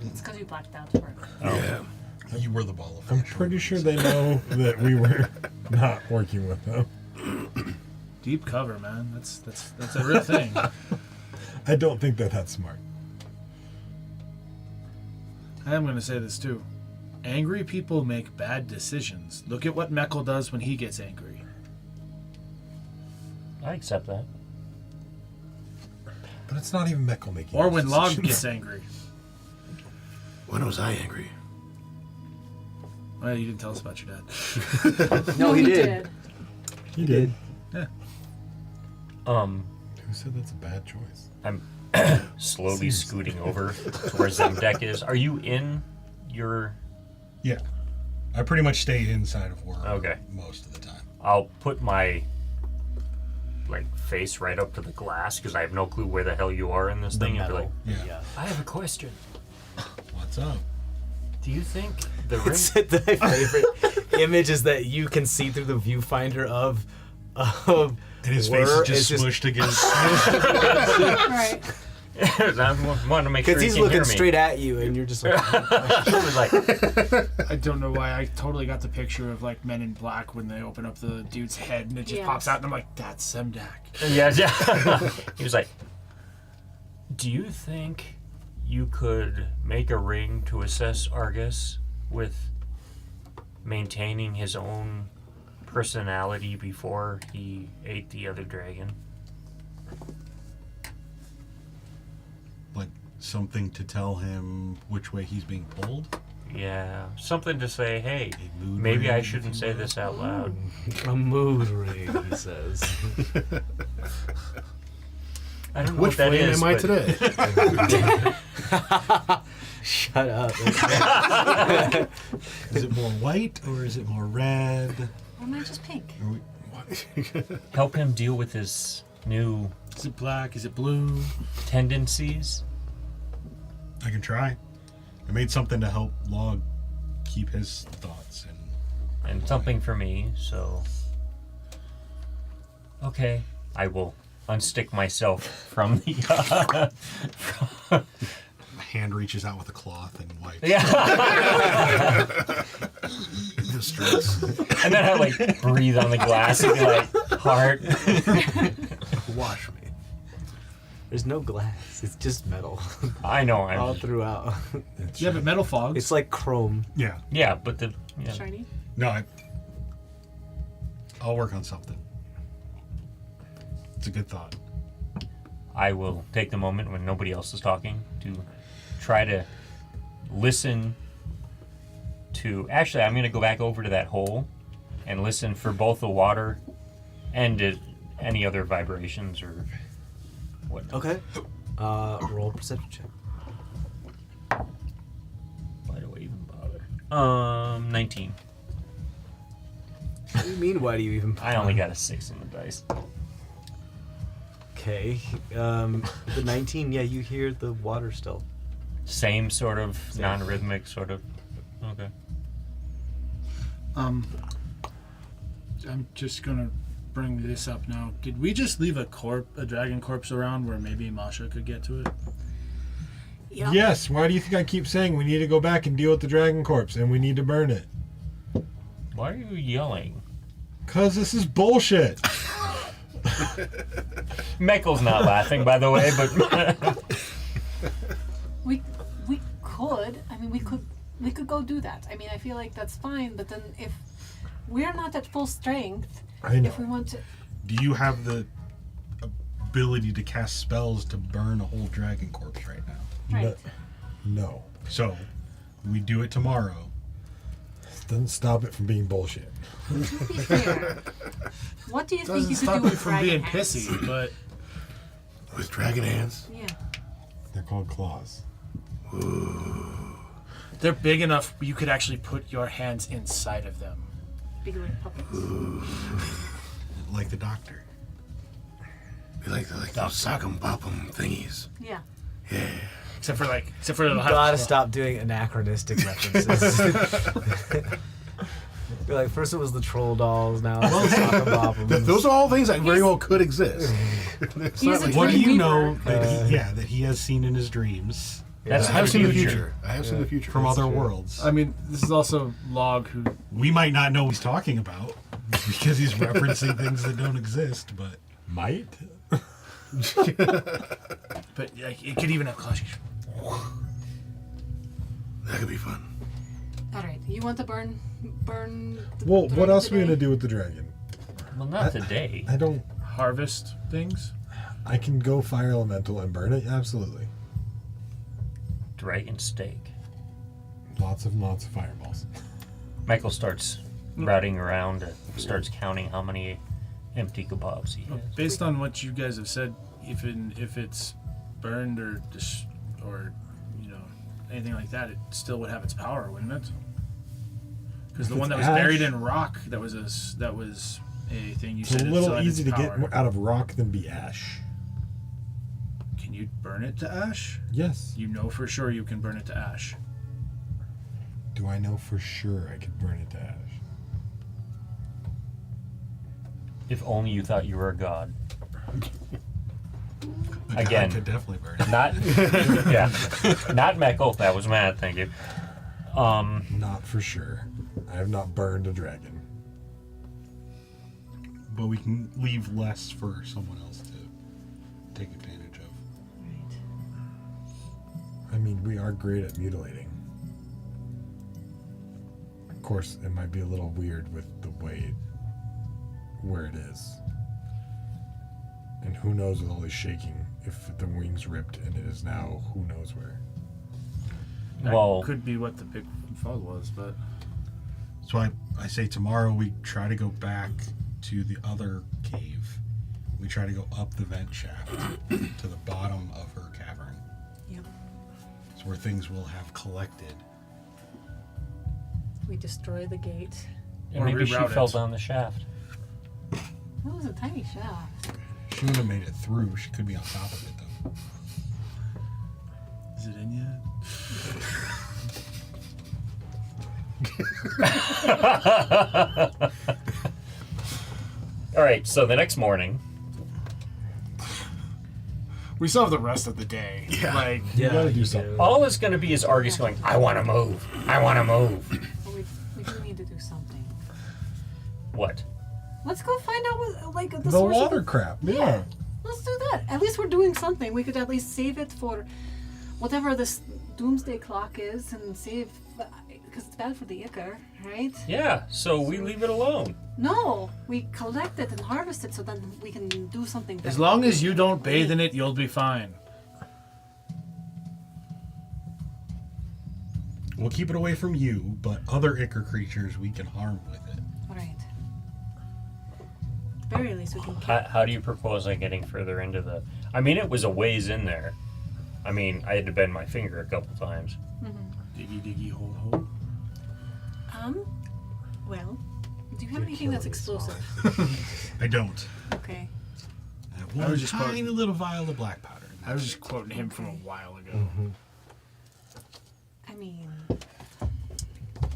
[SPEAKER 3] It's because you blacked out for it.
[SPEAKER 7] Yeah.
[SPEAKER 2] You were the ball of
[SPEAKER 5] I'm
[SPEAKER 2] flesh.
[SPEAKER 5] pretty sure they know that we were not working with them.
[SPEAKER 4] Deep cover, man. That's a real thing.
[SPEAKER 5] I don't think that that's smart.
[SPEAKER 4] I am going to say this too. Angry people make bad decisions. Look at what Meckle does when he gets angry.
[SPEAKER 6] I accept that.
[SPEAKER 5] But it's not even Meckel making
[SPEAKER 4] Or
[SPEAKER 5] those
[SPEAKER 4] when Log
[SPEAKER 5] decisions.
[SPEAKER 4] gets angry.
[SPEAKER 7] When was I angry?
[SPEAKER 4] Well, you didn't tell us about your dad.
[SPEAKER 1] No, he did.
[SPEAKER 5] He did.
[SPEAKER 4] Yeah.
[SPEAKER 5] Who said that's a bad choice?
[SPEAKER 6] I'm slowly scooting over to where Zemdek is. Are you in your...
[SPEAKER 2] Yeah. I pretty much stay inside of War
[SPEAKER 6] Okay.
[SPEAKER 2] most of the time.
[SPEAKER 6] I'll put my face right up to the glass because I have no clue where the hell you are in this
[SPEAKER 1] The
[SPEAKER 6] thing. And be like,
[SPEAKER 1] metal.
[SPEAKER 2] Yeah.
[SPEAKER 6] I have a question.
[SPEAKER 2] What's up?
[SPEAKER 6] Do you think the ring...
[SPEAKER 1] It's my favorite image is that you can see through the viewfinder of
[SPEAKER 2] And his face
[SPEAKER 1] Were-
[SPEAKER 2] is just
[SPEAKER 1] it's
[SPEAKER 2] smushed against.
[SPEAKER 3] Right.
[SPEAKER 6] I want to make sure
[SPEAKER 1] because
[SPEAKER 6] he
[SPEAKER 1] he's
[SPEAKER 6] can
[SPEAKER 1] looking
[SPEAKER 6] hear me.
[SPEAKER 1] straight at you, and you're just like,
[SPEAKER 6] Like,
[SPEAKER 4] I don't know why I totally got the picture of like Men in Black when they open up the dude's head and it just
[SPEAKER 3] Yes.
[SPEAKER 4] pops out and I'm like, that's Zemdak.
[SPEAKER 6] yeah. He was like, do you think you could make a ring to assess Argus with maintaining his own personality before he ate the other dragon?
[SPEAKER 2] something to tell him which way he's being pulled?
[SPEAKER 6] Yeah, something to say, hey,
[SPEAKER 2] A mood
[SPEAKER 6] maybe I
[SPEAKER 2] ring,
[SPEAKER 6] shouldn't
[SPEAKER 2] if
[SPEAKER 6] say
[SPEAKER 2] you will.
[SPEAKER 6] this out loud.
[SPEAKER 1] A mood ring, he says.
[SPEAKER 6] I don't know
[SPEAKER 7] Which
[SPEAKER 6] what that
[SPEAKER 7] flame
[SPEAKER 6] is,
[SPEAKER 7] am I
[SPEAKER 6] but-
[SPEAKER 7] today?
[SPEAKER 1] Shut up.
[SPEAKER 2] Is it more white or is it more red?
[SPEAKER 3] Or am I just pink?
[SPEAKER 2] Are we,
[SPEAKER 6] Help him deal with his new
[SPEAKER 4] Is it black? Is it blue?
[SPEAKER 6] tendencies.
[SPEAKER 2] I can try. I made something to help Log keep his thoughts and
[SPEAKER 6] And something for me, so. Okay, I will unstick myself from the.
[SPEAKER 2] my hand reaches out with a cloth and wipes.
[SPEAKER 6] Yeah,
[SPEAKER 7] The streets.
[SPEAKER 6] and then I like breathe on the glass and be like, heart.
[SPEAKER 7] Wash me.
[SPEAKER 1] There's no glass. It's just metal
[SPEAKER 6] I know,
[SPEAKER 1] all
[SPEAKER 6] I'm.
[SPEAKER 1] throughout.
[SPEAKER 4] Yeah, but metal fogs.
[SPEAKER 1] It's like chrome.
[SPEAKER 2] Yeah.
[SPEAKER 6] Yeah, but the. Yeah.
[SPEAKER 3] Shiny?
[SPEAKER 2] No, I'll work on something. It's a good thought.
[SPEAKER 6] I will take the moment when nobody else is talking to try to listen to. Actually, I'm going to go back over to that hole and listen for both the water and any other vibrations or whatnot.
[SPEAKER 1] Okay. Roll a perception check.
[SPEAKER 6] Why do I even bother? 19.
[SPEAKER 1] What do you mean? Why do you even?
[SPEAKER 6] I only got a 6 in the dice.
[SPEAKER 1] Okay. The 19. Yeah, you hear the water still.
[SPEAKER 6] Same sort of non-rhythmic sort of. Okay.
[SPEAKER 4] I'm just gonna bring this up now. Did we just leave a dragon corpse around where maybe Masha could get to it?
[SPEAKER 3] Yeah.
[SPEAKER 5] Yes, why do you think I keep saying we need to go back and deal with the dragon corpse and we need to burn it?
[SPEAKER 6] Why are you yelling?
[SPEAKER 5] Because this is bullshit.
[SPEAKER 6] Meckel's not laughing, by the way, but
[SPEAKER 3] We could. I mean, we could go do that. I mean, I feel like that's fine. But then if we're not at full strength,
[SPEAKER 5] I know.
[SPEAKER 3] if we want to,
[SPEAKER 2] Do you have the ability to cast spells to burn a whole dragon corpse right now?
[SPEAKER 3] right?
[SPEAKER 5] No.
[SPEAKER 2] So, we do it tomorrow.
[SPEAKER 5] Doesn't stop it from being bullshit.
[SPEAKER 3] To be fair, what do you think
[SPEAKER 4] Doesn't
[SPEAKER 3] you could
[SPEAKER 4] stop
[SPEAKER 3] do
[SPEAKER 4] you
[SPEAKER 3] with
[SPEAKER 4] from
[SPEAKER 3] dragon
[SPEAKER 4] being
[SPEAKER 3] hands?
[SPEAKER 4] pissy, but
[SPEAKER 7] With dragon hands?
[SPEAKER 3] Yeah.
[SPEAKER 5] They're called claws.
[SPEAKER 4] they're big enough you could actually put your hands inside of them.
[SPEAKER 3] Big like puppets.
[SPEAKER 2] Like the doctor.
[SPEAKER 7] They like those sock'em bop'em thingies.
[SPEAKER 3] Yeah.
[SPEAKER 7] Yeah.
[SPEAKER 4] Except for
[SPEAKER 1] You gotta stop doing anachronistic references. You're like, first it was the troll dolls, now it's the sock and bop.
[SPEAKER 7] Those are all things that very well could exist. It's
[SPEAKER 3] He's
[SPEAKER 7] not
[SPEAKER 3] a
[SPEAKER 7] like
[SPEAKER 2] What do
[SPEAKER 3] Dream
[SPEAKER 2] you
[SPEAKER 3] Weaver.
[SPEAKER 2] know that that he has seen in his dreams
[SPEAKER 6] that's
[SPEAKER 7] I have
[SPEAKER 6] the
[SPEAKER 7] seen the
[SPEAKER 6] future.
[SPEAKER 7] future. I have seen the future.
[SPEAKER 2] from
[SPEAKER 7] That's
[SPEAKER 2] other
[SPEAKER 7] true.
[SPEAKER 2] worlds?
[SPEAKER 4] I mean, this is also Log who
[SPEAKER 2] We might not know what he's talking about because he's referencing things that don't exist, but
[SPEAKER 5] Might?
[SPEAKER 4] but like, it could even have clash.
[SPEAKER 7] That could be fun.
[SPEAKER 3] All right. You want to burn? The
[SPEAKER 5] Well, what
[SPEAKER 3] dragon
[SPEAKER 5] else are we
[SPEAKER 3] today?
[SPEAKER 5] going to do with the dragon?
[SPEAKER 6] Well, not today.
[SPEAKER 5] I don't...
[SPEAKER 4] Harvest things.
[SPEAKER 5] I can go fire elemental and burn it? Absolutely.
[SPEAKER 6] Dragon steak.
[SPEAKER 5] Lots of fireballs.
[SPEAKER 6] Michael starts routing around and starts counting how many empty kebabs he has.
[SPEAKER 4] Based on what you guys have said, if it's burned or you know anything like that, it still would have its power, wouldn't it? Because the
[SPEAKER 5] If
[SPEAKER 4] one that
[SPEAKER 5] it's
[SPEAKER 4] was
[SPEAKER 5] ash-
[SPEAKER 4] buried in rock, that was a thing you
[SPEAKER 5] It's
[SPEAKER 4] said.
[SPEAKER 5] a
[SPEAKER 4] it
[SPEAKER 5] little
[SPEAKER 4] still had
[SPEAKER 5] easy to
[SPEAKER 4] its
[SPEAKER 5] get
[SPEAKER 4] power.
[SPEAKER 5] out of rock than be ash.
[SPEAKER 4] Can you burn it to ash?
[SPEAKER 5] Yes.
[SPEAKER 4] You know for sure you can burn it to ash.
[SPEAKER 5] Do I know for sure I could burn it to ash?
[SPEAKER 6] If only you thought you were a god.
[SPEAKER 2] a
[SPEAKER 6] Again.
[SPEAKER 2] guy could definitely burn it.
[SPEAKER 6] Not, yeah, not Meckel. That was mad. Thank you.
[SPEAKER 5] Not for sure. I have not burned a dragon.
[SPEAKER 2] But we can leave less for someone else to take advantage of.
[SPEAKER 3] Right.
[SPEAKER 5] I mean, we are great at mutilating. Of course, it might be a little weird with the way where it is. And And who knows with all this shaking if the wings ripped and it is now who knows where.
[SPEAKER 4] That
[SPEAKER 6] Well,
[SPEAKER 4] could be what the big fall was, but
[SPEAKER 2] So I say tomorrow we try to go back to the other cave. We try to go up the vent shaft to the bottom of her cavern.
[SPEAKER 3] Yep.
[SPEAKER 2] It's where things will have collected.
[SPEAKER 3] We destroy the gate.
[SPEAKER 6] and
[SPEAKER 4] Or
[SPEAKER 6] maybe she
[SPEAKER 4] reroute
[SPEAKER 6] fell
[SPEAKER 4] it.
[SPEAKER 6] down the shaft.
[SPEAKER 3] That was a tiny shaft.
[SPEAKER 2] She would have made it through. She could be on top of it though.
[SPEAKER 4] is it in yet?
[SPEAKER 6] All right, so the next morning,
[SPEAKER 8] We still have the rest of the day.
[SPEAKER 7] Yeah.
[SPEAKER 8] Like,
[SPEAKER 5] You gotta do something.
[SPEAKER 6] all it's going to be is Argus going, I want to move. I want to move.
[SPEAKER 3] But we do need to do something.
[SPEAKER 6] What?
[SPEAKER 3] Let's go find out what, like, the
[SPEAKER 5] The
[SPEAKER 3] source
[SPEAKER 5] water
[SPEAKER 3] of
[SPEAKER 5] crap.
[SPEAKER 3] Yeah.
[SPEAKER 5] Yeah.
[SPEAKER 3] Let's do that. At least we're doing something. We could at least save it for whatever this doomsday clock is and save, because it's bad for the ichor, right?
[SPEAKER 6] Yeah, so we leave it alone.
[SPEAKER 3] No, we collect it and harvest it so then we can do something.
[SPEAKER 4] As
[SPEAKER 3] better.
[SPEAKER 4] long as you don't bathe in it, you'll be fine.
[SPEAKER 2] We'll keep it away from you, but other ichor creatures we can harm with it.
[SPEAKER 3] All right. At the very least, we can keep.
[SPEAKER 6] How do you propose on getting further into the... I mean, it was a ways in there. I mean, I had to bend my finger a couple times.
[SPEAKER 4] Diggy, diggy, hole, hole.
[SPEAKER 3] Well, do you have anything that's explosive?
[SPEAKER 2] I don't.
[SPEAKER 3] Okay.
[SPEAKER 2] I have
[SPEAKER 4] I
[SPEAKER 2] one
[SPEAKER 4] was just
[SPEAKER 2] tiny
[SPEAKER 4] quoting-
[SPEAKER 2] little vial of black powder.
[SPEAKER 4] I was just quoting him from a while ago.
[SPEAKER 3] I mean, I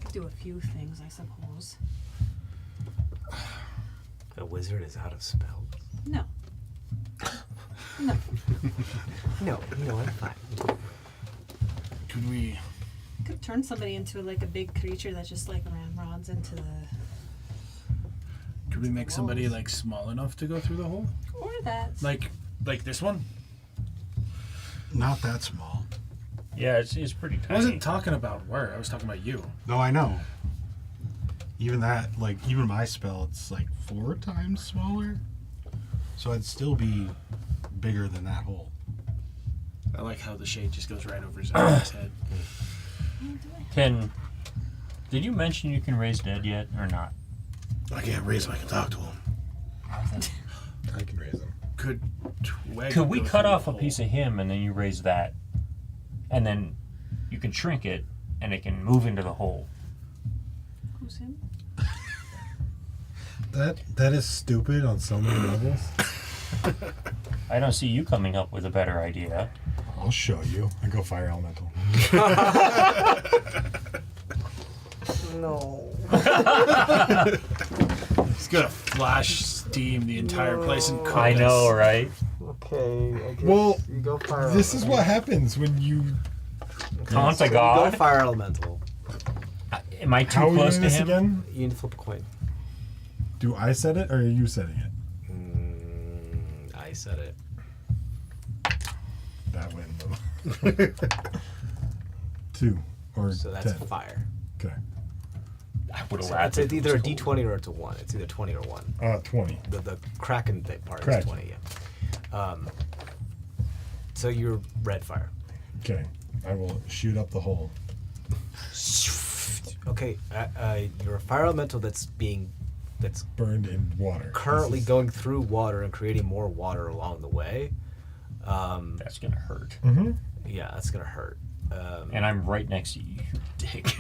[SPEAKER 3] could do a few things, I suppose.
[SPEAKER 1] The wizard is out of spells.
[SPEAKER 3] No. No.
[SPEAKER 1] No, I'm fine.
[SPEAKER 4] Could we?
[SPEAKER 3] Could turn somebody into like a big creature that just like ramrods into the.
[SPEAKER 4] Could we make somebody like small enough to go through the hole?
[SPEAKER 3] Or that.
[SPEAKER 4] Like this one?
[SPEAKER 2] Not that small.
[SPEAKER 6] Yeah, it's pretty
[SPEAKER 4] I
[SPEAKER 6] tiny.
[SPEAKER 4] wasn't talking about where. I was talking about you.
[SPEAKER 2] No, I know. Even that, like, even my spell, it's like 4 times smaller. So I'd still be bigger than that hole.
[SPEAKER 4] I like how the shade just goes right over his head.
[SPEAKER 6] Did you mention you can raise dead yet, or not?
[SPEAKER 7] I can't raise him. I can talk to him.
[SPEAKER 5] I can raise them.
[SPEAKER 4] Could Tweg
[SPEAKER 6] Could we
[SPEAKER 4] go
[SPEAKER 6] cut
[SPEAKER 4] through
[SPEAKER 6] off
[SPEAKER 4] the
[SPEAKER 6] a piece
[SPEAKER 4] hole?
[SPEAKER 6] of him and then you raise that? And then you can shrink it and it can move into the hole.
[SPEAKER 3] Who's him?
[SPEAKER 5] That is stupid on so many levels.
[SPEAKER 6] I don't see you coming up with a better idea.
[SPEAKER 5] I'll show you. I go fire elemental.
[SPEAKER 1] No.
[SPEAKER 4] He's gonna flash steam the entire place and cook
[SPEAKER 6] I know,
[SPEAKER 4] us.
[SPEAKER 6] right?
[SPEAKER 1] Okay. I guess
[SPEAKER 5] Well,
[SPEAKER 1] you go fire.
[SPEAKER 5] This is what happens when you.
[SPEAKER 6] Taunt a
[SPEAKER 1] You go
[SPEAKER 6] god?
[SPEAKER 1] fire elemental.
[SPEAKER 6] Am I too
[SPEAKER 5] How are we
[SPEAKER 6] close
[SPEAKER 5] doing
[SPEAKER 6] to
[SPEAKER 5] this
[SPEAKER 6] him?
[SPEAKER 5] again?
[SPEAKER 1] You need to flip a coin.
[SPEAKER 5] Do I set it or are you setting it?
[SPEAKER 1] I said it.
[SPEAKER 5] That win though. 2 or
[SPEAKER 1] So that's
[SPEAKER 5] 10.
[SPEAKER 1] fire.
[SPEAKER 5] Okay.
[SPEAKER 6] I would have
[SPEAKER 1] So
[SPEAKER 6] laughed.
[SPEAKER 1] it's
[SPEAKER 6] if it
[SPEAKER 1] either a
[SPEAKER 6] was
[SPEAKER 1] D20 or it's a 1. It's either 20 or 1.
[SPEAKER 5] 20.
[SPEAKER 1] The Kraken thing part
[SPEAKER 5] Kraken.
[SPEAKER 1] is 20, yeah. So you're red fire.
[SPEAKER 5] Okay. I will shoot up the hole.
[SPEAKER 1] Okay, you're a fire elemental that's
[SPEAKER 5] Burned in water.
[SPEAKER 1] currently
[SPEAKER 5] This is-
[SPEAKER 1] going through water and creating more water along the way.
[SPEAKER 6] That's gonna hurt.
[SPEAKER 1] Yeah, that's gonna hurt.
[SPEAKER 6] And I'm right next to you, you dick.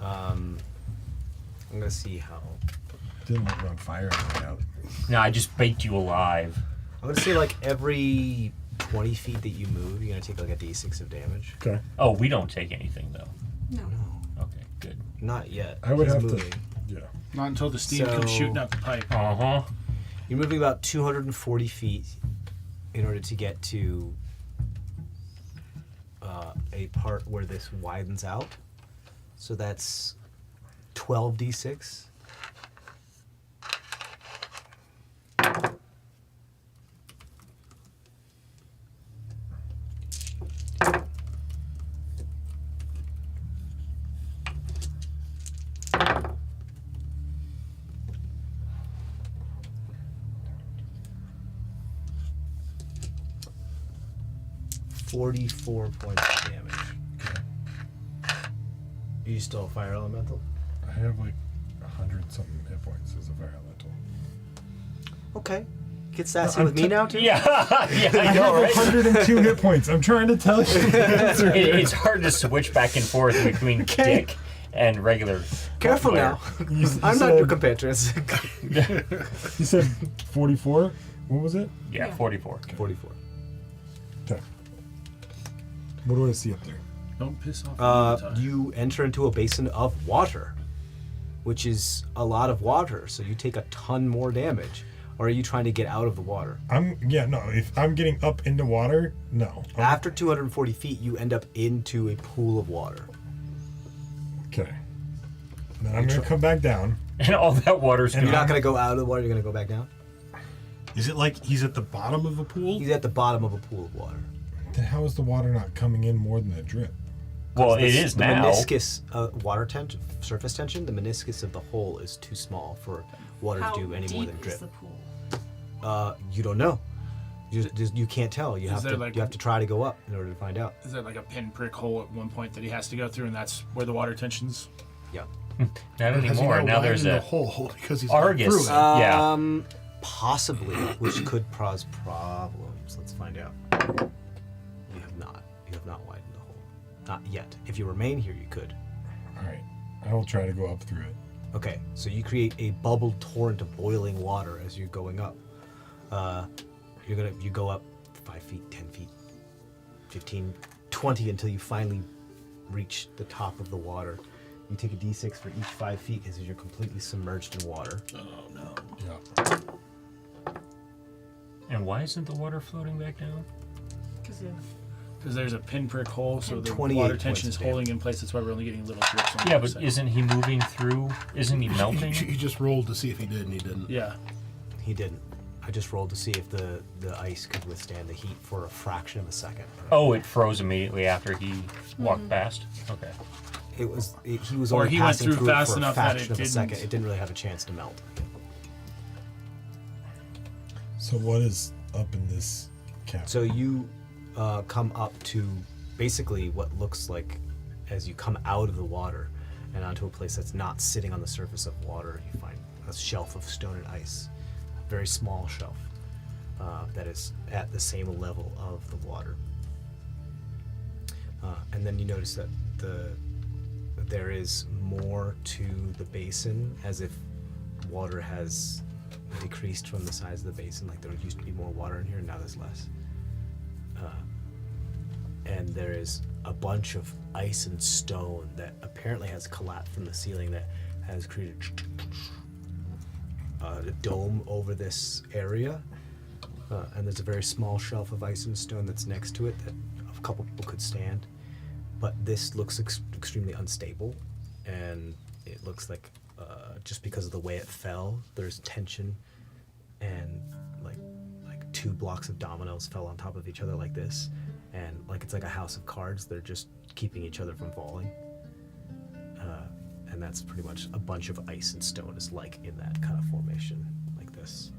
[SPEAKER 1] I'm gonna see how.
[SPEAKER 5] Didn't let me on fire on the way out.
[SPEAKER 6] No, I just baked you alive.
[SPEAKER 1] I'm gonna say like every 20 feet that you move, you're gonna take like a d6 of damage.
[SPEAKER 5] Okay.
[SPEAKER 6] Oh, we don't take anything though.
[SPEAKER 3] No.
[SPEAKER 6] Okay, good.
[SPEAKER 1] Not yet.
[SPEAKER 5] I would
[SPEAKER 1] He's
[SPEAKER 5] have
[SPEAKER 1] moving.
[SPEAKER 5] to. Yeah.
[SPEAKER 4] Not until the steam
[SPEAKER 1] So-
[SPEAKER 4] comes shooting out the pipe.
[SPEAKER 6] Uh huh.
[SPEAKER 1] You're moving about 240 feet in order to get to a part where this widens out. So that's 12d6. 44 points of damage. You still a fire elemental?
[SPEAKER 5] I have like 100 something hit points as a fire elemental.
[SPEAKER 1] Okay. Get sassy with me now, too?
[SPEAKER 6] Yeah, yeah, I know, right?
[SPEAKER 5] 102 hit points. I'm trying to tell you.
[SPEAKER 6] It's hard to switch back and forth between dick and regular.
[SPEAKER 1] Careful
[SPEAKER 6] player.
[SPEAKER 1] now.
[SPEAKER 5] You
[SPEAKER 1] I'm not
[SPEAKER 5] said-
[SPEAKER 1] your compatriots.
[SPEAKER 5] You said 44? What was it?
[SPEAKER 6] Yeah, 44.
[SPEAKER 1] 44.
[SPEAKER 5] Okay. What do I see up there?
[SPEAKER 4] Don't piss off.
[SPEAKER 1] You enter into a basin of water, which is a lot of water, so you take a ton more damage. Or are you trying to get out of the water?
[SPEAKER 5] If I'm getting up into water, no.
[SPEAKER 1] After 240 feet, you end up into a pool of water.
[SPEAKER 5] Okay. Then I'm going to come back down.
[SPEAKER 6] And all that water's
[SPEAKER 1] And
[SPEAKER 6] gonna.
[SPEAKER 1] you're not going to go out of the water, you're going to go back down?
[SPEAKER 2] Is it like he's at the bottom of a pool?
[SPEAKER 1] He's at the bottom of a pool of water.
[SPEAKER 5] Then how is the water not coming in more than the drip?
[SPEAKER 6] Well, it
[SPEAKER 1] This-
[SPEAKER 6] is
[SPEAKER 1] the
[SPEAKER 6] now.
[SPEAKER 1] meniscus, water tension, surface tension, the meniscus of the hole is too small for water
[SPEAKER 3] How
[SPEAKER 1] to do any more
[SPEAKER 3] deep
[SPEAKER 1] than
[SPEAKER 3] is
[SPEAKER 1] drip.
[SPEAKER 3] the pool?
[SPEAKER 1] You don't know. You can't tell. You have
[SPEAKER 4] there
[SPEAKER 1] to.
[SPEAKER 4] like-
[SPEAKER 1] You have to try to go up in order to find out.
[SPEAKER 4] Is there like a pinprick hole at one point that he has to go through, and that's where the water tension's?
[SPEAKER 1] Yeah.
[SPEAKER 6] Not
[SPEAKER 7] Has he
[SPEAKER 6] anymore.
[SPEAKER 7] not
[SPEAKER 6] Now there's
[SPEAKER 7] widened
[SPEAKER 6] a
[SPEAKER 7] the hole because he's gone
[SPEAKER 6] Argus.
[SPEAKER 7] through it?
[SPEAKER 6] Yeah.
[SPEAKER 1] Possibly, which could cause problems. Let's find out. You have not. You have not widened the hole. Not yet. If you remain here, you could.
[SPEAKER 5] All right. I will try to go up through it.
[SPEAKER 1] Okay, so you create a bubbled torrent of boiling water as you're going up. You go up 5 feet, 10 feet, 15, 20 until you finally reach the top of the water. You take a d6 for each 5 feet because you're completely submerged in water.
[SPEAKER 4] Oh no.
[SPEAKER 5] Yeah.
[SPEAKER 6] And why isn't the water floating back down?
[SPEAKER 4] Because there's a pinprick hole, so the
[SPEAKER 1] 28
[SPEAKER 4] water
[SPEAKER 1] points
[SPEAKER 4] tension
[SPEAKER 1] of
[SPEAKER 4] is holding in place. That's why we're only getting little drips on
[SPEAKER 6] Yeah,
[SPEAKER 4] the
[SPEAKER 6] but
[SPEAKER 4] side.
[SPEAKER 6] isn't he moving through? Isn't he melting?
[SPEAKER 7] He just rolled to see if he did, and he didn't.
[SPEAKER 4] Yeah.
[SPEAKER 1] He didn't. I just rolled to see if the ice could withstand the heat for a fraction of a second.
[SPEAKER 6] Oh, it froze immediately after he walked past? Okay.
[SPEAKER 1] He was
[SPEAKER 4] Or
[SPEAKER 1] only
[SPEAKER 4] he went
[SPEAKER 1] passing
[SPEAKER 4] through
[SPEAKER 1] through
[SPEAKER 4] fast
[SPEAKER 1] it for
[SPEAKER 4] enough
[SPEAKER 1] a
[SPEAKER 4] that
[SPEAKER 1] fraction
[SPEAKER 4] it
[SPEAKER 1] of a second.
[SPEAKER 4] didn't-
[SPEAKER 1] It didn't really have a chance to melt.
[SPEAKER 5] So what is up in this cavern?
[SPEAKER 1] So you come up to basically what looks like, as you come out of the water and onto a place that's not sitting on the surface of water, you find a shelf of stone and ice, a very small shelf that is at the same level of the water. And then you notice that there is more to the basin, as if water has decreased from the size of the basin. Like there used to be more water in here, and now there's less. And there is a bunch of ice and stone that apparently has collapsed from the ceiling that has created a dome over this area. And there's a very small shelf of ice and stone that's next to it that a couple people could stand. But this looks extremely unstable, and it looks like just because of the way it fell, there's tension, and like 2 blocks of dominoes fell on top of each other like this, and like it's like a house of cards. They're just keeping each other from falling, and that's pretty much a bunch of ice and stone is like in that kind of formation like this.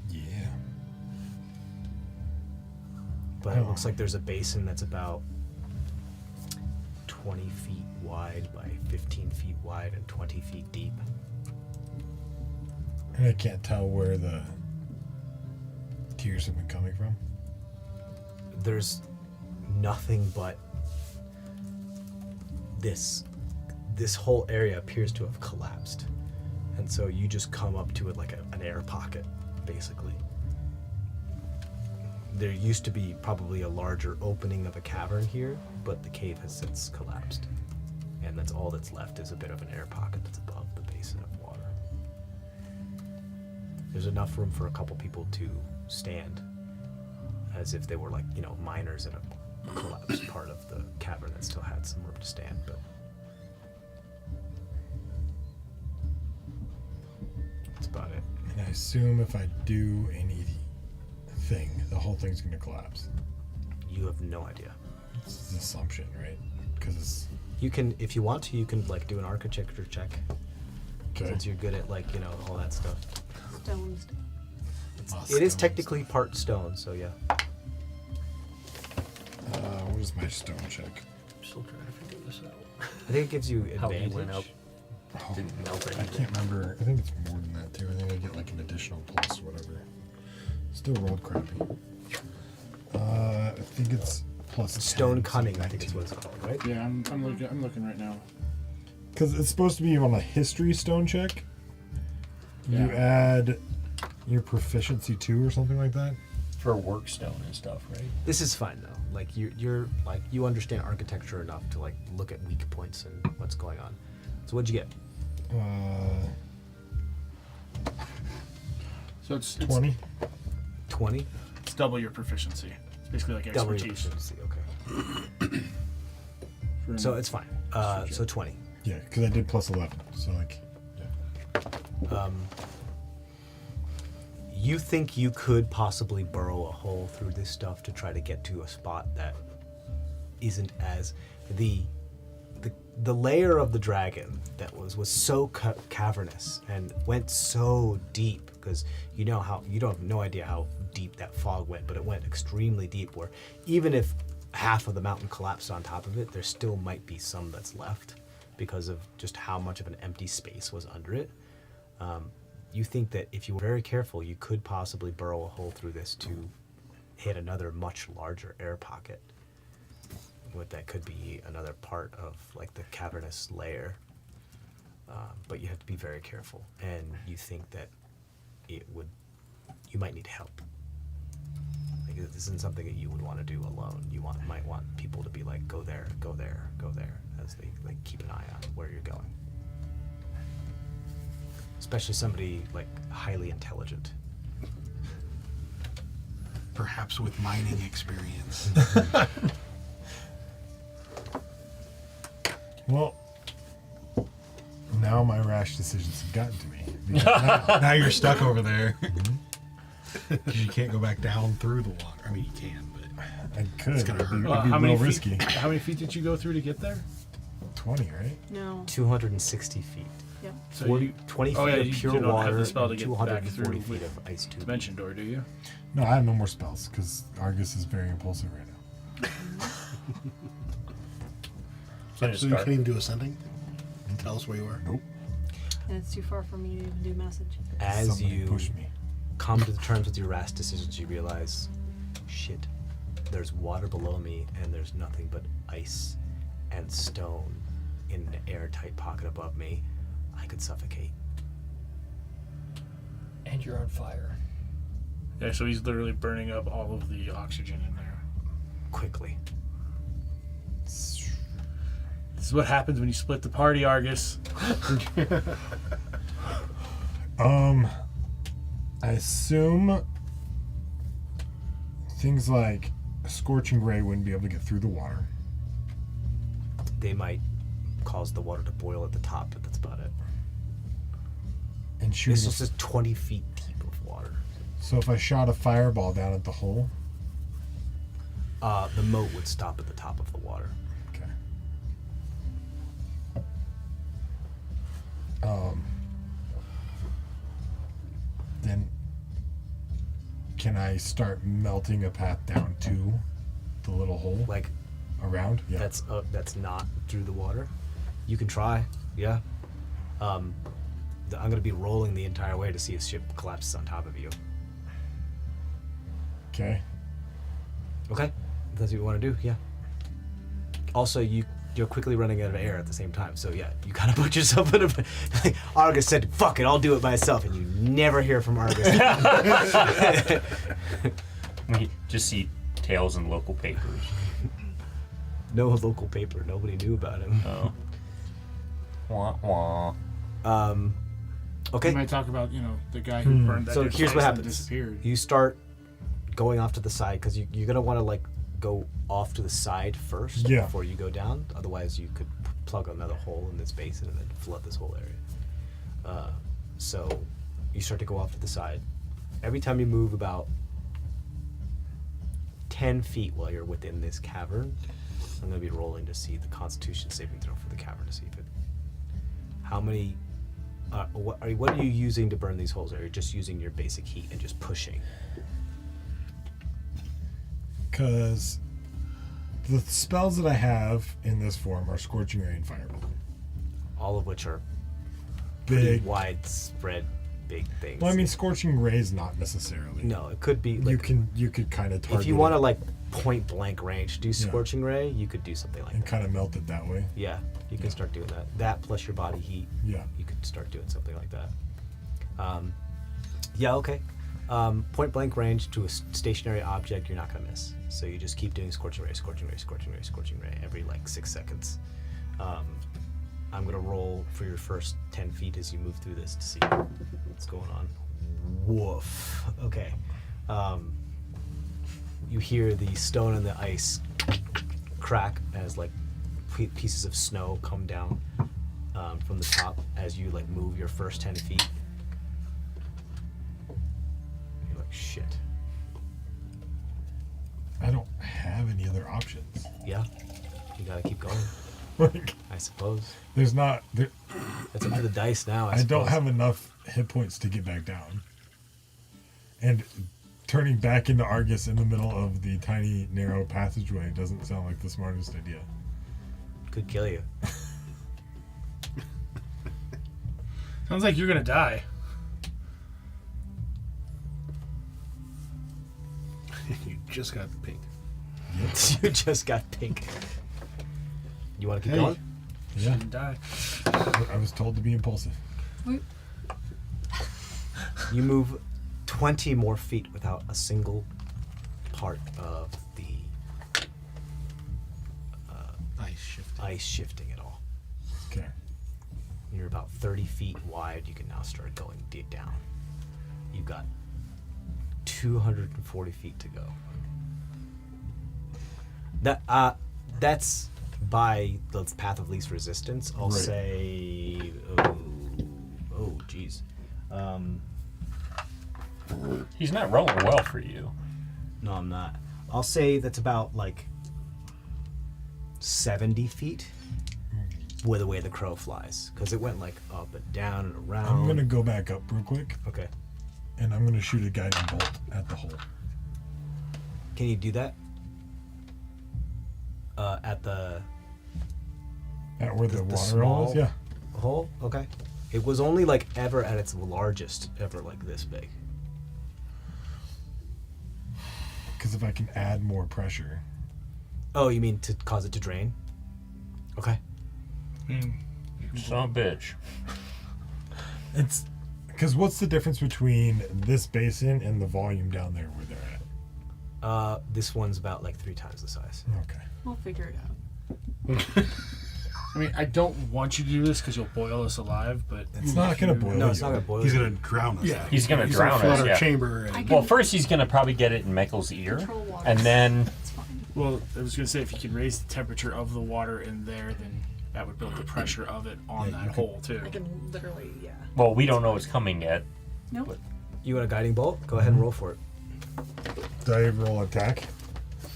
[SPEAKER 5] Yeah.
[SPEAKER 1] But it looks like there's a basin that's about 20 feet wide by 15 feet wide and 20 feet deep.
[SPEAKER 5] And I can't tell where the tears have been coming from.
[SPEAKER 1] There's nothing but this whole area appears to have collapsed, and so you just come up to it like an air pocket, basically. There used to be probably a larger opening of a cavern here, but the cave has since collapsed, and that's all that's left is a bit of an air pocket that's above the basin of water. There's enough room for a couple people to stand, as if they were like, miners in a collapsed part of the cavern that still had some room to stand, but that's about it.
[SPEAKER 5] And I assume if I do anything, the whole thing's going to collapse.
[SPEAKER 1] You have no idea.
[SPEAKER 5] It's an assumption, right? Because it's...
[SPEAKER 1] You can, if you want to, you can like do an architecture check,
[SPEAKER 5] Okay.
[SPEAKER 1] since you're good at all that stuff.
[SPEAKER 3] stone.
[SPEAKER 1] It is technically part stone, so yeah.
[SPEAKER 5] What is my stone check?
[SPEAKER 6] I'm still trying to figure this out.
[SPEAKER 1] I think it gives you
[SPEAKER 6] How
[SPEAKER 1] advantage.
[SPEAKER 6] he went out. Didn't melt
[SPEAKER 5] I
[SPEAKER 6] anything.
[SPEAKER 5] can't remember. I think it's more than that too. I think I get like an additional plus whatever. Still rolled crappy. I think it's plus
[SPEAKER 1] Stone
[SPEAKER 5] 10,
[SPEAKER 1] cunning,
[SPEAKER 5] so
[SPEAKER 1] I think is what it's called, right?
[SPEAKER 8] Yeah, I'm looking right now.
[SPEAKER 5] Because it's supposed to be on a history stone check. You
[SPEAKER 8] Yeah.
[SPEAKER 5] add your proficiency 2 or something like that.
[SPEAKER 6] For workstone and stuff, right?
[SPEAKER 1] This is fine though. Like you're like you understand architecture enough to like look at weak points and what's going on. So what'd you get?
[SPEAKER 8] So it's
[SPEAKER 5] 20.
[SPEAKER 1] 20?
[SPEAKER 4] It's double your proficiency. It's basically like
[SPEAKER 1] Double your
[SPEAKER 4] expertise.
[SPEAKER 1] proficiency, okay.
[SPEAKER 8] for
[SPEAKER 1] So it's fine. So 20.
[SPEAKER 5] Yeah, because I did plus 11. So like, yeah.
[SPEAKER 1] You think you could possibly burrow a hole through this stuff to try to get to a spot that isn't as the layer of the dragon that was so cavernous and went so deep, because you don't have no idea how deep that fog went, but it went extremely deep, where even if half of the mountain collapsed on top of it, there still might be some that's left because of just how much of an empty space was under it. You think that if you were very careful, you could possibly burrow a hole through this to hit another much larger air pocket. What that could be another part of like the cavernous layer. But you have to be very careful, and you think that you might need help. Like this isn't something that you would want to do alone. You might want people to be like, go there, go there, go there, as they like keep an eye on where you're going. Especially somebody like highly intelligent.
[SPEAKER 2] Perhaps with mining experience.
[SPEAKER 5] Well, now my rash decisions have gotten to me. Because
[SPEAKER 2] Now you're stuck over there. Because you can't go back down through the water. I mean, you can, but
[SPEAKER 5] I could.
[SPEAKER 2] gonna
[SPEAKER 5] It'd be,
[SPEAKER 2] hurt.
[SPEAKER 5] it'd be
[SPEAKER 4] how
[SPEAKER 5] a
[SPEAKER 4] many
[SPEAKER 5] little
[SPEAKER 4] feet?
[SPEAKER 5] risky.
[SPEAKER 4] How many feet did you go through to get there?
[SPEAKER 5] 20, right?
[SPEAKER 3] No.
[SPEAKER 1] 260 feet.
[SPEAKER 3] Yep.
[SPEAKER 4] So
[SPEAKER 1] 40,
[SPEAKER 4] you
[SPEAKER 1] 20 feet
[SPEAKER 4] oh, yeah,
[SPEAKER 1] of
[SPEAKER 4] you
[SPEAKER 1] pure
[SPEAKER 4] don't have
[SPEAKER 1] water
[SPEAKER 4] the spell to
[SPEAKER 1] and
[SPEAKER 4] get back
[SPEAKER 1] 240
[SPEAKER 4] through
[SPEAKER 1] feet of ice tube.
[SPEAKER 4] dimension door, do you?
[SPEAKER 5] No, I have no more spells because Argus is very impulsive right now.
[SPEAKER 6] So
[SPEAKER 7] So you can't even do ascending? Tell us where you are.
[SPEAKER 5] Nope.
[SPEAKER 3] And it's too far for me to even do message.
[SPEAKER 1] As
[SPEAKER 5] Somebody
[SPEAKER 1] you
[SPEAKER 5] push me.
[SPEAKER 1] come to the terms with your rash decisions, you realize, shit, there's water below me and there's nothing but ice and stone in an airtight pocket above me. I could suffocate.
[SPEAKER 6] And you're on fire.
[SPEAKER 4] Yeah, so he's literally burning up all of the oxygen in there.
[SPEAKER 1] Quickly.
[SPEAKER 4] This is what happens when you split the party, Argus.
[SPEAKER 5] I assume things like a scorching ray wouldn't be able to get through the water.
[SPEAKER 1] They might cause the water to boil at the top, but that's about it.
[SPEAKER 5] And
[SPEAKER 1] This
[SPEAKER 5] shooting.
[SPEAKER 1] is just 20 feet deep of water.
[SPEAKER 5] So if I shot a fireball down at the hole,
[SPEAKER 1] The moat would stop at the top of the water.
[SPEAKER 5] okay. Then can I start melting a path down to the little hole
[SPEAKER 1] Like,
[SPEAKER 5] around? Yeah.
[SPEAKER 1] that's not through the water. You can try, yeah. I'm gonna be rolling the entire way to see if ship collapses on top of you.
[SPEAKER 5] Okay.
[SPEAKER 1] Okay, if that's what you want to do, yeah. Also, you're quickly running out of air at the same time, so yeah, you kind of put yourself in a. Like, Argus said, "Fuck it, I'll do it myself," and you never hear from Argus.
[SPEAKER 6] We just see tales in local papers.
[SPEAKER 1] No local paper. Nobody knew about him.
[SPEAKER 6] Oh. Wah wah.
[SPEAKER 1] Okay.
[SPEAKER 8] You might talk about, the guy who burned that
[SPEAKER 1] So
[SPEAKER 8] dude's
[SPEAKER 1] here's what
[SPEAKER 8] place and
[SPEAKER 1] happens.
[SPEAKER 8] disappeared.
[SPEAKER 1] You start going off to the side because you're gonna want to like go off to the side first
[SPEAKER 5] Yeah.
[SPEAKER 1] before you go down. Otherwise, you could plug another hole in this basin and then flood this whole area. So you start to go off to the side. Every time you move about 10 feet while you're within this cavern, I'm gonna be rolling to see the Constitution saving throw for the cavern to see if it. How many what are you using to burn these holes? Or are you just using your basic heat and just pushing?
[SPEAKER 5] Because the spells that I have in this form are Scorching Ray and Fireball.
[SPEAKER 1] All of which are pretty
[SPEAKER 5] Big.
[SPEAKER 1] widespread, big things.
[SPEAKER 5] Well, I mean, Scorching Ray is not necessarily.
[SPEAKER 1] no, it could be like
[SPEAKER 5] You could kind of target
[SPEAKER 1] if you want to
[SPEAKER 5] it
[SPEAKER 1] like point blank range, do Scorching Ray. You could do something like
[SPEAKER 5] and
[SPEAKER 1] that.
[SPEAKER 5] kind of melt it that way.
[SPEAKER 1] Yeah, you can start doing that. That plus your body heat.
[SPEAKER 5] Yeah.
[SPEAKER 1] You could start doing something like that. Yeah, okay. Point blank range to a stationary object, you're not gonna miss. So you just keep doing Scorching Ray, Scorching Ray, Scorching Ray, Scorching Ray every like 6 seconds. I'm gonna roll for your first 10 feet as you move through this to see what's going on. Woof. Okay. You hear the stone and the ice crack as like pieces of snow come down from the top as you like move your first 10 feet. You're like, shit.
[SPEAKER 5] I don't have any other options.
[SPEAKER 1] Yeah, you gotta keep going,
[SPEAKER 5] Like,
[SPEAKER 1] I suppose.
[SPEAKER 5] there's not.
[SPEAKER 1] It's up to the dice now.
[SPEAKER 5] I don't
[SPEAKER 1] suppose.
[SPEAKER 5] have enough hit points to get back down. And turning back into Argus in the middle of the tiny, narrow passageway doesn't sound like the smartest idea.
[SPEAKER 1] Could kill you.
[SPEAKER 4] Sounds like you're gonna die.
[SPEAKER 7] You just got the pink.
[SPEAKER 1] You just got pink. You want to keep
[SPEAKER 5] Hey.
[SPEAKER 1] going?
[SPEAKER 5] Yeah,
[SPEAKER 4] Shouldn't die.
[SPEAKER 5] I was told to be impulsive.
[SPEAKER 1] You move 20 more feet without a single part of the
[SPEAKER 2] Ice shift.
[SPEAKER 1] ice shifting at all.
[SPEAKER 5] Okay.
[SPEAKER 1] You're about 30 feet wide. You can now start going deep down. You've got 240 feet to go. That's by the path of least resistance. I'll
[SPEAKER 5] Right.
[SPEAKER 1] say, oh, geez.
[SPEAKER 6] He's not rolling well for you.
[SPEAKER 1] No, I'm not. I'll say that's about like 70 feet with the way the crow flies, because it went like up and down and around.
[SPEAKER 5] I'm gonna go back up real quick,
[SPEAKER 1] Okay.
[SPEAKER 5] and I'm gonna shoot a guiding bolt at the hole.
[SPEAKER 1] Can you do that? At the
[SPEAKER 5] At where the water
[SPEAKER 1] small-
[SPEAKER 5] is? Yeah.
[SPEAKER 1] hole? Okay. It was only like ever at its largest, ever like this big.
[SPEAKER 5] Because if I can add more pressure.
[SPEAKER 1] Oh, you mean to cause it to drain? Okay.
[SPEAKER 6] Son of a bitch.
[SPEAKER 5] It's because what's the difference between this basin and the volume down there where they're at?
[SPEAKER 1] This one's about like 3 times the size.
[SPEAKER 5] Okay.
[SPEAKER 3] We'll figure it out.
[SPEAKER 4] I mean, I don't want you to do this because you'll boil us alive, but
[SPEAKER 5] It's not gonna boil
[SPEAKER 1] No, it's
[SPEAKER 5] you.
[SPEAKER 1] not gonna boil.
[SPEAKER 7] He's
[SPEAKER 1] you.
[SPEAKER 7] gonna drown us.
[SPEAKER 2] Yeah,
[SPEAKER 6] He's gonna
[SPEAKER 2] he's
[SPEAKER 6] drown
[SPEAKER 2] flood
[SPEAKER 6] us,
[SPEAKER 2] our
[SPEAKER 6] yeah.
[SPEAKER 2] chamber.
[SPEAKER 3] I
[SPEAKER 2] And,
[SPEAKER 3] can
[SPEAKER 6] Well, first he's gonna probably get it in Meckel's ear,
[SPEAKER 3] control water.
[SPEAKER 6] and then
[SPEAKER 3] It's fine.
[SPEAKER 4] well, I was gonna say if you can raise the temperature of the water in there, then that would build the pressure of it on
[SPEAKER 2] Yeah,
[SPEAKER 4] that
[SPEAKER 2] you
[SPEAKER 4] hole too.
[SPEAKER 3] I can literally, yeah.
[SPEAKER 6] well, we don't know what's coming yet.
[SPEAKER 3] Nope.
[SPEAKER 1] You want a guiding bolt? Go ahead and roll for it.
[SPEAKER 5] Do I roll attack?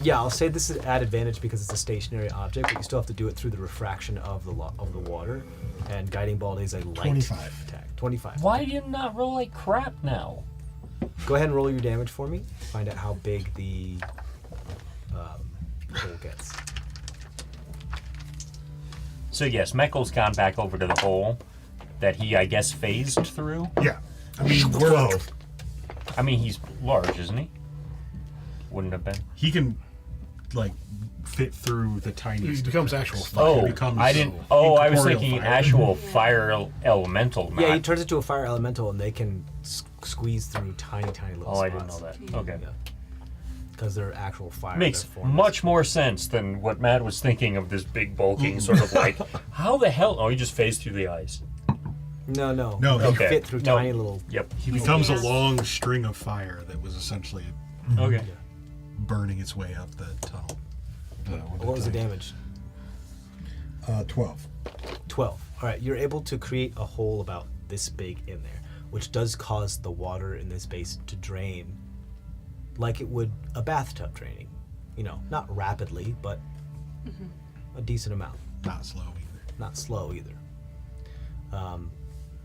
[SPEAKER 1] Yeah, I'll say this is at advantage because it's a stationary object, but you still have to do it through the refraction of the water. And guiding bolt is a light
[SPEAKER 5] 25.
[SPEAKER 1] attack. 25.
[SPEAKER 6] Why do you not roll like crap now?
[SPEAKER 1] Go ahead and roll your damage for me. Find out how big the hole gets.
[SPEAKER 6] So yes, Meckel's gone back over to the hole that he, I guess, phased through.
[SPEAKER 2] yeah, I mean, we're
[SPEAKER 5] 12.
[SPEAKER 6] I mean, he's large, isn't he? Wouldn't have been.
[SPEAKER 2] he can like fit through the tiniest.
[SPEAKER 7] He becomes actual fire.
[SPEAKER 6] Oh,
[SPEAKER 2] becomes
[SPEAKER 6] I didn't. Oh, I was
[SPEAKER 2] incorporeal
[SPEAKER 6] thinking
[SPEAKER 2] fire.
[SPEAKER 6] actual fire elemental.
[SPEAKER 1] Yeah, he
[SPEAKER 6] not-
[SPEAKER 1] turns into a fire elemental, and they can squeeze through tiny, tiny little
[SPEAKER 6] Oh,
[SPEAKER 1] spots.
[SPEAKER 6] I didn't know that. Okay.
[SPEAKER 1] Yeah, because they're actual fire.
[SPEAKER 6] Makes
[SPEAKER 1] they're formless.
[SPEAKER 6] much more sense than what Matt was thinking of this big bulking sort of like, how the hell? Oh, he just phased through the ice.
[SPEAKER 1] No, no.
[SPEAKER 2] No,
[SPEAKER 1] They
[SPEAKER 6] okay.
[SPEAKER 1] fit through
[SPEAKER 6] No.
[SPEAKER 1] tiny little.
[SPEAKER 6] Yep.
[SPEAKER 2] He becomes
[SPEAKER 3] Yeah.
[SPEAKER 2] a long string of fire that was essentially
[SPEAKER 6] Okay.
[SPEAKER 2] burning its way up the tunnel.
[SPEAKER 1] What was the damage?
[SPEAKER 5] 12.
[SPEAKER 1] 12. All right, you're able to create a hole about this big in there, which does cause the water in this basin to drain like it would a bathtub draining. You know, not rapidly, but a decent amount.
[SPEAKER 2] Not slow either.
[SPEAKER 1] Not slow either.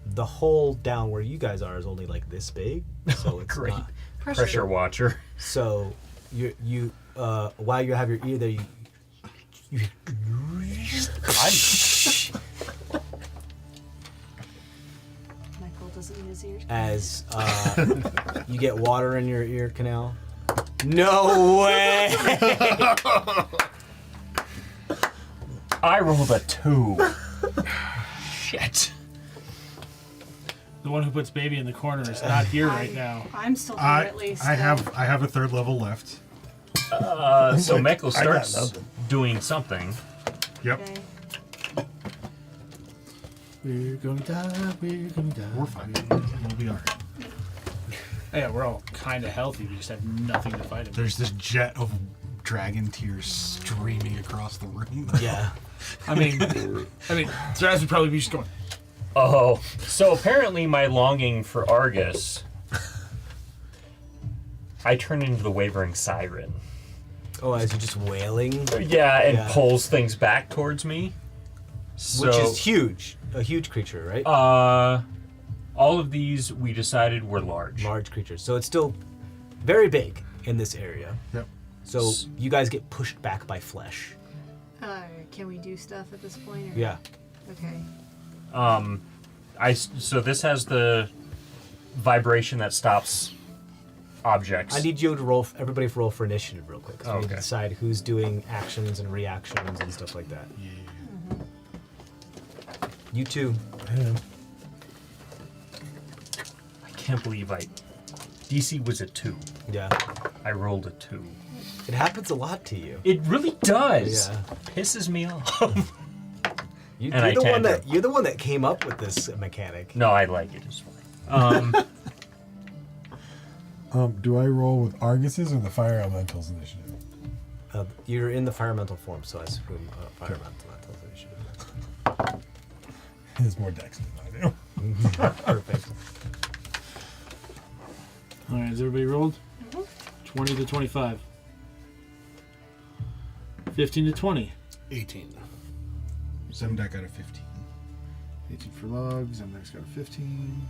[SPEAKER 1] the hole down where you guys are is only like this big, so it's
[SPEAKER 6] Great.
[SPEAKER 1] not.
[SPEAKER 6] Pressure watcher.
[SPEAKER 1] So you while you have your ear there, you
[SPEAKER 3] Michael doesn't need his ears.
[SPEAKER 1] as you get water in your ear canal. No way!
[SPEAKER 6] I rolled a 2. Shit.
[SPEAKER 4] The one who puts baby in the corner is not here right now.
[SPEAKER 3] I'm still here
[SPEAKER 2] I
[SPEAKER 3] at least.
[SPEAKER 2] have a third level left.
[SPEAKER 6] So Meko
[SPEAKER 5] I got
[SPEAKER 6] starts
[SPEAKER 5] nothing.
[SPEAKER 6] doing something.
[SPEAKER 2] Yep.
[SPEAKER 3] Okay.
[SPEAKER 4] We're gonna die. We're gonna die.
[SPEAKER 2] We're fine. We'll be alright.
[SPEAKER 4] Yeah, we're all kind of healthy. We just have nothing to fight him.
[SPEAKER 2] There's this jet of dragon tears streaming across the room.
[SPEAKER 1] Yeah.
[SPEAKER 4] I mean, Zraz would probably be just going.
[SPEAKER 6] Oh, so apparently my longing for Argus, I turn into the wavering siren.
[SPEAKER 1] Oh, as you're just wailing,
[SPEAKER 6] Yeah, and
[SPEAKER 1] Yeah.
[SPEAKER 6] pulls things back towards me. So,
[SPEAKER 1] which is huge. A huge creature, right?
[SPEAKER 6] all of these we decided were large.
[SPEAKER 1] Large creatures. So it's still very big in this area.
[SPEAKER 2] Yep.
[SPEAKER 1] So you guys get pushed back by flesh.
[SPEAKER 9] Can we do stuff at this point? Or?
[SPEAKER 1] Yeah.
[SPEAKER 9] Okay.
[SPEAKER 6] So this has the vibration that stops objects.
[SPEAKER 1] I need you to roll. Everybody roll for initiative real quick. 'Cause we need to
[SPEAKER 6] Okay.
[SPEAKER 1] decide who's doing actions and reactions and stuff like that.
[SPEAKER 2] Yeah.
[SPEAKER 1] You too.
[SPEAKER 6] I can't believe DC was a 2.
[SPEAKER 1] Yeah.
[SPEAKER 6] I rolled a 2.
[SPEAKER 1] It happens a lot to you.
[SPEAKER 6] It really does.
[SPEAKER 1] Yeah.
[SPEAKER 6] Pisses me off.
[SPEAKER 1] You,
[SPEAKER 6] And I
[SPEAKER 1] you're the one
[SPEAKER 6] tantrum.
[SPEAKER 1] that you're the one that came up with this mechanic.
[SPEAKER 6] No, I like it. It's fine.
[SPEAKER 5] Do I roll with Argus's or the Fire Elementals initiative?
[SPEAKER 1] You're in the firemental form, so I assume firemental initiative.
[SPEAKER 5] He has more dex than I do.
[SPEAKER 1] Perfect.
[SPEAKER 4] All right, has everybody rolled? 20 to 25. 15 to 20.
[SPEAKER 7] 18.
[SPEAKER 2] Zemdak got a 15.
[SPEAKER 8] 18 for logs. Zemdak's got a 15.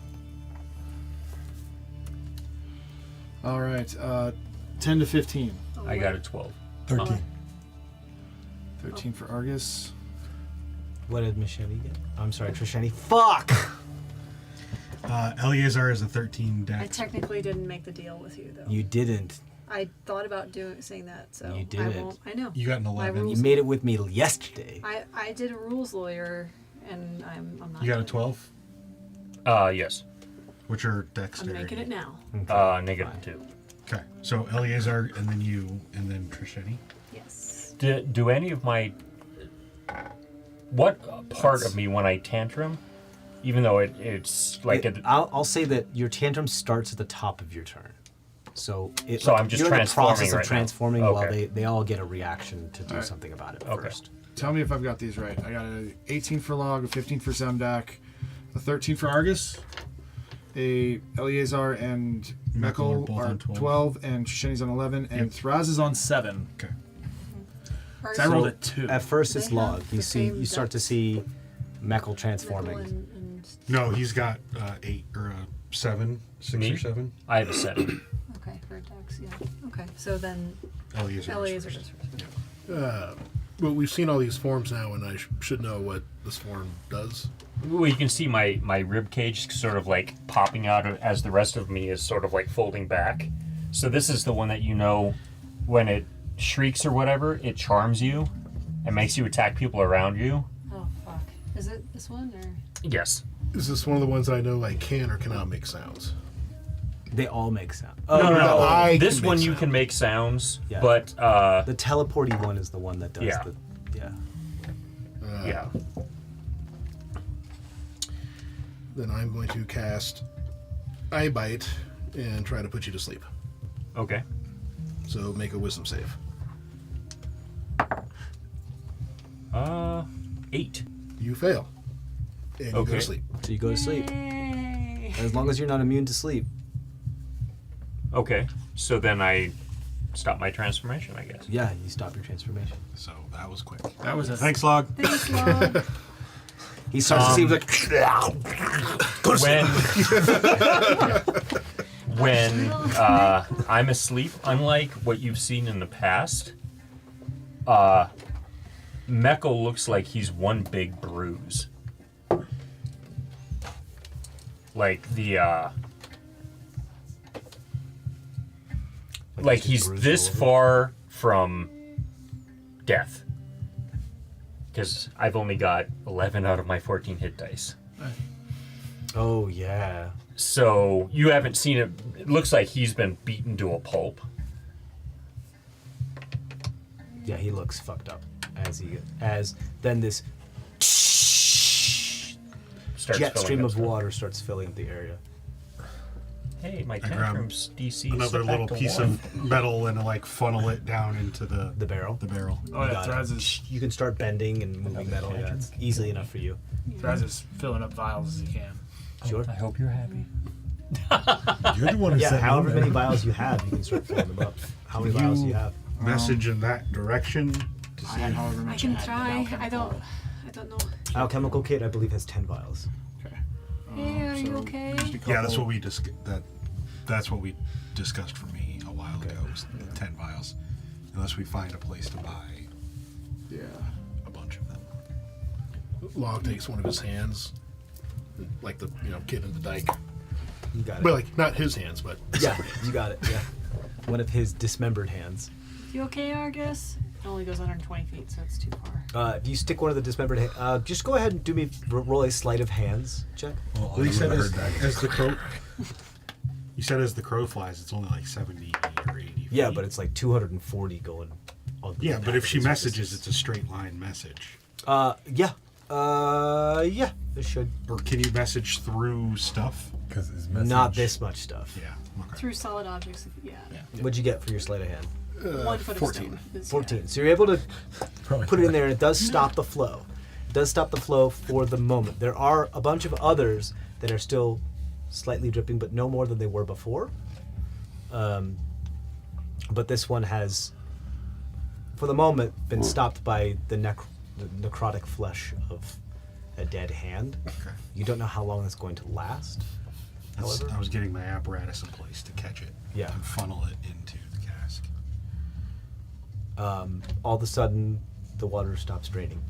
[SPEAKER 8] All right. 10 to 15.
[SPEAKER 6] I got a 12.
[SPEAKER 5] 13.
[SPEAKER 8] 13 for Argus.
[SPEAKER 1] What did Machete get? I'm sorry, Trishani. Fuck!
[SPEAKER 2] Eleazar is a 13
[SPEAKER 3] I
[SPEAKER 2] dex.
[SPEAKER 3] technically didn't make the deal with you though.
[SPEAKER 1] You didn't.
[SPEAKER 3] I thought about saying that, so
[SPEAKER 1] You
[SPEAKER 3] I
[SPEAKER 1] didn't.
[SPEAKER 3] won't. I know.
[SPEAKER 2] You got an
[SPEAKER 3] My
[SPEAKER 2] 11.
[SPEAKER 1] You
[SPEAKER 3] rules-
[SPEAKER 1] made it with me yesterday.
[SPEAKER 3] I did a rules lawyer, and I'm not.
[SPEAKER 2] You got a
[SPEAKER 3] doing it.
[SPEAKER 2] 12?
[SPEAKER 6] Yes.
[SPEAKER 2] What's your
[SPEAKER 3] I'm
[SPEAKER 2] dexterity?
[SPEAKER 3] making it now.
[SPEAKER 6] -2.
[SPEAKER 2] Okay, so Eleazar, and then you, and then Trisheni.
[SPEAKER 3] Yes.
[SPEAKER 6] Do any of my... What part of me when I tantrum, even though it's like...
[SPEAKER 1] I'll say that your tantrum starts at the top of your turn. So
[SPEAKER 6] So I'm just
[SPEAKER 1] you're in the
[SPEAKER 6] transforming
[SPEAKER 1] process of
[SPEAKER 6] right now.
[SPEAKER 1] transforming while
[SPEAKER 6] Okay.
[SPEAKER 1] they all get a reaction to do
[SPEAKER 8] Alright.
[SPEAKER 1] something about it
[SPEAKER 6] Okay.
[SPEAKER 1] first.
[SPEAKER 8] Tell me if I've got these right. I got a 18 for Log, a 15 for Zemdak, a 13 for Argus, a Eleazar and
[SPEAKER 2] Mekkel are
[SPEAKER 8] Mekkel
[SPEAKER 2] both
[SPEAKER 8] are
[SPEAKER 2] on 12.
[SPEAKER 8] 12, and Shisheni's on 11, and Thraz is on 7.
[SPEAKER 2] Okay.
[SPEAKER 3] Or
[SPEAKER 4] So I rolled a 2.
[SPEAKER 1] At first,
[SPEAKER 3] They
[SPEAKER 1] it's log.
[SPEAKER 3] have
[SPEAKER 1] You
[SPEAKER 3] the
[SPEAKER 1] see,
[SPEAKER 3] same
[SPEAKER 1] you start to
[SPEAKER 3] dex.
[SPEAKER 1] see Mekkel
[SPEAKER 3] Nickel
[SPEAKER 1] transforming.
[SPEAKER 3] and
[SPEAKER 2] No, he's got 8 or 7, 6
[SPEAKER 6] Me?
[SPEAKER 2] or 7.
[SPEAKER 6] I have a 7.
[SPEAKER 3] okay for dex, yeah. Okay, so then
[SPEAKER 2] Eleazar. is
[SPEAKER 3] Eleazar
[SPEAKER 2] first.
[SPEAKER 3] goes first.
[SPEAKER 7] Well, we've seen all these forms now, and I should know what this form does.
[SPEAKER 6] Well, you can see my rib cage sort of like popping out as the rest of me is sort of like folding back. So this is the one that you know when it shrieks or whatever, it charms you and makes you attack people around you.
[SPEAKER 3] Oh fuck! Is it this one or?
[SPEAKER 6] Yes.
[SPEAKER 7] Is this one of the ones I know I can or cannot make sounds?
[SPEAKER 1] They all make sound.
[SPEAKER 6] No, no, no.
[SPEAKER 7] I
[SPEAKER 6] This
[SPEAKER 7] can make
[SPEAKER 6] one you
[SPEAKER 7] sound.
[SPEAKER 6] can make sounds,
[SPEAKER 1] Yeah.
[SPEAKER 6] but
[SPEAKER 1] The teleporty one is the one that does
[SPEAKER 6] Yeah.
[SPEAKER 1] the. Yeah.
[SPEAKER 6] yeah.
[SPEAKER 7] Then I'm going to cast Eye Bite and try to put you to sleep.
[SPEAKER 6] Okay.
[SPEAKER 7] So make a wisdom save.
[SPEAKER 6] 8.
[SPEAKER 7] You fail. And you go
[SPEAKER 6] Okay.
[SPEAKER 7] to sleep.
[SPEAKER 1] So you go to sleep.
[SPEAKER 3] Yay.
[SPEAKER 1] As long as you're not immune to sleep.
[SPEAKER 6] Okay. So then I stop my transformation, I guess.
[SPEAKER 1] Yeah, you stop your transformation.
[SPEAKER 2] So that was quick.
[SPEAKER 4] That was a
[SPEAKER 2] Thanks, Log.
[SPEAKER 3] Thanks, Log.
[SPEAKER 1] He starts to see like.
[SPEAKER 6] When I'm asleep, unlike what you've seen in the past, Meckel looks like he's one big bruise. Like the like he's this far from death. Because I've only got 11 out of my 14 hit dice.
[SPEAKER 1] Oh yeah.
[SPEAKER 6] So you haven't seen it. It looks like he's been beaten to a pulp.
[SPEAKER 1] Yeah, he looks fucked up as then this
[SPEAKER 6] Starts
[SPEAKER 1] jet
[SPEAKER 6] filling
[SPEAKER 1] stream
[SPEAKER 6] up
[SPEAKER 1] of
[SPEAKER 6] stuff.
[SPEAKER 1] water starts filling the area.
[SPEAKER 6] Hey, my
[SPEAKER 2] grab
[SPEAKER 6] tantrums DC is
[SPEAKER 2] Another
[SPEAKER 6] set back
[SPEAKER 2] little
[SPEAKER 6] to
[SPEAKER 2] piece
[SPEAKER 6] 1.
[SPEAKER 2] of metal and like funnel it down into the
[SPEAKER 1] barrel.
[SPEAKER 2] The barrel.
[SPEAKER 10] Oh yeah,
[SPEAKER 1] Got it.
[SPEAKER 10] Thraz is
[SPEAKER 1] You can start bending and moving metal. Yeah, it's easily enough for you.
[SPEAKER 10] Thraz is filling up vials as he can.
[SPEAKER 1] Sure.
[SPEAKER 6] I hope you're happy.
[SPEAKER 5] You're the one who
[SPEAKER 1] Yeah,
[SPEAKER 5] said
[SPEAKER 1] however
[SPEAKER 5] no,
[SPEAKER 1] many
[SPEAKER 5] man.
[SPEAKER 1] vials you have, you can start filling them up. How many vials do you have?
[SPEAKER 2] Message in that direction. To
[SPEAKER 10] I
[SPEAKER 2] see
[SPEAKER 10] had however
[SPEAKER 3] I
[SPEAKER 10] much
[SPEAKER 3] can
[SPEAKER 10] had,
[SPEAKER 3] try.
[SPEAKER 10] but
[SPEAKER 3] I don't know.
[SPEAKER 1] Alchemical kit, I believe, has 10 vials.
[SPEAKER 10] Okay.
[SPEAKER 3] Hey, are you okay?
[SPEAKER 10] just a
[SPEAKER 2] Yeah, that's
[SPEAKER 10] couple-
[SPEAKER 2] what we that's what we discussed for me a while ago. Was 10 vials, unless we find a place to buy
[SPEAKER 8] Yeah.
[SPEAKER 2] a bunch of them.
[SPEAKER 7] Log takes one of his hands, like the kid in the dike.
[SPEAKER 1] You got it.
[SPEAKER 7] But like not his hands, but
[SPEAKER 1] Yeah, you got it. Yeah. One of his dismembered hands.
[SPEAKER 3] You okay, Argus? It only goes 120 feet, so it's too far.
[SPEAKER 1] If you stick one of the dismembered hands, just go ahead and do me roll a sleight of hands check.
[SPEAKER 5] Well,
[SPEAKER 2] Well, you said
[SPEAKER 5] I
[SPEAKER 2] as,
[SPEAKER 5] heard that.
[SPEAKER 2] as the crow. You said as the crow flies, it's only like 70 or 80 feet.
[SPEAKER 1] Yeah, but it's like 240 going. On the
[SPEAKER 2] Yeah, but
[SPEAKER 1] back
[SPEAKER 2] if
[SPEAKER 1] of
[SPEAKER 2] she
[SPEAKER 1] his
[SPEAKER 2] messages,
[SPEAKER 1] surfaces.
[SPEAKER 2] it's a straight line message.
[SPEAKER 1] Yeah. Yeah, it should.
[SPEAKER 2] Or can you message through stuff?
[SPEAKER 5] Because his
[SPEAKER 1] Not
[SPEAKER 5] message-
[SPEAKER 1] this much stuff.
[SPEAKER 2] Yeah. Okay.
[SPEAKER 3] Through solid objects, yeah.
[SPEAKER 1] What'd you get for your sleight of hand?
[SPEAKER 3] 1 foot
[SPEAKER 7] 14.
[SPEAKER 3] of stone. is-
[SPEAKER 1] 14. So you're able to
[SPEAKER 5] Probably
[SPEAKER 1] put it in there, and it does stop the flow. It does stop the flow for the moment. There are a bunch of others that are still slightly dripping, but no more than they were before. But this one has, for the moment, been stopped by the necrotic flesh of a dead hand.
[SPEAKER 2] Okay.
[SPEAKER 1] You don't know how long it's going to last. However,
[SPEAKER 2] I was getting my apparatus in place to catch it.
[SPEAKER 1] Yeah.
[SPEAKER 2] And funnel it into the cask.
[SPEAKER 1] all of a sudden, the water stops draining.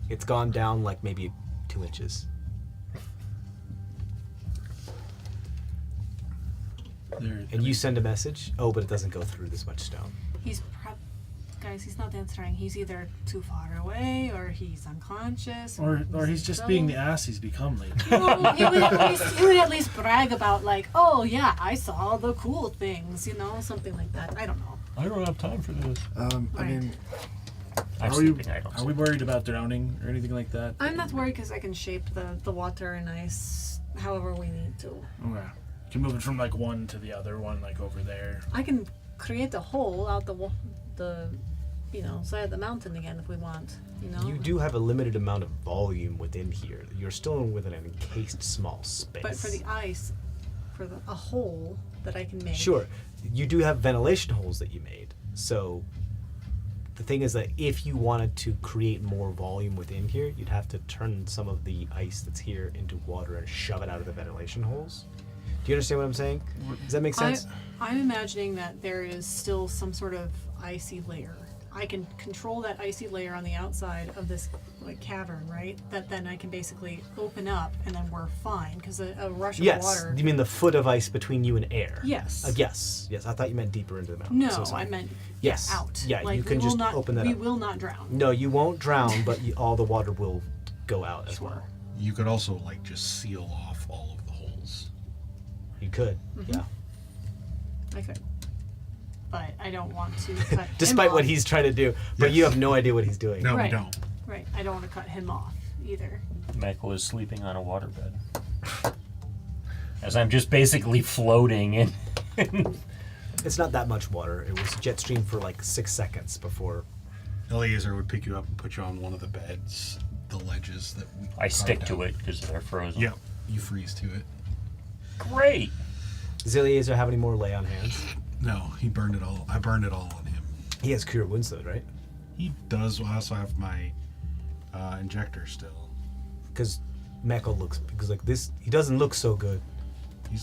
[SPEAKER 1] It's gone down like maybe 2 inches. And you send a message. Oh, but it doesn't go through this much stone.
[SPEAKER 3] Guys, he's not answering. He's either too far away, or he's unconscious,
[SPEAKER 10] Or he's just being the ass he's become lately.
[SPEAKER 3] Well, he would at least brag about, like, oh yeah, I saw the cool things, you know, something like that. I don't know.
[SPEAKER 6] I don't have time for this.
[SPEAKER 8] I mean,
[SPEAKER 6] I'm
[SPEAKER 10] Are you-
[SPEAKER 6] sleeping. I don't.
[SPEAKER 10] Are we worried about drowning or anything like that?
[SPEAKER 3] I'm not worried because I can shape the water and ice however we need to.
[SPEAKER 10] Okay. You can move it from like one to the other one, like over there.
[SPEAKER 3] I can create a hole out the side of the mountain again if we want. You know.
[SPEAKER 1] You do have a limited amount of volume within here. You're still within an encased small space.
[SPEAKER 3] But for the ice, a hole that I can make.
[SPEAKER 1] Sure, you do have ventilation holes that you made. So the thing is that if you wanted to create more volume within here, you'd have to turn some of the ice that's here into water and shove it out of the ventilation holes. Do you understand what I'm saying? Does that make sense?
[SPEAKER 3] I'm imagining that there is still some sort of icy layer. I can control that icy layer on the outside of this like cavern, right? That then I can basically open up, and then we're fine because a rush of
[SPEAKER 1] Yes.
[SPEAKER 3] water.
[SPEAKER 1] You mean the foot of ice between you and air?
[SPEAKER 3] Yes.
[SPEAKER 1] Yes. Yes. I thought you meant deeper into the mountain.
[SPEAKER 3] No,
[SPEAKER 1] So sorry.
[SPEAKER 3] I meant
[SPEAKER 1] Yes.
[SPEAKER 3] out.
[SPEAKER 1] Yeah,
[SPEAKER 3] like,
[SPEAKER 1] you can
[SPEAKER 3] we will
[SPEAKER 1] just
[SPEAKER 3] not,
[SPEAKER 1] open that
[SPEAKER 3] we
[SPEAKER 1] up.
[SPEAKER 3] will not drown.
[SPEAKER 1] No, you won't drown, but all the water will go out as well.
[SPEAKER 2] You could also like just seal off all of the holes.
[SPEAKER 1] You could.
[SPEAKER 3] Mm-hmm.
[SPEAKER 1] Yeah.
[SPEAKER 3] I could, but I don't want to cut.
[SPEAKER 1] Despite
[SPEAKER 3] him
[SPEAKER 1] what
[SPEAKER 3] off.
[SPEAKER 1] he's trying to do, but you have no idea what he's doing.
[SPEAKER 2] No,
[SPEAKER 3] Right.
[SPEAKER 2] we don't.
[SPEAKER 3] Right. I don't want to cut him off either.
[SPEAKER 6] Michael is sleeping on a waterbed. As I'm just basically floating in.
[SPEAKER 1] It's not that much water. It was jet stream for like 6 seconds before.
[SPEAKER 2] Eliezer would pick you up and put you on one of the beds, the ledges that we
[SPEAKER 6] I stick
[SPEAKER 2] carved
[SPEAKER 6] to
[SPEAKER 2] out.
[SPEAKER 6] it because they're frozen.
[SPEAKER 2] Yep, you freeze to it.
[SPEAKER 6] Great.
[SPEAKER 1] Does Eliezer have any more lay on hands?
[SPEAKER 2] No, he burned it all. I burned it all on him.
[SPEAKER 1] He has cure wounds though, right?
[SPEAKER 2] He does. I also have my injector still.
[SPEAKER 1] Because Meckel looks because like this, he doesn't look so good.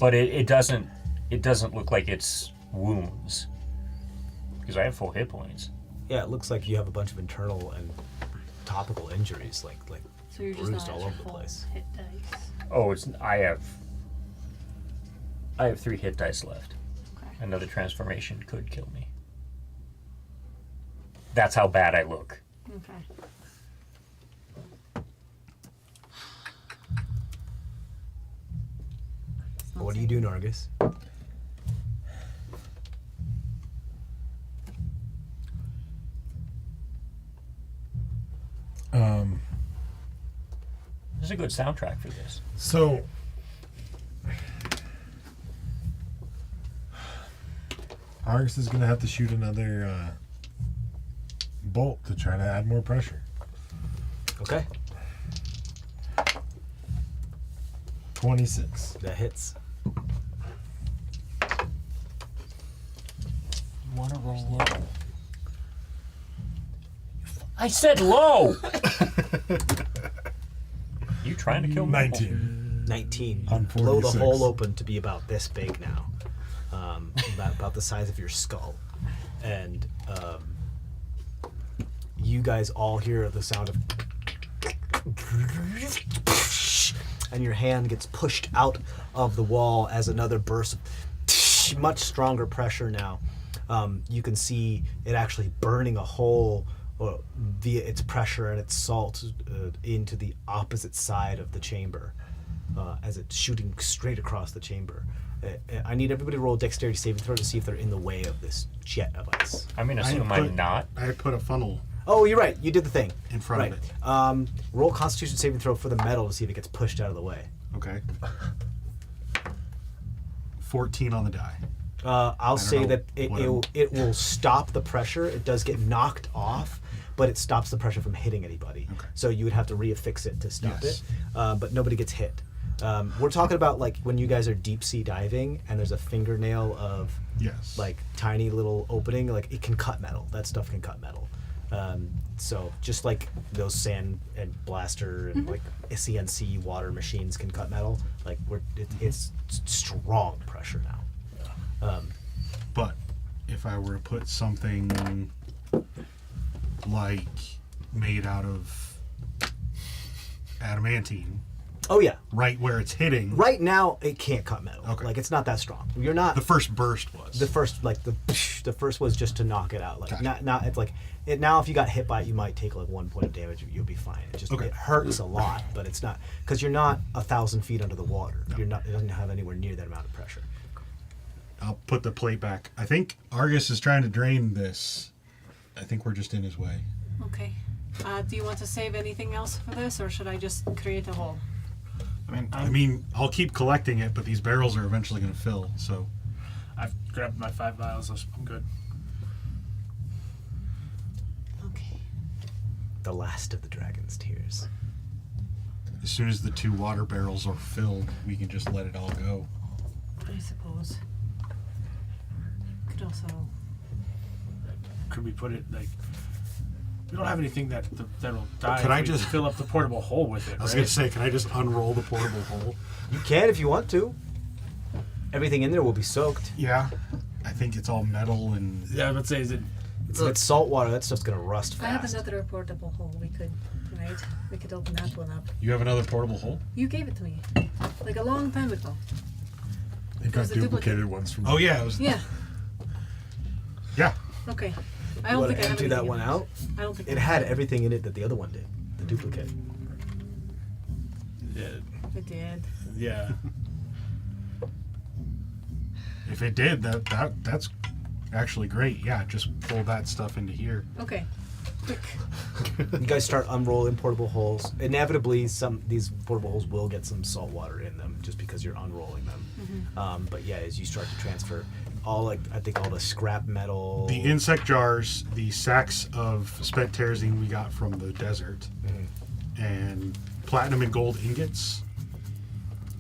[SPEAKER 6] But it doesn't look like it's wounds. Because I have full hit points.
[SPEAKER 1] Yeah, it looks like you have a bunch of internal and topical injuries, like
[SPEAKER 3] So you're just
[SPEAKER 1] bruised
[SPEAKER 3] not
[SPEAKER 1] all
[SPEAKER 3] at
[SPEAKER 1] over
[SPEAKER 3] your
[SPEAKER 1] the
[SPEAKER 3] full
[SPEAKER 1] place.
[SPEAKER 3] hit dice.
[SPEAKER 6] Oh, I have 3 hit dice left.
[SPEAKER 3] Okay.
[SPEAKER 6] Another transformation could kill me. That's how bad I look.
[SPEAKER 3] Okay.
[SPEAKER 1] What do you do, Nargis?
[SPEAKER 6] There's a good soundtrack for this.
[SPEAKER 5] So, Argus is going to have to shoot another bolt to try to add more pressure.
[SPEAKER 1] Okay,
[SPEAKER 5] 26.
[SPEAKER 1] that hits.
[SPEAKER 6] You want to roll low? I said low! You trying to kill me?
[SPEAKER 5] 19.
[SPEAKER 1] 19.
[SPEAKER 5] On
[SPEAKER 1] Blow the
[SPEAKER 5] 46.
[SPEAKER 1] hole open to be about this big now, about the size of your skull, and you guys all hear the sound of, and your hand gets pushed out of the wall as another burst of much stronger pressure now. You can see it actually burning a hole via its pressure and its salt into the opposite side of the chamber as it's shooting straight across the chamber. I need everybody to roll a dexterity saving throw to see if they're in the way of this jet of ice.
[SPEAKER 6] I'm going to assume I'm not.
[SPEAKER 2] I put a funnel
[SPEAKER 1] Oh, you're right. You did the thing.
[SPEAKER 2] in front
[SPEAKER 1] Right.
[SPEAKER 2] of it.
[SPEAKER 1] Roll Constitution saving throw for the metal to see if it gets pushed out of the way.
[SPEAKER 2] Okay. 14 on the die.
[SPEAKER 1] I'll say
[SPEAKER 2] know
[SPEAKER 1] that
[SPEAKER 2] what
[SPEAKER 1] it will stop the pressure. It does get knocked off, but it stops the pressure from hitting anybody.
[SPEAKER 2] Okay.
[SPEAKER 1] So you would have to reaffix it to stop
[SPEAKER 2] Yes.
[SPEAKER 1] it, but nobody gets hit. We're talking about like when you guys are deep sea diving and there's a fingernail of
[SPEAKER 2] Yes.
[SPEAKER 1] like tiny little opening, like it can cut metal. That stuff can cut metal. So just like those sand and blaster and like CNC water machines can cut metal, like it's strong pressure now.
[SPEAKER 2] But if I were to put something like made out of adamantine
[SPEAKER 1] Oh yeah,
[SPEAKER 2] right where it's hitting,
[SPEAKER 1] right now it can't cut metal.
[SPEAKER 2] Okay.
[SPEAKER 1] Like it's not that strong. You're not
[SPEAKER 2] the first burst was.
[SPEAKER 1] the first like the first was just to knock it out. Like
[SPEAKER 2] Gotcha.
[SPEAKER 1] not it's like it now if you got hit by it you might take like 1 point of damage. You'll be fine. It just
[SPEAKER 2] Okay.
[SPEAKER 1] it hurts a lot, but it's not because you're not 1,000 feet under the water.
[SPEAKER 2] No.
[SPEAKER 1] You're not. It doesn't have anywhere near that amount of pressure.
[SPEAKER 2] I'll put the plate back. I think Argus is trying to drain this. I think we're just in his way.
[SPEAKER 3] Okay. Do you want to save anything else for this, or should I just create a hole?
[SPEAKER 2] I mean, I'll keep collecting it, but these barrels are eventually going to fill. So
[SPEAKER 10] I've grabbed my 5 vials. I'm good.
[SPEAKER 3] Okay.
[SPEAKER 1] The last of the dragon's tears.
[SPEAKER 2] as soon as the 2 water barrels are filled, we can just let it all go.
[SPEAKER 3] I suppose. Could also.
[SPEAKER 10] Could we put it like? We don't have anything that'll die.
[SPEAKER 2] Could
[SPEAKER 10] if
[SPEAKER 2] I
[SPEAKER 10] we
[SPEAKER 2] just-
[SPEAKER 10] fill up the portable hole with it?
[SPEAKER 2] I was
[SPEAKER 10] right?
[SPEAKER 2] going to say, can I just unroll the portable hole?
[SPEAKER 1] You can if you want to. Everything in there will be soaked.
[SPEAKER 2] Yeah. I think it's all metal and...
[SPEAKER 10] Yeah, I would say is it.
[SPEAKER 1] It's salt water. That stuff's gonna rust
[SPEAKER 9] I have
[SPEAKER 1] fast.
[SPEAKER 9] another portable hole. We could open that one up.
[SPEAKER 2] You have another portable hole?
[SPEAKER 9] You gave it to me, like a long time ago.
[SPEAKER 5] It got
[SPEAKER 9] was a duplicate.
[SPEAKER 5] duplicated ones from.
[SPEAKER 2] Oh, yeah. It was...
[SPEAKER 9] Yeah.
[SPEAKER 2] Yeah.
[SPEAKER 9] Okay. I
[SPEAKER 1] You
[SPEAKER 9] don't
[SPEAKER 1] want
[SPEAKER 9] think
[SPEAKER 1] to
[SPEAKER 9] I have
[SPEAKER 1] empty that
[SPEAKER 9] anything
[SPEAKER 1] one
[SPEAKER 9] in
[SPEAKER 1] out?
[SPEAKER 9] I don't think
[SPEAKER 1] It
[SPEAKER 9] I
[SPEAKER 1] had
[SPEAKER 9] have
[SPEAKER 1] everything in it that the other one did. The duplicate.
[SPEAKER 10] Yeah.
[SPEAKER 9] It did.
[SPEAKER 10] Yeah.
[SPEAKER 2] If it did, that's actually great. Yeah, just pull that stuff into here.
[SPEAKER 9] Okay. Quick.
[SPEAKER 1] You guys start unrolling portable holes. Inevitably, these portable holes will get some salt water in them, just because you're unrolling them. But yeah, as you start to transfer all I think all the scrap metal.
[SPEAKER 2] The insect jars, the sacks of spent terazine we got from the desert, and platinum and gold ingots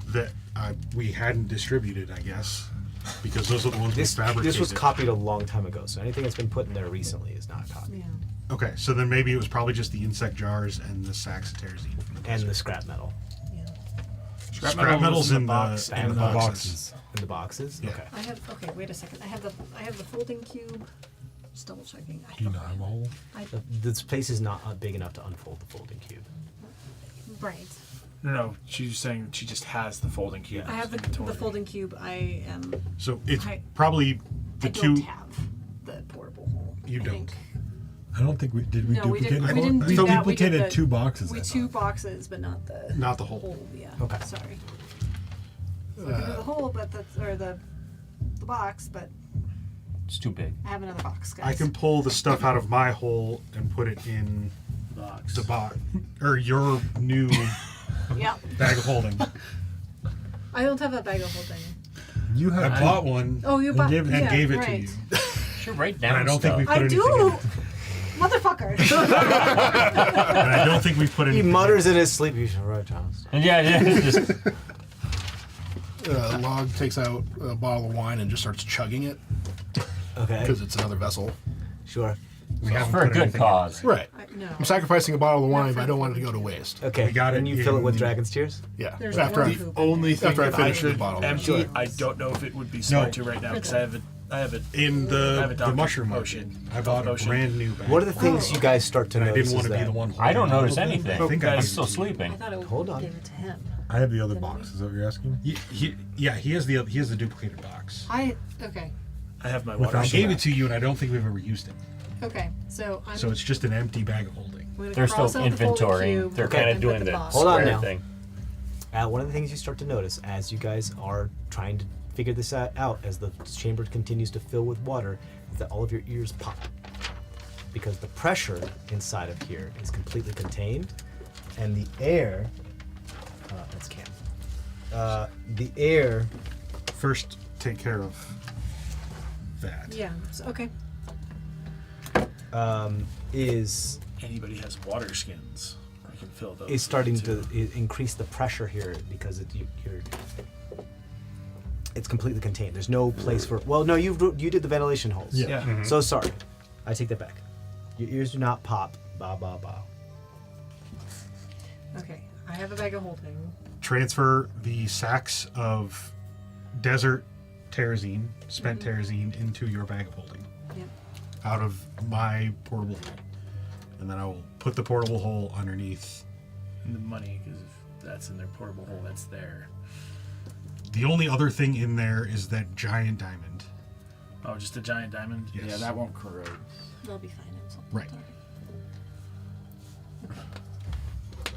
[SPEAKER 2] that we hadn't distributed, I guess. because those are the ones we fabricated.
[SPEAKER 1] This was copied a long time ago, so anything that's been put in there recently is not copied.
[SPEAKER 3] Yeah.
[SPEAKER 2] Okay, so then maybe it was probably just the insect jars and the sacks of terazine from the
[SPEAKER 1] And
[SPEAKER 2] desert.
[SPEAKER 1] the scrap metal.
[SPEAKER 3] Yeah.
[SPEAKER 2] Scrap
[SPEAKER 10] metal
[SPEAKER 2] metal's
[SPEAKER 10] was in
[SPEAKER 2] in
[SPEAKER 10] the box
[SPEAKER 2] the,
[SPEAKER 10] and
[SPEAKER 2] in
[SPEAKER 10] the
[SPEAKER 2] the
[SPEAKER 5] boxes.
[SPEAKER 1] In the boxes?
[SPEAKER 2] Yeah.
[SPEAKER 1] Okay.
[SPEAKER 9] I have. Okay, wait a second. I have the folding cube. Just double checking. I
[SPEAKER 5] Do you not have a hole?
[SPEAKER 1] The space is not big enough to unfold the folding cube.
[SPEAKER 9] Right.
[SPEAKER 10] No, she's saying she just has the folding cube.
[SPEAKER 9] I have the
[SPEAKER 10] inventory.
[SPEAKER 9] folding cube. I am.
[SPEAKER 2] So it's
[SPEAKER 9] I-
[SPEAKER 2] probably the
[SPEAKER 9] I
[SPEAKER 2] two.
[SPEAKER 9] don't have the portable hole.
[SPEAKER 2] You
[SPEAKER 9] I
[SPEAKER 2] don't.
[SPEAKER 9] think.
[SPEAKER 5] I don't think we did. We
[SPEAKER 9] No, we
[SPEAKER 5] duplicate.
[SPEAKER 9] didn't.
[SPEAKER 5] it?
[SPEAKER 9] We didn't do
[SPEAKER 5] thought
[SPEAKER 9] that.
[SPEAKER 5] we
[SPEAKER 9] We did
[SPEAKER 5] duplicated
[SPEAKER 9] the-
[SPEAKER 5] 2 boxes.
[SPEAKER 9] We
[SPEAKER 5] I
[SPEAKER 9] two
[SPEAKER 5] thought.
[SPEAKER 9] boxes, but not the
[SPEAKER 2] Not the hole.
[SPEAKER 9] Yeah.
[SPEAKER 1] Okay.
[SPEAKER 9] Sorry. So I can do the hole, but that's or the box, but
[SPEAKER 6] It's too big.
[SPEAKER 9] I have another box, guys.
[SPEAKER 2] I can pull the stuff out of my hole and put it in
[SPEAKER 4] Box.
[SPEAKER 2] the box, or your new
[SPEAKER 9] Yeah.
[SPEAKER 2] bag of holding.
[SPEAKER 9] I don't have a bag of holding.
[SPEAKER 5] You
[SPEAKER 2] I
[SPEAKER 5] have.
[SPEAKER 2] bought one
[SPEAKER 9] Oh, you
[SPEAKER 5] And
[SPEAKER 9] bought
[SPEAKER 5] gave it-
[SPEAKER 2] and
[SPEAKER 9] yeah,
[SPEAKER 2] gave it
[SPEAKER 9] right.
[SPEAKER 2] to you.
[SPEAKER 6] Should write
[SPEAKER 2] And
[SPEAKER 6] down
[SPEAKER 2] I don't think we
[SPEAKER 6] stuff.
[SPEAKER 2] put
[SPEAKER 9] I
[SPEAKER 2] anything
[SPEAKER 9] do,
[SPEAKER 2] in it.
[SPEAKER 9] motherfucker.
[SPEAKER 2] And I don't think we put
[SPEAKER 1] He
[SPEAKER 2] anything.
[SPEAKER 1] mutters in his sleep. You should write down stuff.
[SPEAKER 6] Yeah, just
[SPEAKER 7] Log takes out a bottle of wine and just starts chugging it
[SPEAKER 1] Okay.
[SPEAKER 7] because it's another vessel.
[SPEAKER 1] Sure.
[SPEAKER 2] We haven't
[SPEAKER 6] for a
[SPEAKER 2] put
[SPEAKER 6] good
[SPEAKER 2] anything in.
[SPEAKER 6] cause.
[SPEAKER 7] Right.
[SPEAKER 9] No.
[SPEAKER 7] I'm sacrificing a bottle of wine,
[SPEAKER 9] Not
[SPEAKER 7] but I
[SPEAKER 9] for
[SPEAKER 7] don't want it to
[SPEAKER 9] the
[SPEAKER 7] go to
[SPEAKER 9] folding
[SPEAKER 7] waste.
[SPEAKER 1] Okay.
[SPEAKER 2] We got
[SPEAKER 1] and
[SPEAKER 2] it
[SPEAKER 1] you fill it with
[SPEAKER 2] in-
[SPEAKER 1] dragon's tears?
[SPEAKER 7] Yeah.
[SPEAKER 9] There's
[SPEAKER 7] After
[SPEAKER 9] one
[SPEAKER 7] I
[SPEAKER 9] hoop.
[SPEAKER 10] Only thing
[SPEAKER 7] after I
[SPEAKER 10] that
[SPEAKER 7] finish
[SPEAKER 10] should
[SPEAKER 7] the bottle.
[SPEAKER 10] empty,
[SPEAKER 1] Sure.
[SPEAKER 10] I don't know if it would be smart to right now because I have it.
[SPEAKER 2] In
[SPEAKER 10] I have a
[SPEAKER 2] the
[SPEAKER 10] doctor's
[SPEAKER 2] mushroom
[SPEAKER 10] potion.
[SPEAKER 2] potion. I bought a
[SPEAKER 10] Potion.
[SPEAKER 2] brand new bag.
[SPEAKER 1] What are the things you guys start to
[SPEAKER 2] And I
[SPEAKER 1] notice?
[SPEAKER 2] didn't want
[SPEAKER 1] is
[SPEAKER 2] to be
[SPEAKER 1] that-
[SPEAKER 2] the one.
[SPEAKER 6] I don't
[SPEAKER 2] holding
[SPEAKER 6] notice
[SPEAKER 2] it.
[SPEAKER 6] anything.
[SPEAKER 2] I think I
[SPEAKER 6] I'm
[SPEAKER 2] did.
[SPEAKER 6] still sleeping.
[SPEAKER 9] I thought I
[SPEAKER 1] Hold on.
[SPEAKER 9] gave it to him.
[SPEAKER 5] I have the other box. Is that what you're asking?
[SPEAKER 2] Yeah, he has the duplicated box.
[SPEAKER 9] Okay.
[SPEAKER 10] I have my
[SPEAKER 5] We
[SPEAKER 10] water.
[SPEAKER 5] found
[SPEAKER 2] I
[SPEAKER 5] some
[SPEAKER 2] gave it to you, and I don't think we've ever used it.
[SPEAKER 9] Okay. So I'm.
[SPEAKER 2] So it's just an empty bag of holding.
[SPEAKER 9] I'm gonna
[SPEAKER 6] They're
[SPEAKER 9] cross
[SPEAKER 6] still
[SPEAKER 9] out the folding
[SPEAKER 6] inventorying.
[SPEAKER 9] cube
[SPEAKER 6] They're
[SPEAKER 1] Okay.
[SPEAKER 6] kind of
[SPEAKER 9] and put
[SPEAKER 6] doing the
[SPEAKER 9] box.
[SPEAKER 1] Hold on
[SPEAKER 6] square
[SPEAKER 1] now.
[SPEAKER 6] thing.
[SPEAKER 1] One of the things you start to notice as you guys are trying to figure this out, as the chamber continues to fill with water, is that all of your ears pop. Because the pressure inside of here is completely contained, and the air. That's Cam. The air.
[SPEAKER 2] First, take care of that.
[SPEAKER 9] Yeah. So, okay.
[SPEAKER 1] Is
[SPEAKER 4] Anybody has water skins. I can fill those.
[SPEAKER 1] is starting
[SPEAKER 4] too.
[SPEAKER 1] to increase the pressure here because it's completely contained. There's no place for. Well, no, you did the ventilation holes.
[SPEAKER 5] Yeah.
[SPEAKER 10] Yeah.
[SPEAKER 1] So sorry, I take that back. Your ears do not pop. Ba ba ba.
[SPEAKER 9] Okay. I have a bag of holding.
[SPEAKER 2] Transfer the sacks of desert terrazine, spent terrazine, into your bag of holding.
[SPEAKER 9] Yep.
[SPEAKER 2] Out of my portable hole. And then I will put the portable hole underneath.
[SPEAKER 4] And the money, because if that's in their portable hole, that's there.
[SPEAKER 2] The only other thing in there is that giant diamond.
[SPEAKER 4] Oh, just a giant diamond?
[SPEAKER 2] Yes.
[SPEAKER 8] Yeah, that won't corrode.
[SPEAKER 9] They'll be fine. It's all
[SPEAKER 2] Right.
[SPEAKER 9] Okay.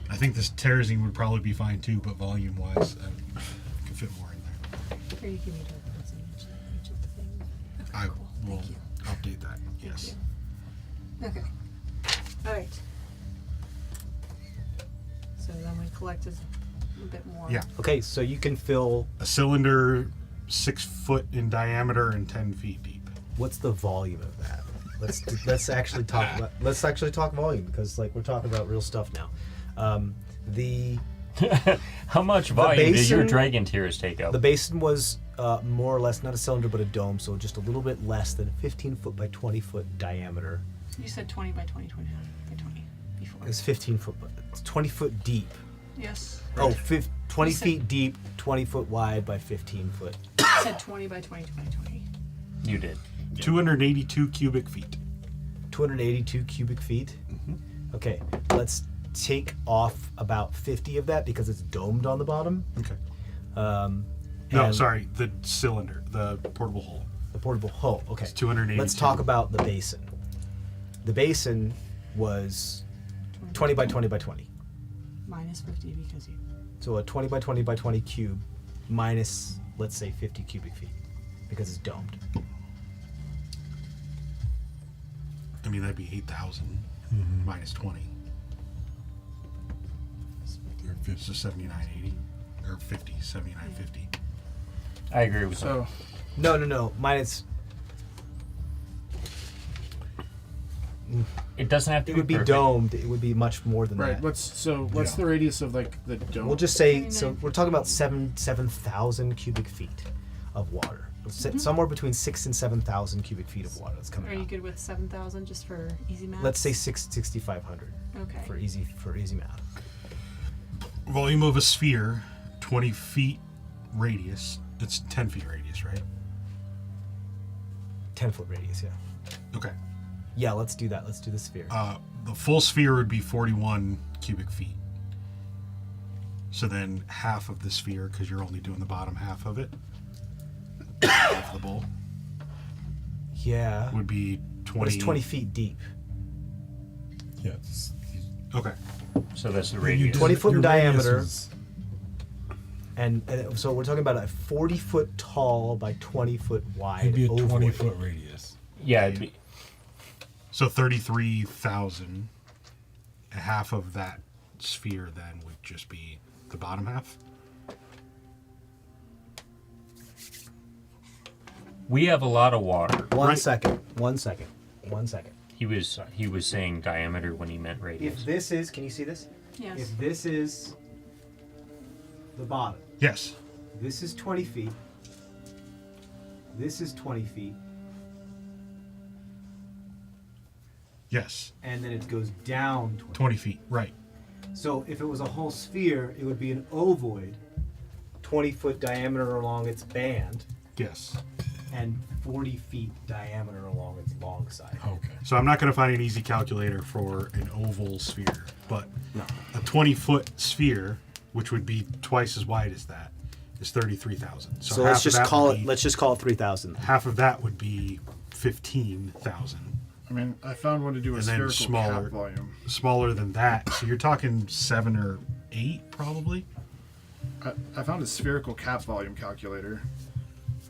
[SPEAKER 2] I think this terrazine would probably be fine too, but volume wise, I could fit more in there.
[SPEAKER 9] Here, you give me what's in each of the things. Okay,
[SPEAKER 2] I
[SPEAKER 9] cool.
[SPEAKER 2] will
[SPEAKER 9] Thank you.
[SPEAKER 2] update that. Yes.
[SPEAKER 9] Okay. All right. So then we collected a bit more.
[SPEAKER 2] Yeah.
[SPEAKER 1] Okay, so you can fill.
[SPEAKER 2] A cylinder 6 foot in diameter and 10 feet deep.
[SPEAKER 1] What's the volume of that? Let's actually talk. Let's actually talk volume because we're talking about real stuff now. The
[SPEAKER 6] How much volume did your
[SPEAKER 1] basin-
[SPEAKER 6] dragon tears take up?
[SPEAKER 1] The basin was more or less not a cylinder but a dome, so just a little bit less than 15 foot by 20 foot diameter.
[SPEAKER 9] You said 20 by 20, 20 by 20 before.
[SPEAKER 1] It's 15 foot, but it's 20 foot deep.
[SPEAKER 9] Yes.
[SPEAKER 1] Oh, 20
[SPEAKER 9] You said-
[SPEAKER 1] feet deep, 20 foot wide by 15 foot.
[SPEAKER 9] You said 20 by 20 by 20.
[SPEAKER 6] You did.
[SPEAKER 2] 282 cubic feet.
[SPEAKER 1] 282 cubic feet.
[SPEAKER 2] Mm-hmm.
[SPEAKER 1] Okay, let's take off about 50 of that because it's domed on the bottom.
[SPEAKER 2] Okay.
[SPEAKER 1] No,
[SPEAKER 2] No, sorry, the cylinder, the portable hole.
[SPEAKER 1] The portable hull. Okay.
[SPEAKER 2] It's 282.
[SPEAKER 1] Let's talk about the basin. The basin was 20 by 20 by 20.
[SPEAKER 9] Minus 50 because you.
[SPEAKER 1] So a 20 by 20 by 20 cube minus, let's say, 50 cubic feet because it's domed.
[SPEAKER 2] I mean, that'd be 8,000 minus 20.
[SPEAKER 5] Or 50.
[SPEAKER 2] So 7980. Or 50, 7950.
[SPEAKER 6] I agree with
[SPEAKER 10] So
[SPEAKER 1] No. Minus.
[SPEAKER 6] It doesn't have to
[SPEAKER 1] It
[SPEAKER 6] be
[SPEAKER 1] would be
[SPEAKER 6] perfect.
[SPEAKER 1] domed. It would be much more than
[SPEAKER 8] Right.
[SPEAKER 1] that.
[SPEAKER 8] What's
[SPEAKER 2] Yeah.
[SPEAKER 8] the radius of the dome?
[SPEAKER 1] We'll just say, so we're talking about 7,000 cubic feet of water. somewhere between 6,000 and 7,000 cubic feet of water that's coming
[SPEAKER 3] Are you
[SPEAKER 1] out.
[SPEAKER 3] good with 7,000 just for easy math?
[SPEAKER 1] Let's say 6,500
[SPEAKER 3] Okay.
[SPEAKER 1] for easy math.
[SPEAKER 2] Volume of a sphere, 20 feet radius. It's 10 feet radius, right?
[SPEAKER 1] 10-foot radius, yeah.
[SPEAKER 2] Okay.
[SPEAKER 1] Yeah, let's do that. Let's do the sphere.
[SPEAKER 2] The full sphere would be 41 cubic feet. So then half of the sphere, because you're only doing the bottom half of it, half of the bowl,
[SPEAKER 1] yeah.
[SPEAKER 2] would be 20.
[SPEAKER 1] But it's 20 feet deep.
[SPEAKER 5] Yeah. It's,
[SPEAKER 2] Okay.
[SPEAKER 6] So that's the
[SPEAKER 5] you
[SPEAKER 6] radius.
[SPEAKER 5] just-
[SPEAKER 1] 20 foot in
[SPEAKER 5] your radius
[SPEAKER 1] diameter.
[SPEAKER 5] is-
[SPEAKER 1] And so we're talking about a 40-foot tall by 20-foot wide
[SPEAKER 5] It'd be a
[SPEAKER 1] ovoid.
[SPEAKER 5] 20-foot radius.
[SPEAKER 6] Yeah, it'd be,
[SPEAKER 2] So 33,000. Half of that sphere then would just be the bottom half.
[SPEAKER 6] we have a lot of water.
[SPEAKER 1] One
[SPEAKER 2] Right.
[SPEAKER 1] second.
[SPEAKER 6] He was saying diameter when he meant
[SPEAKER 1] If
[SPEAKER 6] radius.
[SPEAKER 1] this is, can you see this?
[SPEAKER 3] Yes.
[SPEAKER 1] If this is the bottom,
[SPEAKER 2] Yes.
[SPEAKER 1] this is 20 feet. This is 20 feet.
[SPEAKER 2] Yes.
[SPEAKER 1] And then it goes down 20.
[SPEAKER 2] 20 feet. Right.
[SPEAKER 1] So if it was a whole sphere, it would be an ovoid, 20-foot diameter along its band,
[SPEAKER 2] Yes.
[SPEAKER 1] and 40 feet diameter along its long side.
[SPEAKER 5] Okay.
[SPEAKER 2] So I'm not going to find an easy calculator for an oval sphere, but a 20-foot sphere, which would be twice as wide as that, is 33,000.
[SPEAKER 1] So
[SPEAKER 2] half
[SPEAKER 1] let's
[SPEAKER 2] of
[SPEAKER 1] just
[SPEAKER 2] that
[SPEAKER 1] call
[SPEAKER 2] would
[SPEAKER 1] it.
[SPEAKER 2] be-
[SPEAKER 1] Let's just call it 3,000.
[SPEAKER 2] half of that would be 15,000.
[SPEAKER 8] I mean, I found one to do a
[SPEAKER 2] And then
[SPEAKER 8] spherical
[SPEAKER 2] smaller.
[SPEAKER 8] cap volume.
[SPEAKER 2] Smaller than that, so you're talking 7 or 8 probably.
[SPEAKER 8] I found a spherical cap volume calculator.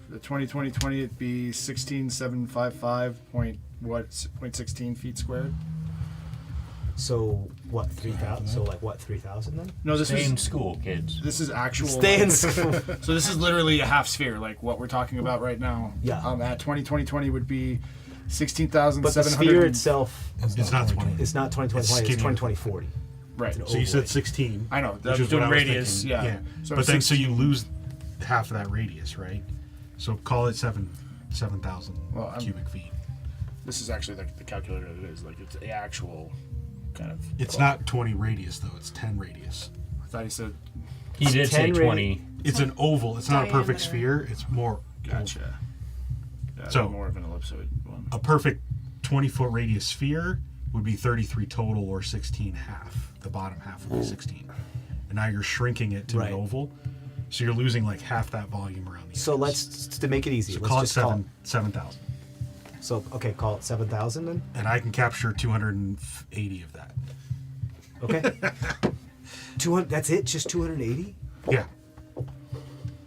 [SPEAKER 8] For the 2020, it'd be 16,755 .16 feet squared.
[SPEAKER 1] So what? 3,000. So like what? 3,000 then?
[SPEAKER 8] No, this
[SPEAKER 6] Stay in
[SPEAKER 8] is
[SPEAKER 6] school, kids.
[SPEAKER 8] actual.
[SPEAKER 1] Stay in school.
[SPEAKER 8] So this is literally a half sphere, like what we're talking about right now.
[SPEAKER 1] Yeah.
[SPEAKER 8] At 2020 would be
[SPEAKER 1] But the
[SPEAKER 8] 16,700.
[SPEAKER 1] sphere itself,
[SPEAKER 2] It's not 20.
[SPEAKER 1] it's not 2020. It's
[SPEAKER 2] skinnier.
[SPEAKER 1] 2020-40.
[SPEAKER 8] Right.
[SPEAKER 2] So you said 16.
[SPEAKER 8] I know.
[SPEAKER 2] which
[SPEAKER 8] That was
[SPEAKER 2] is what
[SPEAKER 8] doing
[SPEAKER 2] I was
[SPEAKER 8] radius.
[SPEAKER 2] thinking.
[SPEAKER 8] Yeah. So
[SPEAKER 2] but then so
[SPEAKER 8] 16
[SPEAKER 2] you lose half of that radius, right? So call it 7,000
[SPEAKER 8] Well, I'm-
[SPEAKER 2] cubic feet.
[SPEAKER 8] This is actually like the calculator that it is. Like it's the actual kind of.
[SPEAKER 2] It's not 20 radius though, it's 10 radius.
[SPEAKER 8] I thought he said.
[SPEAKER 6] He did say
[SPEAKER 1] 10
[SPEAKER 6] 20.
[SPEAKER 2] It's an oval, it's not a perfect
[SPEAKER 3] Diameter.
[SPEAKER 2] sphere, it's more
[SPEAKER 8] Gotcha. Yeah,
[SPEAKER 2] So-
[SPEAKER 8] more of an ellipsoid one.
[SPEAKER 2] a perfect 20-foot radius sphere would be 33 total or 16 half. The bottom half would be 16. And now you're shrinking it to
[SPEAKER 1] Right.
[SPEAKER 2] an oval. So you're losing like half that volume around the
[SPEAKER 1] So
[SPEAKER 2] edges.
[SPEAKER 1] let's to make it easy.
[SPEAKER 2] So
[SPEAKER 1] let's
[SPEAKER 2] call it
[SPEAKER 1] just call it.
[SPEAKER 2] 7,000.
[SPEAKER 1] So okay, call it 7,000 then.
[SPEAKER 2] And I can capture 280 of that.
[SPEAKER 1] Okay. 200. That's it. Just 280.
[SPEAKER 2] Yeah.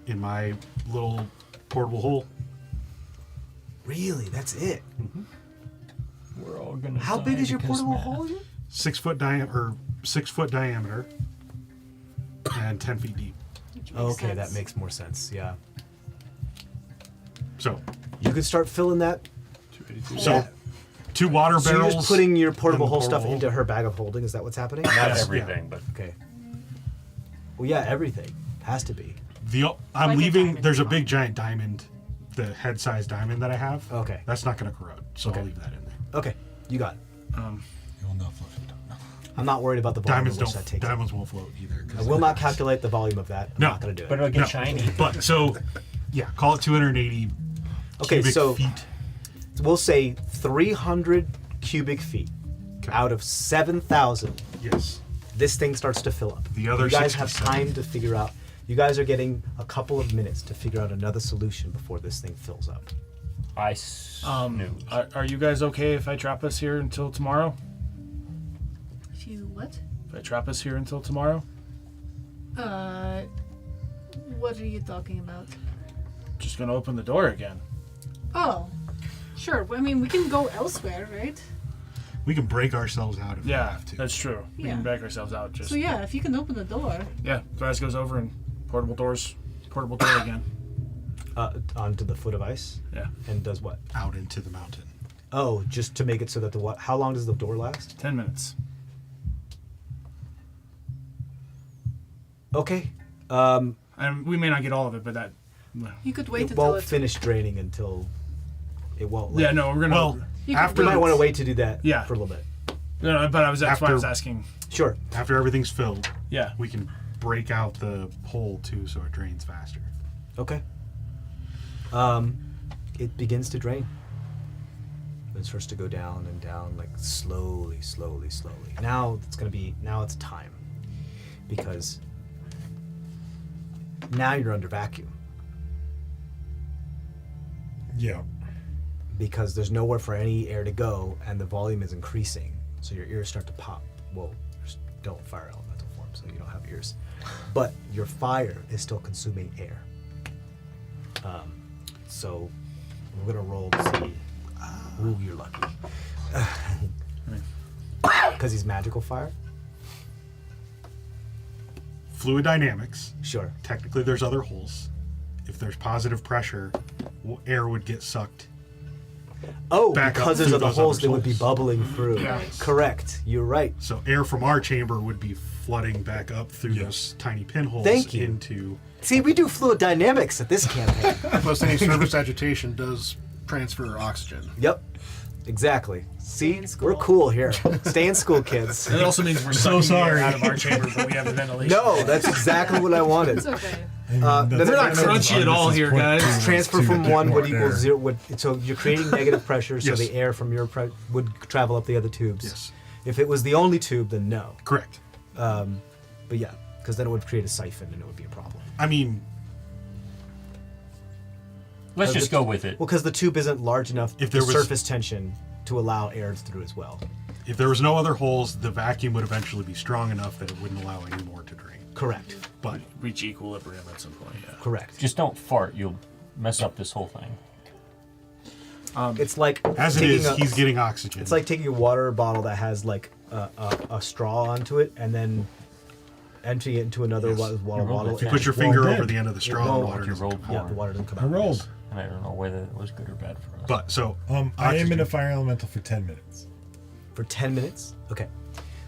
[SPEAKER 2] In my little portable hole.
[SPEAKER 1] Really? That's it.
[SPEAKER 6] We're all gonna
[SPEAKER 1] How
[SPEAKER 6] die
[SPEAKER 1] big is your
[SPEAKER 6] because
[SPEAKER 1] portable
[SPEAKER 6] math.
[SPEAKER 1] hole again?
[SPEAKER 2] 6 foot diameter and 10 feet deep.
[SPEAKER 3] Which makes
[SPEAKER 1] Okay,
[SPEAKER 3] sense.
[SPEAKER 1] that makes more sense. Yeah.
[SPEAKER 2] So
[SPEAKER 1] You could start filling that.
[SPEAKER 8] 282.
[SPEAKER 2] so
[SPEAKER 1] Yeah.
[SPEAKER 2] 2 water
[SPEAKER 1] So
[SPEAKER 2] barrels.
[SPEAKER 1] you're just putting your portable
[SPEAKER 2] in the
[SPEAKER 1] hole stuff
[SPEAKER 2] portable
[SPEAKER 1] into her bag of holding. Is that what's happening?
[SPEAKER 6] Not
[SPEAKER 2] Yes,
[SPEAKER 6] everything, but
[SPEAKER 1] Okay. Well, yeah, everything has to be.
[SPEAKER 2] I'm
[SPEAKER 3] Like a
[SPEAKER 2] leaving.
[SPEAKER 3] diamond.
[SPEAKER 2] There's a big giant diamond, the head size diamond that I have.
[SPEAKER 1] Okay.
[SPEAKER 2] That's not going to corrode, so
[SPEAKER 1] Okay.
[SPEAKER 2] I'll leave that in there.
[SPEAKER 1] Okay, you got it.
[SPEAKER 5] You'll not float it.
[SPEAKER 1] I'm not worried about the volume
[SPEAKER 2] Diamonds
[SPEAKER 1] at which
[SPEAKER 2] don't.
[SPEAKER 1] that takes.
[SPEAKER 2] Diamonds won't float either.
[SPEAKER 1] I will not calculate the volume of that. I'm
[SPEAKER 2] No.
[SPEAKER 1] not going to do
[SPEAKER 6] but
[SPEAKER 1] it.
[SPEAKER 6] it'll get
[SPEAKER 2] No.
[SPEAKER 6] shiny.
[SPEAKER 2] But so, yeah, call it 280
[SPEAKER 1] Okay,
[SPEAKER 2] cubic
[SPEAKER 1] so
[SPEAKER 2] feet.
[SPEAKER 1] we'll say 300 cubic feet
[SPEAKER 2] Okay.
[SPEAKER 1] out of 7,000.
[SPEAKER 2] Yes.
[SPEAKER 1] This thing starts to fill up.
[SPEAKER 2] The other
[SPEAKER 1] you guys have
[SPEAKER 2] 67.
[SPEAKER 1] time to figure out. You guys are getting a couple of minutes to figure out another solution before this thing fills up.
[SPEAKER 6] I snooze.
[SPEAKER 10] Are you guys okay if I trap us here until tomorrow?
[SPEAKER 9] If you what?
[SPEAKER 10] If I trap us here until tomorrow?
[SPEAKER 9] What are you talking about?
[SPEAKER 10] Just gonna open the door again.
[SPEAKER 9] Oh, sure. I mean, we can go elsewhere, right?
[SPEAKER 2] We can break ourselves out if we
[SPEAKER 10] Yeah,
[SPEAKER 2] have to.
[SPEAKER 10] that's true. We
[SPEAKER 9] Yeah.
[SPEAKER 10] can back ourselves out. Just
[SPEAKER 9] So yeah, if you can open the door.
[SPEAKER 10] yeah. Glass goes over and portable door again.
[SPEAKER 1] Onto the foot of ice.
[SPEAKER 10] Yeah,
[SPEAKER 1] And does what?
[SPEAKER 2] Out into the mountain.
[SPEAKER 1] Oh, just to make it so that the what? How long does the door last?
[SPEAKER 10] 10 minutes.
[SPEAKER 1] Okay.
[SPEAKER 10] And we may not get all of it, but
[SPEAKER 3] You could wait
[SPEAKER 1] It
[SPEAKER 3] until
[SPEAKER 1] won't
[SPEAKER 3] it's
[SPEAKER 1] finish draining until it won't.
[SPEAKER 4] Yeah, no, we're gonna.
[SPEAKER 2] Well,
[SPEAKER 3] You can
[SPEAKER 2] after
[SPEAKER 1] You might
[SPEAKER 3] wait.
[SPEAKER 1] want to wait to do that
[SPEAKER 4] Yeah.
[SPEAKER 1] for a little bit.
[SPEAKER 4] No, but that's why I was
[SPEAKER 2] After-
[SPEAKER 4] asking.
[SPEAKER 1] Sure.
[SPEAKER 2] after everything's filled,
[SPEAKER 4] Yeah.
[SPEAKER 2] we can break out the hole too, so it drains faster.
[SPEAKER 1] Okay. It begins to drain. It starts to go down and down, like slowly. Now it's time. Because now you're under vacuum.
[SPEAKER 5] Yeah.
[SPEAKER 1] Because there's nowhere for any air to go and the volume is increasing. So your ears start to pop. Well, don't fire elemental form, so you don't have ears. But your fire is still consuming air. So we're gonna roll to see. Ooh, you're lucky. Because he's magical fire?
[SPEAKER 2] Fluid dynamics.
[SPEAKER 1] Sure.
[SPEAKER 2] Technically, there's other holes. If there's positive pressure, air would get sucked.
[SPEAKER 1] Oh,
[SPEAKER 2] Back up
[SPEAKER 1] because there's
[SPEAKER 2] through
[SPEAKER 1] other
[SPEAKER 2] those
[SPEAKER 1] holes
[SPEAKER 2] other
[SPEAKER 1] that would be
[SPEAKER 2] holes.
[SPEAKER 1] bubbling through.
[SPEAKER 3] Yes.
[SPEAKER 1] Correct. You're right.
[SPEAKER 2] So air from our chamber would be flooding back up through those tiny pinholes
[SPEAKER 1] Thank you.
[SPEAKER 2] into.
[SPEAKER 1] See, we do fluid dynamics at this campaign.
[SPEAKER 7] Plus, any surface agitation does transfer oxygen.
[SPEAKER 1] Yep. Exactly. See,
[SPEAKER 3] in school.
[SPEAKER 1] we're cool here. Stay in school, kids.
[SPEAKER 4] And it also means we're
[SPEAKER 2] So
[SPEAKER 4] sucking the air
[SPEAKER 2] sorry.
[SPEAKER 4] out of our chamber, but we have the ventilation.
[SPEAKER 1] No, that's exactly what I wanted.
[SPEAKER 3] It's okay.
[SPEAKER 1] no,
[SPEAKER 5] That's
[SPEAKER 1] they're not
[SPEAKER 5] kind of
[SPEAKER 4] crunchy at all
[SPEAKER 5] Argus's
[SPEAKER 4] here,
[SPEAKER 5] point,
[SPEAKER 4] guys.
[SPEAKER 5] too, was
[SPEAKER 1] Transfer
[SPEAKER 5] to
[SPEAKER 1] from
[SPEAKER 5] get
[SPEAKER 1] one would
[SPEAKER 5] more
[SPEAKER 1] equal
[SPEAKER 5] air.
[SPEAKER 1] zero. So you're creating negative pressure, so
[SPEAKER 2] Yes.
[SPEAKER 1] the air from your would travel up the other tubes.
[SPEAKER 2] Yes.
[SPEAKER 1] If it was the only tube, then no.
[SPEAKER 2] Correct.
[SPEAKER 1] But yeah, because then it would create a siphon and it would be a problem.
[SPEAKER 2] I mean,
[SPEAKER 6] Let's just go with it.
[SPEAKER 1] Well, because the tube isn't large enough
[SPEAKER 2] If
[SPEAKER 1] for
[SPEAKER 2] there was-
[SPEAKER 1] surface tension to allow air through as well.
[SPEAKER 2] if there was no other holes, the vacuum would eventually be strong enough that it wouldn't allow any more to drain.
[SPEAKER 1] Correct.
[SPEAKER 2] But
[SPEAKER 4] Reach equilibrium at some point, yeah.
[SPEAKER 1] Correct.
[SPEAKER 6] Just don't fart. You'll mess up this whole thing.
[SPEAKER 1] It's like
[SPEAKER 2] as it
[SPEAKER 1] taking
[SPEAKER 2] is, he's getting oxygen.
[SPEAKER 1] It's like taking a water bottle that has like a straw onto it and then emptying it into another
[SPEAKER 2] Yes.
[SPEAKER 1] water
[SPEAKER 6] You rolled
[SPEAKER 1] bottle.
[SPEAKER 6] it.
[SPEAKER 2] if you put your finger
[SPEAKER 5] Well,
[SPEAKER 2] over
[SPEAKER 5] dead.
[SPEAKER 2] the end of the straw,
[SPEAKER 1] won't.
[SPEAKER 2] the water
[SPEAKER 6] You
[SPEAKER 2] doesn't
[SPEAKER 6] rolled
[SPEAKER 2] come
[SPEAKER 1] Yeah,
[SPEAKER 2] out.
[SPEAKER 1] the water doesn't come
[SPEAKER 5] I
[SPEAKER 1] out.
[SPEAKER 5] rolled.
[SPEAKER 6] And I don't know whether it was good or bad for us.
[SPEAKER 2] But so
[SPEAKER 5] I am
[SPEAKER 2] oxygen-
[SPEAKER 5] in a fire elemental for 10 minutes.
[SPEAKER 1] For 10 minutes? Okay.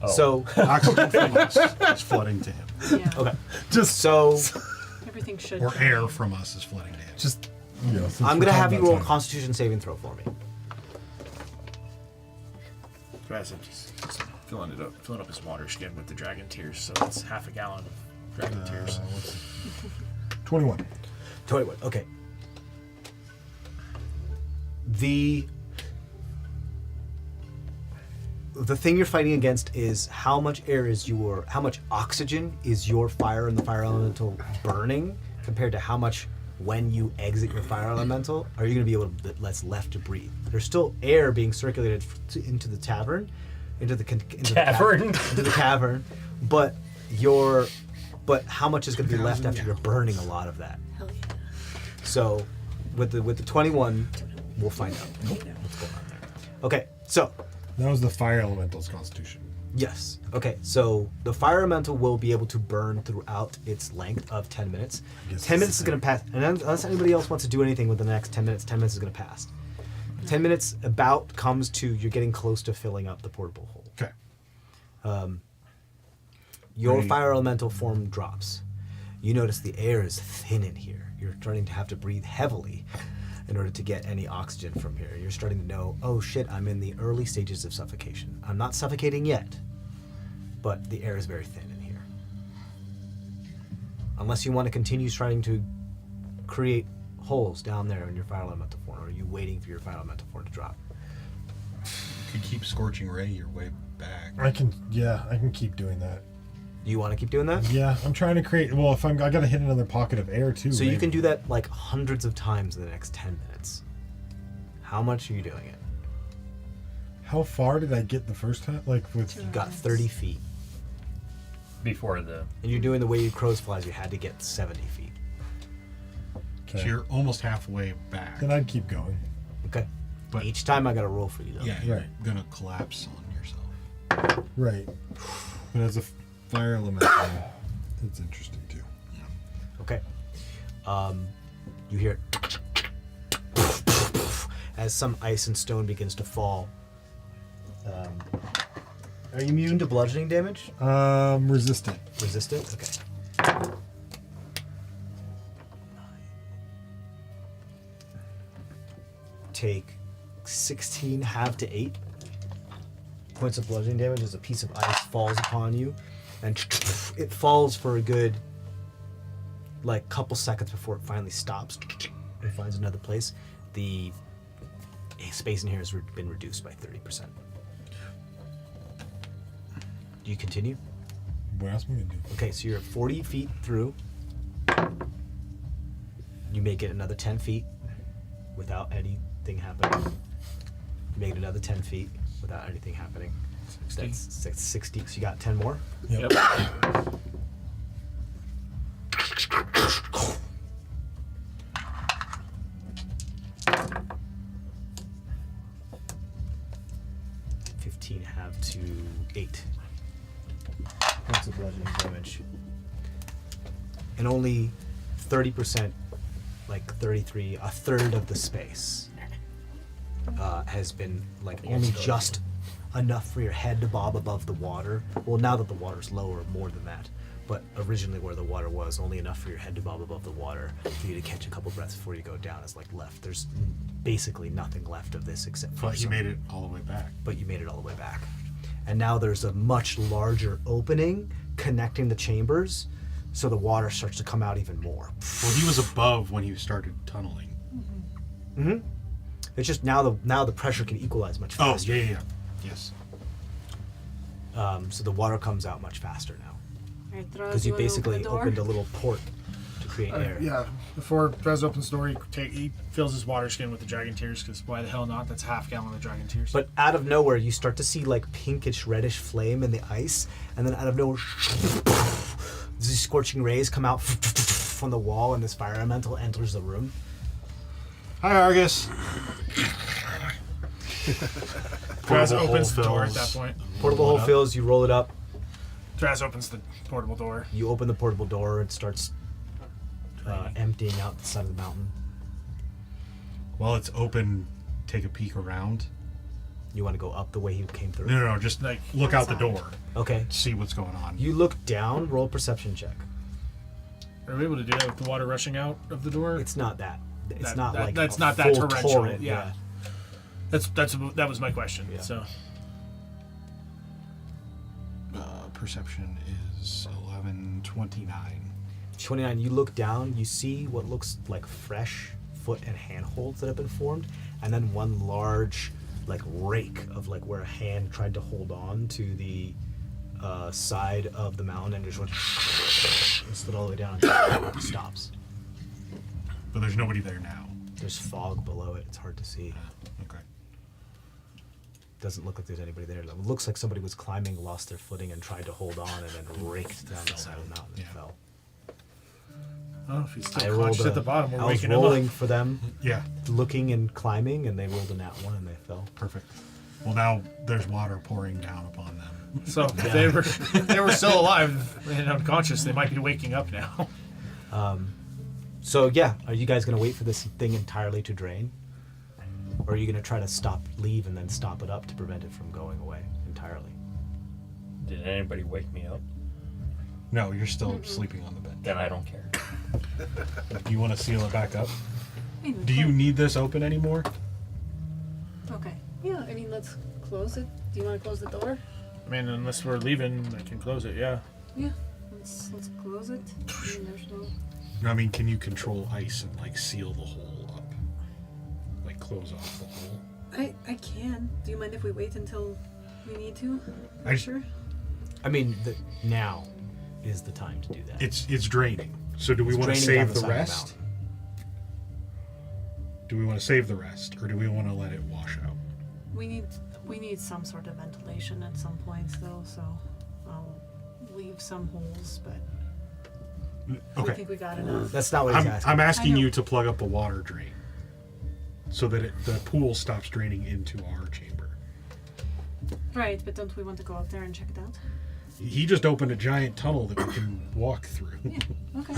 [SPEAKER 6] Oh.
[SPEAKER 1] So,
[SPEAKER 2] oxygen from us is flooding to him,
[SPEAKER 3] Yeah.
[SPEAKER 1] okay.
[SPEAKER 5] Just
[SPEAKER 1] So,
[SPEAKER 3] Everything should.
[SPEAKER 2] or air from us is flooding to him.
[SPEAKER 5] Just since
[SPEAKER 1] I'm
[SPEAKER 5] we're
[SPEAKER 1] going to have
[SPEAKER 5] talking
[SPEAKER 1] you roll a
[SPEAKER 5] about time.
[SPEAKER 1] constitution saving throw for me.
[SPEAKER 10] Guys, I'm just filling up his water skin with the dragon tears, so it's half a gallon of dragon tears.
[SPEAKER 5] 21.
[SPEAKER 1] 21. Okay. The thing you're fighting against is how much oxygen is your fire and the fire elemental burning compared to how much when you exit your fire elemental are you going to be able to that's left to breathe. There's still air being circulated into the tavern, into the cavern, but how much is going to be left after you're burning a lot of that.
[SPEAKER 3] Hell yeah.
[SPEAKER 1] So, with the 21, we'll find out what's going on there. Okay, so
[SPEAKER 5] That was the fire elemental's constitution.
[SPEAKER 1] yes. Okay, so the fire elemental will be able to burn throughout its length of 10 minutes.
[SPEAKER 5] Yes,
[SPEAKER 1] 10 minutes
[SPEAKER 5] it's
[SPEAKER 1] is going to pass, and unless anybody else wants to do anything within the next 10 minutes, 10 minutes is going to pass. 10 minutes about comes to you're getting close to filling up the portable hole.
[SPEAKER 2] Okay.
[SPEAKER 1] Your
[SPEAKER 2] Right.
[SPEAKER 1] fire elemental form drops. You notice the air is thin in here. You're starting to have to breathe heavily in order to get any oxygen from here. You're starting to know, oh shit, I'm in the early stages of suffocation. I'm not suffocating yet, but the air is very thin in here. Unless you want to continue trying to create holes down there in your fire elemental form, or are you waiting for your fire elemental form to drop?
[SPEAKER 2] You could keep scorching ray your way back.
[SPEAKER 5] I can keep doing that.
[SPEAKER 1] Do you want to keep doing that?
[SPEAKER 5] Yeah, I'm trying to create. Well, I gotta hit another pocket of air too.
[SPEAKER 1] So you
[SPEAKER 5] maybe.
[SPEAKER 1] can do that like hundreds of times in the next 10 minutes. How much are you doing it?
[SPEAKER 5] How far did I get the first time? Like with.
[SPEAKER 1] You got 30 feet.
[SPEAKER 6] Before the.
[SPEAKER 1] And you're doing the way you crows flies, you had to get 70 feet.
[SPEAKER 2] So
[SPEAKER 5] Okay.
[SPEAKER 2] you're almost halfway back.
[SPEAKER 5] Then I'd keep going.
[SPEAKER 1] Okay.
[SPEAKER 2] But-
[SPEAKER 1] Each time I got to roll for you though.
[SPEAKER 2] Yeah, you're
[SPEAKER 5] Right.
[SPEAKER 2] gonna collapse on yourself.
[SPEAKER 5] Right. But as a fire elemental, it's interesting too.
[SPEAKER 1] Okay. You hear as some ice and stone begins to fall. Are you immune to bludgeoning damage?
[SPEAKER 5] Resistant.
[SPEAKER 1] Resistant? Okay. take 16 half to 8 points of bludgeoning damage as a piece of ice falls upon you, and it falls for a good couple seconds before it finally stops and finds another place. The space in here has been reduced by 30%. Do you continue?
[SPEAKER 5] What else am I gonna do?
[SPEAKER 1] Okay, so you're 40 feet through. You make it another 10 feet without anything happening. You make it another 10 feet without anything happening.
[SPEAKER 10] 60.
[SPEAKER 1] That's 60. So you got 10 more?
[SPEAKER 5] Yep.
[SPEAKER 1] Half to 8 points of bludgeoning damage. And only 30%, 33, a third of the space has been only just enough for your head to bob above the water. Well, now that the water's lower, more than that. But originally where the water was, only enough for your head to bob above the water for you to catch a couple breaths before you go down is left. There's basically nothing left of this except for
[SPEAKER 2] But you made it all the way back.
[SPEAKER 1] But you made it all the way back. And now there's a much larger opening connecting the chambers, so the water starts to come out even more.
[SPEAKER 2] Well, he was above when he started tunneling.
[SPEAKER 1] Mm-hmm. It's just now the pressure can equalize much faster.
[SPEAKER 2] Oh, yeah. Yes.
[SPEAKER 1] So the water comes out much faster now.
[SPEAKER 3] Alright,
[SPEAKER 1] Because you basically opened a little port to create air.
[SPEAKER 10] Yeah, before Trez opens the door, he fills his water skin with the dragon tears, because why the hell not? That's half gallon of dragon tears.
[SPEAKER 1] But out of nowhere, you start to see pinkish reddish flame in the ice, and then out of nowhere, these scorching rays come out from the wall, and this fire elemental enters the room.
[SPEAKER 2] Hi, Argus.
[SPEAKER 10] Trez opens the door at that point.
[SPEAKER 1] Portable hole fills, you roll it up.
[SPEAKER 10] Trez opens the portable door.
[SPEAKER 1] You open the portable door, it starts emptying out the side of the mountain.
[SPEAKER 2] While it's open, take a peek around.
[SPEAKER 1] You want to go up the way he came through?
[SPEAKER 2] No, just look out the door.
[SPEAKER 1] Okay.
[SPEAKER 2] See what's going on.
[SPEAKER 1] You look down, roll a perception check.
[SPEAKER 10] Are we able to do that with the water rushing out of the door?
[SPEAKER 1] It's not that. It's not
[SPEAKER 10] that's
[SPEAKER 1] a
[SPEAKER 10] not that
[SPEAKER 1] full
[SPEAKER 10] torrential.
[SPEAKER 1] torrent,
[SPEAKER 10] Yeah. That was my question.
[SPEAKER 1] Yeah.
[SPEAKER 10] So
[SPEAKER 2] Perception is 11:29.
[SPEAKER 1] 29, you look down, you see what looks like fresh foot and handholds that have been formed, and then one large rake of where a hand tried to hold on to the side of the mountain and just went and slid all the way down and stops.
[SPEAKER 2] But there's nobody there now.
[SPEAKER 1] There's fog below it, it's hard to see.
[SPEAKER 2] Okay.
[SPEAKER 1] Doesn't look like there's anybody there. It looks like somebody was climbing, lost their footing, and tried to hold on, and then raked down the side of the mountain and fell.
[SPEAKER 10] oh, if he's
[SPEAKER 1] I
[SPEAKER 10] still
[SPEAKER 1] rolled
[SPEAKER 10] conscious at the bottom, we're
[SPEAKER 1] I was
[SPEAKER 10] waking him
[SPEAKER 1] rolling
[SPEAKER 10] up.
[SPEAKER 1] for them,
[SPEAKER 2] Yeah,
[SPEAKER 1] looking and climbing, and they rolled a nat 1 and they fell.
[SPEAKER 2] perfect. Well, now there's water pouring down upon them.
[SPEAKER 10] So if they were still alive and unconscious, they might be waking up now.
[SPEAKER 1] So yeah, are you guys gonna wait for this thing entirely to drain? Or are you gonna try to leave and then stop it up to prevent it from going away entirely?
[SPEAKER 6] Did anybody wake me up?
[SPEAKER 2] No, you're still sleeping on the bed.
[SPEAKER 6] Then I don't care.
[SPEAKER 2] Do you want to seal it back up?
[SPEAKER 3] I mean,
[SPEAKER 2] Do you need this open anymore?
[SPEAKER 3] Okay.
[SPEAKER 9] Yeah, I mean, let's close it. Do you want to close the door?
[SPEAKER 10] I mean, unless we're leaving, I can close it. Yeah.
[SPEAKER 9] Yeah. Let's close it. I mean, there's no.
[SPEAKER 2] I mean, can you control ice and seal the hole up? Close off the hole?
[SPEAKER 9] I can. Do you mind if we wait until we need to?
[SPEAKER 2] Sure.
[SPEAKER 1] I mean, now is the time to do that.
[SPEAKER 2] It's draining. So do we want to
[SPEAKER 1] draining down
[SPEAKER 2] save
[SPEAKER 1] the
[SPEAKER 2] the
[SPEAKER 1] side of the
[SPEAKER 2] rest? Do we want to save the rest, or do we want to let it wash out?
[SPEAKER 3] We need some sort of ventilation at some points though, so I'll leave some holes, but I
[SPEAKER 2] Okay.
[SPEAKER 3] think we got enough.
[SPEAKER 1] That's not what he's asking.
[SPEAKER 2] I'm asking
[SPEAKER 3] I know.
[SPEAKER 2] you to plug up the water drain so that the pool stops draining into our chamber.
[SPEAKER 3] Right, but don't we want to go out there and check it out?
[SPEAKER 2] He just opened a giant tunnel that we can walk through.
[SPEAKER 3] Yeah. Okay.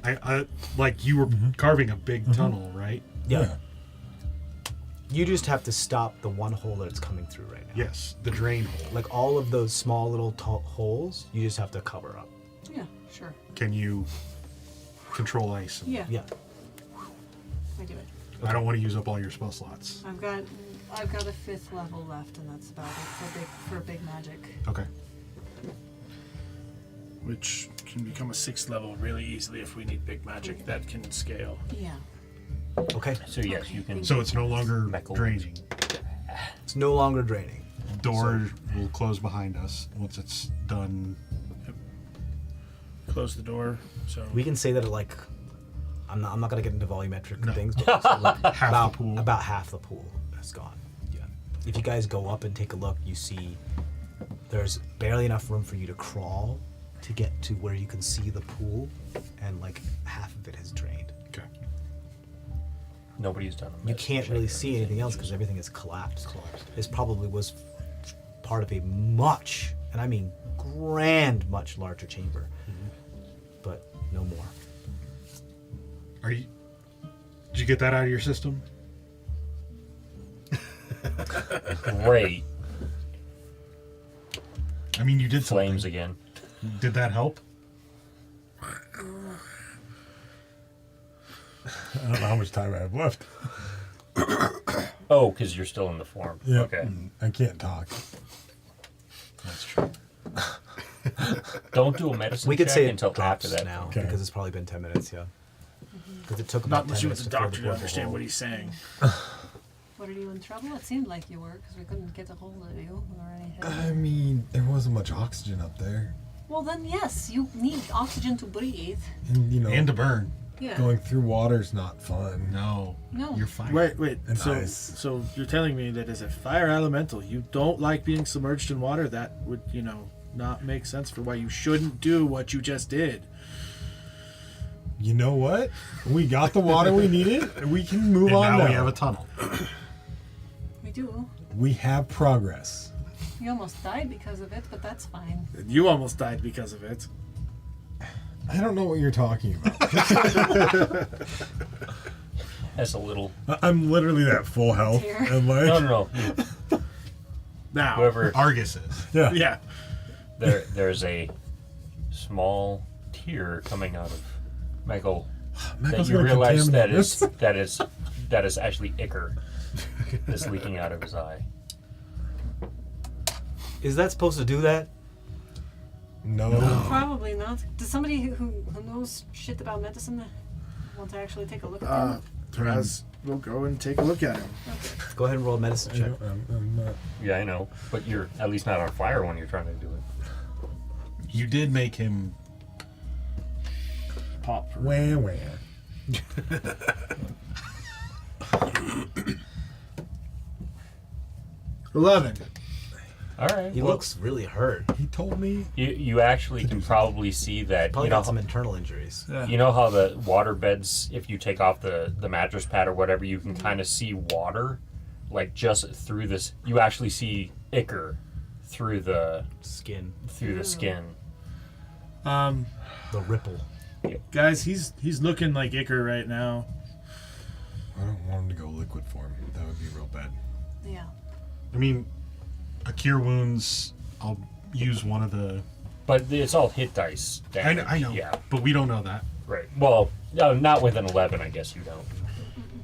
[SPEAKER 2] I you were carving a big tunnel, right?
[SPEAKER 1] Yeah. You just have to stop the one hole that it's coming through right now.
[SPEAKER 2] Yes, the drain hole.
[SPEAKER 1] All of those small little holes, you just have to cover up.
[SPEAKER 3] Yeah. Sure.
[SPEAKER 2] Can you control ice?
[SPEAKER 3] Yeah.
[SPEAKER 1] Yeah.
[SPEAKER 3] I do it.
[SPEAKER 2] I don't want to use up all your spell slots.
[SPEAKER 3] I've got a 5th level left, and that's about it for big magic.
[SPEAKER 2] Okay.
[SPEAKER 10] Which can become a 6th level really easily if we need big magic that can scale.
[SPEAKER 3] Yeah.
[SPEAKER 1] Okay.
[SPEAKER 6] So yes, you can.
[SPEAKER 2] So it's no longer
[SPEAKER 6] Meckle.
[SPEAKER 2] draining.
[SPEAKER 1] It's no longer draining.
[SPEAKER 2] Door will close behind us once it's done.
[SPEAKER 10] Close the door. So
[SPEAKER 1] We can say that like, I'm not gonna get into volumetric things, but it's like
[SPEAKER 2] Half the pool.
[SPEAKER 1] about half the pool is gone. Yeah. If you guys go up and take a look, you see there's barely enough room for you to crawl to get to where you can see the pool, and like half of it has drained.
[SPEAKER 2] Okay.
[SPEAKER 6] Nobody's done.
[SPEAKER 1] You can't really see anything else because everything is collapsed. This probably was part of a much, and I mean grand, much larger chamber, but no more.
[SPEAKER 2] Are you? Did you get that out of your system?
[SPEAKER 6] Great.
[SPEAKER 2] I mean, you did
[SPEAKER 6] Flames
[SPEAKER 2] something.
[SPEAKER 6] again.
[SPEAKER 2] Did that help?
[SPEAKER 5] I don't know how much time I have left.
[SPEAKER 6] Oh, because you're still in the form.
[SPEAKER 5] Yeah.
[SPEAKER 6] Okay.
[SPEAKER 5] I can't talk.
[SPEAKER 2] That's true.
[SPEAKER 6] Don't do a medicine
[SPEAKER 1] We could
[SPEAKER 6] check
[SPEAKER 1] say it
[SPEAKER 6] until
[SPEAKER 1] drops
[SPEAKER 6] after that.
[SPEAKER 1] now
[SPEAKER 5] Okay.
[SPEAKER 1] because it's probably been 10 minutes. Yeah. Because it took
[SPEAKER 10] not
[SPEAKER 1] about 10
[SPEAKER 10] unless you went
[SPEAKER 1] minutes
[SPEAKER 10] to
[SPEAKER 1] to fill
[SPEAKER 10] doctor
[SPEAKER 1] the
[SPEAKER 10] to
[SPEAKER 1] pool
[SPEAKER 10] understand
[SPEAKER 1] hole.
[SPEAKER 10] what he's saying.
[SPEAKER 3] What, are you in trouble? It seemed like you were, because we couldn't get a hold of you or anything.
[SPEAKER 5] I mean, there wasn't much oxygen up there.
[SPEAKER 3] Well, then yes, you need oxygen to breathe.
[SPEAKER 5] And, you know,
[SPEAKER 2] And to burn.
[SPEAKER 3] Yeah.
[SPEAKER 5] going through water's not fun.
[SPEAKER 2] No.
[SPEAKER 3] No.
[SPEAKER 2] You're fine.
[SPEAKER 10] Wait.
[SPEAKER 5] And
[SPEAKER 10] So,
[SPEAKER 5] ice.
[SPEAKER 10] so you're telling me that as a fire elemental, you don't like being submerged in water? That would, not make sense for why you shouldn't do what you just did.
[SPEAKER 5] You know what? We got the water we needed. We can move
[SPEAKER 2] And
[SPEAKER 5] on
[SPEAKER 2] now
[SPEAKER 5] now.
[SPEAKER 2] we have a tunnel.
[SPEAKER 3] We do.
[SPEAKER 5] We have progress.
[SPEAKER 3] You almost died because of it, but that's fine.
[SPEAKER 10] And you almost died because of it.
[SPEAKER 5] I don't know what you're talking about.
[SPEAKER 6] That's a little.
[SPEAKER 5] I'm literally at full health.
[SPEAKER 3] Here.
[SPEAKER 5] And like,
[SPEAKER 6] No.
[SPEAKER 10] Now,
[SPEAKER 6] Whoever.
[SPEAKER 2] Argus is.
[SPEAKER 5] yeah.
[SPEAKER 10] yeah.
[SPEAKER 6] There's a small tear coming out of Michael that
[SPEAKER 5] Michael's
[SPEAKER 6] you
[SPEAKER 5] gonna
[SPEAKER 6] realize
[SPEAKER 5] contaminate
[SPEAKER 6] that
[SPEAKER 5] this.
[SPEAKER 6] that is actually ichor that's leaking out of his eye.
[SPEAKER 1] Is that supposed to do that?
[SPEAKER 5] No.
[SPEAKER 3] Probably not. Does somebody who knows shit about medicine want to actually take a look at him?
[SPEAKER 8] Traz will go and take a look at him.
[SPEAKER 1] Go ahead and roll a medicine check.
[SPEAKER 5] I'm not.
[SPEAKER 6] Yeah, I know, but you're at least not on fire when you're trying to do it.
[SPEAKER 2] You did make him
[SPEAKER 10] Pop.
[SPEAKER 5] Wah, wah.
[SPEAKER 10] 11.
[SPEAKER 6] All right.
[SPEAKER 1] He looks really hurt.
[SPEAKER 5] He told me.
[SPEAKER 6] You actually can probably see that.
[SPEAKER 1] Probably
[SPEAKER 6] You know,
[SPEAKER 1] got some internal injuries.
[SPEAKER 6] you know how the water beds, if you take off the mattress pad or whatever, you can kind of see water, like just through this. You actually see ichor through the
[SPEAKER 1] Skin.
[SPEAKER 6] skin.
[SPEAKER 1] The ripple.
[SPEAKER 10] Guys, he's looking like Icar right now.
[SPEAKER 5] I don't want him to go liquid form. That would be real bad.
[SPEAKER 3] Yeah.
[SPEAKER 2] I mean, a cure wounds. I'll use one of the.
[SPEAKER 6] But it's all hit dice. Damage.
[SPEAKER 2] I know.
[SPEAKER 6] Yeah.
[SPEAKER 2] But we don't know that.
[SPEAKER 6] Right. Well, no, not with an 11. I guess you don't.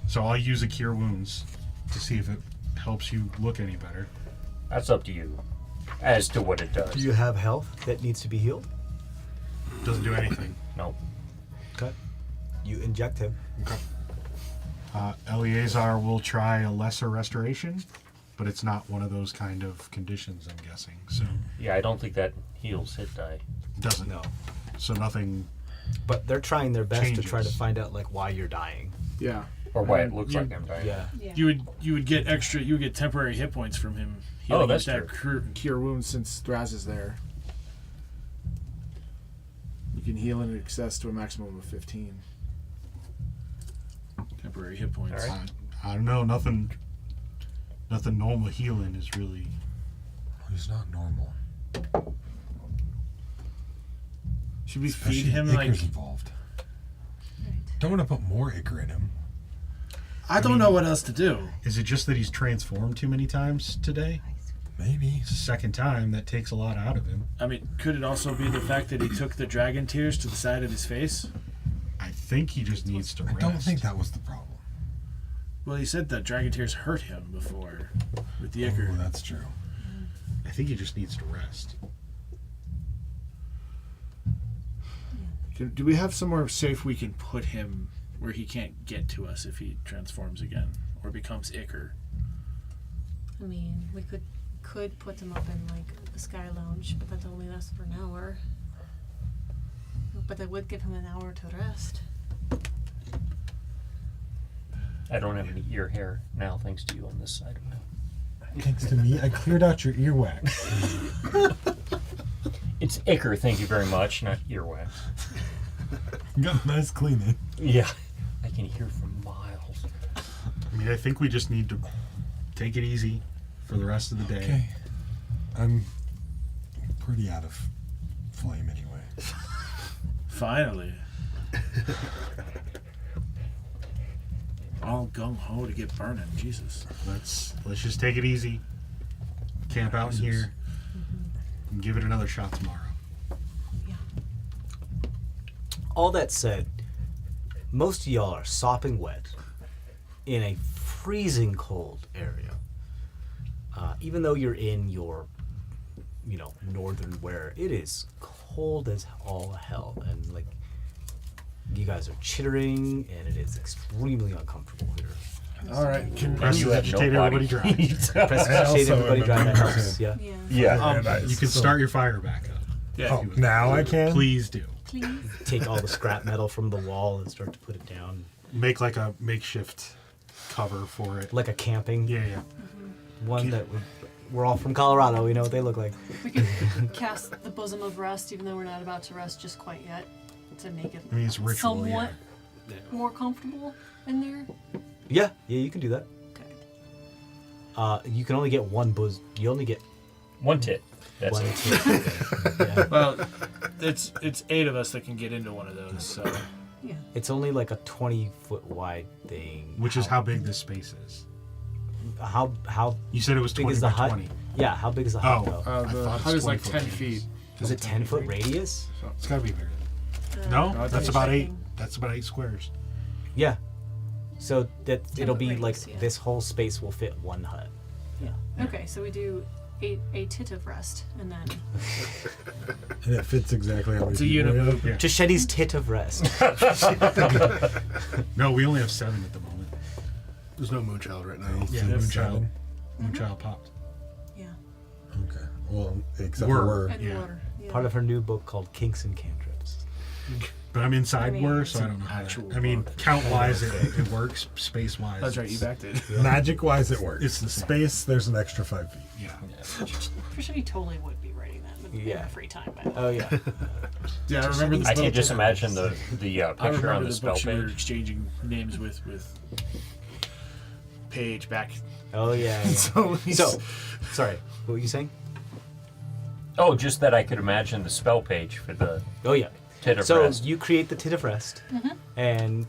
[SPEAKER 2] So I'll use a cure wounds to see if it helps you look any better.
[SPEAKER 6] That's up to you, as to what it does.
[SPEAKER 1] Do you have health that needs to be healed?
[SPEAKER 2] Doesn't do anything.
[SPEAKER 6] No.
[SPEAKER 1] Okay. You inject him.
[SPEAKER 2] Eleazar will try a lesser restoration, but it's not one of those kind of conditions, I'm guessing. So
[SPEAKER 6] Yeah, I don't think that heals hit die.
[SPEAKER 2] it doesn't.
[SPEAKER 1] No.
[SPEAKER 2] So nothing.
[SPEAKER 1] But they're trying their best to try to
[SPEAKER 2] Changes.
[SPEAKER 1] find out like why you're dying.
[SPEAKER 8] Yeah.
[SPEAKER 6] Or why it
[SPEAKER 10] And
[SPEAKER 6] looks
[SPEAKER 10] you-
[SPEAKER 6] like I'm dying.
[SPEAKER 1] Yeah.
[SPEAKER 3] Yeah.
[SPEAKER 10] You would get extra. You would get temporary hit points from him.
[SPEAKER 6] Oh,
[SPEAKER 10] healing
[SPEAKER 6] that's
[SPEAKER 10] that
[SPEAKER 8] Cure wounds since Thraz is there. You can heal in excess to a maximum of 15.
[SPEAKER 10] Temporary hit points.
[SPEAKER 6] All right.
[SPEAKER 2] I don't know. Nothing normal healing is really.
[SPEAKER 5] He's not normal.
[SPEAKER 10] Should we
[SPEAKER 5] Especially
[SPEAKER 10] feed him
[SPEAKER 5] Icar's
[SPEAKER 10] like?
[SPEAKER 5] involved.
[SPEAKER 3] Right.
[SPEAKER 5] Don't want to put more Icar in him.
[SPEAKER 10] I don't know what else to do.
[SPEAKER 2] Is it just that he's transformed too many times today?
[SPEAKER 5] Maybe.
[SPEAKER 2] It's the second time. That takes a lot out of him.
[SPEAKER 10] I mean, could it also be the fact that he took the dragon tears to the side of his face?
[SPEAKER 2] I think he just needs to
[SPEAKER 5] I
[SPEAKER 2] rest.
[SPEAKER 5] don't think that was the problem.
[SPEAKER 10] Well, he said that dragon tears hurt him before with the ichor.
[SPEAKER 5] Oh, that's true.
[SPEAKER 2] I think he just needs to rest.
[SPEAKER 10] Do we have somewhere safe we can put him where he can't get to us if he transforms again or becomes ichor?
[SPEAKER 3] I mean, we could put them up in like the Sky Lounge, but that only lasts for an hour. But that would give him an hour to rest.
[SPEAKER 6] I don't have any ear hair now, thanks to you on this side of me.
[SPEAKER 5] Thanks to me, I cleared out your earwax.
[SPEAKER 6] It's ichor, thank you very much, not earwax.
[SPEAKER 5] Got nice cleaning.
[SPEAKER 6] Yeah. I can hear for miles.
[SPEAKER 2] I mean, I think we just need to take it easy for the rest of the day.
[SPEAKER 5] Okay. I'm pretty out of flame anyway.
[SPEAKER 10] Finally. All gung ho to get burning. Jesus.
[SPEAKER 2] Let's just take it easy. Camp out in here. And give it another shot tomorrow.
[SPEAKER 1] All that said, most of y'all are sopping wet in a freezing cold area. Even though you're in your, northern where it is cold as all hell, and like you guys are chittering, and it is extremely uncomfortable here.
[SPEAKER 10] All right. Can
[SPEAKER 2] Press
[SPEAKER 6] you
[SPEAKER 2] to
[SPEAKER 6] have
[SPEAKER 2] agitate
[SPEAKER 6] no
[SPEAKER 2] everybody
[SPEAKER 6] body
[SPEAKER 2] dry.
[SPEAKER 6] heat.
[SPEAKER 1] Prestidigitate everybody dry. That
[SPEAKER 5] remember-
[SPEAKER 1] helps. Yeah.
[SPEAKER 3] Yeah.
[SPEAKER 6] Yeah.
[SPEAKER 2] You can start your fire back up.
[SPEAKER 10] Yeah.
[SPEAKER 5] Oh, now I can?
[SPEAKER 2] Please do.
[SPEAKER 3] Please.
[SPEAKER 1] Take all the scrap metal from the wall and start to put it down,
[SPEAKER 2] Make like a makeshift cover for it.
[SPEAKER 1] like a camping
[SPEAKER 2] Yeah, yeah.
[SPEAKER 1] one that we're all from Colorado. We know what they look like.
[SPEAKER 3] We could cast the bosom of rest, even though we're not about to rest just quite yet, to make it
[SPEAKER 2] I mean, it's ritual,
[SPEAKER 3] somewhat more comfortable in there.
[SPEAKER 1] Yeah, you can do that.
[SPEAKER 3] Okay.
[SPEAKER 1] You can only get one bosom. You only get
[SPEAKER 6] One tit. That's
[SPEAKER 1] one.
[SPEAKER 6] it.
[SPEAKER 1] Yeah.
[SPEAKER 10] Well, it's 8 of us that can get into one of those. So
[SPEAKER 3] Yeah.
[SPEAKER 1] It's only like a 20-foot wide thing.
[SPEAKER 2] Which is how big this space is.
[SPEAKER 1] How
[SPEAKER 2] You said it was
[SPEAKER 1] big
[SPEAKER 2] 20
[SPEAKER 1] is the
[SPEAKER 2] by
[SPEAKER 1] hut?
[SPEAKER 2] 20.
[SPEAKER 1] Yeah, how big is the hut?
[SPEAKER 2] Oh.
[SPEAKER 1] though?
[SPEAKER 2] I
[SPEAKER 8] The
[SPEAKER 2] thought it
[SPEAKER 8] hut
[SPEAKER 2] was
[SPEAKER 8] is like
[SPEAKER 2] 20
[SPEAKER 8] 10
[SPEAKER 2] foot.
[SPEAKER 8] feet.
[SPEAKER 1] Is it 10-foot radius?
[SPEAKER 2] It's got to be bigger.
[SPEAKER 10] No,
[SPEAKER 2] No,
[SPEAKER 10] I
[SPEAKER 2] that's
[SPEAKER 10] think
[SPEAKER 2] about
[SPEAKER 3] it's
[SPEAKER 2] 8. That's about 8 squares.
[SPEAKER 1] Yeah. So that it'll be
[SPEAKER 3] radius,
[SPEAKER 1] like
[SPEAKER 3] yeah.
[SPEAKER 1] this whole space will fit one hut.
[SPEAKER 3] Okay, so we do a tit of rest, and then
[SPEAKER 5] And it fits exactly how we
[SPEAKER 10] it's a
[SPEAKER 5] do it.
[SPEAKER 10] unimove.
[SPEAKER 2] Yeah.
[SPEAKER 1] Tashetti's tit of rest.
[SPEAKER 2] No, we only have 7 at the moment.
[SPEAKER 7] There's no Moonchild right now.
[SPEAKER 2] Yeah,
[SPEAKER 5] Moonchild.
[SPEAKER 2] Moonchild. Moonchild popped.
[SPEAKER 3] yeah,
[SPEAKER 5] Okay. Well, except
[SPEAKER 2] Were.
[SPEAKER 5] for were.
[SPEAKER 3] and
[SPEAKER 2] Yeah.
[SPEAKER 3] water. Yeah.
[SPEAKER 1] Part of her new book called Kinks and Cantrips.
[SPEAKER 2] But I'm inside
[SPEAKER 3] I mean,
[SPEAKER 2] Were,
[SPEAKER 3] it's
[SPEAKER 2] so I
[SPEAKER 10] an
[SPEAKER 2] don't know how
[SPEAKER 10] actual
[SPEAKER 2] that. I mean,
[SPEAKER 10] book.
[SPEAKER 2] count-wise, it works. Space-wise,
[SPEAKER 10] That's right. You backed it.
[SPEAKER 5] Magic wise, it works.
[SPEAKER 2] It's the same.
[SPEAKER 5] Space, there's an extra 5 feet.
[SPEAKER 2] Yeah.
[SPEAKER 3] For sure, he totally would be writing that in
[SPEAKER 1] Yeah.
[SPEAKER 3] the free time. By the way.
[SPEAKER 1] Oh yeah.
[SPEAKER 10] Yeah, I remember the
[SPEAKER 6] I
[SPEAKER 10] book.
[SPEAKER 6] can just imagine the
[SPEAKER 10] I
[SPEAKER 6] picture
[SPEAKER 10] remember
[SPEAKER 6] on the
[SPEAKER 10] the
[SPEAKER 6] spell
[SPEAKER 10] books you were
[SPEAKER 6] page.
[SPEAKER 10] exchanging names with Paige back.
[SPEAKER 1] Oh yeah. yeah.
[SPEAKER 10] So,
[SPEAKER 1] So, sorry. What were you saying?
[SPEAKER 6] Oh, just that I could imagine the spell page for the
[SPEAKER 1] Oh yeah.
[SPEAKER 6] tit of
[SPEAKER 1] So
[SPEAKER 6] rest.
[SPEAKER 1] you create the tit of rest, and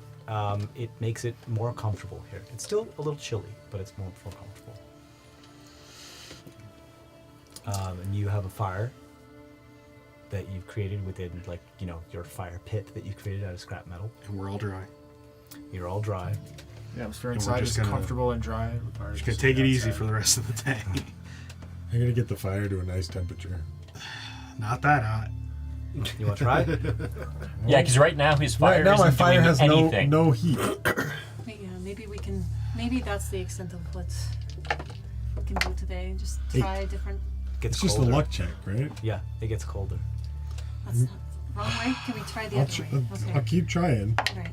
[SPEAKER 1] it makes it more comfortable here. It's still a little chilly, but it's more comfortable. And you have a fire that you've created within, like, your fire pit that you created out of scrap metal.
[SPEAKER 2] And we're all dry.
[SPEAKER 1] You're all dry.
[SPEAKER 8] The atmosphere
[SPEAKER 2] And we're
[SPEAKER 8] inside
[SPEAKER 2] just
[SPEAKER 8] is
[SPEAKER 2] gonna-
[SPEAKER 8] comfortable and dry.
[SPEAKER 2] Just gonna take it easy for the rest of the day.
[SPEAKER 5] I'm gonna get the fire to a nice temperature.
[SPEAKER 2] Not that hot.
[SPEAKER 1] You want to try?
[SPEAKER 6] Yeah, because right now his fire
[SPEAKER 5] Right now, my
[SPEAKER 6] isn't
[SPEAKER 5] fire
[SPEAKER 6] doing
[SPEAKER 5] has
[SPEAKER 6] anything.
[SPEAKER 5] no heat.
[SPEAKER 3] Yeah, maybe we can. Maybe that's the extent of what we can do today. Just try different.
[SPEAKER 1] Gets
[SPEAKER 5] It's just a
[SPEAKER 1] colder.
[SPEAKER 5] luck check, right?
[SPEAKER 1] Yeah, it gets colder.
[SPEAKER 3] That's not wrong way. Can we try the
[SPEAKER 5] I'll,
[SPEAKER 3] other way?
[SPEAKER 5] I'll keep trying.
[SPEAKER 3] Right.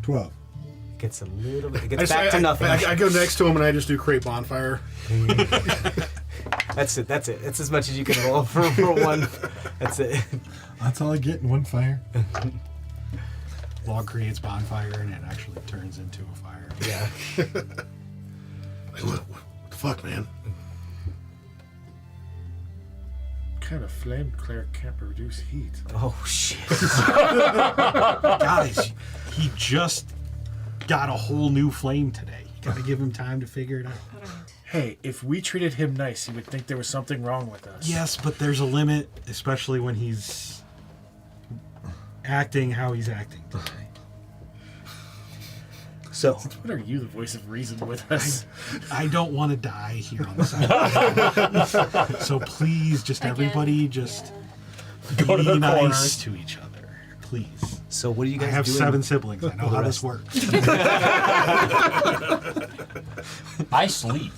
[SPEAKER 5] 12.
[SPEAKER 1] It gets a little bit. It gets back to nothing.
[SPEAKER 7] I go next to him and I just do create bonfire.
[SPEAKER 1] That's it. That's it. It's as much as you can roll for one. That's it.
[SPEAKER 5] That's all I get in one fire.
[SPEAKER 2] Log creates bonfire and it actually turns into a fire.
[SPEAKER 1] Yeah.
[SPEAKER 7] Like, what the fuck, man?
[SPEAKER 8] Kind of flame cleric can't produce heat.
[SPEAKER 1] Oh shit.
[SPEAKER 2] Guys, he just got a whole new flame today. You gotta give him time to figure it out.
[SPEAKER 3] All right.
[SPEAKER 10] Hey, if we treated him nice, he would think there was something wrong with us.
[SPEAKER 2] Yes, but there's a limit, especially when he's acting how he's acting today.
[SPEAKER 1] So
[SPEAKER 10] What are you, the voice of reason with us?
[SPEAKER 2] I don't want to die here on the side. So please, just
[SPEAKER 3] Again,
[SPEAKER 2] everybody, just
[SPEAKER 6] Go to the
[SPEAKER 2] be nice
[SPEAKER 6] corners.
[SPEAKER 2] to each other, please.
[SPEAKER 1] so what are you
[SPEAKER 2] I
[SPEAKER 1] guys
[SPEAKER 2] have
[SPEAKER 1] doing?
[SPEAKER 2] 7 siblings. I know how
[SPEAKER 1] rest.
[SPEAKER 2] this works.
[SPEAKER 6] I sleep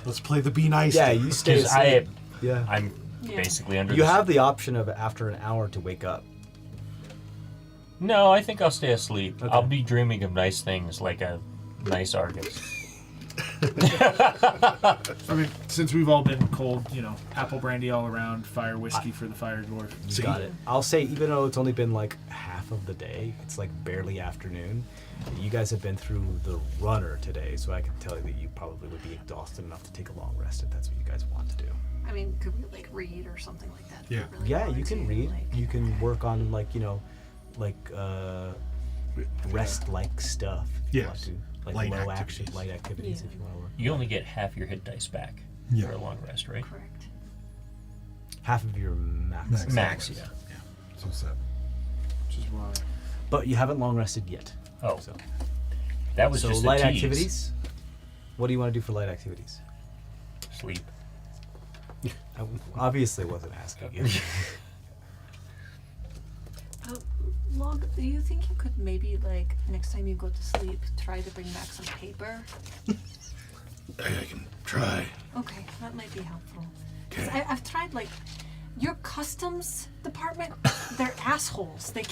[SPEAKER 2] Let's play the be nice.
[SPEAKER 1] Yeah,
[SPEAKER 2] game.
[SPEAKER 1] you stay
[SPEAKER 6] because
[SPEAKER 1] asleep. Yeah.
[SPEAKER 6] I'm
[SPEAKER 3] Yeah.
[SPEAKER 6] basically under.
[SPEAKER 1] You
[SPEAKER 6] the
[SPEAKER 1] have the option of after an hour to wake up.
[SPEAKER 6] No, I think I'll stay asleep.
[SPEAKER 1] Okay.
[SPEAKER 6] I'll be dreaming of nice things like a nice Argent.
[SPEAKER 10] I mean, since we've all been cold, apple brandy all around, fire whiskey for the fire dwarf.
[SPEAKER 1] You got it. I'll say, even though it's only been like half of the day, it's like barely afternoon. You guys have been through the runner today, so I can tell you that you probably would be exhausted enough to take a long rest if that's what you guys want to do.
[SPEAKER 3] I mean, could we like read or something like that? if we
[SPEAKER 2] Yeah.
[SPEAKER 3] really
[SPEAKER 1] Yeah,
[SPEAKER 3] wanted
[SPEAKER 1] you can
[SPEAKER 3] to,
[SPEAKER 1] read.
[SPEAKER 3] like-
[SPEAKER 1] You can work on rest-like stuff. If you want
[SPEAKER 2] Yes.
[SPEAKER 1] to. Like
[SPEAKER 2] Light
[SPEAKER 1] low
[SPEAKER 2] activities.
[SPEAKER 1] action, light activities
[SPEAKER 3] Yeah.
[SPEAKER 1] if you want to work.
[SPEAKER 6] You only get half your hit dice back
[SPEAKER 5] Yeah.
[SPEAKER 6] for a long rest, right?
[SPEAKER 3] Correct.
[SPEAKER 1] Half of your max.
[SPEAKER 6] Max, yeah.
[SPEAKER 5] So 7.
[SPEAKER 8] Which is why.
[SPEAKER 1] But you haven't long rested yet.
[SPEAKER 6] Oh,
[SPEAKER 1] So,
[SPEAKER 6] that was
[SPEAKER 1] so
[SPEAKER 6] just
[SPEAKER 1] light
[SPEAKER 6] a tease.
[SPEAKER 1] activities. What do you want to do for light activities?
[SPEAKER 6] Sleep.
[SPEAKER 1] I obviously wasn't asking you.
[SPEAKER 3] Log, do you think you could maybe like next time you go to sleep try to bring back some paper?
[SPEAKER 7] I can try.
[SPEAKER 3] Okay, that might be helpful. 'Cause
[SPEAKER 7] Okay.
[SPEAKER 3] I've tried like your customs department. They're assholes. They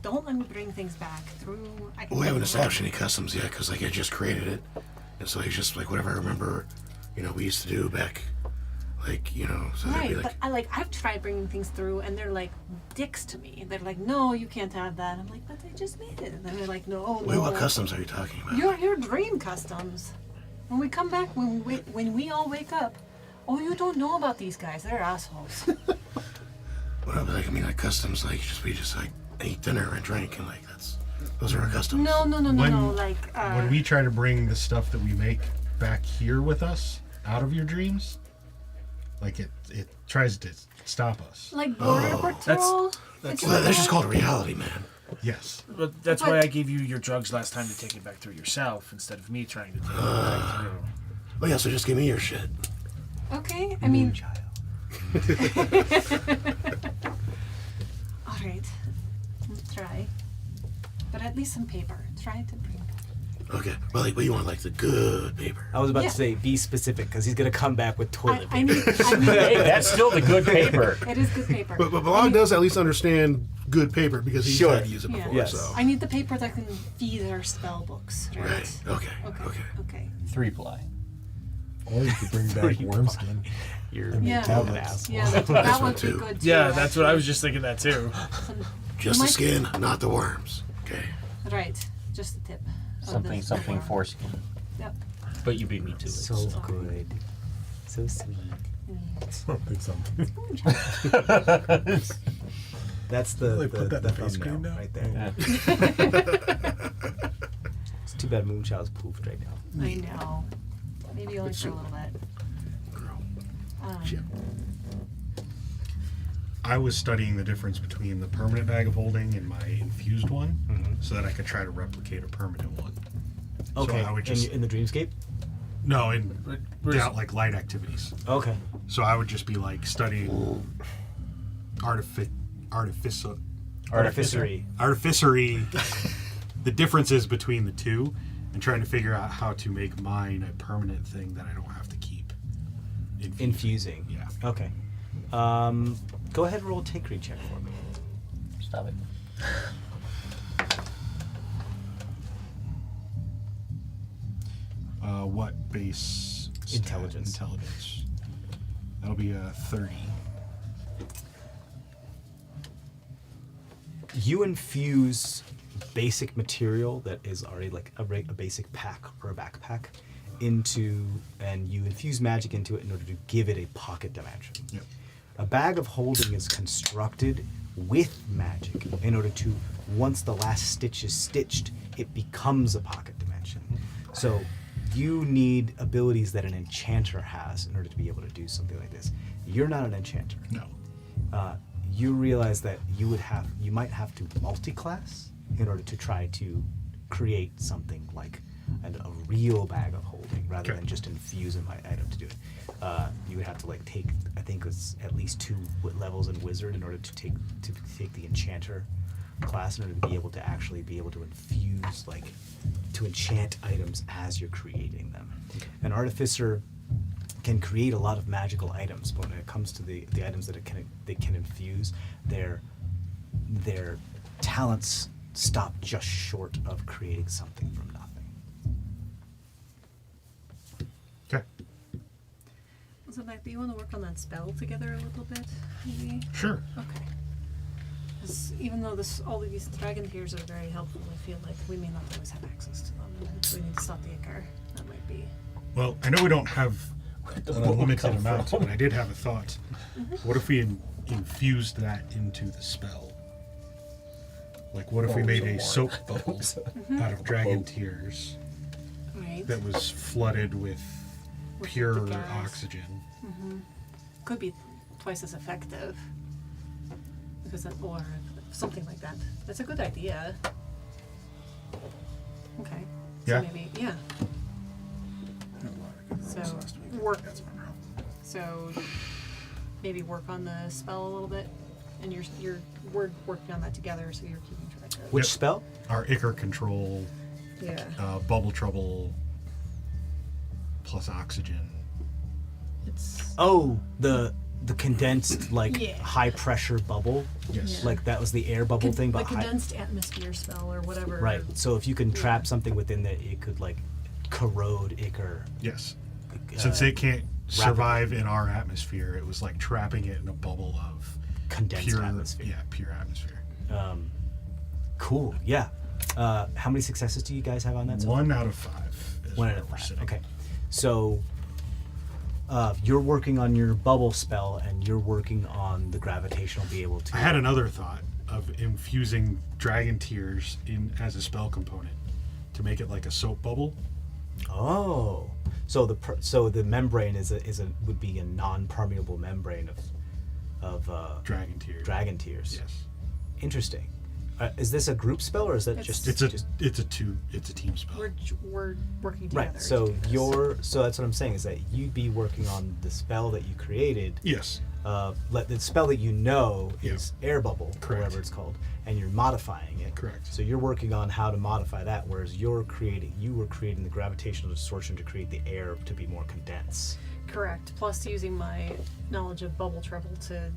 [SPEAKER 3] don't let me bring things back through.
[SPEAKER 7] We haven't established any customs yet because I just created it, and so he's just like whatever I remember, we used to do back, so they'd
[SPEAKER 3] Right,
[SPEAKER 7] be
[SPEAKER 3] but I've tried bringing things through, and they're like dicks to me. They're like, no, you can't have that. I'm like, but I just made it. And they're like, no,
[SPEAKER 7] wait,
[SPEAKER 3] no.
[SPEAKER 7] what customs are you talking about?
[SPEAKER 3] Your dream customs. When we come back, when we all wake up, oh, you don't know about these guys. They're assholes.
[SPEAKER 7] Well, but like customs, we just eat dinner and drink, and those are our customs.
[SPEAKER 3] No.
[SPEAKER 2] When-
[SPEAKER 3] Like,
[SPEAKER 2] When we try to bring the stuff that we make back here with us out of your dreams, it tries to stop us.
[SPEAKER 3] like border patrol. It's
[SPEAKER 7] Well, that's
[SPEAKER 3] like
[SPEAKER 7] just called reality, man.
[SPEAKER 2] Yes.
[SPEAKER 10] But that's why I gave you your drugs last time to take it back through yourself instead of me trying to take it back through.
[SPEAKER 7] Oh yeah, so just give me your shit.
[SPEAKER 3] Okay, I mean,
[SPEAKER 1] Child.
[SPEAKER 3] all right, let's try. But at least some paper. Try to bring.
[SPEAKER 7] Okay. Well, but you want the good paper.
[SPEAKER 1] I was about
[SPEAKER 3] Yeah.
[SPEAKER 1] to say be specific because he's gonna come back with toilet
[SPEAKER 3] I
[SPEAKER 1] paper.
[SPEAKER 3] need.
[SPEAKER 6] Hey, that's still the good paper.
[SPEAKER 3] It is good paper.
[SPEAKER 7] But Blog does at least understand good paper because he's
[SPEAKER 1] Sure.
[SPEAKER 7] had to use it
[SPEAKER 3] Yeah.
[SPEAKER 7] before.
[SPEAKER 1] Yes.
[SPEAKER 7] So
[SPEAKER 3] I need the paper that can feed our spell books. Right.
[SPEAKER 7] right. Okay.
[SPEAKER 3] Okay.
[SPEAKER 6] 3-ply.
[SPEAKER 5] Or you could bring back Wormskin.
[SPEAKER 1] You're
[SPEAKER 3] Yeah.
[SPEAKER 1] an asshole.
[SPEAKER 3] Yeah, that
[SPEAKER 7] one
[SPEAKER 3] would be
[SPEAKER 7] too.
[SPEAKER 3] good too.
[SPEAKER 10] Yeah, that's what I
[SPEAKER 3] actually.
[SPEAKER 10] was just thinking that too.
[SPEAKER 7] Just the
[SPEAKER 3] Might-
[SPEAKER 7] skin, not the worms. Okay.
[SPEAKER 3] Right, just the tip. of
[SPEAKER 6] Something,
[SPEAKER 3] this
[SPEAKER 6] something
[SPEAKER 3] form.
[SPEAKER 6] foreskin.
[SPEAKER 3] Yep.
[SPEAKER 6] But you beat me to it.
[SPEAKER 1] So
[SPEAKER 6] so.
[SPEAKER 1] good. So sweet.
[SPEAKER 5] Something.
[SPEAKER 1] That's the
[SPEAKER 5] They put that in the face
[SPEAKER 1] thumbnail
[SPEAKER 5] cream now?
[SPEAKER 1] right there.
[SPEAKER 6] Yeah.
[SPEAKER 1] It's too bad Moonchild's poofed right now.
[SPEAKER 3] I know. Maybe only for a little bit.
[SPEAKER 7] Shit.
[SPEAKER 2] I was studying the difference between the permanent bag of holding and my infused one, so that I could try to replicate a permanent one.
[SPEAKER 1] Okay.
[SPEAKER 2] So I would just
[SPEAKER 1] in the dreamscape.
[SPEAKER 2] no in
[SPEAKER 10] Where's-
[SPEAKER 2] down, light activities.
[SPEAKER 1] Okay.
[SPEAKER 2] So I would just be studying
[SPEAKER 1] Artificery.
[SPEAKER 2] artificery, the differences between the two, and trying to figure out how to make mine a permanent thing that I don't have to keep
[SPEAKER 1] Infusing.
[SPEAKER 2] Yeah.
[SPEAKER 1] Okay. Go ahead and roll a take read check for me.
[SPEAKER 6] Stop it.
[SPEAKER 2] What base? stat?
[SPEAKER 1] Intelligence.
[SPEAKER 2] Intelligence. That'll be a 30.
[SPEAKER 1] You infuse basic material that is already like a basic pack or a backpack into, and you infuse magic into it in order to give it a pocket dimension.
[SPEAKER 2] Yep.
[SPEAKER 1] A bag of holding is constructed with magic in order to, once the last stitch is stitched, it becomes a pocket dimension. So you need abilities that an enchanter has in order to be able to do something like this. You're not an enchanter.
[SPEAKER 2] No.
[SPEAKER 1] You realize that you might have to multi-class in order to try to create something like a real bag of holding rather
[SPEAKER 2] Okay.
[SPEAKER 1] than just infuse an item to do it. You would have to like take, I think it's at least 2 levels in Wizard in order to take the Enchanter class in order to be able to actually be able to infuse, like, to enchant items as you're creating them. An Artificer can create a lot of magical items, but when it comes to the items that they can infuse, their talents stop just short of creating something from nothing.
[SPEAKER 2] Okay.
[SPEAKER 9] So, like, do you want to work on that spell together a little bit, maybe?
[SPEAKER 2] Sure.
[SPEAKER 9] Okay. 'Cause even though all of these dragon tears are very helpful, I feel like we may not always have access to them. And if we need to stop the Icar, that might be.
[SPEAKER 2] Well, I know we don't have
[SPEAKER 5] the
[SPEAKER 2] an
[SPEAKER 5] bowl
[SPEAKER 2] unlimited
[SPEAKER 5] come
[SPEAKER 2] amount,
[SPEAKER 5] from?
[SPEAKER 2] but I did have a thought. What if we infused that into the spell? Like, what if we made a soap bubble out of dragon tears
[SPEAKER 9] Right.
[SPEAKER 2] that was flooded with
[SPEAKER 9] With
[SPEAKER 2] pure
[SPEAKER 9] the gas.
[SPEAKER 2] oxygen?
[SPEAKER 9] Could be twice as effective. Because that, or something like that. That's a good idea. Okay.
[SPEAKER 2] Yeah.
[SPEAKER 9] So maybe, yeah. So work. So maybe work on the spell a little bit, and we're working on that together. So you're keeping track of.
[SPEAKER 1] Which
[SPEAKER 2] Yep.
[SPEAKER 1] spell?
[SPEAKER 2] Our Icar control,
[SPEAKER 9] Yeah.
[SPEAKER 2] bubble trouble, plus oxygen.
[SPEAKER 9] It's.
[SPEAKER 1] Oh, the condensed, like,
[SPEAKER 9] Yeah.
[SPEAKER 1] high pressure bubble.
[SPEAKER 2] Yes.
[SPEAKER 9] Yeah.
[SPEAKER 1] Like that was the air bubble thing,
[SPEAKER 9] The
[SPEAKER 1] but high,
[SPEAKER 9] condensed atmosphere spell or whatever.
[SPEAKER 1] right. So if you can trap
[SPEAKER 9] Yeah.
[SPEAKER 1] something within that, it could like corrode Icar.
[SPEAKER 2] Yes. Since they can't
[SPEAKER 1] rapidly.
[SPEAKER 2] survive in our atmosphere, it was like trapping it in a bubble of
[SPEAKER 1] Condensed
[SPEAKER 2] pure
[SPEAKER 1] atmosphere.
[SPEAKER 2] Yeah, pure atmosphere.
[SPEAKER 1] Cool. Yeah. How many successes do you guys have on that? so far?
[SPEAKER 2] 1 out of 5 is
[SPEAKER 1] 1
[SPEAKER 2] where
[SPEAKER 1] out of
[SPEAKER 2] we're
[SPEAKER 1] 5.
[SPEAKER 2] sitting.
[SPEAKER 1] Okay. So you're working on your bubble spell, and you're working on the gravitational. Be able to.
[SPEAKER 2] I had another thought of infusing dragon tears in as a spell component to make it like a soap bubble.
[SPEAKER 1] Oh, so the membrane would be a non-permeable membrane of
[SPEAKER 2] Dragon tears.
[SPEAKER 1] dragon tears.
[SPEAKER 2] Yes.
[SPEAKER 1] Interesting. Is this a group spell, or is that
[SPEAKER 9] It's-
[SPEAKER 1] just
[SPEAKER 2] It's a team spell.
[SPEAKER 9] We're working together.
[SPEAKER 1] right? So
[SPEAKER 9] to do this.
[SPEAKER 1] so that's what I'm saying is that you'd be working on the spell that you created.
[SPEAKER 2] Yes.
[SPEAKER 1] The spell that you know
[SPEAKER 2] Yeah.
[SPEAKER 1] is air bubble, or
[SPEAKER 2] Correct.
[SPEAKER 1] whatever it's called, and you're modifying it.
[SPEAKER 2] Correct.
[SPEAKER 1] So you're working on how to modify that, whereas you were creating the gravitational distortion to create the air to be more condensed.
[SPEAKER 9] Correct. Plus, using my knowledge of bubble trouble to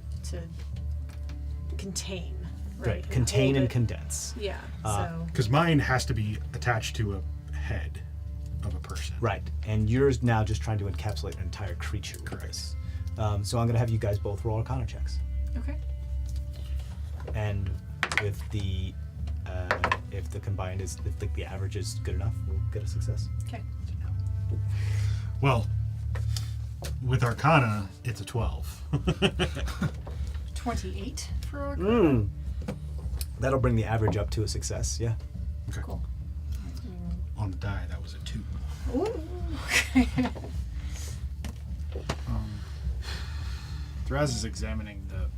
[SPEAKER 9] contain. Right.
[SPEAKER 1] Contain
[SPEAKER 9] hold
[SPEAKER 1] and
[SPEAKER 9] it.
[SPEAKER 1] condense.
[SPEAKER 9] Yeah.
[SPEAKER 1] Uh,
[SPEAKER 9] So.
[SPEAKER 2] Because mine has to be attached to a head of a person.
[SPEAKER 1] Right, and you're now just trying to encapsulate an entire creature with
[SPEAKER 2] Correct.
[SPEAKER 1] this. So I'm going to have you guys both roll Arcana checks,
[SPEAKER 9] Okay.
[SPEAKER 1] and with the if the combined is if the average is good enough, we'll get a success.
[SPEAKER 9] Okay.
[SPEAKER 2] Well, with Arcana, it's a 12.
[SPEAKER 9] 28 for our
[SPEAKER 1] That'll bring the average up to a success. Yeah.
[SPEAKER 2] Okay.
[SPEAKER 9] Cool.
[SPEAKER 2] On the die, that was a 2.
[SPEAKER 9] Ooh.
[SPEAKER 10] Thraz is examining the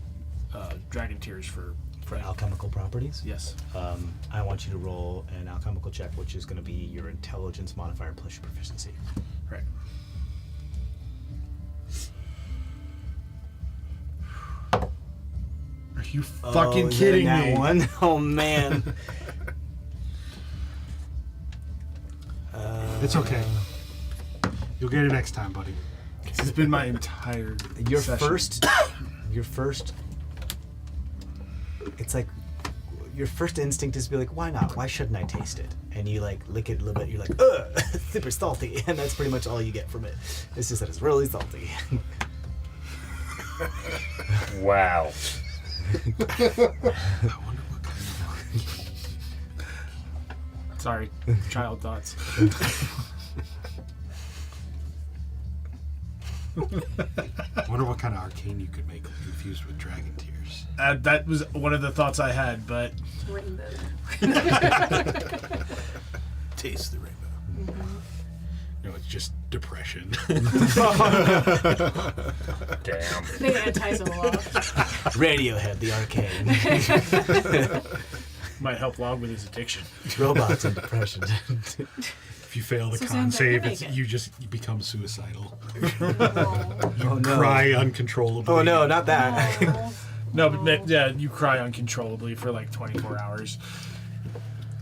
[SPEAKER 10] dragon tears for
[SPEAKER 1] For alchemical properties.
[SPEAKER 10] yes.
[SPEAKER 1] I want you to roll an alchemical check, which is going to be your intelligence modifier plus your proficiency.
[SPEAKER 10] Right.
[SPEAKER 8] Are you fucking
[SPEAKER 1] is
[SPEAKER 8] kidding
[SPEAKER 1] that
[SPEAKER 8] me?
[SPEAKER 1] One? Oh man.
[SPEAKER 2] It's okay. You'll get it next time, buddy.
[SPEAKER 8] This has been my entire
[SPEAKER 1] Your
[SPEAKER 8] session.
[SPEAKER 1] first it's like your first instinct is to be like, why not? Why shouldn't I taste it? And you like lick it a little bit, you're like, ugh, super salty. And that's pretty much all you get from it. It's just that it's really salty.
[SPEAKER 6] Wow.
[SPEAKER 10] Sorry, child thoughts.
[SPEAKER 2] I wonder what kind of arcane you could make infused with dragon tears.
[SPEAKER 10] That was one of the thoughts I had, but
[SPEAKER 9] Rainbow.
[SPEAKER 2] Taste the rainbow. No, it's just depression.
[SPEAKER 6] Damn.
[SPEAKER 9] The anti-Zoloft.
[SPEAKER 1] Radiohead, the arcane.
[SPEAKER 10] Might help Log with his addiction.
[SPEAKER 1] Robots and depression.
[SPEAKER 2] If you fail the
[SPEAKER 3] So
[SPEAKER 2] con
[SPEAKER 3] Sam's not gonna
[SPEAKER 2] save,
[SPEAKER 3] make it.
[SPEAKER 2] you become suicidal.
[SPEAKER 1] Oh no.
[SPEAKER 2] Cry uncontrollably.
[SPEAKER 1] Oh no, not that.
[SPEAKER 3] Oh,
[SPEAKER 10] No, but yeah, you cry uncontrollably for like 24 hours.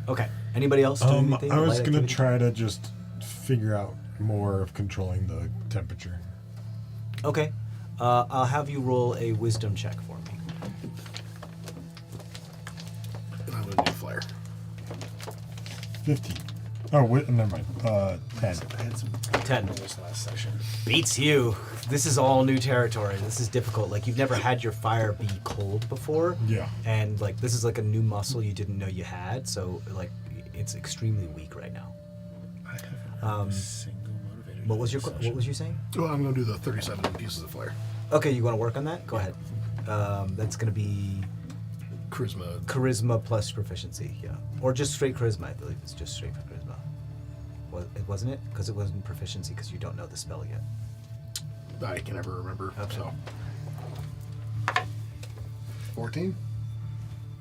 [SPEAKER 1] Okay. Anybody else do anything?
[SPEAKER 5] I was
[SPEAKER 1] Light
[SPEAKER 5] gonna
[SPEAKER 1] activity?
[SPEAKER 5] try to just figure out more of controlling the temperature.
[SPEAKER 1] Okay. I'll have you roll a wisdom check for me.
[SPEAKER 7] And I'm gonna do fire.
[SPEAKER 5] 15. Oh, wait, never mind. 10.
[SPEAKER 10] I had some
[SPEAKER 1] 10.
[SPEAKER 10] rolls last session.
[SPEAKER 1] Beats you. This is all new territory. This is difficult. Like, you've never had your fire be cold before.
[SPEAKER 5] Yeah.
[SPEAKER 1] And, like, this is like a new muscle you didn't know you had. So, like, it's extremely weak right now.
[SPEAKER 10] Single motivator.
[SPEAKER 1] What was you saying?
[SPEAKER 7] Well, I'm gonna do the 37 pieces of fire.
[SPEAKER 1] Okay, you want to work on that? Go ahead. That's going to be
[SPEAKER 7] Charisma.
[SPEAKER 1] charisma plus proficiency, yeah. Or just straight charisma, I believe. It's just straight charisma. Wasn't it? Because it wasn't proficiency because you don't know the spell yet.
[SPEAKER 7] I can never remember.
[SPEAKER 1] Okay.
[SPEAKER 7] So 14.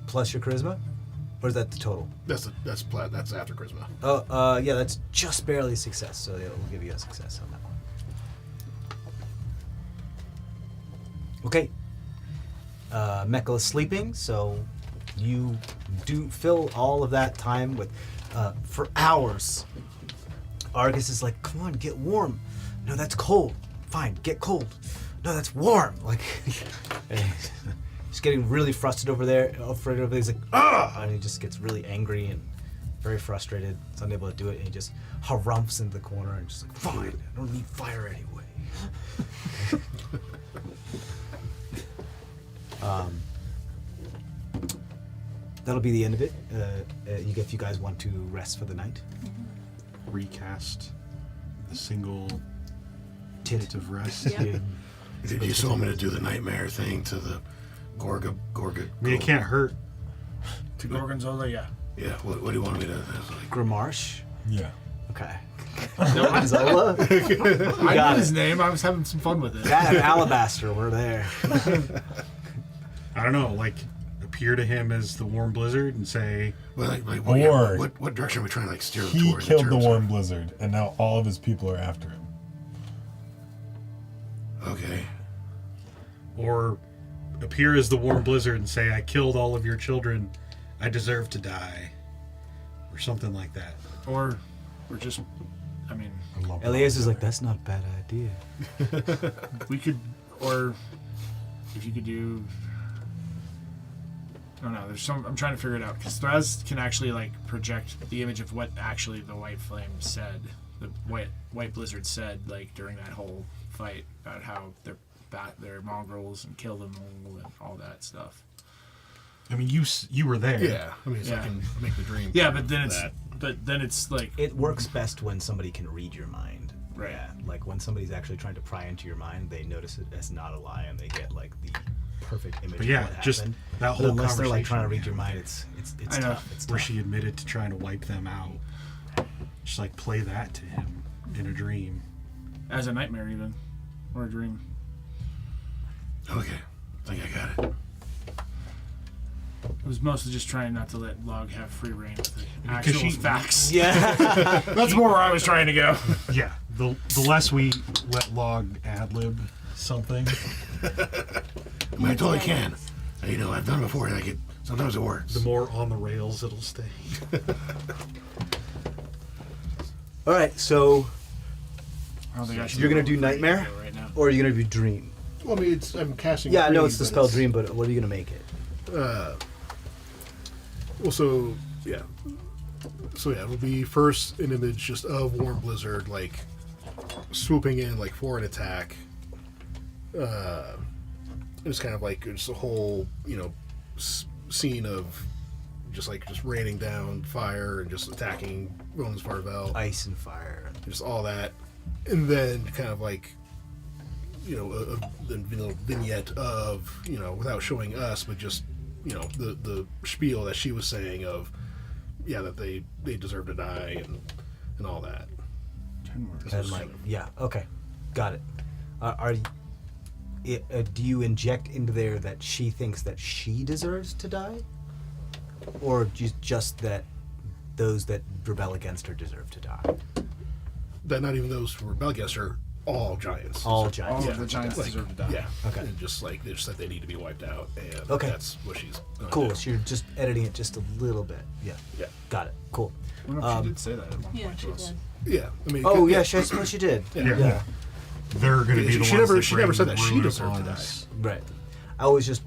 [SPEAKER 1] Plus your charisma? Or is that the total?
[SPEAKER 7] That's after charisma.
[SPEAKER 1] Oh, yeah, that's just barely a success. So yeah, we'll give you a success on that one. Okay. Mekla is sleeping, so you do fill all of that time with, for hours. Argus is like, come on, get warm. No, that's cold. Fine, get cold. No, that's warm. Like, he's getting really frustrated over there. He's like, ah! And he just gets really angry and very frustrated. He's unable to do it, and he just harumphs into the corner and just like, fine, I don't need fire anyway. That'll be the end of it. If you guys want to rest for the night.
[SPEAKER 2] Recast the single
[SPEAKER 1] Tit.
[SPEAKER 2] tit of rest.
[SPEAKER 3] Yeah.
[SPEAKER 7] Did you still want me to do the nightmare thing to the Gorga?
[SPEAKER 2] I mean, it can't hurt.
[SPEAKER 10] To Gorgonzola, yeah.
[SPEAKER 7] Yeah. What do you want me to? Like,
[SPEAKER 1] Grimarsh.
[SPEAKER 5] Yeah.
[SPEAKER 1] Okay.
[SPEAKER 10] No,
[SPEAKER 1] Zola.
[SPEAKER 10] I knew
[SPEAKER 1] got
[SPEAKER 10] his
[SPEAKER 1] it.
[SPEAKER 10] name. I was having some fun with it.
[SPEAKER 1] That and Alabaster were there.
[SPEAKER 2] I don't know, like appear to him as the warm blizzard and say,
[SPEAKER 7] well, like
[SPEAKER 5] Or-
[SPEAKER 7] what direction are we trying to like steer them
[SPEAKER 5] He
[SPEAKER 7] towards? in
[SPEAKER 5] killed the
[SPEAKER 7] terms
[SPEAKER 5] warm blizzard, and now all of his people are after him.
[SPEAKER 7] of- Okay.
[SPEAKER 2] or appear as the warm blizzard and say, I killed all of your children, I deserve to die, or something like that.
[SPEAKER 10] Or just, I mean,
[SPEAKER 5] I love
[SPEAKER 1] Elias like, that's not a bad idea.
[SPEAKER 10] we could, or if you could do, I don't know, there's some, I'm trying to figure it out, because Thraz can actually, like, project the image of what actually the White Flame said, the White Blizzard said, like, during that whole fight, about how they're mongrels and kill them all and all that stuff.
[SPEAKER 2] I mean, you were there.
[SPEAKER 7] Yeah. I mean, so
[SPEAKER 10] Yeah.
[SPEAKER 7] I can make the dream.
[SPEAKER 10] Yeah, but then
[SPEAKER 7] that.
[SPEAKER 10] it's like,
[SPEAKER 1] It works best when somebody can read your mind.
[SPEAKER 10] Right.
[SPEAKER 1] Yeah. Like when somebody's actually trying to pry into your mind, they notice it as not a lie and they get like the perfect image
[SPEAKER 2] But yeah,
[SPEAKER 1] of what
[SPEAKER 2] just
[SPEAKER 1] happened.
[SPEAKER 2] that
[SPEAKER 1] But
[SPEAKER 2] whole
[SPEAKER 1] unless they're like
[SPEAKER 2] conversation
[SPEAKER 1] trying to
[SPEAKER 2] we
[SPEAKER 1] read your
[SPEAKER 2] had
[SPEAKER 1] mind,
[SPEAKER 2] with
[SPEAKER 1] it's
[SPEAKER 10] I know.
[SPEAKER 1] tough. It's
[SPEAKER 2] where
[SPEAKER 1] tough.
[SPEAKER 2] she admitted to trying to wipe them out. Just like play that to him in a dream.
[SPEAKER 10] as a nightmare even, or a dream.
[SPEAKER 7] Okay. I think I got it.
[SPEAKER 10] It was mostly just trying not to let Log have free reign with the
[SPEAKER 2] Because
[SPEAKER 10] actual
[SPEAKER 2] she-
[SPEAKER 10] facts.
[SPEAKER 1] Yeah.
[SPEAKER 10] That's more where I was trying to go.
[SPEAKER 2] Yeah, the less we let Log ad-lib something,
[SPEAKER 7] I mean, I totally can. You know, I've done it before. Like sometimes it works.
[SPEAKER 2] the more on the rails it'll stay.
[SPEAKER 1] All right. So
[SPEAKER 10] I don't think I should
[SPEAKER 1] you're
[SPEAKER 10] be
[SPEAKER 1] gonna do
[SPEAKER 10] rolling for
[SPEAKER 1] nightmare,
[SPEAKER 10] ego right now.
[SPEAKER 1] or are you gonna do dream?
[SPEAKER 7] Well, I mean, I'm casting.
[SPEAKER 1] Yeah, I know
[SPEAKER 7] dream,
[SPEAKER 1] it's the
[SPEAKER 7] but
[SPEAKER 1] spell dream, but what are you gonna make it?
[SPEAKER 7] Well, so yeah, it'll be first an image just of Warm Blizzard, like swooping in like for an attack. It's kind of like it's a whole scene of just raining down fire and just attacking Ronan's Farvel,
[SPEAKER 1] Ice and fire.
[SPEAKER 7] just all that, and then kind of like the vignette of without showing us, but just the spiel that she was saying of that they deserve to die and all that.
[SPEAKER 1] And like, yeah, okay, got it. Do you inject into there that she thinks that she deserves to die, or just that those that rebel against her deserve to die?
[SPEAKER 7] That not even those who rebel against her, all giants.
[SPEAKER 1] All
[SPEAKER 8] All
[SPEAKER 1] giants.
[SPEAKER 8] of the giants deserve to die.
[SPEAKER 7] Yeah.
[SPEAKER 1] Okay.
[SPEAKER 7] And just that they need to be wiped out, and
[SPEAKER 1] Okay.
[SPEAKER 7] that's what she's gonna
[SPEAKER 1] Cool.
[SPEAKER 7] do.
[SPEAKER 1] So you're just editing it just a little bit. Yeah.
[SPEAKER 7] Yeah.
[SPEAKER 1] Got it. Cool.
[SPEAKER 8] I don't know if she did say that at one
[SPEAKER 3] Yeah,
[SPEAKER 8] point
[SPEAKER 3] she
[SPEAKER 8] to us.
[SPEAKER 3] did.
[SPEAKER 7] Yeah. I mean.
[SPEAKER 1] Oh
[SPEAKER 7] yeah.
[SPEAKER 1] yeah, I suppose she did.
[SPEAKER 7] Yeah.
[SPEAKER 5] They're going to be
[SPEAKER 7] She
[SPEAKER 5] the
[SPEAKER 7] never-
[SPEAKER 5] ones that
[SPEAKER 7] she never
[SPEAKER 5] bring
[SPEAKER 7] said that she
[SPEAKER 5] ruin
[SPEAKER 7] deserved to
[SPEAKER 5] upon
[SPEAKER 7] die.
[SPEAKER 5] us.
[SPEAKER 1] Right. I was just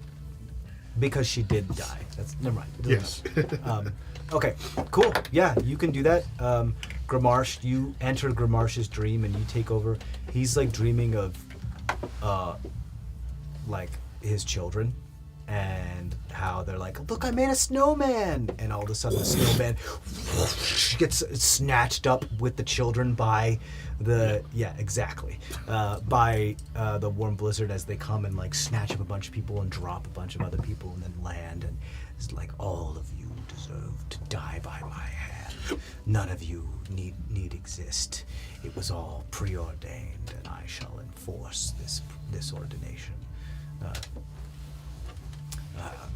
[SPEAKER 1] because she did die. That's never mind.
[SPEAKER 5] Yes.
[SPEAKER 1] Okay. Cool. Yeah, you can do that. Grimarsh, you enter Grimarsh's dream and you take over. He's like dreaming of, like his children, and how they're like, "Look, I made a snowman!" And all of a sudden, the snowman gets snatched up with the children by the the warm blizzard as they come and like snatch up a bunch of people and drop a bunch of other people and then land, and it's like, all of you deserve to die by my hand. None of you need exist. It was all preordained, and I shall enforce this ordination.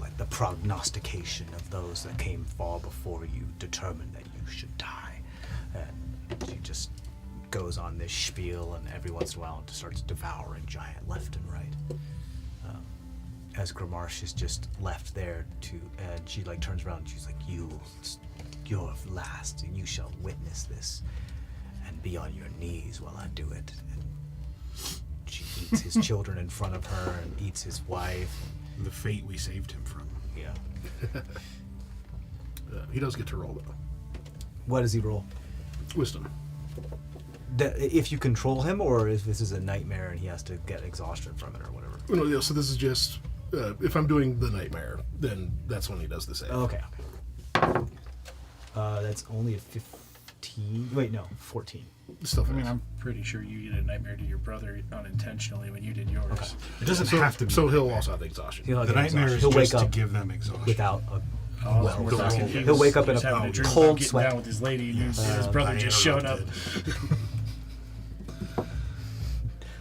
[SPEAKER 1] Like the prognostication of those that came far before you determined that you should die. And she just goes on this spiel, and every once in a while starts devouring giant left and right. As Grimarsh is just left there and she like turns around and she's like, you're last, and you shall witness this, and be on your knees while I do it. And she eats his children in front of her and eats his wife.
[SPEAKER 2] The fate we saved him from.
[SPEAKER 1] Yeah.
[SPEAKER 7] He does get to roll though.
[SPEAKER 1] What does he roll?
[SPEAKER 7] Wisdom.
[SPEAKER 1] If you control him, or if this is a nightmare and he has to get exhaustion from it or whatever.
[SPEAKER 7] No, yeah, so this is just if I'm doing the nightmare, then that's when he does the save.
[SPEAKER 1] Okay. That's only a 15. Wait, no, 14.
[SPEAKER 7] Still
[SPEAKER 10] I mean,
[SPEAKER 7] fails.
[SPEAKER 10] I'm pretty sure you did a nightmare to your brother unintentionally when you did yours.
[SPEAKER 2] It doesn't have to be.
[SPEAKER 7] So he'll also have the exhaustion.
[SPEAKER 1] He'll,
[SPEAKER 2] the nightmare is
[SPEAKER 1] he'll
[SPEAKER 2] just
[SPEAKER 1] wake
[SPEAKER 2] to
[SPEAKER 1] up
[SPEAKER 2] give them exhaustion.
[SPEAKER 1] without a
[SPEAKER 10] Oh,
[SPEAKER 1] well,
[SPEAKER 10] we're talking-
[SPEAKER 1] he'll wake up in
[SPEAKER 10] was having
[SPEAKER 1] a
[SPEAKER 10] dream about
[SPEAKER 1] cold
[SPEAKER 10] getting
[SPEAKER 1] sweat.
[SPEAKER 10] down with his lady, and his brother
[SPEAKER 2] I
[SPEAKER 10] just showed up.
[SPEAKER 2] interrupted.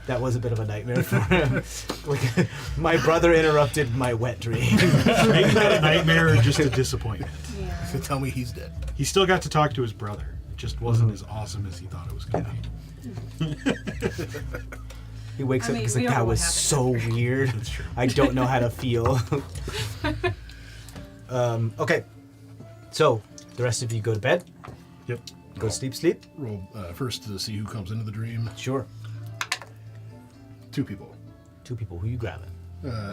[SPEAKER 1] That was a bit of a nightmare for him. Like, my brother interrupted my wet dream.
[SPEAKER 2] Maybe not a nightmare or just a disappointment.
[SPEAKER 3] Yeah.
[SPEAKER 7] So tell me he's dead.
[SPEAKER 2] He still got to talk to his brother. It just wasn't as awesome as he thought it was going to be.
[SPEAKER 1] He wakes
[SPEAKER 3] I
[SPEAKER 1] up
[SPEAKER 3] mean,
[SPEAKER 1] he's
[SPEAKER 3] we
[SPEAKER 1] like,
[SPEAKER 3] don't
[SPEAKER 1] that
[SPEAKER 3] know what
[SPEAKER 1] was
[SPEAKER 3] happened
[SPEAKER 1] so
[SPEAKER 3] after."
[SPEAKER 1] weird.
[SPEAKER 2] That's true.
[SPEAKER 1] I don't know how to feel. Okay. So, the rest of you go to bed.
[SPEAKER 2] Yep.
[SPEAKER 1] Go to sleep.
[SPEAKER 7] Roll first to see who comes into the dream.
[SPEAKER 1] Sure.
[SPEAKER 7] 2 people.
[SPEAKER 1] 2 people. Who you grabbing?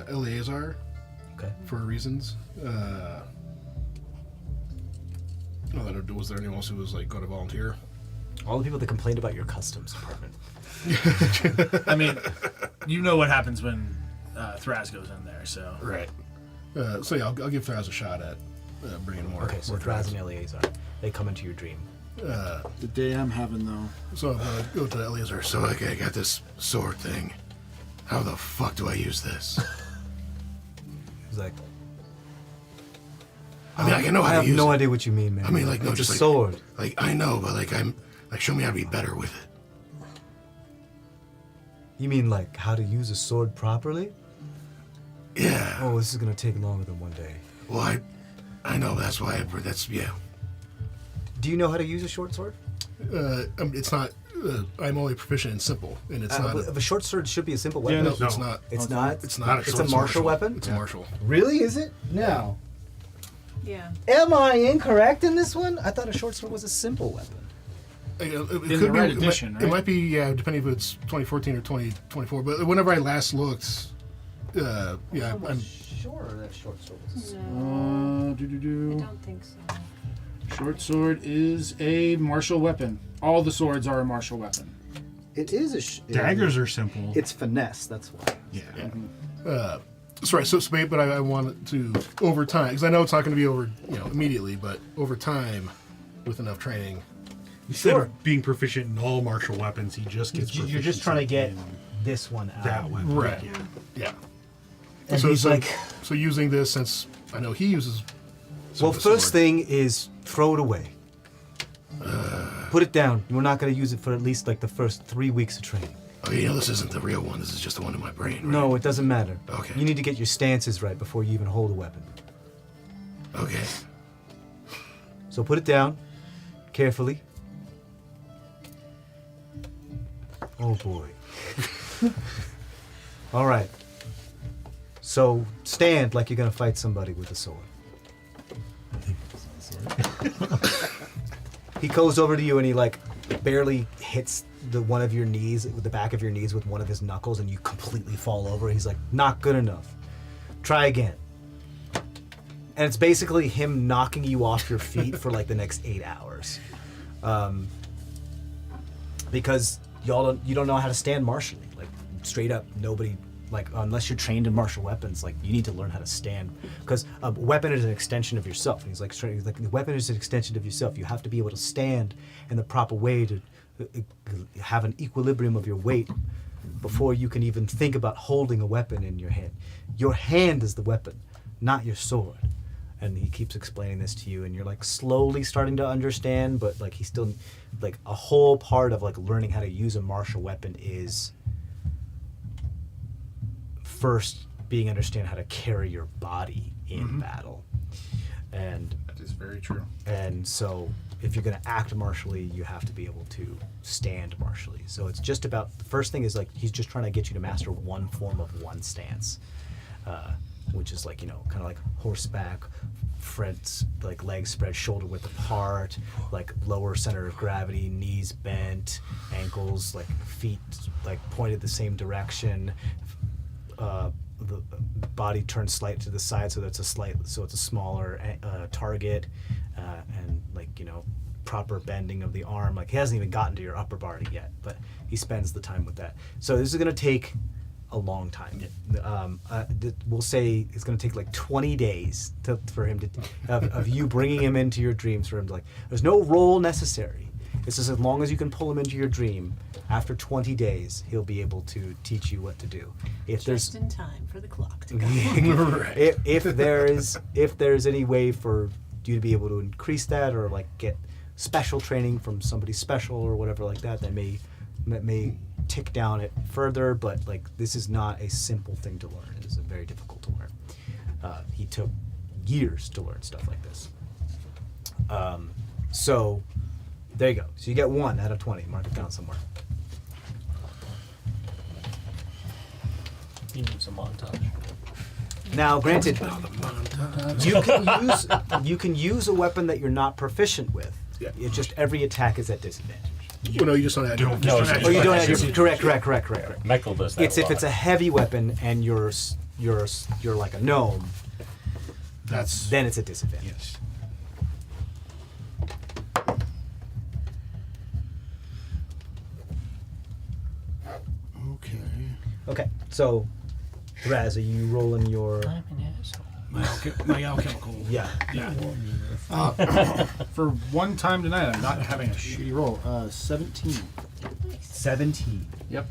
[SPEAKER 7] Eleazar,
[SPEAKER 1] Okay.
[SPEAKER 7] for reasons. Was there anyone else who was like going to volunteer?
[SPEAKER 1] All the people that complained about your customs department.
[SPEAKER 10] I mean, you know what happens when Thraz goes in there, so.
[SPEAKER 7] Right. So yeah, I'll give Thraz a shot at bringing more.
[SPEAKER 1] Okay, so
[SPEAKER 7] more
[SPEAKER 1] Thraz
[SPEAKER 7] Thraz.
[SPEAKER 1] and Eleazar, they come into your dream.
[SPEAKER 8] The day I'm having though.
[SPEAKER 7] So I'm gonna go to Eleazar. So okay, I got this sword thing. How the fuck do I use this?
[SPEAKER 1] He's like,
[SPEAKER 7] I mean, I know
[SPEAKER 1] I
[SPEAKER 7] how
[SPEAKER 1] have
[SPEAKER 7] to use
[SPEAKER 1] no
[SPEAKER 7] it.
[SPEAKER 1] idea what you mean, man.
[SPEAKER 7] I mean, like, no,
[SPEAKER 1] it's
[SPEAKER 7] just
[SPEAKER 1] a
[SPEAKER 7] like-
[SPEAKER 1] sword.
[SPEAKER 7] Like I know, but like show me how to be better with it.
[SPEAKER 1] You mean like how to use a sword properly?
[SPEAKER 7] Yeah.
[SPEAKER 1] Oh, this is gonna take longer than one day.
[SPEAKER 7] Well, I know. That's why. Yeah.
[SPEAKER 1] Do you know how to use a short sword?
[SPEAKER 7] It's not. I'm only proficient in simple, and it's not.
[SPEAKER 1] A short sword should be a simple weapon.
[SPEAKER 7] No,
[SPEAKER 2] no.
[SPEAKER 7] it's not.
[SPEAKER 1] It's not.
[SPEAKER 7] It's not.
[SPEAKER 1] It's a martial weapon.
[SPEAKER 7] It's a martial.
[SPEAKER 1] Really? Is it? No.
[SPEAKER 3] Yeah.
[SPEAKER 1] Am I incorrect in this one? I thought a short sword was a simple weapon.
[SPEAKER 7] It
[SPEAKER 10] In the right edition,
[SPEAKER 7] It
[SPEAKER 10] right?
[SPEAKER 7] might be, yeah, depending if it's 2014 or 2024. But whenever I last looked, yeah, I'm
[SPEAKER 1] sure that short sword was a
[SPEAKER 3] No, I
[SPEAKER 10] Do.
[SPEAKER 3] don't think so.
[SPEAKER 10] Short sword is a martial weapon. All the swords are a martial weapon.
[SPEAKER 1] It is a
[SPEAKER 2] Daggers are simple.
[SPEAKER 1] It's finesse. That's why.
[SPEAKER 2] yeah.
[SPEAKER 7] sorry. So but I want it to over time, because I know it's not going to be over, immediately, but over time, with enough training.
[SPEAKER 2] Instead
[SPEAKER 1] Sure.
[SPEAKER 2] of being proficient in all martial weapons, he just gets proficient.
[SPEAKER 1] You're just trying to get this one out.
[SPEAKER 2] that weapon.
[SPEAKER 7] Right.
[SPEAKER 2] Yeah.
[SPEAKER 7] Yeah.
[SPEAKER 1] And
[SPEAKER 7] so,
[SPEAKER 1] he's
[SPEAKER 7] so,
[SPEAKER 1] like,
[SPEAKER 7] so using this, since I know he uses.
[SPEAKER 1] well,
[SPEAKER 7] the
[SPEAKER 1] first
[SPEAKER 7] sword.
[SPEAKER 1] thing is throw it away. Put it down. We're not going to use it for at least like the first 3 weeks of training.
[SPEAKER 7] Okay, this isn't the real one. This is just the one in my brain. Right?
[SPEAKER 1] No, it doesn't matter.
[SPEAKER 7] Okay.
[SPEAKER 1] You need to get your stances right before you even hold a weapon.
[SPEAKER 7] Okay.
[SPEAKER 1] So put it down carefully. Oh boy. All right. So stand like you're gonna fight somebody with a sword. He goes over to you and he like barely hits one of your knees with the back of your knees with one of his knuckles, and you completely fall over. He's like, not good enough. Try again. And it's basically him knocking you off your feet for like the next 8 hours, because you don't know how to stand martially. Like straight up, nobody. Like unless you're trained in martial weapons, like you need to learn how to stand, because a weapon is an extension of yourself. And he's like the weapon is an extension of yourself. You have to be able to stand in the proper way to have an equilibrium of your weight before you can even think about holding a weapon in your hand. Your hand is the weapon, not your sword. And he keeps explaining this to you, and you're like slowly starting to understand, but like he's still like a whole part of like learning how to use a martial weapon is first being understand how to carry your body in battle. And
[SPEAKER 10] That is very true.
[SPEAKER 1] and so if you're going to act martially, you have to be able to stand martially. So it's just about, the first thing is like he's just trying to get you to master one form of one stance, which is like, you know, kind of like horseback, front, like legs spread shoulder width apart, like lower center of gravity, knees bent, ankles, like feet like pointed the same direction, the body turns slight to the side so it's a smaller target, and like, you know, proper bending of the arm. Like he hasn't even gotten to your upper body yet, but he spends the time with that. So this is going to take a long time. We'll say it's going to take like 20 days for him to of you bringing him into your dreams, for him to like, there's no roll necessary. It's just as long as you can pull him into your dream, after 20 days, he'll be able to teach you what to do. If
[SPEAKER 3] Just in time for the clock to go.
[SPEAKER 1] if there's any way for you to be able to increase that, or like get special training from somebody special or whatever like that, that may tick down it further. But like this is not a simple thing to learn. It is very difficult to learn. He took years to learn stuff like this. So there you go. So you get 1 out of 20. Mark it down somewhere.
[SPEAKER 6] He needs a montage.
[SPEAKER 1] Now, granted, you can use a weapon that you're not proficient with.
[SPEAKER 7] Yeah.
[SPEAKER 1] It's just every attack is at disadvantage.
[SPEAKER 7] Well, no, you just don't have
[SPEAKER 6] No,
[SPEAKER 1] Oh, you don't have your correct.
[SPEAKER 6] Michael does that.
[SPEAKER 1] It's if it's a heavy weapon and you're like a gnome, then it's a disadvantage.
[SPEAKER 2] Yes.
[SPEAKER 7] Okay.
[SPEAKER 1] Okay, so Raz, are you rolling your?
[SPEAKER 6] I'm an asshole.
[SPEAKER 10] My alchemical.
[SPEAKER 1] Yeah.
[SPEAKER 10] Yeah. For one time tonight, I'm not having a shitty roll. 17.
[SPEAKER 1] 17.
[SPEAKER 10] Yep.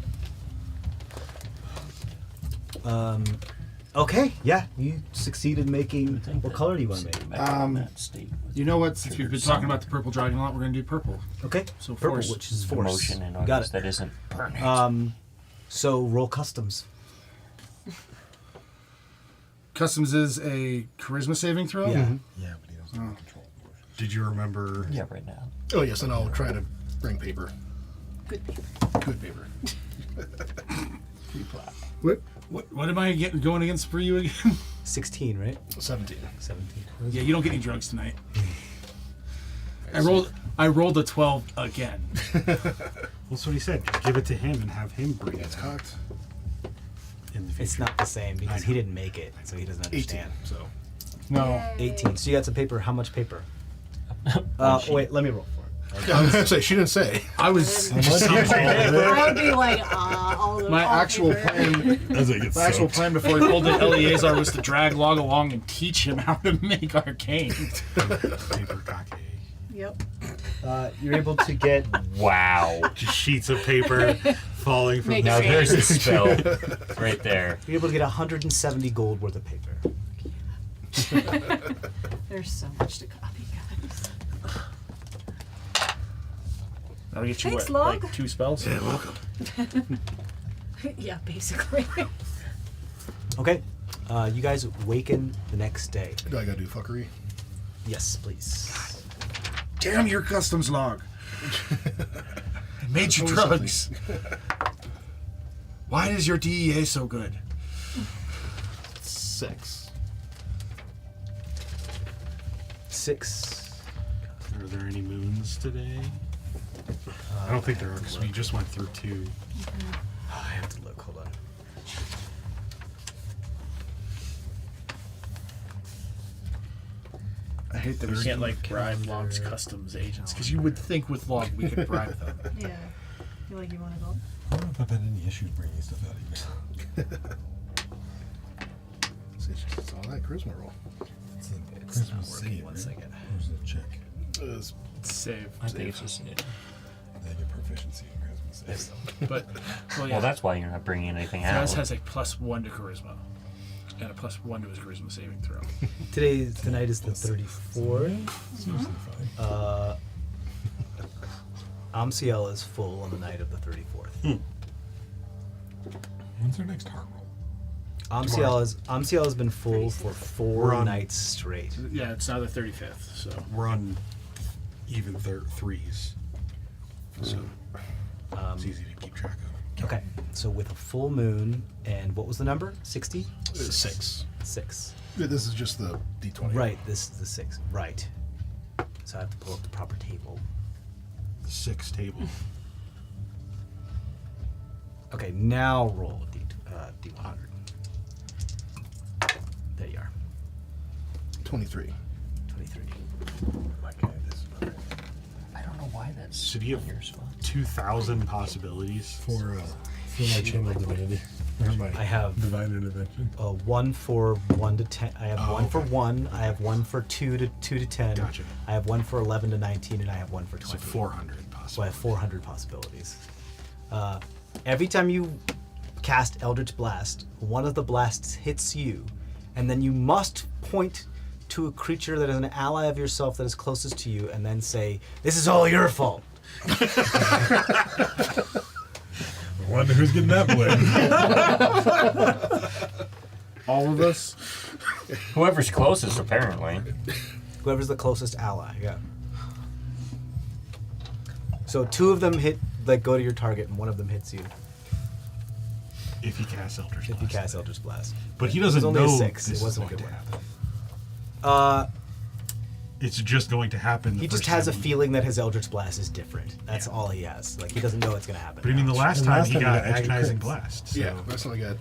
[SPEAKER 1] Okay, yeah, you succeeded making. What color do you want to make?
[SPEAKER 10] That
[SPEAKER 6] state.
[SPEAKER 10] You know what? Since we've been talking about the purple dragon a lot, we're going to do purple.
[SPEAKER 1] Okay,
[SPEAKER 10] So
[SPEAKER 1] purple,
[SPEAKER 10] force.
[SPEAKER 1] which is force.
[SPEAKER 6] Emotion and
[SPEAKER 1] Got
[SPEAKER 6] others
[SPEAKER 1] it.
[SPEAKER 6] that isn't permanent.
[SPEAKER 1] So roll customs.
[SPEAKER 10] Customs is a charisma saving throw?
[SPEAKER 1] Yeah.
[SPEAKER 5] Yeah, but he doesn't have control of emotion.
[SPEAKER 2] Did you remember?
[SPEAKER 6] Yeah, right now.
[SPEAKER 7] Oh, yes, and I'll try to bring paper.
[SPEAKER 3] Good paper.
[SPEAKER 7] Good paper.
[SPEAKER 10] What am I going against for you again?
[SPEAKER 1] 16, right?
[SPEAKER 7] 17.
[SPEAKER 1] 17.
[SPEAKER 10] Yeah, you don't get any drugs tonight. I rolled a 12 again.
[SPEAKER 2] That's what he said. Give it to him and have him bring
[SPEAKER 7] It's
[SPEAKER 2] it out
[SPEAKER 7] cocked.
[SPEAKER 2] in the future.
[SPEAKER 1] It's not the same because he didn't make it, so he doesn't
[SPEAKER 7] 18.
[SPEAKER 1] understand.
[SPEAKER 7] So.
[SPEAKER 10] No.
[SPEAKER 1] 18. So you got some paper. How much paper? Wait, let me roll for it.
[SPEAKER 7] I was gonna say, she didn't say.
[SPEAKER 10] I was.
[SPEAKER 3] I would be like, all the
[SPEAKER 10] My
[SPEAKER 3] all
[SPEAKER 10] actual
[SPEAKER 3] paper.
[SPEAKER 10] plan.
[SPEAKER 5] As it gets
[SPEAKER 10] My actual
[SPEAKER 5] soaked.
[SPEAKER 10] plan before he pulled in Eleazar was to drag Log along and teach him how to make arcane.
[SPEAKER 2] Paper cockade.
[SPEAKER 3] Yep.
[SPEAKER 1] You're able to get.
[SPEAKER 6] Wow.
[SPEAKER 2] Just sheets of paper falling from
[SPEAKER 3] Make
[SPEAKER 6] Now
[SPEAKER 3] it
[SPEAKER 6] there's a spell right there.
[SPEAKER 1] You're able to get 170 gold worth of paper.
[SPEAKER 3] There's so much to copy, guys.
[SPEAKER 10] That'll get you
[SPEAKER 3] Thanks,
[SPEAKER 10] what,
[SPEAKER 3] Log.
[SPEAKER 10] like 2 spells?
[SPEAKER 7] Yeah, welcome.
[SPEAKER 3] Yeah, basically.
[SPEAKER 1] Okay. You guys waken the next day.
[SPEAKER 7] Do I gotta do fuckery?
[SPEAKER 1] Yes, please.
[SPEAKER 10] Damn your customs log. It made you
[SPEAKER 7] Always
[SPEAKER 10] drugs. Why is your DEA so good?
[SPEAKER 7] 6.
[SPEAKER 1] 6.
[SPEAKER 2] Are there any moons today? I don't think there are because we just went through 2.
[SPEAKER 1] I have to look. Hold on.
[SPEAKER 10] I hate that we can't like bribe Log's customs agents because you would think with Log we could bribe them.
[SPEAKER 9] Yeah. Feel like you want to go?
[SPEAKER 5] I don't know if I've had any issues bringing stuff out of here.
[SPEAKER 7] It's all that charisma roll.
[SPEAKER 5] It's a
[SPEAKER 1] It's not
[SPEAKER 5] Christmas
[SPEAKER 1] working.
[SPEAKER 5] save,
[SPEAKER 1] One
[SPEAKER 5] right?
[SPEAKER 1] second.
[SPEAKER 5] Where's the check?
[SPEAKER 10] Save.
[SPEAKER 6] I think it's just.
[SPEAKER 5] They get proficiency in Christmas save.
[SPEAKER 10] But well, yeah.
[SPEAKER 6] Well, that's why you're not bringing anything out.
[SPEAKER 10] Taz has a +1 to charisma and a +1 to his charisma saving throw.
[SPEAKER 1] Tonight is the 34th.
[SPEAKER 5] Seriously fine.
[SPEAKER 1] Amciel is full on the night of the 34th.
[SPEAKER 5] When's our next heart roll?
[SPEAKER 1] Amciel has been full for 4
[SPEAKER 2] We're on-
[SPEAKER 1] nights straight.
[SPEAKER 10] Yeah, it's now the 35th. So
[SPEAKER 2] We're on even threes, so it's easy to keep track of.
[SPEAKER 1] Okay, so with a full moon, and what was the number? 60?
[SPEAKER 7] 6.
[SPEAKER 1] 6.
[SPEAKER 7] Yeah, this is just the D20.
[SPEAKER 1] Right, this is the 6. Right. So I have to pull up the proper table.
[SPEAKER 2] The 6 table.
[SPEAKER 1] Okay, now roll a D100. There you are.
[SPEAKER 7] 23.
[SPEAKER 1] 23.
[SPEAKER 5] Okay, this is better.
[SPEAKER 6] I don't know why that's
[SPEAKER 2] Should you
[SPEAKER 6] on
[SPEAKER 2] have
[SPEAKER 6] your spot.
[SPEAKER 2] 2,000 possibilities?
[SPEAKER 5] For my channel divinity. Or my
[SPEAKER 1] I have
[SPEAKER 5] divine intervention.
[SPEAKER 1] 1 for 1 to 10. I have
[SPEAKER 2] Oh,
[SPEAKER 1] 1 for
[SPEAKER 2] okay.
[SPEAKER 1] 1. I have 1 for 2 to 10.
[SPEAKER 2] Gotcha.
[SPEAKER 1] I have 1 for 11 to 19, and I have 1 for 20.
[SPEAKER 2] So 400
[SPEAKER 1] So I
[SPEAKER 2] possibilities.
[SPEAKER 1] have 400 possibilities. Every time you cast Eldritch Blast, one of the blasts hits you, and then you must point to a creature that is an ally of yourself that is closest to you, and then say, "This is all your fault."
[SPEAKER 5] I wonder who's getting that blade.
[SPEAKER 10] all of us.
[SPEAKER 6] Whoever's closest, apparently.
[SPEAKER 1] Whoever's the closest ally, yeah. So 2 of them go to your target, and 1 of them hits you
[SPEAKER 2] If you cast Eldritch
[SPEAKER 1] if you
[SPEAKER 2] Blast.
[SPEAKER 1] cast Eldritch Blast.
[SPEAKER 2] But he
[SPEAKER 1] It was
[SPEAKER 2] doesn't
[SPEAKER 1] only a
[SPEAKER 2] know
[SPEAKER 1] 6.
[SPEAKER 2] this
[SPEAKER 1] It wasn't
[SPEAKER 2] is
[SPEAKER 1] a
[SPEAKER 2] going
[SPEAKER 1] good
[SPEAKER 2] to
[SPEAKER 1] one.
[SPEAKER 2] happen. It's just going to happen.
[SPEAKER 1] He just has a feeling that his Eldritch Blast is different. That's all he has. Like, he doesn't know it's going to happen.
[SPEAKER 2] But I mean, the last
[SPEAKER 5] And
[SPEAKER 2] time
[SPEAKER 5] last
[SPEAKER 2] he
[SPEAKER 5] time he
[SPEAKER 2] got
[SPEAKER 5] got extra
[SPEAKER 2] agonizing
[SPEAKER 5] crits.
[SPEAKER 2] blast. So.
[SPEAKER 7] Yeah, that's how I got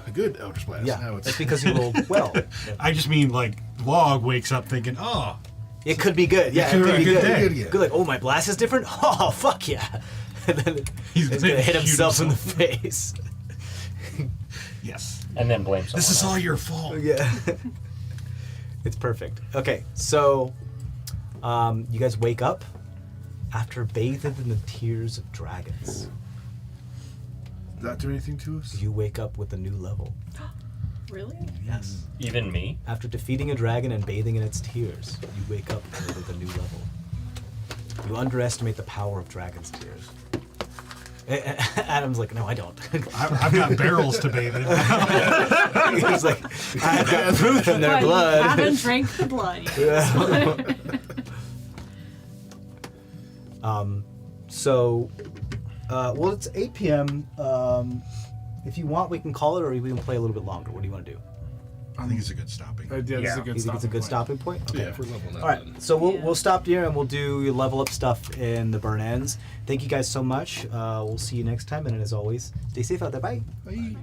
[SPEAKER 7] a good Eldritch Blast.
[SPEAKER 1] Yeah,
[SPEAKER 7] Now it's
[SPEAKER 1] that's because he rolled well.
[SPEAKER 2] I just mean, like, Log wakes up thinking, oh,
[SPEAKER 1] It could be good. Yeah, it
[SPEAKER 2] could
[SPEAKER 1] could
[SPEAKER 2] be
[SPEAKER 1] be
[SPEAKER 2] a good
[SPEAKER 1] good.
[SPEAKER 2] day.
[SPEAKER 7] Yeah.
[SPEAKER 1] Good, like, oh, my blast is different? Oh, fuck yeah. And then
[SPEAKER 2] He's
[SPEAKER 1] he's
[SPEAKER 2] gonna
[SPEAKER 1] going to hit
[SPEAKER 2] shoot
[SPEAKER 1] himself in the
[SPEAKER 2] himself.
[SPEAKER 1] face.
[SPEAKER 2] yes,
[SPEAKER 6] And then blame someone
[SPEAKER 2] this is
[SPEAKER 6] else.
[SPEAKER 2] all your fault.
[SPEAKER 1] Yeah. It's perfect. Okay, so you guys wake up after bathed in the tears of dragons.
[SPEAKER 10] Did that do anything to us?
[SPEAKER 1] You wake up with a new level.
[SPEAKER 9] Really?
[SPEAKER 1] Yes.
[SPEAKER 6] Even me?
[SPEAKER 1] After defeating a dragon and bathing in its tears, you wake up with a new level. You underestimate the power of dragon's tears. Adam's like, no, I don't.
[SPEAKER 2] I've got barrels to bathe in.
[SPEAKER 1] He's like, I've got proof in their
[SPEAKER 9] But you
[SPEAKER 1] blood.
[SPEAKER 9] haven't drank the blood.
[SPEAKER 1] So, well, it's 8 p.m. If you want, we can call it, or we can play a little bit longer. What do you want to do?
[SPEAKER 2] I think it's a good stopping.
[SPEAKER 10] Yeah, this is a
[SPEAKER 6] Yeah.
[SPEAKER 10] good
[SPEAKER 1] You think it's a good
[SPEAKER 10] stopping
[SPEAKER 1] stopping point? Okay.
[SPEAKER 7] yeah, if we're leveling up.
[SPEAKER 1] All right,
[SPEAKER 7] then.
[SPEAKER 1] so we'll
[SPEAKER 9] Yeah.
[SPEAKER 1] we'll stop here and we'll do level up stuff in the burn ends. Thank you guys so much. We'll see you next time, and as always, stay safe out there. Bye.
[SPEAKER 7] Bye.